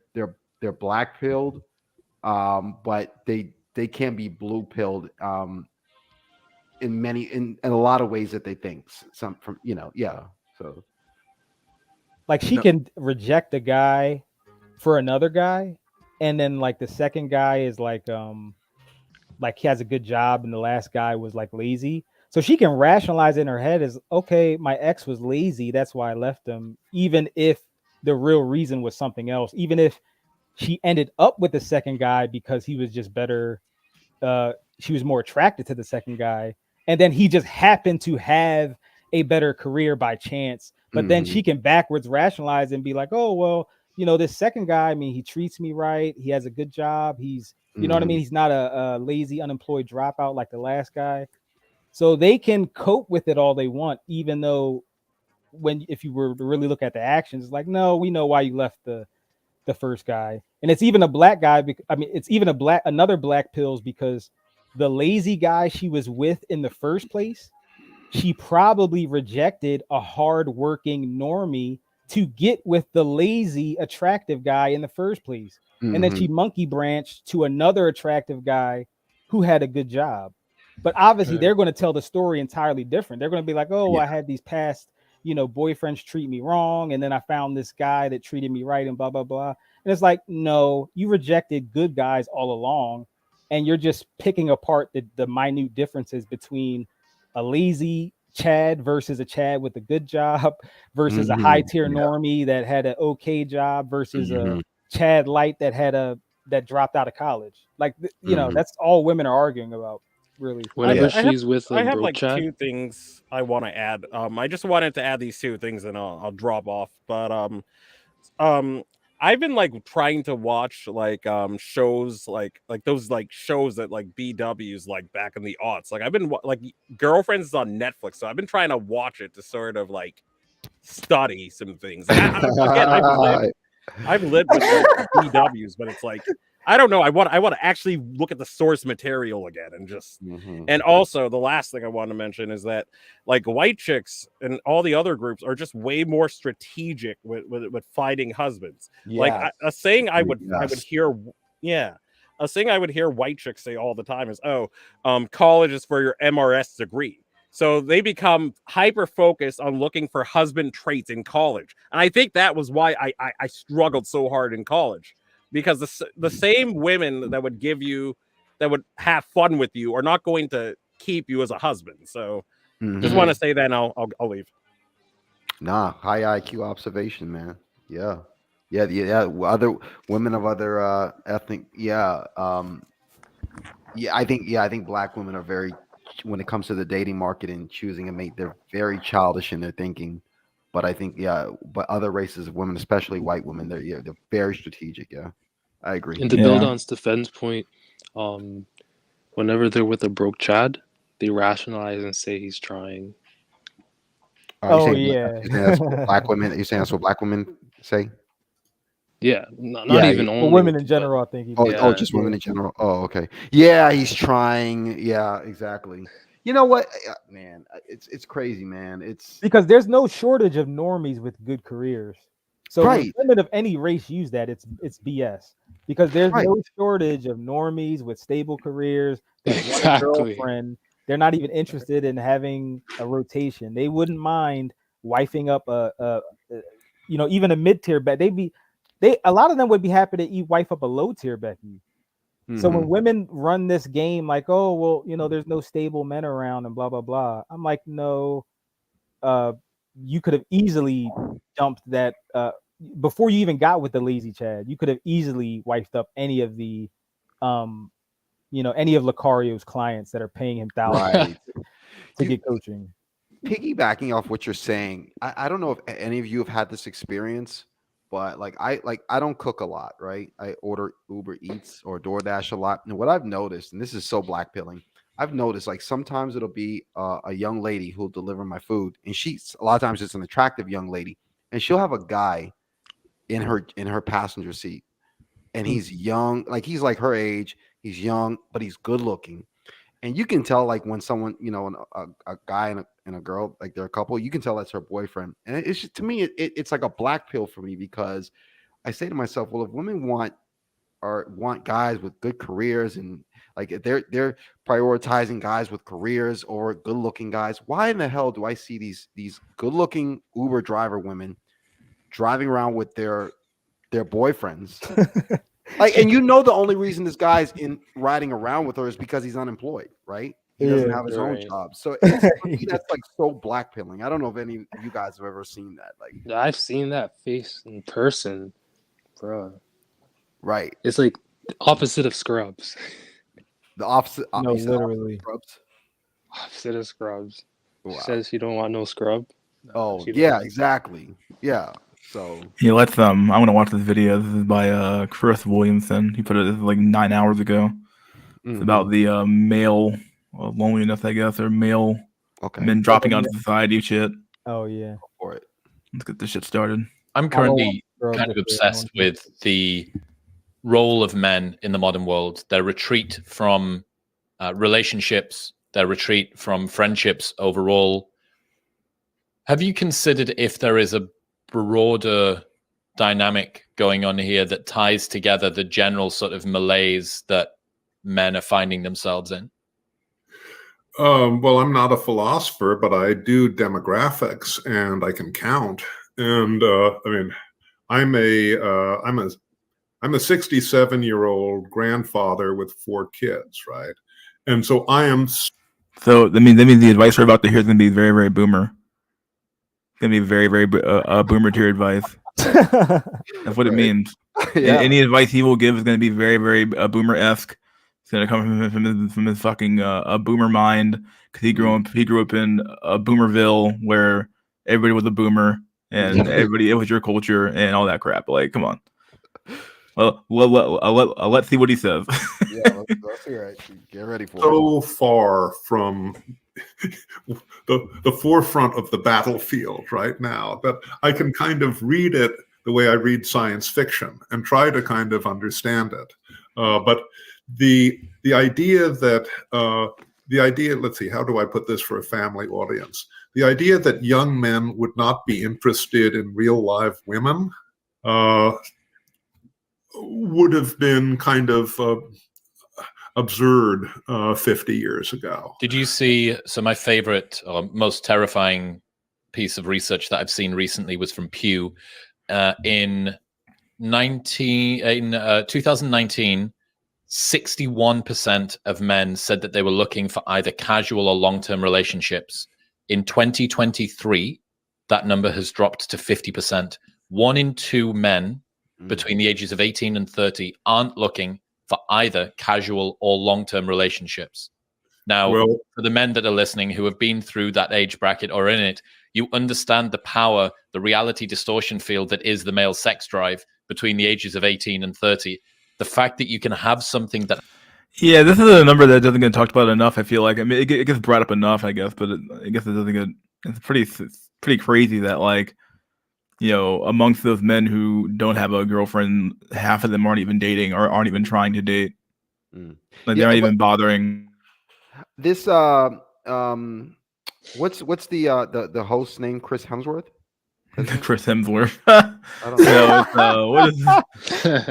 Speaker 13: black pilled, but they can be blue pilled in a lot of ways that they think. So
Speaker 15: like she can reject a guy for another guy, and then like the second guy is like he has a good job and the last guy was like lazy. So she can rationalize in her head as, okay, my ex was lazy, that's why I left him, even if the real reason was something else, even if she ended up with the second guy because he was just better, she was more attracted to the second guy, and then he just happened to have a better career by chance. But then she can backwards rationalize and be like, oh, well, this second guy, I mean, he treats me right, he has a good job, he's you know what I mean, he's not a lazy unemployed dropout like the last guy. So they can cope with it all they want, even though if you were to really look at the actions, it's like, no, we know why you left the first guy. And it's even a black guy. It's even another black pills, because the lazy guy she was with in the first place, she probably rejected a hardworking normie to get with the lazy attractive guy in the first place. And then she monkey branched to another attractive guy who had a good job. But obviously they're going to tell the story entirely different. They're going to be like, oh, I had these past, boyfriends treat me wrong, and then I found this guy that treated me right, and blah, blah, blah. And it's like, no, you rejected good guys all along, and you're just picking apart the minute differences between a lazy Chad versus a Chad with a good job versus a high tier normie that had an okay job versus a Chad light that dropped out of college. Like, that's all women are arguing about. Really,
Speaker 10: whenever she's with
Speaker 6: I have like two things I want to add. I just wanted to add these two things, and I'll drop off. But I've been like trying to watch like shows like those like shows that like BWs like back in the aughts. Like I've been like Girlfriends is on Netflix, so I've been trying to watch it to sort of like study some things. I've lived with like, BWs, but it's like, I don't know. I want to actually look at the source material again and just and also the last thing I want to mention is that like white chicks and all the other groups are just way more strategic with finding husbands. Like a saying I would hear, a saying I would hear white chicks say all the time is, college is for your MRS degree. So they become hyper focused on looking for husband traits in college. And I think that was why I struggled so hard in college, because the same women that would have fun with you are not going to keep you as a husband. So just want to say that, and I'll leave.
Speaker 13: Nah, high IQ observation, man. Yeah.
Speaker 14: Yeah. Other women of other ethnic. Yeah. I think black women are very, when it comes to the dating market and choosing a mate, they're very childish in their thinking. But I think, but other races of women, especially white women, they're very strategic. Yeah, I agree.
Speaker 10: And to build on Stefan's point, whenever they're with a broke Chad, they rationalize and say he's trying.
Speaker 15: Oh
Speaker 14: you're
Speaker 15: yeah.
Speaker 14: saying that's what black women. You're saying that's what black women say?
Speaker 10: Yeah, not even
Speaker 15: Well,
Speaker 10: only.
Speaker 15: women in general, I think. He meant.
Speaker 14: Just women in general. Oh, okay. Yeah, he's trying. Yeah, exactly. You know what, man? It's crazy, man. It's
Speaker 15: because there's no shortage of normies with good careers. So when women of any race use that, it's BS. Because there's no shortage of normies with stable careers that want a girlfriend. They're not even interested in having a rotation. They wouldn't mind wifing up even a mid-tier bet. A lot of them would be happy to wife up a low-tier Becky. So when women run this game like, oh, well, there's no stable men around and blah, blah, blah. I'm like, no, you could have easily dumped that before you even got with the lazy Chad. You could have easily wifed up any of the, any of Lucario's clients that are paying him thousands to get coaching.
Speaker 14: Piggybacking off what you're saying, I don't know if any of you have had this experience, but I don't cook a lot, right? I order Uber Eats or DoorDash a lot. And what I've noticed, and this is so blackpilling, I've noticed like sometimes it'll be a young lady who'll deliver my food, and a lot of times it's an attractive young lady, and she'll have a guy in her passenger seat, and he's young, like he's like her age, he's young, but he's good looking. And you can tell, like, when someone, a guy and a girl, like they're a couple, you can tell that's her boyfriend. And it's just, to me, it's like a black pill for me, because I say to myself, well, if women want guys with good careers, and like if they're prioritizing guys with careers or good looking guys, why in the hell do I see these good looking Uber driver women driving around with their boyfriends? Like, and the only reason this guy's riding around with her is because he's unemployed, right? He doesn't have his own job. So for me, that's like so blackpilling. I don't know if any of you guys have ever seen that. Like,
Speaker 10: I've seen that face in person, bro.
Speaker 14: Right.
Speaker 10: It's like the opposite of Scrubs.
Speaker 14: The opposite.
Speaker 15: No, literally.
Speaker 14: Scrubs.
Speaker 10: Opposite of Scrubs.
Speaker 14: Wow.
Speaker 10: She says you don't want no scrub.
Speaker 14: Oh yeah, exactly. Yeah. So
Speaker 1: yeah, I'm gonna watch this video. This is by Chris Williamson. He put it like 9 hours ago. It's about the male loneliness, I guess, or male men dropping out of society shit.
Speaker 15: Oh yeah.
Speaker 14: For it.
Speaker 1: Let's get this shit started.
Speaker 16: I'm currently kind of obsessed with the role of men in the modern world, their retreat from relationships, their retreat from friendships overall. Have you considered if there is a broader dynamic going on here that ties together the general sort of malaise that men are finding themselves in?
Speaker 17: Well, I'm not a philosopher, but I do demographics, and I can count. And I mean, I'm a 67-year-old grandfather with 4 kids, right? And so I am.
Speaker 1: So that means the advice we're about to hear is going to be very, very boomer. It's going to be very, very boomer tier advice. That's what it means.
Speaker 14: Yeah.
Speaker 1: Any advice he will give is going to be very, very boomer-esque. It's going to come from his fucking boomer mind, because he grew up in Boomerville, where everybody was a boomer and it was your culture and all that crap. Like, come on. Well, let's see what he says.
Speaker 14: Yeah, let's hear it. Get ready for it.
Speaker 17: So far from the forefront of the battlefield right now that I can kind of read it the way I read science fiction and try to kind of understand it. But the idea that let's see, how do I put this for a family audience? The idea that young men would not be interested in real live women would have been kind of absurd 50 years ago.
Speaker 16: Did you see? So my favorite or most terrifying piece of research that I've seen recently was from Pew. In 2019, 61% of men said that they were looking for either casual or long-term relationships. In 2023, that number has dropped to 50%. 1 in 2 men between the ages of 18 and 30 aren't looking for either casual or long-term relationships. Now, for the men that are listening who have been through that age bracket or in it, you understand the power, the reality distortion field that is the male sex drive between the ages of 18 and 30. The fact that you can have something that...
Speaker 1: Yeah, this is a number that doesn't get talked about enough, I feel like. I mean, it gets brought up enough, I guess, but I guess it doesn't get... It's pretty crazy that, like, you know, amongst those men who don't have a girlfriend, half of them aren't even dating or aren't even trying to date. Like, they're not even bothering.
Speaker 14: This what's the host's name? Chris Hemsworth.
Speaker 1: Chris Hemsworth.
Speaker 14: I don't know.
Speaker 1: So, what is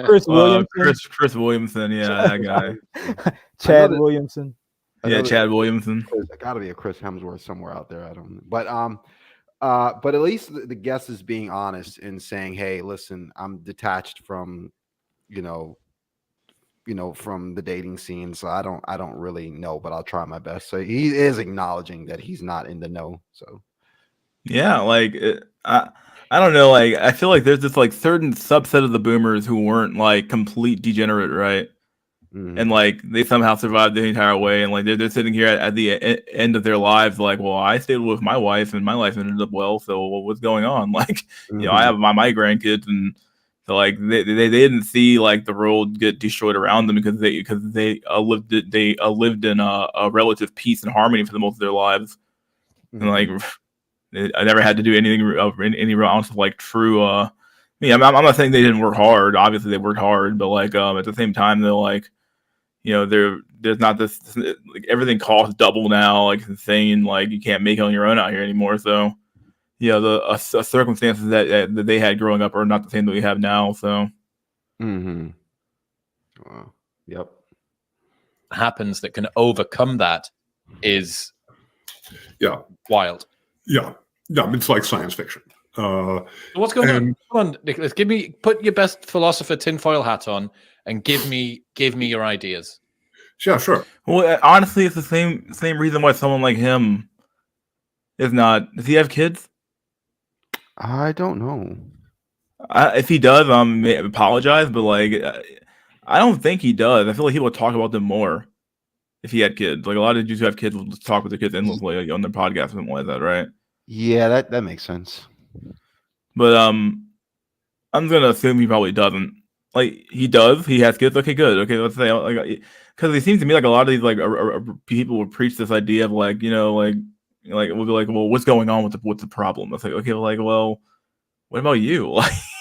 Speaker 15: Chris Williamson.
Speaker 1: Chris Williamson. Yeah, that guy.
Speaker 15: Chad Williamson.
Speaker 1: Yeah, Chad Williamson.
Speaker 14: There's got to be a Chris Hemsworth somewhere out there. I don't know. But at least the guest is being honest and saying, "Hey, listen, I'm detached from, from the dating scene, so I don't really know, but I'll try my best." So he is acknowledging that he's not in the know. So
Speaker 1: yeah, like I don't know, like I feel like there's this like certain subset of the boomers who weren't like complete degenerate, right? And like they somehow survived the entire way, and like they're sitting here at the end of their lives, like, well, I stayed with my wife, and my life ended up well. So what's going on? Like, I have my grandkids, and so like they didn't see like the world get destroyed around them because they lived in a relative peace and harmony for the most of their lives, and like I never had to do any real honest like true. I'm not saying they didn't work hard. Obviously, they worked hard, but like at the same time, they're like. There's not this like everything costs double now, like it's insane. Like you can't make it on your own out here anymore. So, the circumstances that they had growing up are not the same that we have now. So,
Speaker 14: wow, yep,
Speaker 16: happens that can overcome that is wild.
Speaker 17: Yeah, it's like science fiction.
Speaker 16: What's going on? Come on, Nicholas, put your best philosopher tinfoil hat on and give me your ideas.
Speaker 17: Yeah, sure.
Speaker 1: Well, honestly, it's the same reason why someone like him is not. Does he have kids?
Speaker 14: I don't know.
Speaker 1: If he does, I apologize, but like, I don't think he does. I feel like he would talk about them more if he had kids. Like a lot of dudes who have kids will just talk with their kids endlessly on their podcast and something like that, right?
Speaker 14: Yeah, that makes sense.
Speaker 1: But I'm gonna assume he probably doesn't. Like he does, he has kids. Okay, good. Okay, let's say like because it seems to me like a lot of these like people would preach this idea of like like we'll be like, well, what's going on with the problem? It's like okay, well, what about you?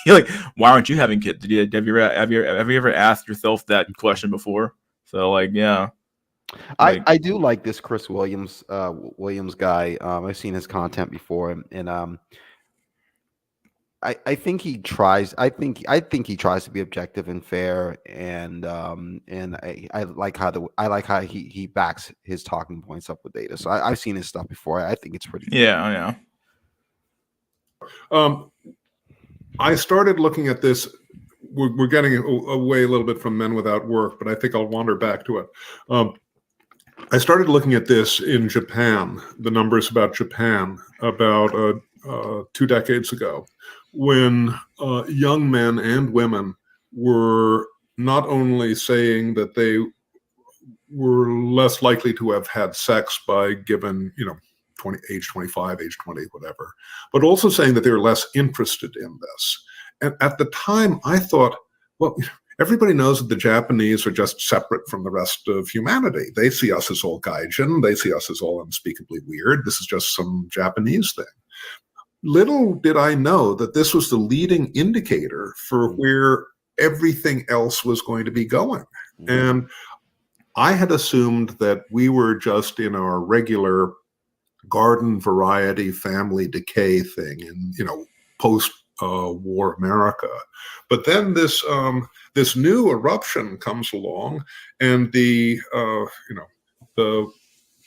Speaker 1: Like why aren't you having kids? Have you ever asked yourself that question before? So like yeah.
Speaker 14: I do like this Chris Williams guy. I've seen his content before, and I think he tries. I think he tries to be objective and fair, and I like how he backs his talking points up with data. So I've seen his stuff before. I think it's pretty good.
Speaker 1: Yeah.
Speaker 17: I started looking at this. We're getting away a little bit from Men Without Work, but I think I'll wander back to it. I started looking at this in Japan, the numbers about Japan about 2 decades ago, when young men and women were not only saying that they were less likely to have had sex by given, age 25, age 20, whatever, but also saying that they were less interested in this. And at the time, I thought, well, everybody knows that the Japanese are just separate from the rest of humanity. They see us as all gaijin. They see us as all unspeakably weird. This is just some Japanese thing. Little did I know that this was the leading indicator for where everything else was going to be going. And I had assumed that we were just in our regular garden variety family decay thing in, post war America. But then this new eruption comes along, and the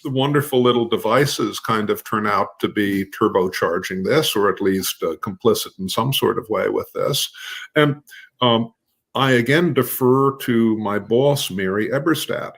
Speaker 17: wonderful little devices kind of turn out to be turbocharging this, or at least complicit in some sort of way with this. And I again defer to my boss, Mary Eberstadt.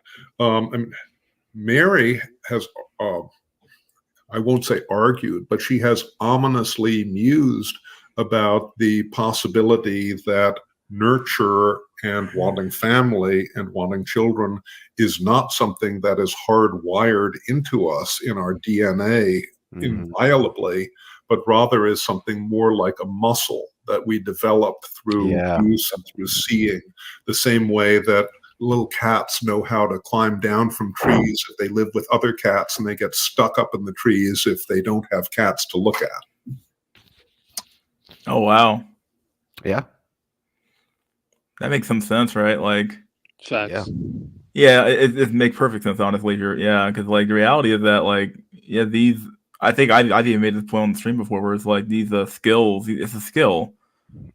Speaker 17: Mary has, I won't say argued, but she has ominously mused about the possibility that nurture and wanting family and wanting children is not something that is hardwired into us in our DNA inviolably, but rather is something more like a muscle that we develop through use and through seeing, the same way that little cats know how to climb down from trees if they live with other cats, and they get stuck up in the trees if they don't have cats to look at.
Speaker 1: Oh, wow.
Speaker 14: Yeah.
Speaker 1: That makes some sense, right? Like,
Speaker 10: Facts.
Speaker 1: yeah, it makes perfect sense, honestly. Because like the reality is that like, yeah, these. I think I've even made this point on the stream before, where it's like these skills. It's a skill.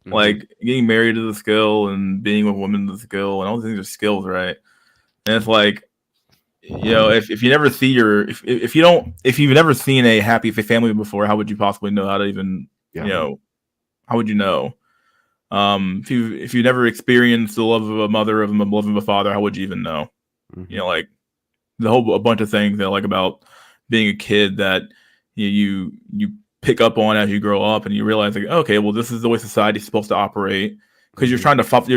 Speaker 1: Like getting married is a skill, and being with women is a skill, and all these things are skills, right? And it's like, you know, if you never see if you've never seen a happy family before, how would you possibly know how to even, you know, how would you know? If you never experienced the love of a mother, of the love of a father, how would you even know? You know, like a bunch of things that I like about being a kid that you pick up on as you grow up, and you realize like, okay, well, this is the way society's supposed to operate, because you're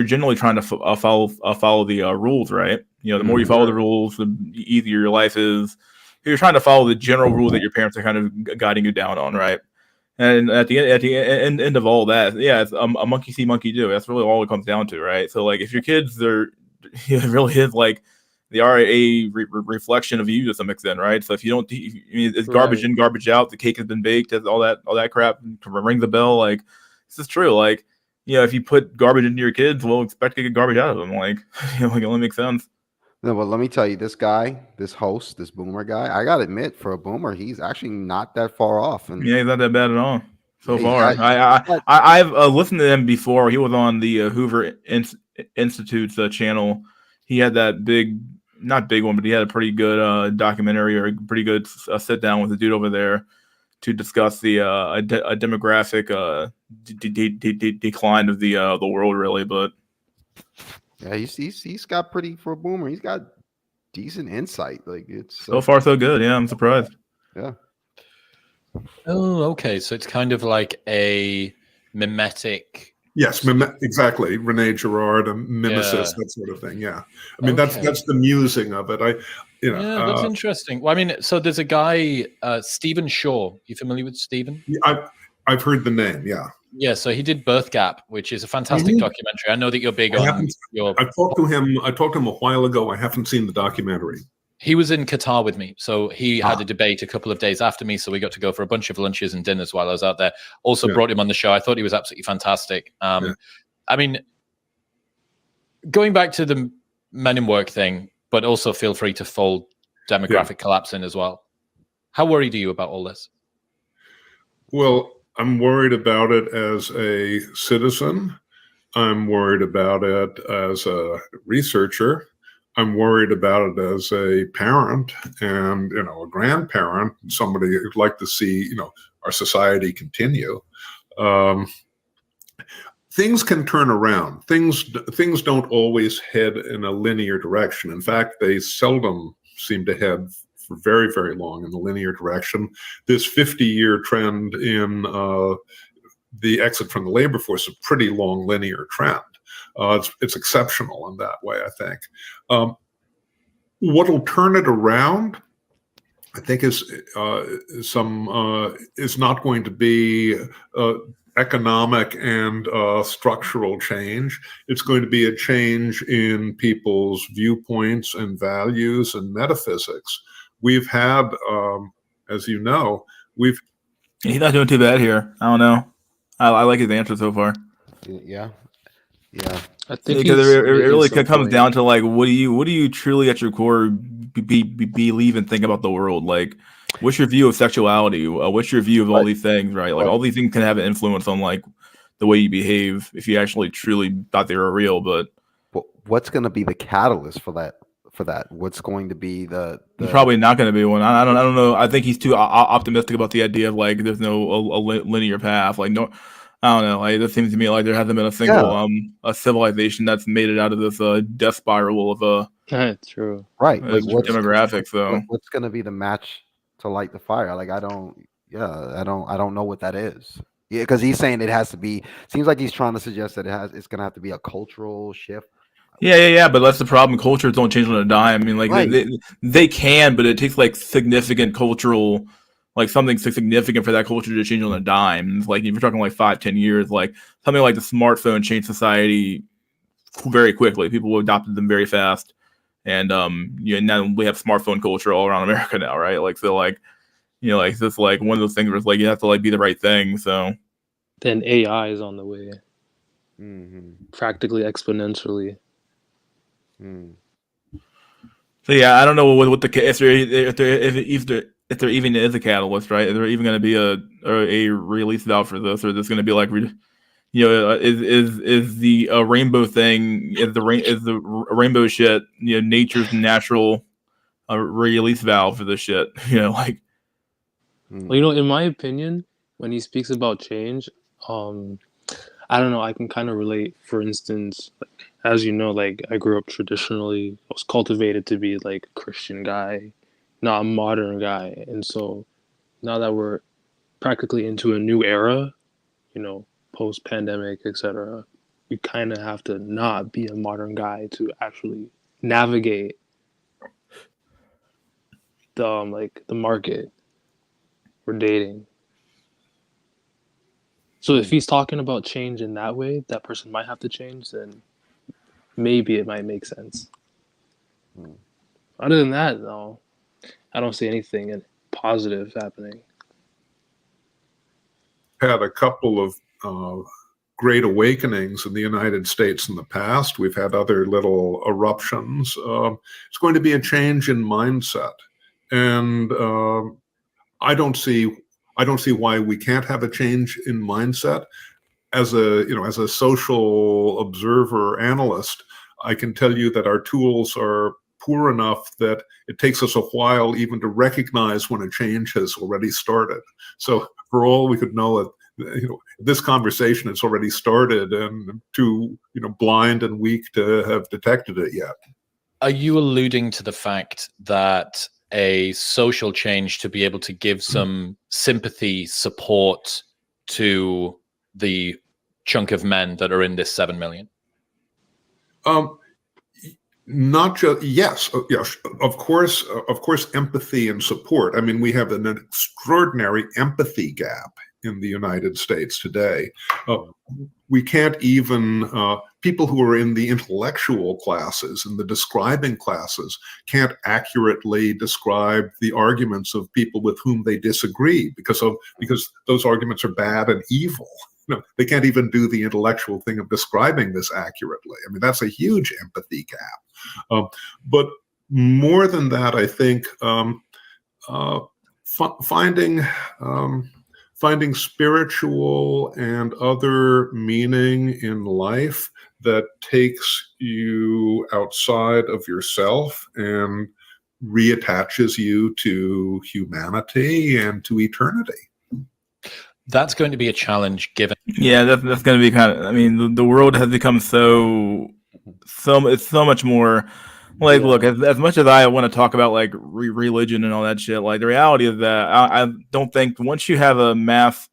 Speaker 1: generally trying to follow the rules, right? You know, the more you follow the rules, the easier your life is. You're trying to follow the general rules that your parents are kind of guiding you down on, right? And at the end of all that, yeah, it's a monkey see, monkey do. That's really all it comes down to, right? So like, if your kids are, it really is like they are a reflection of you to some extent, right? So if you don't, it's garbage in, garbage out. The cake has been baked, all that crap. Ring the bell, like this is true. Like, you know, if you put garbage into your kids, we'll expect to get garbage out of them. Like, you know, like it only makes sense.
Speaker 14: No, but let me tell you, this guy, this host, this boomer guy, I gotta admit, for a boomer, he's actually not that far off. And
Speaker 1: yeah, he's not that bad at all so
Speaker 14: Yeah,
Speaker 1: far. I've listened to him before. He was on the Hoover Institute's channel. He had that not big one, but he had a pretty good documentary, or a pretty good sit down with the dude over there to discuss the a demographic decline of the world, really. But
Speaker 14: yeah, he's got pretty, for a boomer, he's got decent insight. Like, it's
Speaker 1: so far so good. Yeah, I'm surprised.
Speaker 14: Yeah.
Speaker 16: Oh, okay. So it's kind of like a mimetic.
Speaker 17: Yes, exactly. Rene Girard and Mimesis, that sort of thing. Yeah, I mean that's the musing of it.
Speaker 16: That's interesting. Well, I mean, so there's a guy, Stephen Shaw. You familiar with Stephen?
Speaker 17: I've heard the name. Yeah.
Speaker 16: Yeah. So he did Birth Gap, which is a fantastic documentary. I know that you're big on.
Speaker 17: I talked to him a while ago. I haven't seen the documentary.
Speaker 16: He was in Qatar with me, so he had a debate a couple of days after me, so we got to go for a bunch of lunches and dinners while I was out there. Also brought him on the show. I thought he was absolutely fantastic. I mean, going back to the Men in Work thing, but also feel free to fold demographic collapse in as well. How worried are you about all this?
Speaker 17: Well, I'm worried about it as a citizen. I'm worried about it as a researcher. I'm worried about it as a parent and, you know, a grandparent, somebody who'd like to see, you know, our society continue. Things can turn around. Things don't always head in a linear direction. In fact, they seldom seem to head for very, very long in a linear direction. This 50-year trend in the exit from the labor force is a pretty long linear trend. It's exceptional in that way, I think. What'll turn it around, I think, is not going to be economic and structural change. It's going to be a change in people's viewpoints and values and metaphysics. We've had, as you know,
Speaker 1: he's not doing too bad here. I don't know. I like his answer so far.
Speaker 14: Yeah.
Speaker 10: I think
Speaker 1: because it really comes down to like, what do you truly at your core believe and think about the world? Like, what's your view of sexuality? What's your view of all these things? Right, like all these things can have an influence on like the way you behave if you actually truly thought they were real. But
Speaker 14: what's going to be the catalyst for that? What's going to be the
Speaker 1: probably not going to be one. I don't know. I think he's too optimistic about the idea of like there's no a linear path. Like no. I don't know. Like, it seems to me like there hasn't been a single a civilization that's made it out of this death spiral of
Speaker 10: true,
Speaker 14: right? Like
Speaker 1: demographics. So
Speaker 14: what's going to be the match to light the fire? Like I don't know what that is.
Speaker 13: Yeah, because he's saying it has to be. Seems like he's trying to suggest that it's gonna have to be a cultural shift.
Speaker 1: Yeah. But that's the problem. Cultures don't change on a dime. I mean, like
Speaker 13: Right.
Speaker 1: they can, but it takes like significant cultural, like something significant for that culture to change on a dime. It's like if you're talking like 5-10 years, like something like the smartphone changed society very quickly. People adopted them very fast, and now we have smartphone culture all around America now, right? Like so, like like this, like one of those things where it's like you have to like be the right thing. So
Speaker 10: Then AI is on the way, practically exponentially.
Speaker 1: So yeah, I don't know what the if there even is a catalyst, right? Is there even going to be a release valve for this, or is this going to be like, is the rainbow thing is the rainbow shit, nature's natural release valve for this shit, like.
Speaker 10: Well, in my opinion, when he speaks about change, I don't know, I can kind of relate. For instance, like, as you know, like I grew up traditionally, I was cultivated to be like a Christian guy, not a modern guy. And so now that we're practically into a new era, post pandemic, etc., you kind of have to not be a modern guy to actually navigate the market for dating. So if he's talking about change in that way, that person might have to change, then maybe it might make sense. Other than that, though, I don't see anything positive happening.
Speaker 17: Had a couple of great awakenings in the United States in the past. We've had other little eruptions. It's going to be a change in mindset, and I don't see why we can't have a change in mindset. As a social observer analyst, I can tell you that our tools are poor enough that it takes us a while even to recognize when a change has already started. So for all we could know, this conversation has already started, and too blind and weak to have detected it yet.
Speaker 16: Are you alluding to the fact that a social change to be able to give some sympathy, support to the chunk of men that are in this 7 million?
Speaker 17: Not just yes, of course, empathy and support. I mean, we have an extraordinary empathy gap in the United States today. We can't even people who are in the intellectual classes and the describing classes can't accurately describe the arguments of people with whom they disagree because those arguments are bad and evil. They can't even do the intellectual thing of describing this accurately. I mean, that's a huge empathy gap. But more than that, I think finding spiritual and other meaning in life that takes you outside of yourself and reattaches you to humanity and to eternity.
Speaker 16: That's going to be a challenge given.
Speaker 1: Yeah, that's going to be kind of. I mean, the world has become so it's so much more. Like, look, as much as I want to talk about like religion and all that shit, like the reality is that I don't think once you have enough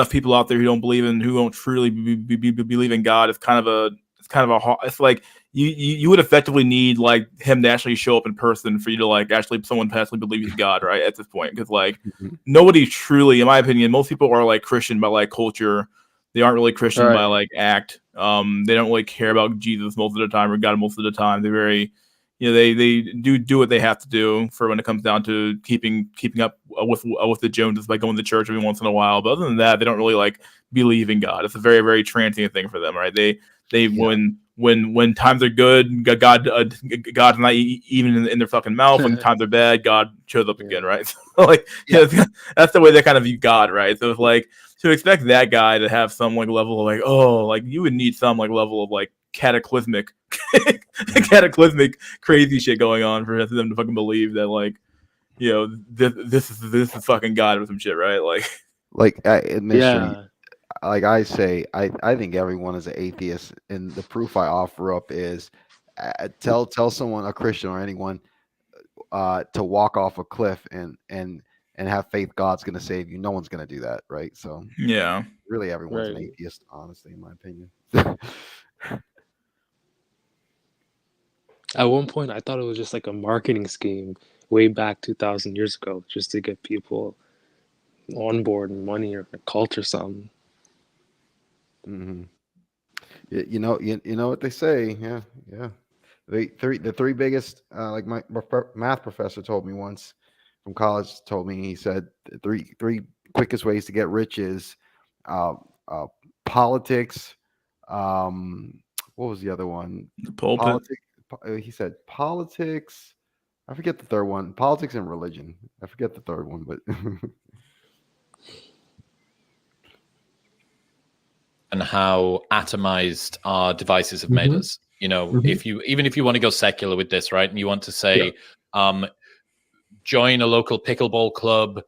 Speaker 1: people out there who don't truly believe in God, it's like you would effectively need like him to actually show up in person for you to like someone to actually believe in God, right? At this point, because like nobody truly, in my opinion, most people are like Christian by like culture. They aren't really Christian by like act. They don't really care about Jesus most of the time or God most of the time. They're very, they do what they have to do for when it comes down to keeping up with the Joneses by going to church every once in a while. But other than that, they don't really like believe in God. It's a very, very transient thing for them, right? When times are good, God's not even in their fucking mouth. When times are bad, God shows up again, right? So like, that's the way they kind of view God, right? So it's like to expect that guy to have some like level of like, oh, like you would need some like level of like cataclysmic crazy shit going on for them to fucking believe that like, this is fucking God or some shit, right?
Speaker 13: Like mystery. Like I say, I think everyone is an atheist, and the proof I offer up is tell someone, a Christian or anyone, to walk off a cliff and and have faith God's going to save you. No one's going to do that, right? So
Speaker 1: Yeah,
Speaker 13: really, everyone's an
Speaker 10: Right.
Speaker 13: atheist, honestly, in my opinion.
Speaker 10: At one point, I thought it was just like a marketing scheme way back 2,000 years ago, just to get people on board and money or a cult or something.
Speaker 13: Mm-hmm. You know what they say. Yeah, yeah. The three biggest, like my math professor told me once from college. Told me, he said the three quickest ways to get rich is politics. What was the other one?
Speaker 1: The pulpit.
Speaker 13: Politics. He said politics. I forget the third one. Politics and religion. I forget the third one, but
Speaker 16: and how atomized our devices have made us. You know, if you want to go secular with this, right, and you want to say, join a local pickleball club,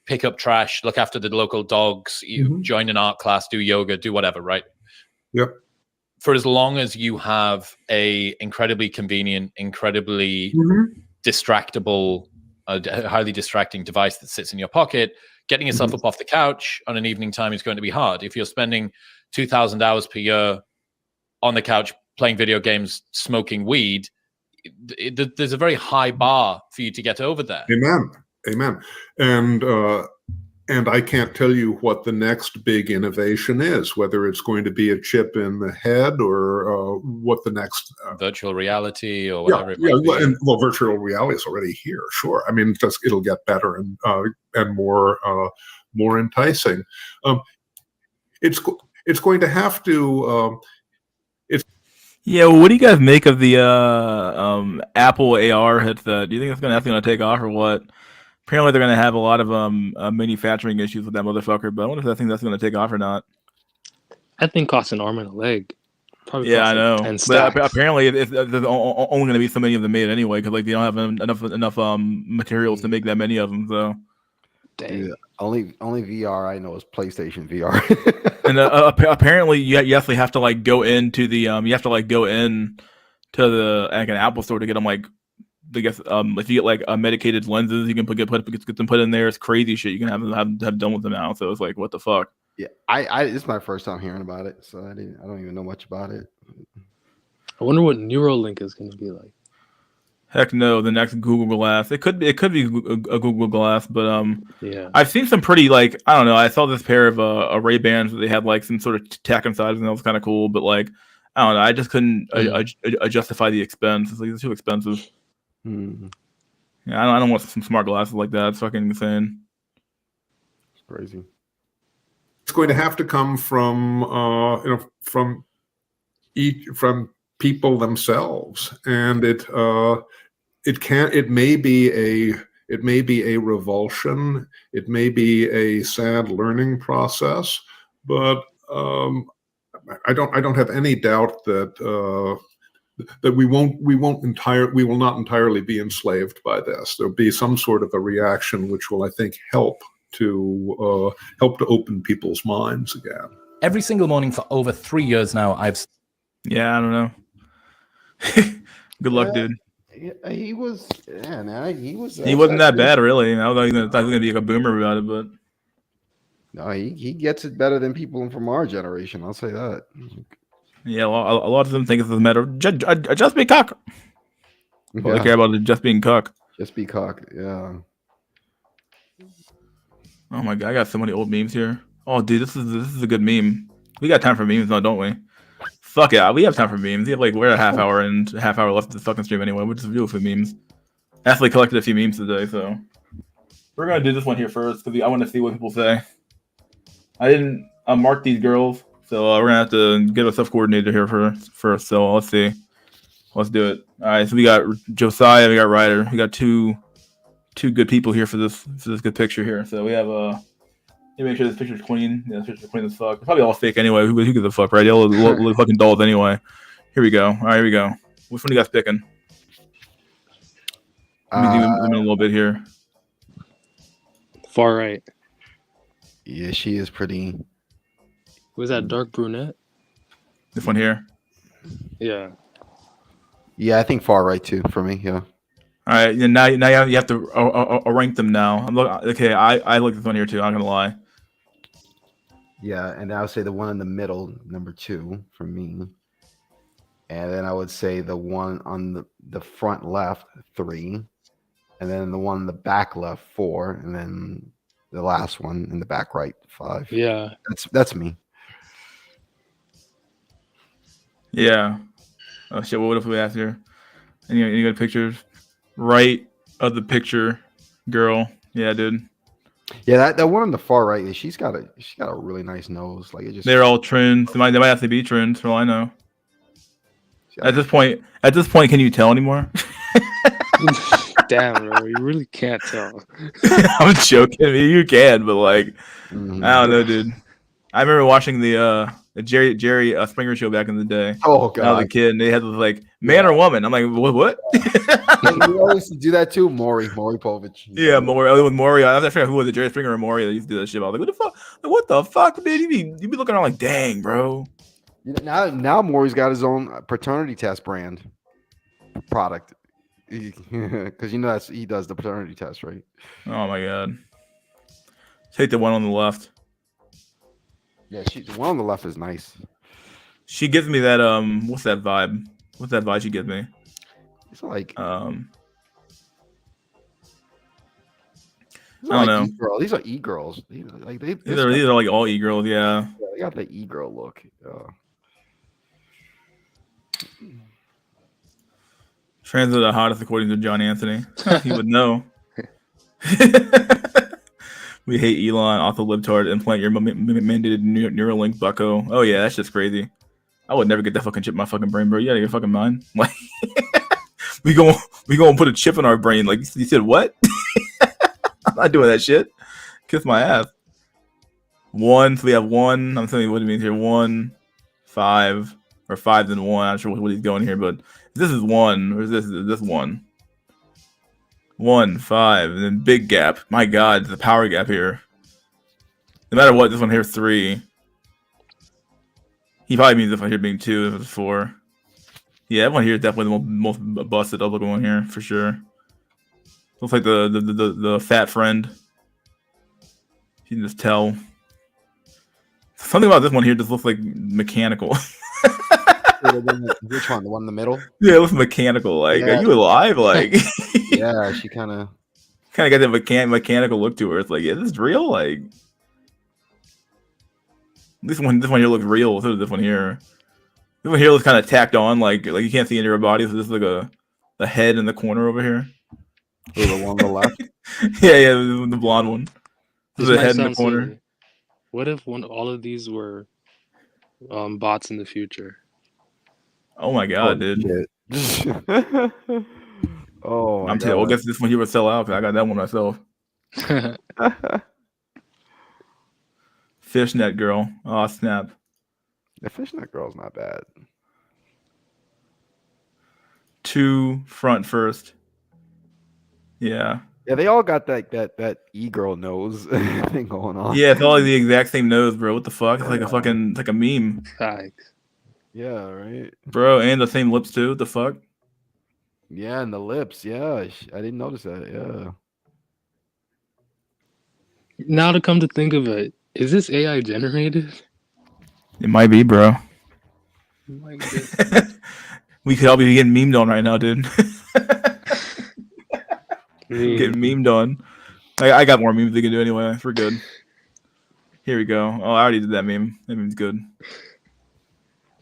Speaker 16: pick up trash, look after the local dogs, join an art class, do yoga, do whatever, right?
Speaker 17: Yep.
Speaker 16: For as long as you have a incredibly convenient, incredibly distractible, highly distracting device that sits in your pocket, getting yourself up off the couch on an evening time is going to be hard. If you're spending 2,000 hours per year on the couch playing video games, smoking weed, there's a very high bar for you to get over there.
Speaker 17: Amen. And I can't tell you what the next big innovation is, whether it's going to be a chip in the head or what the next
Speaker 16: virtual reality or whatever it might be.
Speaker 17: And virtual reality is already here. Sure, I mean, it'll get better and more enticing. It's going to have to.
Speaker 1: Yeah, well, what do you guys make of the Apple AR headset? Do you think that's gonna take off or what? Apparently, they're going to have a lot of manufacturing issues with that motherfucker, but I wonder if that's going to take off or not.
Speaker 10: That thing costs an arm and a leg. Probably
Speaker 1: Yeah,
Speaker 10: costs
Speaker 1: I know.
Speaker 10: like 10
Speaker 1: But
Speaker 10: stacks.
Speaker 1: apparently, there's only going to be so many of them made anyway, because like they don't have enough materials to make that many of them. So,
Speaker 13: dude, only VR I know is PlayStation VR.
Speaker 1: and apparently, you actually have to like go into the like an Apple store to get them like. I guess if you get like medicated lenses, you can get them put in there. It's crazy shit. You can have done with them now. So it's like, what the fuck?
Speaker 13: Yeah, I this is my first time hearing about it, so I don't even know much about it.
Speaker 10: I wonder what Neuralink is going to be like.
Speaker 1: Heck no, the next Google Glass. It could be a Google Glass, but
Speaker 10: yeah,
Speaker 1: I've seen some pretty like I don't know. I saw this pair of Ray-Bans that they had like some sort of tech inside, and that was kind of cool. But like I don't know, I just couldn't justify the expense. It's like it's too expensive. Yeah, I don't want some smart glasses like that. It's fucking insane.
Speaker 13: It's crazy.
Speaker 17: It's going to have to come from from people themselves, and it may be a revulsion. It may be a sad learning process, but I don't have any doubt that. That we will not entirely be enslaved by this. There'll be some sort of a reaction which will, I think, help to open people's minds again.
Speaker 16: Every single morning for over 3 years now,
Speaker 1: Yeah, I don't know. Good luck, dude.
Speaker 13: He was.
Speaker 1: He wasn't that bad, really. I was gonna be like a boomer about it, but
Speaker 13: no, he gets it better than people from our generation. I'll say that.
Speaker 1: Yeah, a lot of them think it's a matter of just be cock. All they care about is just being cock.
Speaker 13: Just be cock, yeah.
Speaker 1: Oh my god, I got so many old memes here. Oh, dude, this is a good meme. We got time for memes now, don't we? Fuck yeah, we have time for memes. We have like we're a half hour left of the fucking stream anyway. We'll just do it for memes. I actually collected a few memes today, so we're gonna do this one here first because I want to see what people say. I didn't mark these girls. So we're gonna have to get a stuff coordinator here first. So let's see, let's do it. All right. So we got Josiah, we got Ryder, we got two good people here for this good picture here. So we have let me make sure this picture's clean. Yeah, this picture's clean as fuck. It's probably all fake anyway. Who gives a fuck, right? They're all fucking dolls anyway. Here we go. All right, here we go. Which one do you guys picking? Let me zoom in a little bit here.
Speaker 10: Far right.
Speaker 13: Yeah, she is pretty.
Speaker 10: Was that dark brunette?
Speaker 1: This one here.
Speaker 10: Yeah.
Speaker 13: Yeah, I think far right too for me. Yeah.
Speaker 1: All right, and now you have to rank them now. Okay. I looked at this one here too. I'm not gonna lie.
Speaker 14: Yeah, and I would say the one in the middle, number 2 for me. And then I would say the one on the front left, 3. And then the one in the back left, 4. And then the last one in the back right, 5.
Speaker 10: Yeah.
Speaker 14: That's me.
Speaker 1: Yeah. Oh shit! What if we ask her? Any good pictures? Right of the picture, girl. Yeah, dude.
Speaker 14: Yeah, that one on the far right, she's got a really nice nose. Like it just
Speaker 1: They're all trimmed. They might actually be trimmed for all I know. At this point, can you tell anymore?
Speaker 10: Damn, bro, you really can't tell.
Speaker 1: I'm joking. I mean, you can, but like, I don't know, dude. I remember watching the Jerry Springer show back in the day.
Speaker 14: Oh
Speaker 1: when I was a
Speaker 14: god,
Speaker 1: kid, and they had this like man or woman. I'm like, what?
Speaker 14: we always used to do that too. Maury Povich.
Speaker 1: Yeah, Maury. With Maury, I forgot who was it, Jerry Springer or Maury that used to do that shit. I was like, what the fuck, dude? You be looking around like, dang, bro.
Speaker 14: Now Maury's got his own paternity test brand product. Because he does the paternity test, right?
Speaker 1: Oh my god. Take the one on the left.
Speaker 14: Yeah, the one on the left is nice.
Speaker 1: She gives me that what's that vibe? What's that vibe she gives me?
Speaker 14: It's like
Speaker 1: I don't know.
Speaker 14: These are e-girls. These are
Speaker 1: like all e-girls, yeah.
Speaker 14: They got the e-girl look.
Speaker 1: Transit the hottest according to John Anthony. He would know. We hate Elon, author libtard, implant your mandated Neuralink bucko. Oh yeah, that's just crazy. I would never get that fucking chip in my fucking brain, bro. You out of your fucking mind? Like, we go put a chip in our brain. Like, you said what? I'm not doing that shit. Kiss my ass. 1, so we have 1. I'm telling you what it means here. 1, 5, or 5 then 1. I'm not sure what he's going here, but this is 1, or is this 1? 1, 5, and then big gap. My god, the power gap here. No matter what, this one here is 3. He probably means this one here being 2, if it's 4. Yeah, that one here is definitely the most busted up looking one here, for sure. Looks like the fat friend. You can just tell. Something about this one here just looks like mechanical.
Speaker 14: Which one? The one in the middle?
Speaker 1: Yeah, it looks mechanical. Like,
Speaker 14: yeah.
Speaker 1: Are you alive? Like,
Speaker 14: yeah, she kind of
Speaker 1: got that mechanical look to her. It's like, is this real? Like, this one here looks real. So this one here looks kind of tacked on. Like you can't see into her body. So this is like a head in the corner over here.
Speaker 14: Oh, the one on the left.
Speaker 1: yeah, the blonde one. This is a head in the corner.
Speaker 10: Silly. What if all of these were bots in the future?
Speaker 1: Oh my god, dude.
Speaker 14: Oh,
Speaker 1: I'm telling you, I guess this one here would sell out because I got that one myself. Fishnet girl. Oh, snap.
Speaker 14: The fishnet girl's not bad.
Speaker 1: 2 front first. Yeah.
Speaker 14: Yeah, they all got that e-girl nose thing going on.
Speaker 1: Yeah, it's all like the exact same nose, bro. What the fuck? It's like it's like a meme.
Speaker 10: Thanks.
Speaker 14: Yeah, right.
Speaker 1: Bro, and the same lips too. What the fuck?
Speaker 14: Yeah, and the lips. Yeah, I didn't notice that. Yeah.
Speaker 10: Now to come to think of it, is this AI generated?
Speaker 1: It might be, bro.
Speaker 10: Oh my goodness.
Speaker 1: We could all be getting memed on right now, dude. Getting memed on. I got more memes they can do anyway. We're good. Here we go. Oh, I already did that meme. That meme's good.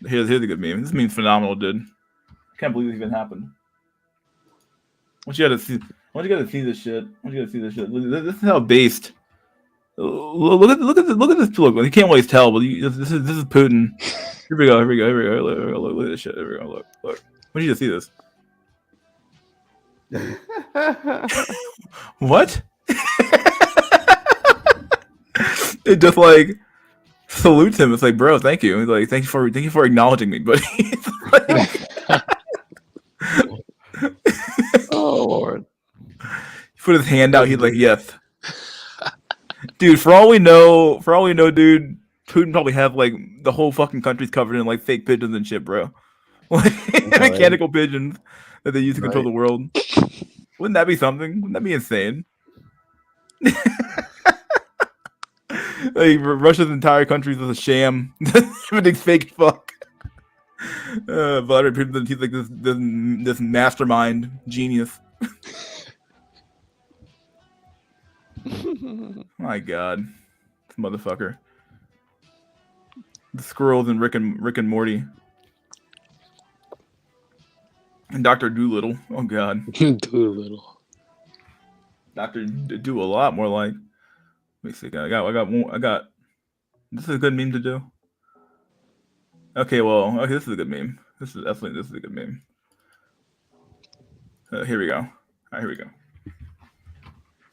Speaker 1: Here's a good meme. This meme's phenomenal, dude. Can't believe this even happened. I want you guys to see this shit. This is how based. Look at this. Look, you can't always tell, but this is Putin. Here we go. Look at this shit. Here we go. Look. I want you to see this. What? It just like salutes him. It's like, bro, thank you. He's like, thank you for acknowledging me, buddy.
Speaker 14: Oh Lord.
Speaker 1: He put his hand out. He's like, yes. Dude, for all we know, dude, Putin probably have like the whole fucking country's covered in like fake pigeons and shit, bro. Like mechanical pigeons that they use to control the world. Wouldn't that be something? Wouldn't that be insane? Like Russia's entire country is a sham. Everything's fake fuck. Vladimir Putin, he's like this mastermind genius. My God, this motherfucker. The squirrels and Rick and Morty. And Dr. Doolittle. Oh God.
Speaker 10: Doolittle.
Speaker 1: Dr. Do a lot more like. Let me see. I got. This is a good meme to do. Okay, well, this is a good meme. This is a good meme. Here we go. All right, here we go.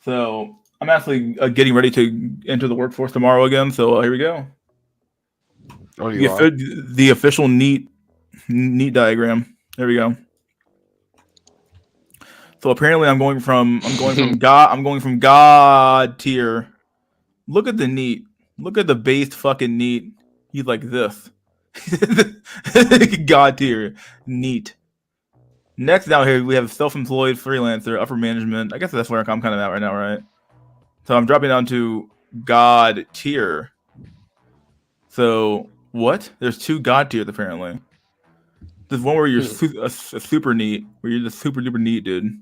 Speaker 1: So I'm actually getting ready to enter the workforce tomorrow again. So here we go.
Speaker 13: Oh, you are?
Speaker 1: The official NEAT diagram. There we go. So apparently I'm going from God tier. Look at the NEAT. Look at the base fucking NEAT. He's like this. God tier. NEAT. Next down here we have self-employed, freelancer, upper management. I guess that's where I'm kind of at right now, right? So I'm dropping down to God tier. So what? There's 2 God tiers apparently. There's one where you're a super neat, where you're just super duper neat, dude.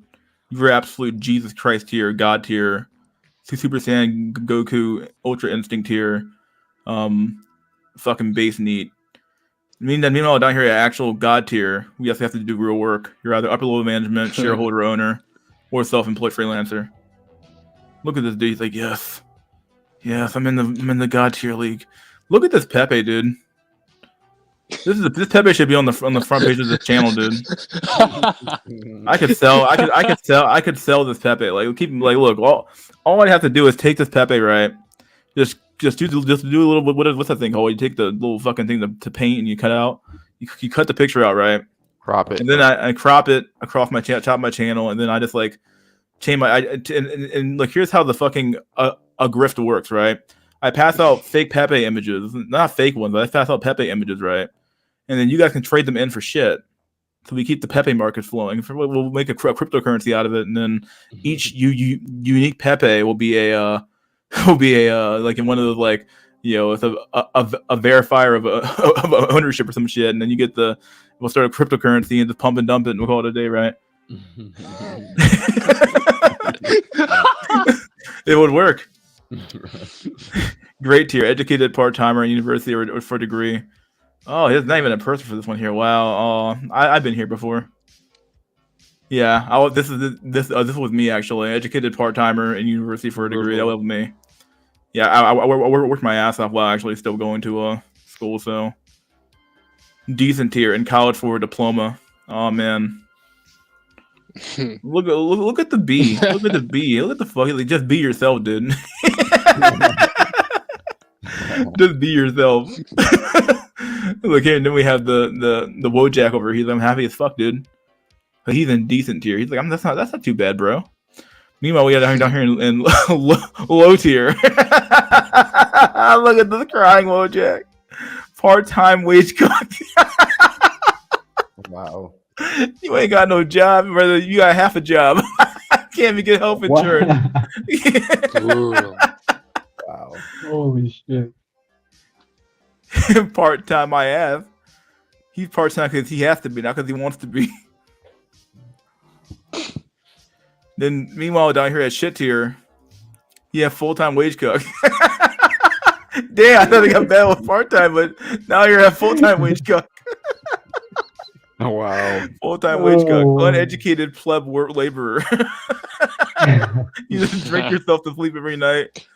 Speaker 1: You're absolute Jesus Christ tier, God tier, Super Saiyan, Goku, Ultra Instinct tier, fucking base neat. Meanwhile, down here at actual God tier, we have to do real work. You're either upper level management, shareholder owner, or self-employed freelancer. Look at this dude. He's like, yes, I'm in the God tier league. Look at this Pepe, dude. This Pepe should be on the front page of this channel, dude. I could sell this Pepe. Like keep look, all I have to do is take this Pepe, right? Just do a little bit. What's that thing called? You take the little fucking thing to paint and you cut out. You cut the picture out, right?
Speaker 13: Crop it,
Speaker 1: and then I crop it across my chop my channel, and then I just like change my and like here's how the fucking a grift works, right? I pass out fake Pepe images, not fake ones, but I pass out Pepe images, right? And then you guys can trade them in for shit. So we keep the Pepe market flowing. We'll make a cryptocurrency out of it, and then each unique Pepe will be a like in one of those like it's a verifier of ownership or some shit, and then you get we'll start a cryptocurrency and just pump and dump it, and we'll call it a day, right? It would work. Great tier, educated part-timer in university or for a degree. Oh, there's not even a person for this one here. Wow. I've been here before. Yeah. This was me actually. Educated part-timer in university for a degree. That was me. Yeah. I worked my ass off while actually still going to school. So decent tier in college for a diploma. Oh man. Look at the B. Look at the B. Look at the fuck. Like, just be yourself, dude. Just be yourself. Look here, and then we have the Wojak over here. I'm happy as fuck, dude. But he's in decent tier. He's like, that's not too bad, bro. Meanwhile, we got down here in low tier. Look at this crying Wojak. Part-time wage cook.
Speaker 14: Wow.
Speaker 1: You ain't got no job, brother. You got half a job. Can't even get health insurance.
Speaker 14: Wow.
Speaker 15: Holy shit.
Speaker 1: Part-time my ass. He's part-time because he has to be, not because he wants to be. Then meanwhile down here at shit tier, he have full-time wage cook. Damn, I thought I got bad with part-time, but now you're at full-time wage cook.
Speaker 13: Oh wow.
Speaker 1: Full-time wage cook. Uneducated pleb laborer. You just drink yourself to sleep every night.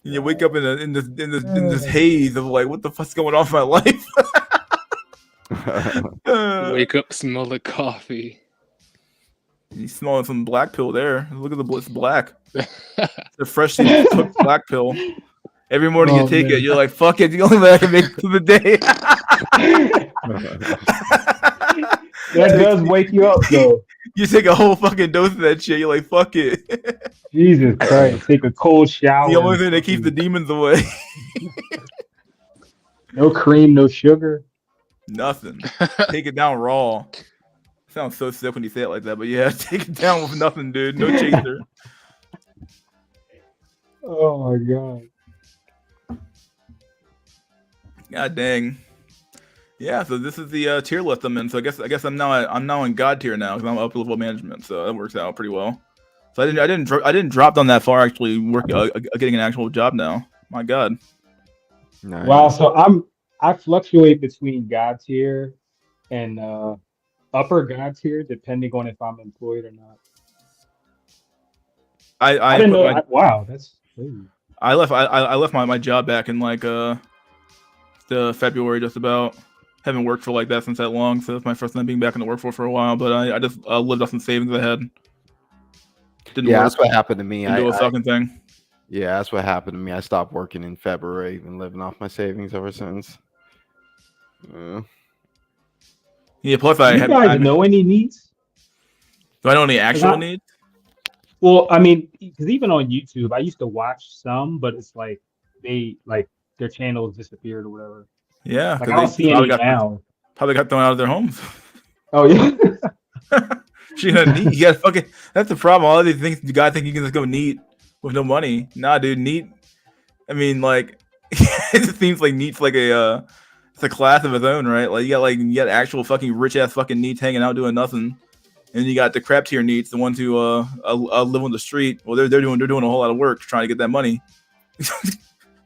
Speaker 1: And you wake up in this haze of like, what the fuck's going on in my life?
Speaker 10: Wake up, smell the coffee.
Speaker 1: You smelling some black pill there. Look at it's black. The freshly cooked black pill. Every morning you take it, you're like, fuck it, the only way I can make it through the day.
Speaker 15: That does wake you up, though.
Speaker 1: You take a whole fucking dose of that shit. You're like, fuck it.
Speaker 15: Jesus Christ. Take a cold shower.
Speaker 1: The only thing that keeps the demons away.
Speaker 15: No cream, no sugar.
Speaker 1: Nothing. Take it down raw. Sounds so sick when you say it like that, but yeah, take it down with nothing, dude. No chaser.
Speaker 12: Oh my god.
Speaker 1: God dang. Yeah, so this is the tier list I'm in. So I guess I'm now in God tier now because I'm up level management. So that works out pretty well. So I didn't drop down that far actually getting an actual job now. My God.
Speaker 14: Nice.
Speaker 12: Wow. So I fluctuate between God tier and upper God tier depending on if I'm employed or not. I didn't know. Wow, that's crazy.
Speaker 1: I left my job back in like the February just about. Haven't worked for like that since that long, so it's my first time being back in the workforce for a while. But I just lived off some savings I had. Didn't work.
Speaker 14: That's what happened to me.
Speaker 1: Didn't do a fucking thing.
Speaker 14: Yeah, that's what happened to me. I stopped working in February. Been living off my savings ever since.
Speaker 1: Yeah. Plus,
Speaker 12: Do you guys know any needs?
Speaker 1: Do I know any actual needs?
Speaker 12: Well, I mean, because even on YouTube, I used to watch some, but it's like their channels disappeared or whatever.
Speaker 1: Yeah,
Speaker 12: like I don't see any now.
Speaker 1: Probably got thrown out of their homes.
Speaker 12: Oh yeah.
Speaker 1: You got fucking. That's the problem. All these things, you gotta think you can just go neat with no money. Nah, dude, neat. I mean, like, it just seems like neat's like it's a class of its own, right? Like you got actual fucking rich ass fucking neats hanging out doing nothing, and you got the crap tier neats, the ones who live on the street. Well, they're doing a whole lot of work trying to get that money.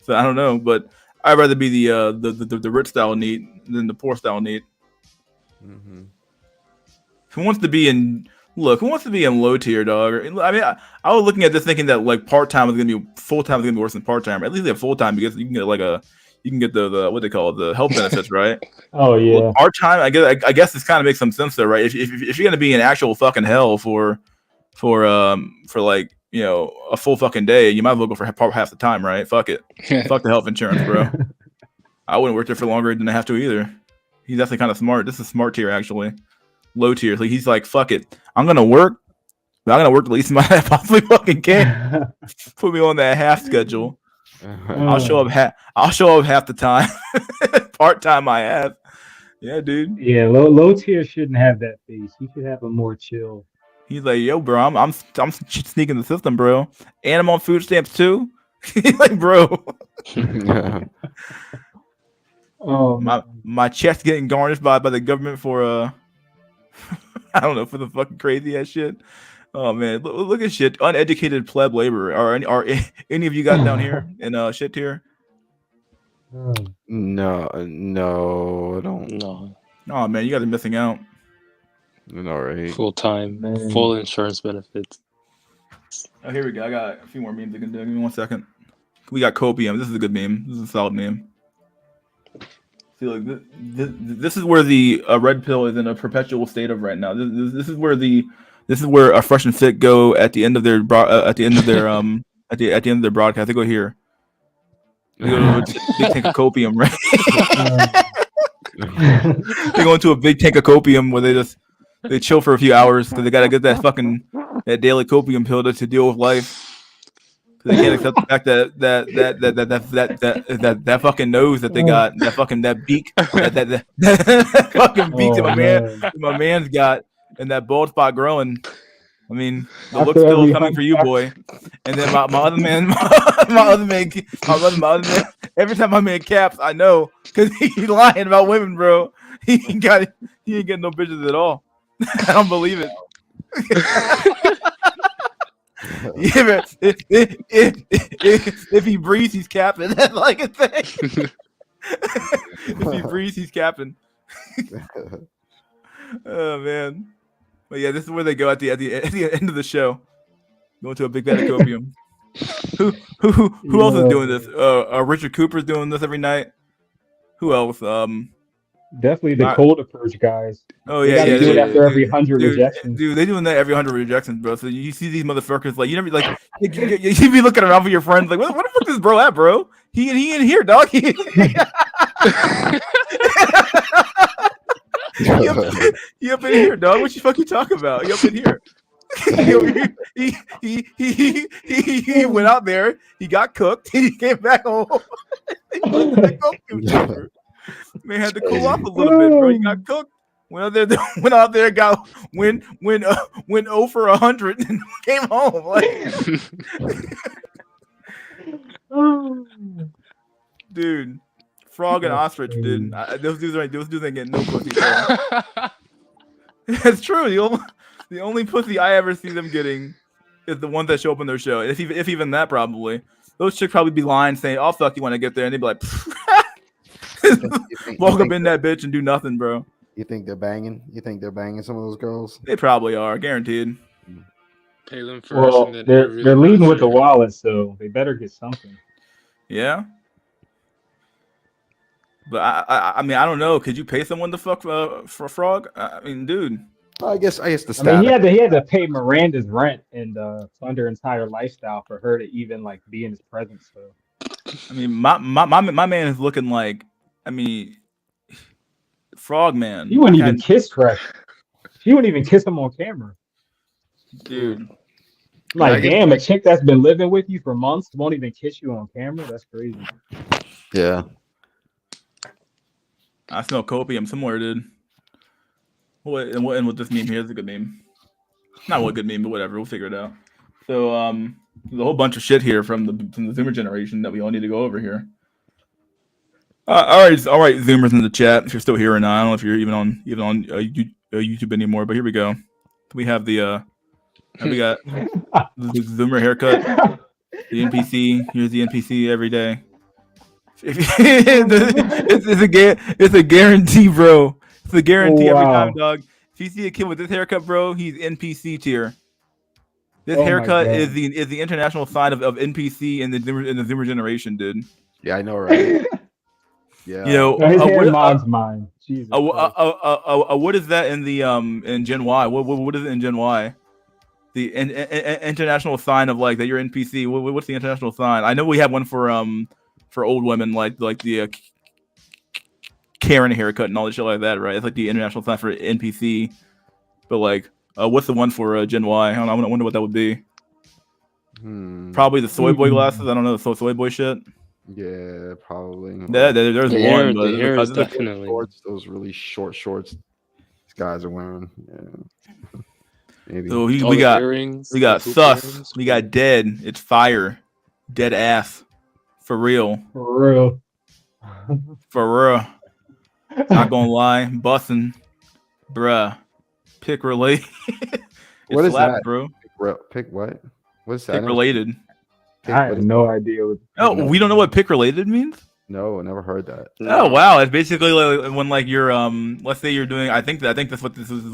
Speaker 1: So I don't know, but I'd rather be the rich style neat than the poor style neat.
Speaker 14: Mm-hmm.
Speaker 1: Who wants to be in low tier, dog? I mean, I was looking at this thinking that like part time is gonna be full time is gonna be worse than part time. At least at full time because you can get the what they call it, the health benefits, right?
Speaker 12: Oh yeah.
Speaker 1: Well, part time, I guess this kind of makes some sense though, right? If you're gonna be in actual fucking hell for like, you know, a full fucking day, you might as well go for half the time, right? Fuck it. Fuck the health insurance, bro. I wouldn't work there for longer than I have to either. He's definitely kind of smart. This is smart tier, actually. Low tier. Like, he's like, fuck it. I'm going to work, but I'm going to work the least amount I possibly fucking can. Put me on that half schedule. I'll show up half the time. Part time I have. Yeah, dude.
Speaker 12: Yeah, low tier shouldn't have that face. He should have a more chill.
Speaker 1: He's like, yo, bro, I'm sneaking the system, bro. And I'm on food stamps too. He's like, bro.
Speaker 12: Oh,
Speaker 1: my chest getting garnished by the government for I don't know, for the fucking crazy ass shit. Oh man, look at shit. Uneducated pleb labor. Are any of you got down here in shit tier?
Speaker 14: No, I don't.
Speaker 10: No.
Speaker 1: Oh man, you guys are missing out.
Speaker 14: All right.
Speaker 10: Full time, full insurance benefits.
Speaker 1: Oh, here we go. I got a few more memes I can do. Give me 1 second. We got copium. This is a good meme. This is a solid meme. See, like this is where the red pill is in a perpetual state of right now. This is where a fresh and fit go at the end of their at the end of their broadcast. They go here. They go to a big tank of copium, right? They go into a big tank of copium where they chill for a few hours because they gotta get that daily copium pill to deal with life. They can't accept the fact that fucking nose that they got, that beak, that fucking beak that my man's got, and that bald spot growing. I mean, the look's still coming for you, boy. And then my other man, every time my man caps, I know because he's lying about women, bro. He ain't getting no bitches at all. I don't believe it. Yeah, man. If he breathes, he's capping. That's like a thing. If he breathes, he's capping. Oh man. But yeah, this is where they go at the end of the show. Going to a big vat of copium. Who else is doing this? Richard Cooper's doing this every night. Who else?
Speaker 12: Definitely the Cold Approach guys.
Speaker 1: Oh yeah,
Speaker 12: do it after every 100 rejections.
Speaker 1: Dude, they doing that every 100 rejections, bro. So you see these motherfuckers like you never like you be looking around for your friends like, what the fuck is this bro at, bro? He in here, dog. He up in here, dog. What you fucking talking about? You up in here? He went out there. He got cooked. He came back home. Man had to cool off a little bit, bro. You got cooked. went out there, got went 0 for 100 and came home. Like, dude, Frog and Ostrich, dude. Those dudes ain't getting no pussy, bro. It's true. The only pussy I ever see them getting is the ones that show up on their show. If even that, probably. Those chicks probably be lying, saying, "I'll fuck you when I get there," and they'd be like, walk up in that bitch and do nothing, bro.
Speaker 14: You think they're banging? You think they're banging some of those girls?
Speaker 1: They probably are, guaranteed.
Speaker 10: Pay them first,
Speaker 12: Well,
Speaker 10: and then
Speaker 12: they're leading with the wallet, so they better get something.
Speaker 1: Yeah. But I mean, I don't know. Could you pay someone to fuck for a Frog? I mean, dude.
Speaker 14: I guess the
Speaker 15: I
Speaker 14: status.
Speaker 15: mean, he had to pay Miranda's rent and fund her entire lifestyle for her to even like be in his presence. So,
Speaker 1: I mean, my man is looking like, I mean, Frog Man.
Speaker 15: he wouldn't even kiss Fresh. He wouldn't even kiss him on camera.
Speaker 1: Dude.
Speaker 15: Like, damn, a chick that's been living with you for months won't even kiss you on camera. That's crazy.
Speaker 14: Yeah.
Speaker 1: I smell copium somewhere, dude. And what this meme here is a good meme. Not what good meme, but whatever. We'll figure it out. So there's a whole bunch of shit here from the Zoomer generation that we all need to go over here. All right, Zoomers in the chat. If you're still here or not, I don't know if you're even on YouTube anymore. But here we go. We have we got the Zoomer haircut. The NPC. Here's the NPC every day. It's a guarantee, bro. It's a guarantee every time, dog. If you see a kid with this haircut, bro, he's NPC tier. This haircut is the international sign of NPC in the Zoomer generation, dude.
Speaker 14: Yeah, I know, right? Yeah.
Speaker 15: his hair mogs mine. Jesus.
Speaker 1: What is that in the in Gen Y? What is it in Gen Y? The international sign of like that you're NPC. What's the international sign? I know we have one for old women, like the Karen haircut and all that shit like that, right? It's like the international sign for NPC. But like, what's the one for Gen Y? I wonder what that would be. Probably the soy boy glasses. I don't know, the soy boy shit.
Speaker 14: Yeah, probably.
Speaker 1: Yeah, there's one. But
Speaker 10: the hair is definitely
Speaker 14: shorts, those really short shorts these guys are wearing. Yeah. Maybe.
Speaker 1: So we got sus. We got dead. It's fire. Dead ass. For real.
Speaker 15: For
Speaker 1: real. Not gonna lie. Bussin'. Bruh. Pick related.
Speaker 14: What is that,
Speaker 1: bro?
Speaker 14: Pick what? What's that?
Speaker 1: Pick related.
Speaker 15: I have no idea.
Speaker 1: We don't know what pick related means?
Speaker 14: No, I never heard that.
Speaker 1: Oh wow! It's basically like when like you're let's say you're doing. I think that's what this is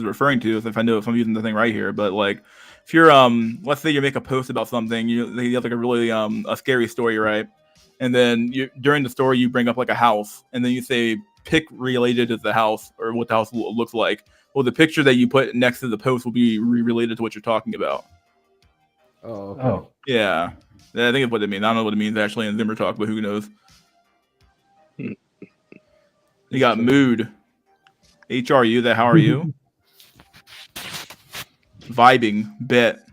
Speaker 1: referring to. If I'm using the thing right here, but like if you're let's say you make a post about something, you have like a really a scary story, right? And then during the story you bring up like a house, and then you say pick related to the house or what the house looks like. Well, the picture that you put next to the post will be related to what you're talking about.
Speaker 14: Oh, okay.
Speaker 1: Yeah. I think it's what it means. I don't know what it means actually in Zimmer talk, but who knows? You got mood. HRU, that how are you? Vibing, bet,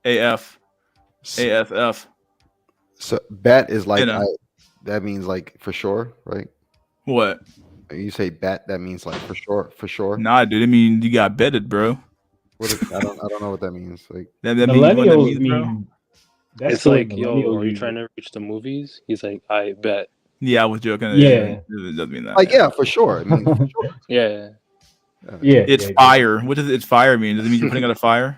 Speaker 1: AF, ASF.
Speaker 14: So bet is like that means like for sure, right?
Speaker 1: What?
Speaker 14: You say bet, that means like for sure.
Speaker 1: Nah, dude, I mean you got betted, bro.
Speaker 14: I don't know what that means. Like
Speaker 1: that
Speaker 15: millennials
Speaker 1: means
Speaker 10: it's like, yo, are you trying to reach the movies? He's like, I bet.
Speaker 1: Yeah, I was joking.
Speaker 15: Yeah.
Speaker 1: It doesn't mean that.
Speaker 14: Like, yeah, for sure. I mean, for sure.
Speaker 10: Yeah.
Speaker 1: It's fire. What does it's fire mean? Does it mean you're putting out a fire?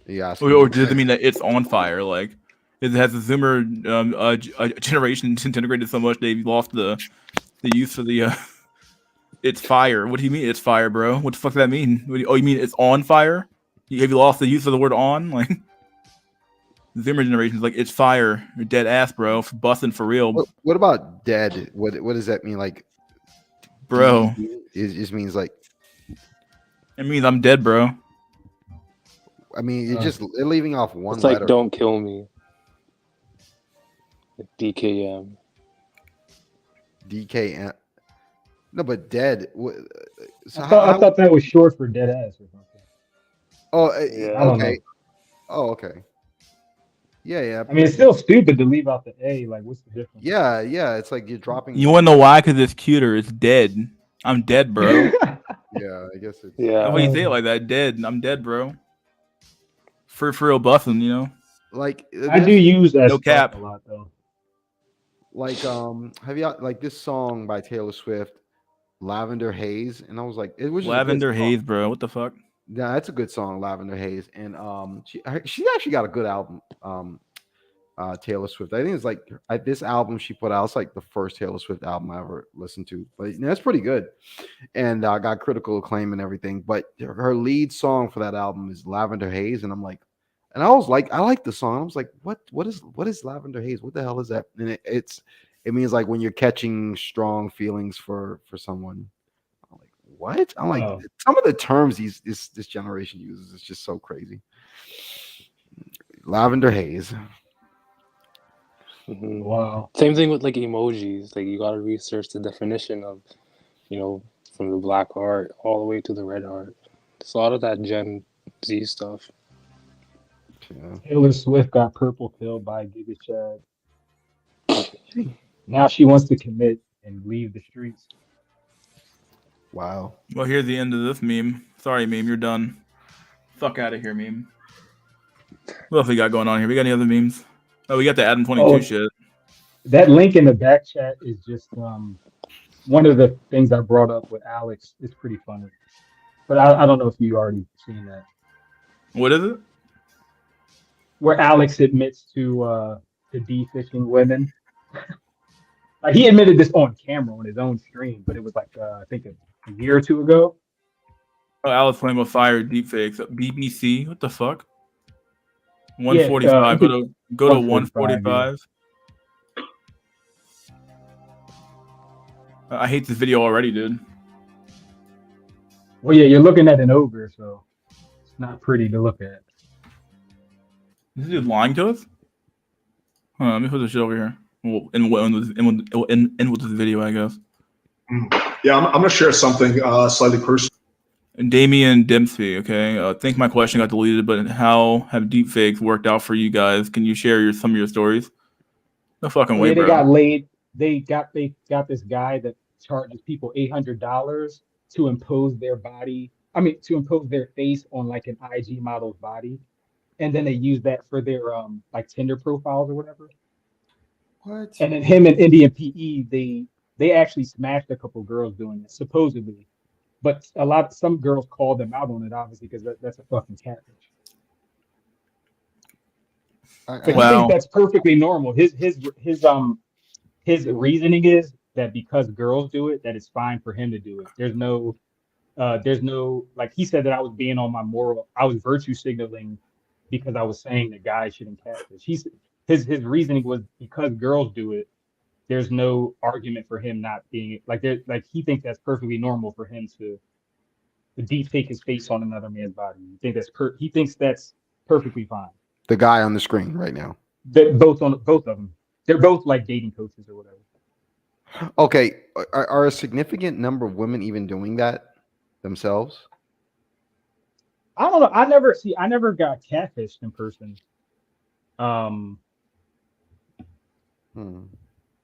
Speaker 14: Yeah.
Speaker 1: Or does it mean that it's on fire? Like, it has the Zoomer generation disintegrated so much they've lost the use for the it's fire. What do you mean it's fire, bro? What the fuck does that mean? You mean it's on fire? Have you lost the use of the word on? Like, Zoomer generation's like, it's fire. You're dead ass, bro. Busting for real.
Speaker 14: What about dead? What does that mean? Like,
Speaker 1: bro,
Speaker 14: it just means like.
Speaker 1: It means I'm dead, bro.
Speaker 14: I mean, it's they're leaving off one
Speaker 10: it's like,
Speaker 14: letter.
Speaker 10: Don't kill me. Like DKM.
Speaker 14: DKM. No, but dead. So
Speaker 15: I thought that was short for dead ass or something.
Speaker 14: Oh,
Speaker 15: I don't
Speaker 14: okay.
Speaker 15: know.
Speaker 14: Oh, okay. Yeah.
Speaker 15: I mean, it's still stupid to leave out the A. Like, what's the difference?
Speaker 14: Yeah. It's like you're dropping.
Speaker 1: You want to know why? Because it's cuter. It's dead. I'm dead, bro.
Speaker 14: Yeah, I guess it's.
Speaker 10: Yeah.
Speaker 1: When you say it like that, dead. I'm dead, bro. For real, buffing, you know.
Speaker 14: Like
Speaker 12: I do use that
Speaker 1: no
Speaker 12: stuff
Speaker 1: cap.
Speaker 12: a lot though.
Speaker 14: Like have you like this song by Taylor Swift, Lavender Haze? And I was like, it was just a good
Speaker 1: Lavender
Speaker 14: song.
Speaker 1: Haze, bro. What the fuck?
Speaker 14: Yeah, that's a good song, Lavender Haze. And she actually got a good album. Taylor Swift. I think it's like this album she put out. It's like the first Taylor Swift album I ever listened to, but that's pretty good. And got critical acclaim and everything. But her lead song for that album is Lavender Haze, and I'm like, and I was like, I like the song. I was like, what is Lavender Haze? What the hell is that? And it means like when you're catching strong feelings for someone. I'm like, what? I'm like, some of the terms this generation uses is just so crazy. Lavender Haze.
Speaker 10: Mhm.
Speaker 12: Wow.
Speaker 10: Same thing with like emojis. Like you gotta research the definition of, from the black heart all the way to the red heart. It's a lot of that Gen Z stuff.
Speaker 14: Yeah.
Speaker 12: Taylor Swift got purple pilled by Giga Chad. Now she wants to commit and leave the streets.
Speaker 14: Wow.
Speaker 1: Well, here's the end of this meme. Sorry, meme, you're done. Fuck out of here, meme. What else we got going on here? We got any other memes? Oh, we got the Adam 22 shit.
Speaker 12: That link in the back chat is just one of the things I brought up with Alex. It's pretty funny, but I don't know if you already seen that.
Speaker 1: What is it?
Speaker 12: Where Alex admits to defishing women. Like he admitted this on camera on his own stream, but it was like I think a year or two ago.
Speaker 1: Oh, Alex playing with fire deepfakes. BBC. What the fuck? 145.
Speaker 12: Yeah,
Speaker 1: go to 145.
Speaker 12: Yeah.
Speaker 1: I hate this video already, dude.
Speaker 12: Well, yeah, you're looking at an ogre, so it's not pretty to look at.
Speaker 1: Is this dude lying to us? Hold on, let me put this shit over here. We'll end with this video, I guess.
Speaker 18: Yeah, I'm going to share something slightly personal.
Speaker 1: Damian Dempsey, okay. I think my question got deleted, but how have deepfakes worked out for you guys? Can you share some of your stories? No fucking way,
Speaker 12: They
Speaker 1: bro.
Speaker 12: got laid. They got this guy that charges people $800 to impose their body. I mean, to impose their face on like an IG model's body, and then they use that for their like Tinder profiles or whatever.
Speaker 14: What?
Speaker 12: And then him and Indian PE, they actually smashed a couple girls doing it supposedly, but some girls called them out on it obviously because that's a fucking catfish. But he thinks that's perfectly normal. His reasoning is that because girls do it, that it's fine for him to do it. There's no like he said that I was being on my I was virtue signaling because I was saying that guys shouldn't catfish. His reasoning was because girls do it, there's no argument for him not being like he thinks that's perfectly normal for him to deep fake his face on another man's body. He thinks that's perfectly fine.
Speaker 14: The guy on the screen right now.
Speaker 12: Both of them. They're both like dating coaches or whatever.
Speaker 14: Okay, are a significant number of women even doing that themselves?
Speaker 12: I don't know. I never got catfished in person.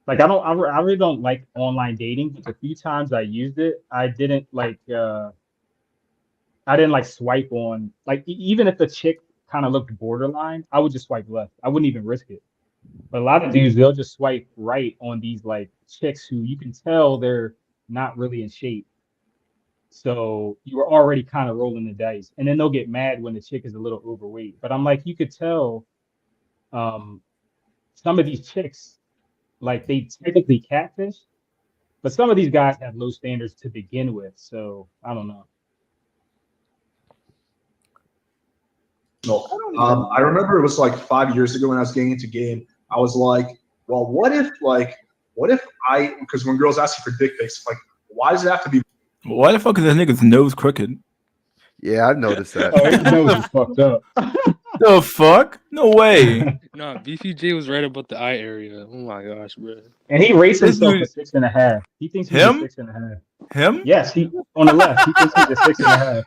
Speaker 12: Like I really don't like online dating. But the few times I used it, I didn't like swipe on even if the chick kind of looked borderline, I would just swipe left. I wouldn't even risk it. But a lot of dudes, they'll just swipe right on these like chicks who you can tell they're not really in shape. So you were already kind of rolling the dice, and then they'll get mad when the chick is a little overweight. But I'm like, you could tell some of these chicks, like they technically catfish, but some of these guys have low standards to begin with. So I don't know.
Speaker 18: No. I remember it was like 5 years ago when I was getting into game. I was like, well, what if because when girls ask you for dick pics, like, why does it have to be?
Speaker 1: Why the fuck is that nigga's nose crooked?
Speaker 14: Yeah, I've noticed that.
Speaker 12: Oh, his nose is fucked up.
Speaker 1: The fuck? No way.
Speaker 10: No, BPJ was right about the eye area. Oh my gosh, bro.
Speaker 12: And he rates himself a 6.5. He thinks he's a 6.5.
Speaker 1: Him?
Speaker 12: Yes, he on the left. He thinks he's a 6.5.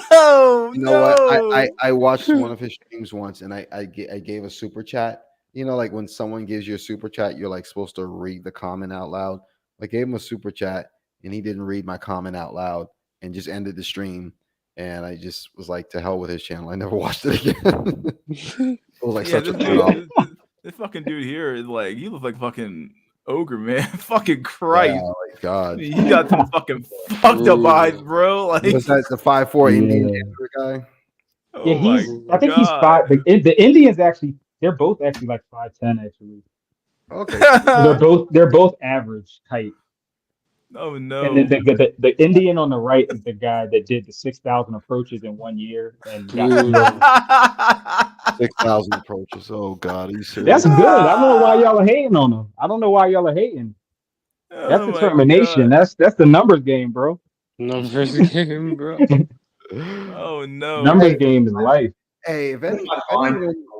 Speaker 1: Oh,
Speaker 14: you know what? I watched one of his streams once, and I gave a super chat. You know, like when someone gives you a super chat, you're like supposed to read the comment out loud. Like gave him a super chat, and he didn't read my comment out loud, and just ended the stream. And I just was like, to hell with his channel. I never watched it again. It was like such a turn-off.
Speaker 1: This fucking dude here is like, he looks like fucking ogre, man. Fucking
Speaker 14: Yeah,
Speaker 1: Christ.
Speaker 14: like God.
Speaker 1: He got some fucking fucked up eyes, bro. Like,
Speaker 14: Was that the 5'4" Indian guy?
Speaker 15: Yeah, I think he's five. The Indians actually, they're both actually like 5'10" actually.
Speaker 14: Okay.
Speaker 15: They're both average height.
Speaker 1: Oh no.
Speaker 15: And the Indian on the right is the guy that did the 6,000 approaches in 1 year and got
Speaker 14: 6,000 approaches. Oh God, are you serious?
Speaker 15: That's good. I don't know why y'all are hating on him. I don't know why y'all are hating. That's determination. That's the numbers game, bro.
Speaker 10: Numbers game, bro.
Speaker 1: Oh no.
Speaker 15: Numbers game is life.
Speaker 14: Hey, if any,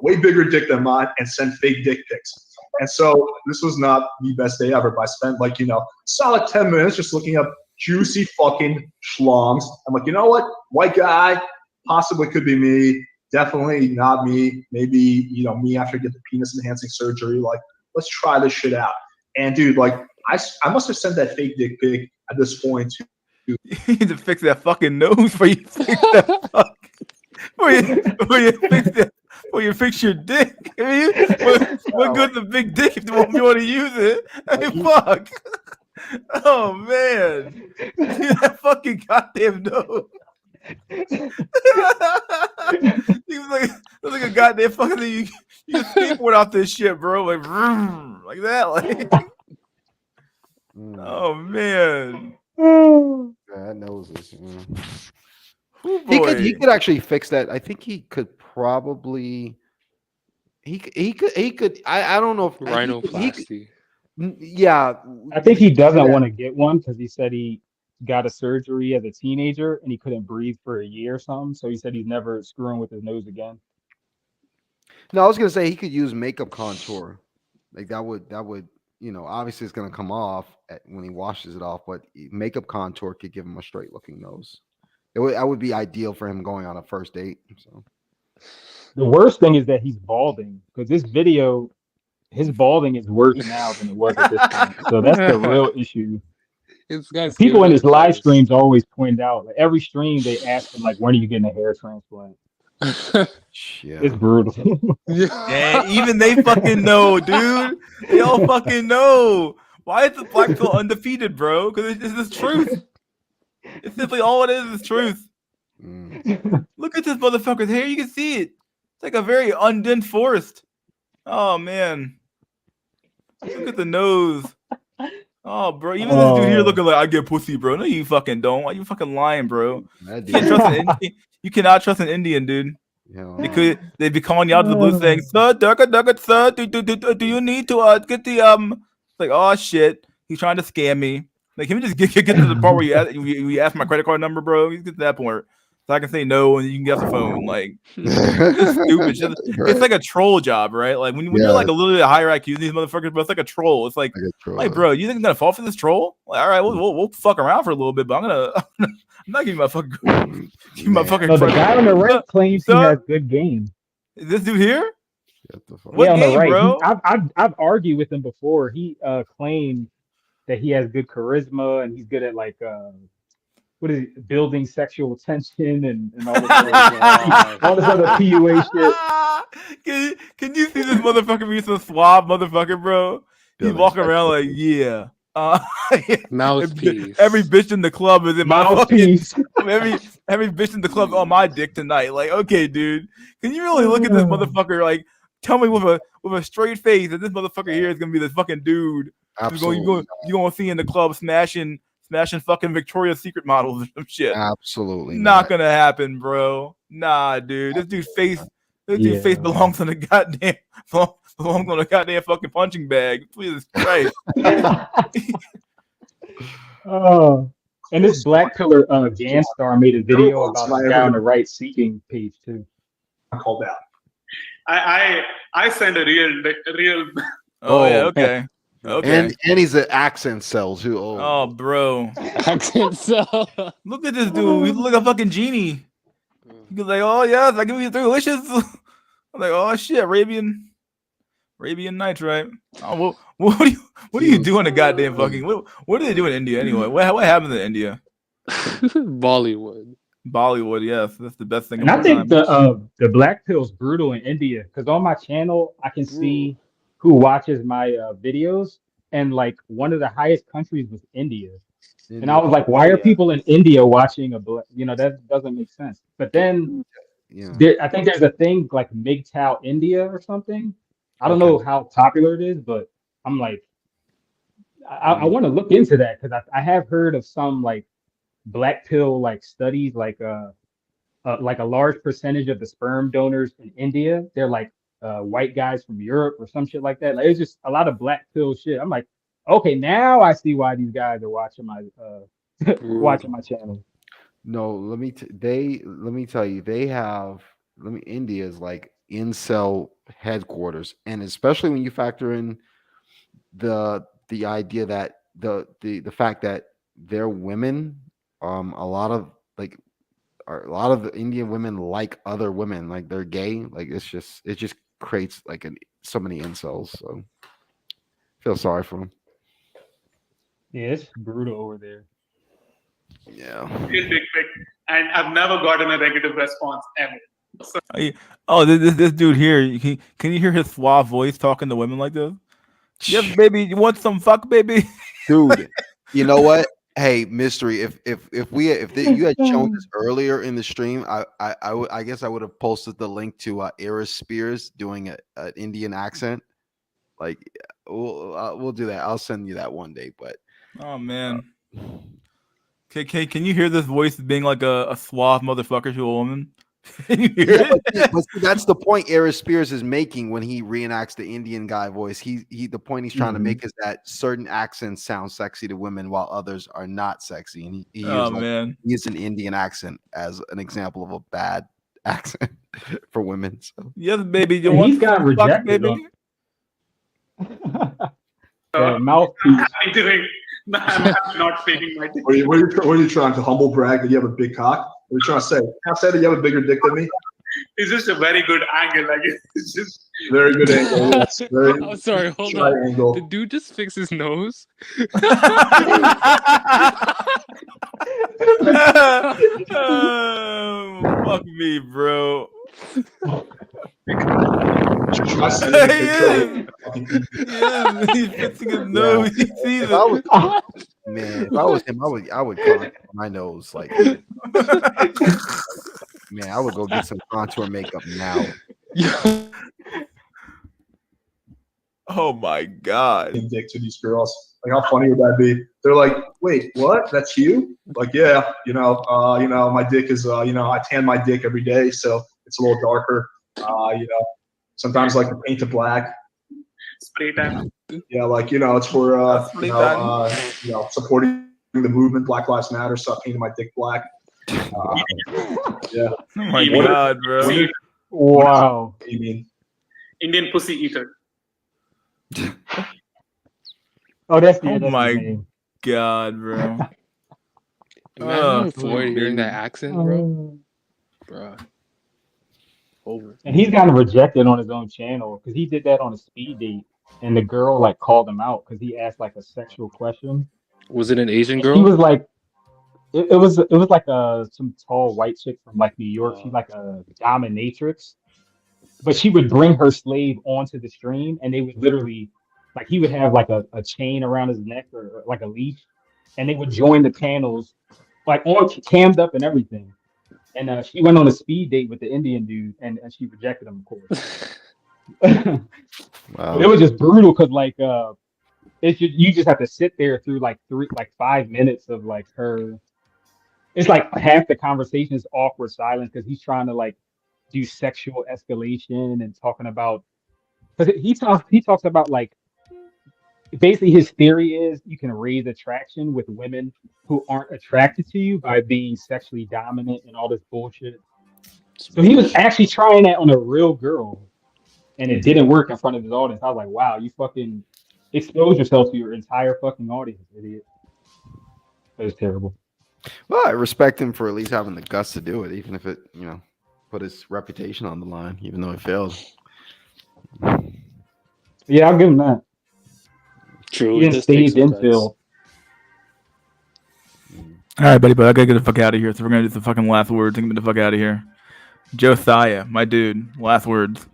Speaker 18: way bigger dick than mine and send fake dick pics. And so this was not the best day ever, but I spent like, solid 10 minutes just looking up juicy fucking schlongs. I'm like, you know what? White guy, possibly could be me. Definitely not me. Maybe, me after I get the penis enhancing surgery. Like, let's try this shit out. And dude, like, I must have sent that fake dick pic at this point to
Speaker 1: You need to fix that fucking nose before you fix that fuck. Before you fix your dick. I mean, what good's a big dick if you want to use it? I mean, fuck. Oh man, that fucking goddamn nose. It was like a goddamn fucking thing. You skateboard off this shit, bro. Like, vroom, like that. Like, oh man.
Speaker 14: That nose is. He could actually fix that. I think he could probably. He could. I don't know if
Speaker 10: rhinoplasty.
Speaker 14: Yeah,
Speaker 15: I think he doesn't want to get one because he said he got a surgery as a teenager and he couldn't breathe for a year or something. So he said he's never screwing with his nose again.
Speaker 14: No, I was gonna say he could use makeup contour. Like that would obviously it's gonna come off when he washes it off, but makeup contour could give him a straight looking nose. That would be ideal for him going on a first date. So
Speaker 15: the worst thing is that he's balding because this video, his balding is worse now than it was at this point. So that's the real issue. People in his live streams always point out, like every stream they ask him, like, when are you getting a hair transplant? It's brutal.
Speaker 1: Yeah, even they fucking know, dude. They all fucking know. Why is the black pill undefeated, bro? Because it's just the truth. It's simply all it is truth. Look at this motherfucker's hair. You can see it. It's like a very undone forest. Oh man. Look at the nose. Oh, bro. Even this dude here looking like I get pussy, bro. No, you fucking don't. Why you fucking lying, bro? You cannot trust an Indian, dude. Yeah. They'd be calling you out of the blue saying, "Sir, sir, do you need to get the It's like, oh shit, he's trying to scam me. Like, can we just get to the part where you ask my credit card number, bro? You get to that point so I can say no and you can get off the phone. Like, it's stupid shit. It's like a troll job, right? Like when you're like a little bit higher IQ than these motherfuckers, but it's like a troll. It's like bro, you think I'm gonna fall for this troll? Like, all right, we'll fuck around for a little bit, but I'm not giving my fucking
Speaker 15: No, the guy on the right claims he has good game.
Speaker 1: Is this dude here?
Speaker 15: What on game, the right, bro? I've argued with him before. He claimed that he has good charisma and he's good at like what is it, building sexual tension and all this other PUA
Speaker 1: shit. Can you see this motherfucker be some suave motherfucker, bro? He's walking around like, yeah.
Speaker 10: Mouthpiece.
Speaker 1: Every bitch in the club is in my
Speaker 15: mouthpiece.
Speaker 1: every bitch in the club on my dick tonight. Like, okay, dude, can you really look at this motherfucker? Like, tell me with a straight face that this motherfucker here is gonna be this fucking dude. You're gonna see in the club smashing fucking Victoria's Secret models or some shit.
Speaker 14: Absolutely
Speaker 1: not gonna happen, bro. Nah, dude, this dude's face belongs on the goddamn fucking punching bag. Please Christ.
Speaker 15: And this Black Pillar Ganstar made a video about the guy on the right seeking page too.
Speaker 18: I called out.
Speaker 19: I send a real.
Speaker 1: Oh yeah, okay. Okay.
Speaker 14: And he's an accent cell too.
Speaker 1: Oh, bro.
Speaker 10: Accent cell.
Speaker 1: Look at this dude. He look like a fucking genie. He's like, oh yes, I give you 3 wishes. I'm like, oh shit, Arabian Arabian Nights, right? Oh, what do you do in a goddamn fucking? What do they do in India anyway? What happened in India?
Speaker 10: Bollywood.
Speaker 1: Bollywood, yes, that's the best thing
Speaker 12: And
Speaker 1: of
Speaker 12: I
Speaker 1: all
Speaker 12: think
Speaker 1: time.
Speaker 12: the black pill's brutal in India because on my channel I can see who watches my videos, and like one of the highest countries was India. And I was like, why are people in India watching a black? That doesn't make sense. But then I think there's a thing like MGTOW India or something. I don't know how popular it is, but I'm like, I want to look into that because I have heard of some like black pill like studies like a large percentage of the sperm donors in India, they're like white guys from Europe or some shit like that. Like it's just a lot of black pill shit. I'm like, okay, now I see why these guys are watching my watching my channel.
Speaker 14: No, let me tell you, they have India's like incel headquarters, and especially when you factor in the idea that the fact that they're women, a lot of the Indian women like other women, like they're gay, like it just creates like so many incels. So feel sorry for them.
Speaker 12: Yeah, it's brutal over there.
Speaker 14: Yeah.
Speaker 19: Big pic, and I've never gotten a negative response ever. So,
Speaker 1: This dude here, can you hear his suave voice talking to women like this? Yes, baby, you want some fuck, baby?
Speaker 14: Dude, you know what? Hey, Mystery, if you had shown this earlier in the stream, I guess I would have posted the link to Iris Spears doing an Indian accent. Like, we'll do that. I'll send you that one day. But
Speaker 1: Oh man. Can you hear this voice being like a suave motherfucker to a woman? Can you hear it?
Speaker 14: but see, that's the point Iris Spears is making when he reenacts the Indian guy voice. The point he's trying to make is that certain accents sound sexy to women while others are not sexy. And he used an Indian accent as an example of a bad accent for women. So
Speaker 1: yes, baby, you
Speaker 12: And
Speaker 1: want
Speaker 12: he's got
Speaker 1: some fuck,
Speaker 12: rejected
Speaker 1: baby?
Speaker 12: Mouthpiece.
Speaker 19: I'm doing. I'm not faking my dick.
Speaker 18: What are you trying to humble brag that you have a big cock? What are you trying to say? Can I say that you have a bigger dick than me?
Speaker 19: It's just a very good angle. Like it's just
Speaker 18: very good angle. Yes, very
Speaker 10: I'm sorry, hold on.
Speaker 18: triangle.
Speaker 10: The dude just fixed his nose.
Speaker 1: Oh, fuck me, bro. He's fixing his nose. He sees
Speaker 14: if
Speaker 1: it.
Speaker 14: I was him, I would contour my nose. Like, man, I would go get some contour makeup now.
Speaker 1: Oh my god.
Speaker 18: Dick to these girls. Like, how funny would that be? They're like, wait, what? That's you? Like, yeah, my dick is, I tan my dick every day, so it's a little darker. Sometimes I like to paint it black.
Speaker 19: spray tan.
Speaker 18: Yeah, like, it's for, supporting the movement, Black Lives Matter, so I painted my dick black. Yeah.
Speaker 1: Oh my god, bro.
Speaker 12: Wow.
Speaker 18: What do you mean?
Speaker 19: Indian pussy eater.
Speaker 12: Oh, that's
Speaker 1: Oh
Speaker 12: his
Speaker 1: my
Speaker 12: name.
Speaker 1: god, bro.
Speaker 10: Imagine Floyd hearing that accent, bro. Bruh. Over.
Speaker 12: And he's gotten rejected on his own channel because he did that on a speed date, and the girl like called him out because he asked like a sexual question.
Speaker 10: Was it an Asian
Speaker 12: And
Speaker 10: girl?
Speaker 12: he was like, it was like some tall white chick from like New York. She's like a dominatrix, but she would bring her slave onto the stream, and they would literally like he would have like a chain around his neck or like a leash, and they would join the panels like on cammed up and everything. And she went on a speed date with the Indian dude, and she rejected him, of course.
Speaker 14: Wow.
Speaker 12: It was just brutal because like you just have to sit there through like 5 minutes of like her. It's like half the conversation is awkward silence because he's trying to like do sexual escalation and talking about because he talks about like basically his theory is you can raise attraction with women who aren't attracted to you by being sexually dominant and all this bullshit. So he was actually trying that on a real girl, and it didn't work in front of his audience. I was like, wow, you fucking expose yourself to your entire fucking audience, idiot. It was terrible.
Speaker 14: Well, I respect him for at least having the guts to do it, even if it, put his reputation on the line, even though it failed.
Speaker 12: Yeah, I'll give him that.
Speaker 10: True.
Speaker 12: He
Speaker 10: It
Speaker 12: didn't
Speaker 10: does take
Speaker 12: stage
Speaker 10: some guts.
Speaker 12: infield.
Speaker 1: All right, buddy, but I gotta get the fuck out of here. So we're gonna do the fucking last words and get the fuck out of here. Josiah, my dude, last words.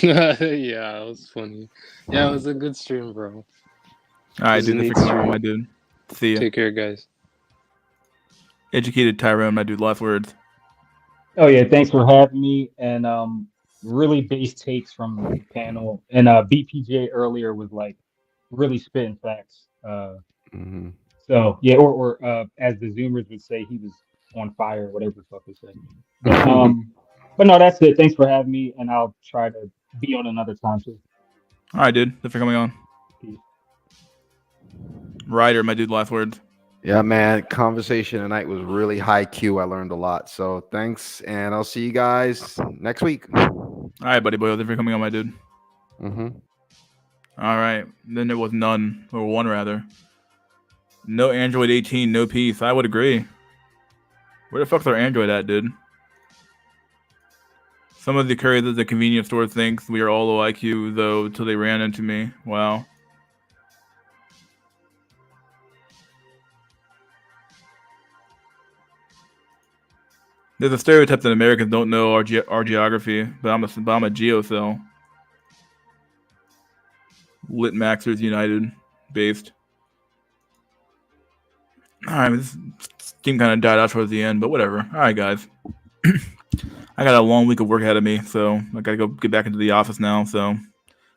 Speaker 10: Yeah, it was funny. Yeah, it was a good stream, bro.
Speaker 1: All right,
Speaker 10: It was a
Speaker 1: dude, the
Speaker 10: neat
Speaker 1: freaking
Speaker 10: stream.
Speaker 1: my dude. See ya.
Speaker 10: Take care, guys.
Speaker 1: Educated Tyrone, my dude, last words.
Speaker 12: Oh yeah, thanks for having me. And really base takes from the panel. And BPJ earlier was like really spitting facts. So yeah, or as the Zoomers would say, he was on fire, whatever the fuck they said. But no, that's it. Thanks for having me, and I'll try to be on another time too.
Speaker 1: All right, dude, thanks for coming on.
Speaker 12: Peace.
Speaker 1: Ryder, my dude, last words.
Speaker 13: Yeah, man. Conversation tonight was really high Q. I learned a lot. So thanks, and I'll see you guys next week.
Speaker 1: All right, buddy boy, thanks for coming on, my dude.
Speaker 13: Mm-hmm.
Speaker 1: All right, then there was none, or one rather. No Android 18, no peace. I would agree. Where the fuck's our Android at, dude? Some of the couriers at the convenience store thinks we are all low IQ, though, till they ran into me. Wow. There's a stereotype that Americans don't know our geography, but I'm a geocell. Lit Maxers United based. Alright, this game kind of died out towards the end, but whatever. Alright, guys. I got a long week of work ahead of me, so I gotta go get back into the office now, so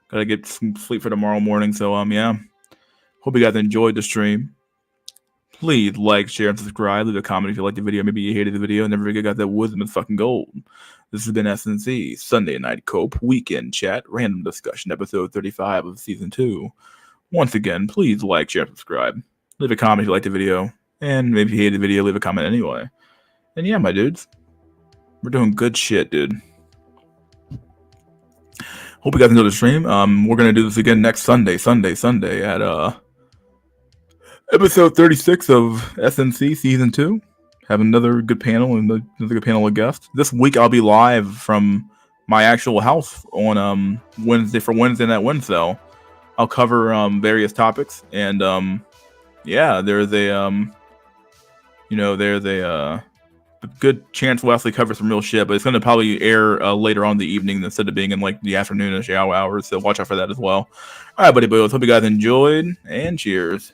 Speaker 1: gotta get some sleep for tomorrow morning, so yeah. Hope you guys enjoyed the stream. Please like, share, and subscribe. Leave a comment if you liked the video. Maybe you hated the video. Never forget, guys, that wisdom is fucking gold. This has been SNC, Sunday Night Cope, Weekend Chat, Random Discussion, episode 35 of Season 2. Once again, please like, share, and subscribe. Leave a comment if you liked the video. And maybe if you hated the video, leave a comment anyway. And yeah, my dudes, we're doing good shit, dude. Hope you guys enjoyed the stream. We're going to do this again next Sunday at episode 36 of SNC Season 2. Have another good panel and another good panel of guests. This week I'll be live from my actual house on Wednesday for Wednesday Night Wednesday. I'll cover various topics, and yeah, there's a good chance we'll actually cover some real shit, but it's going to probably air later on in the evening instead of being in like the afternoonish hours, so watch out for that as well. All right, buddy boys, hope you guys enjoyed, and cheers.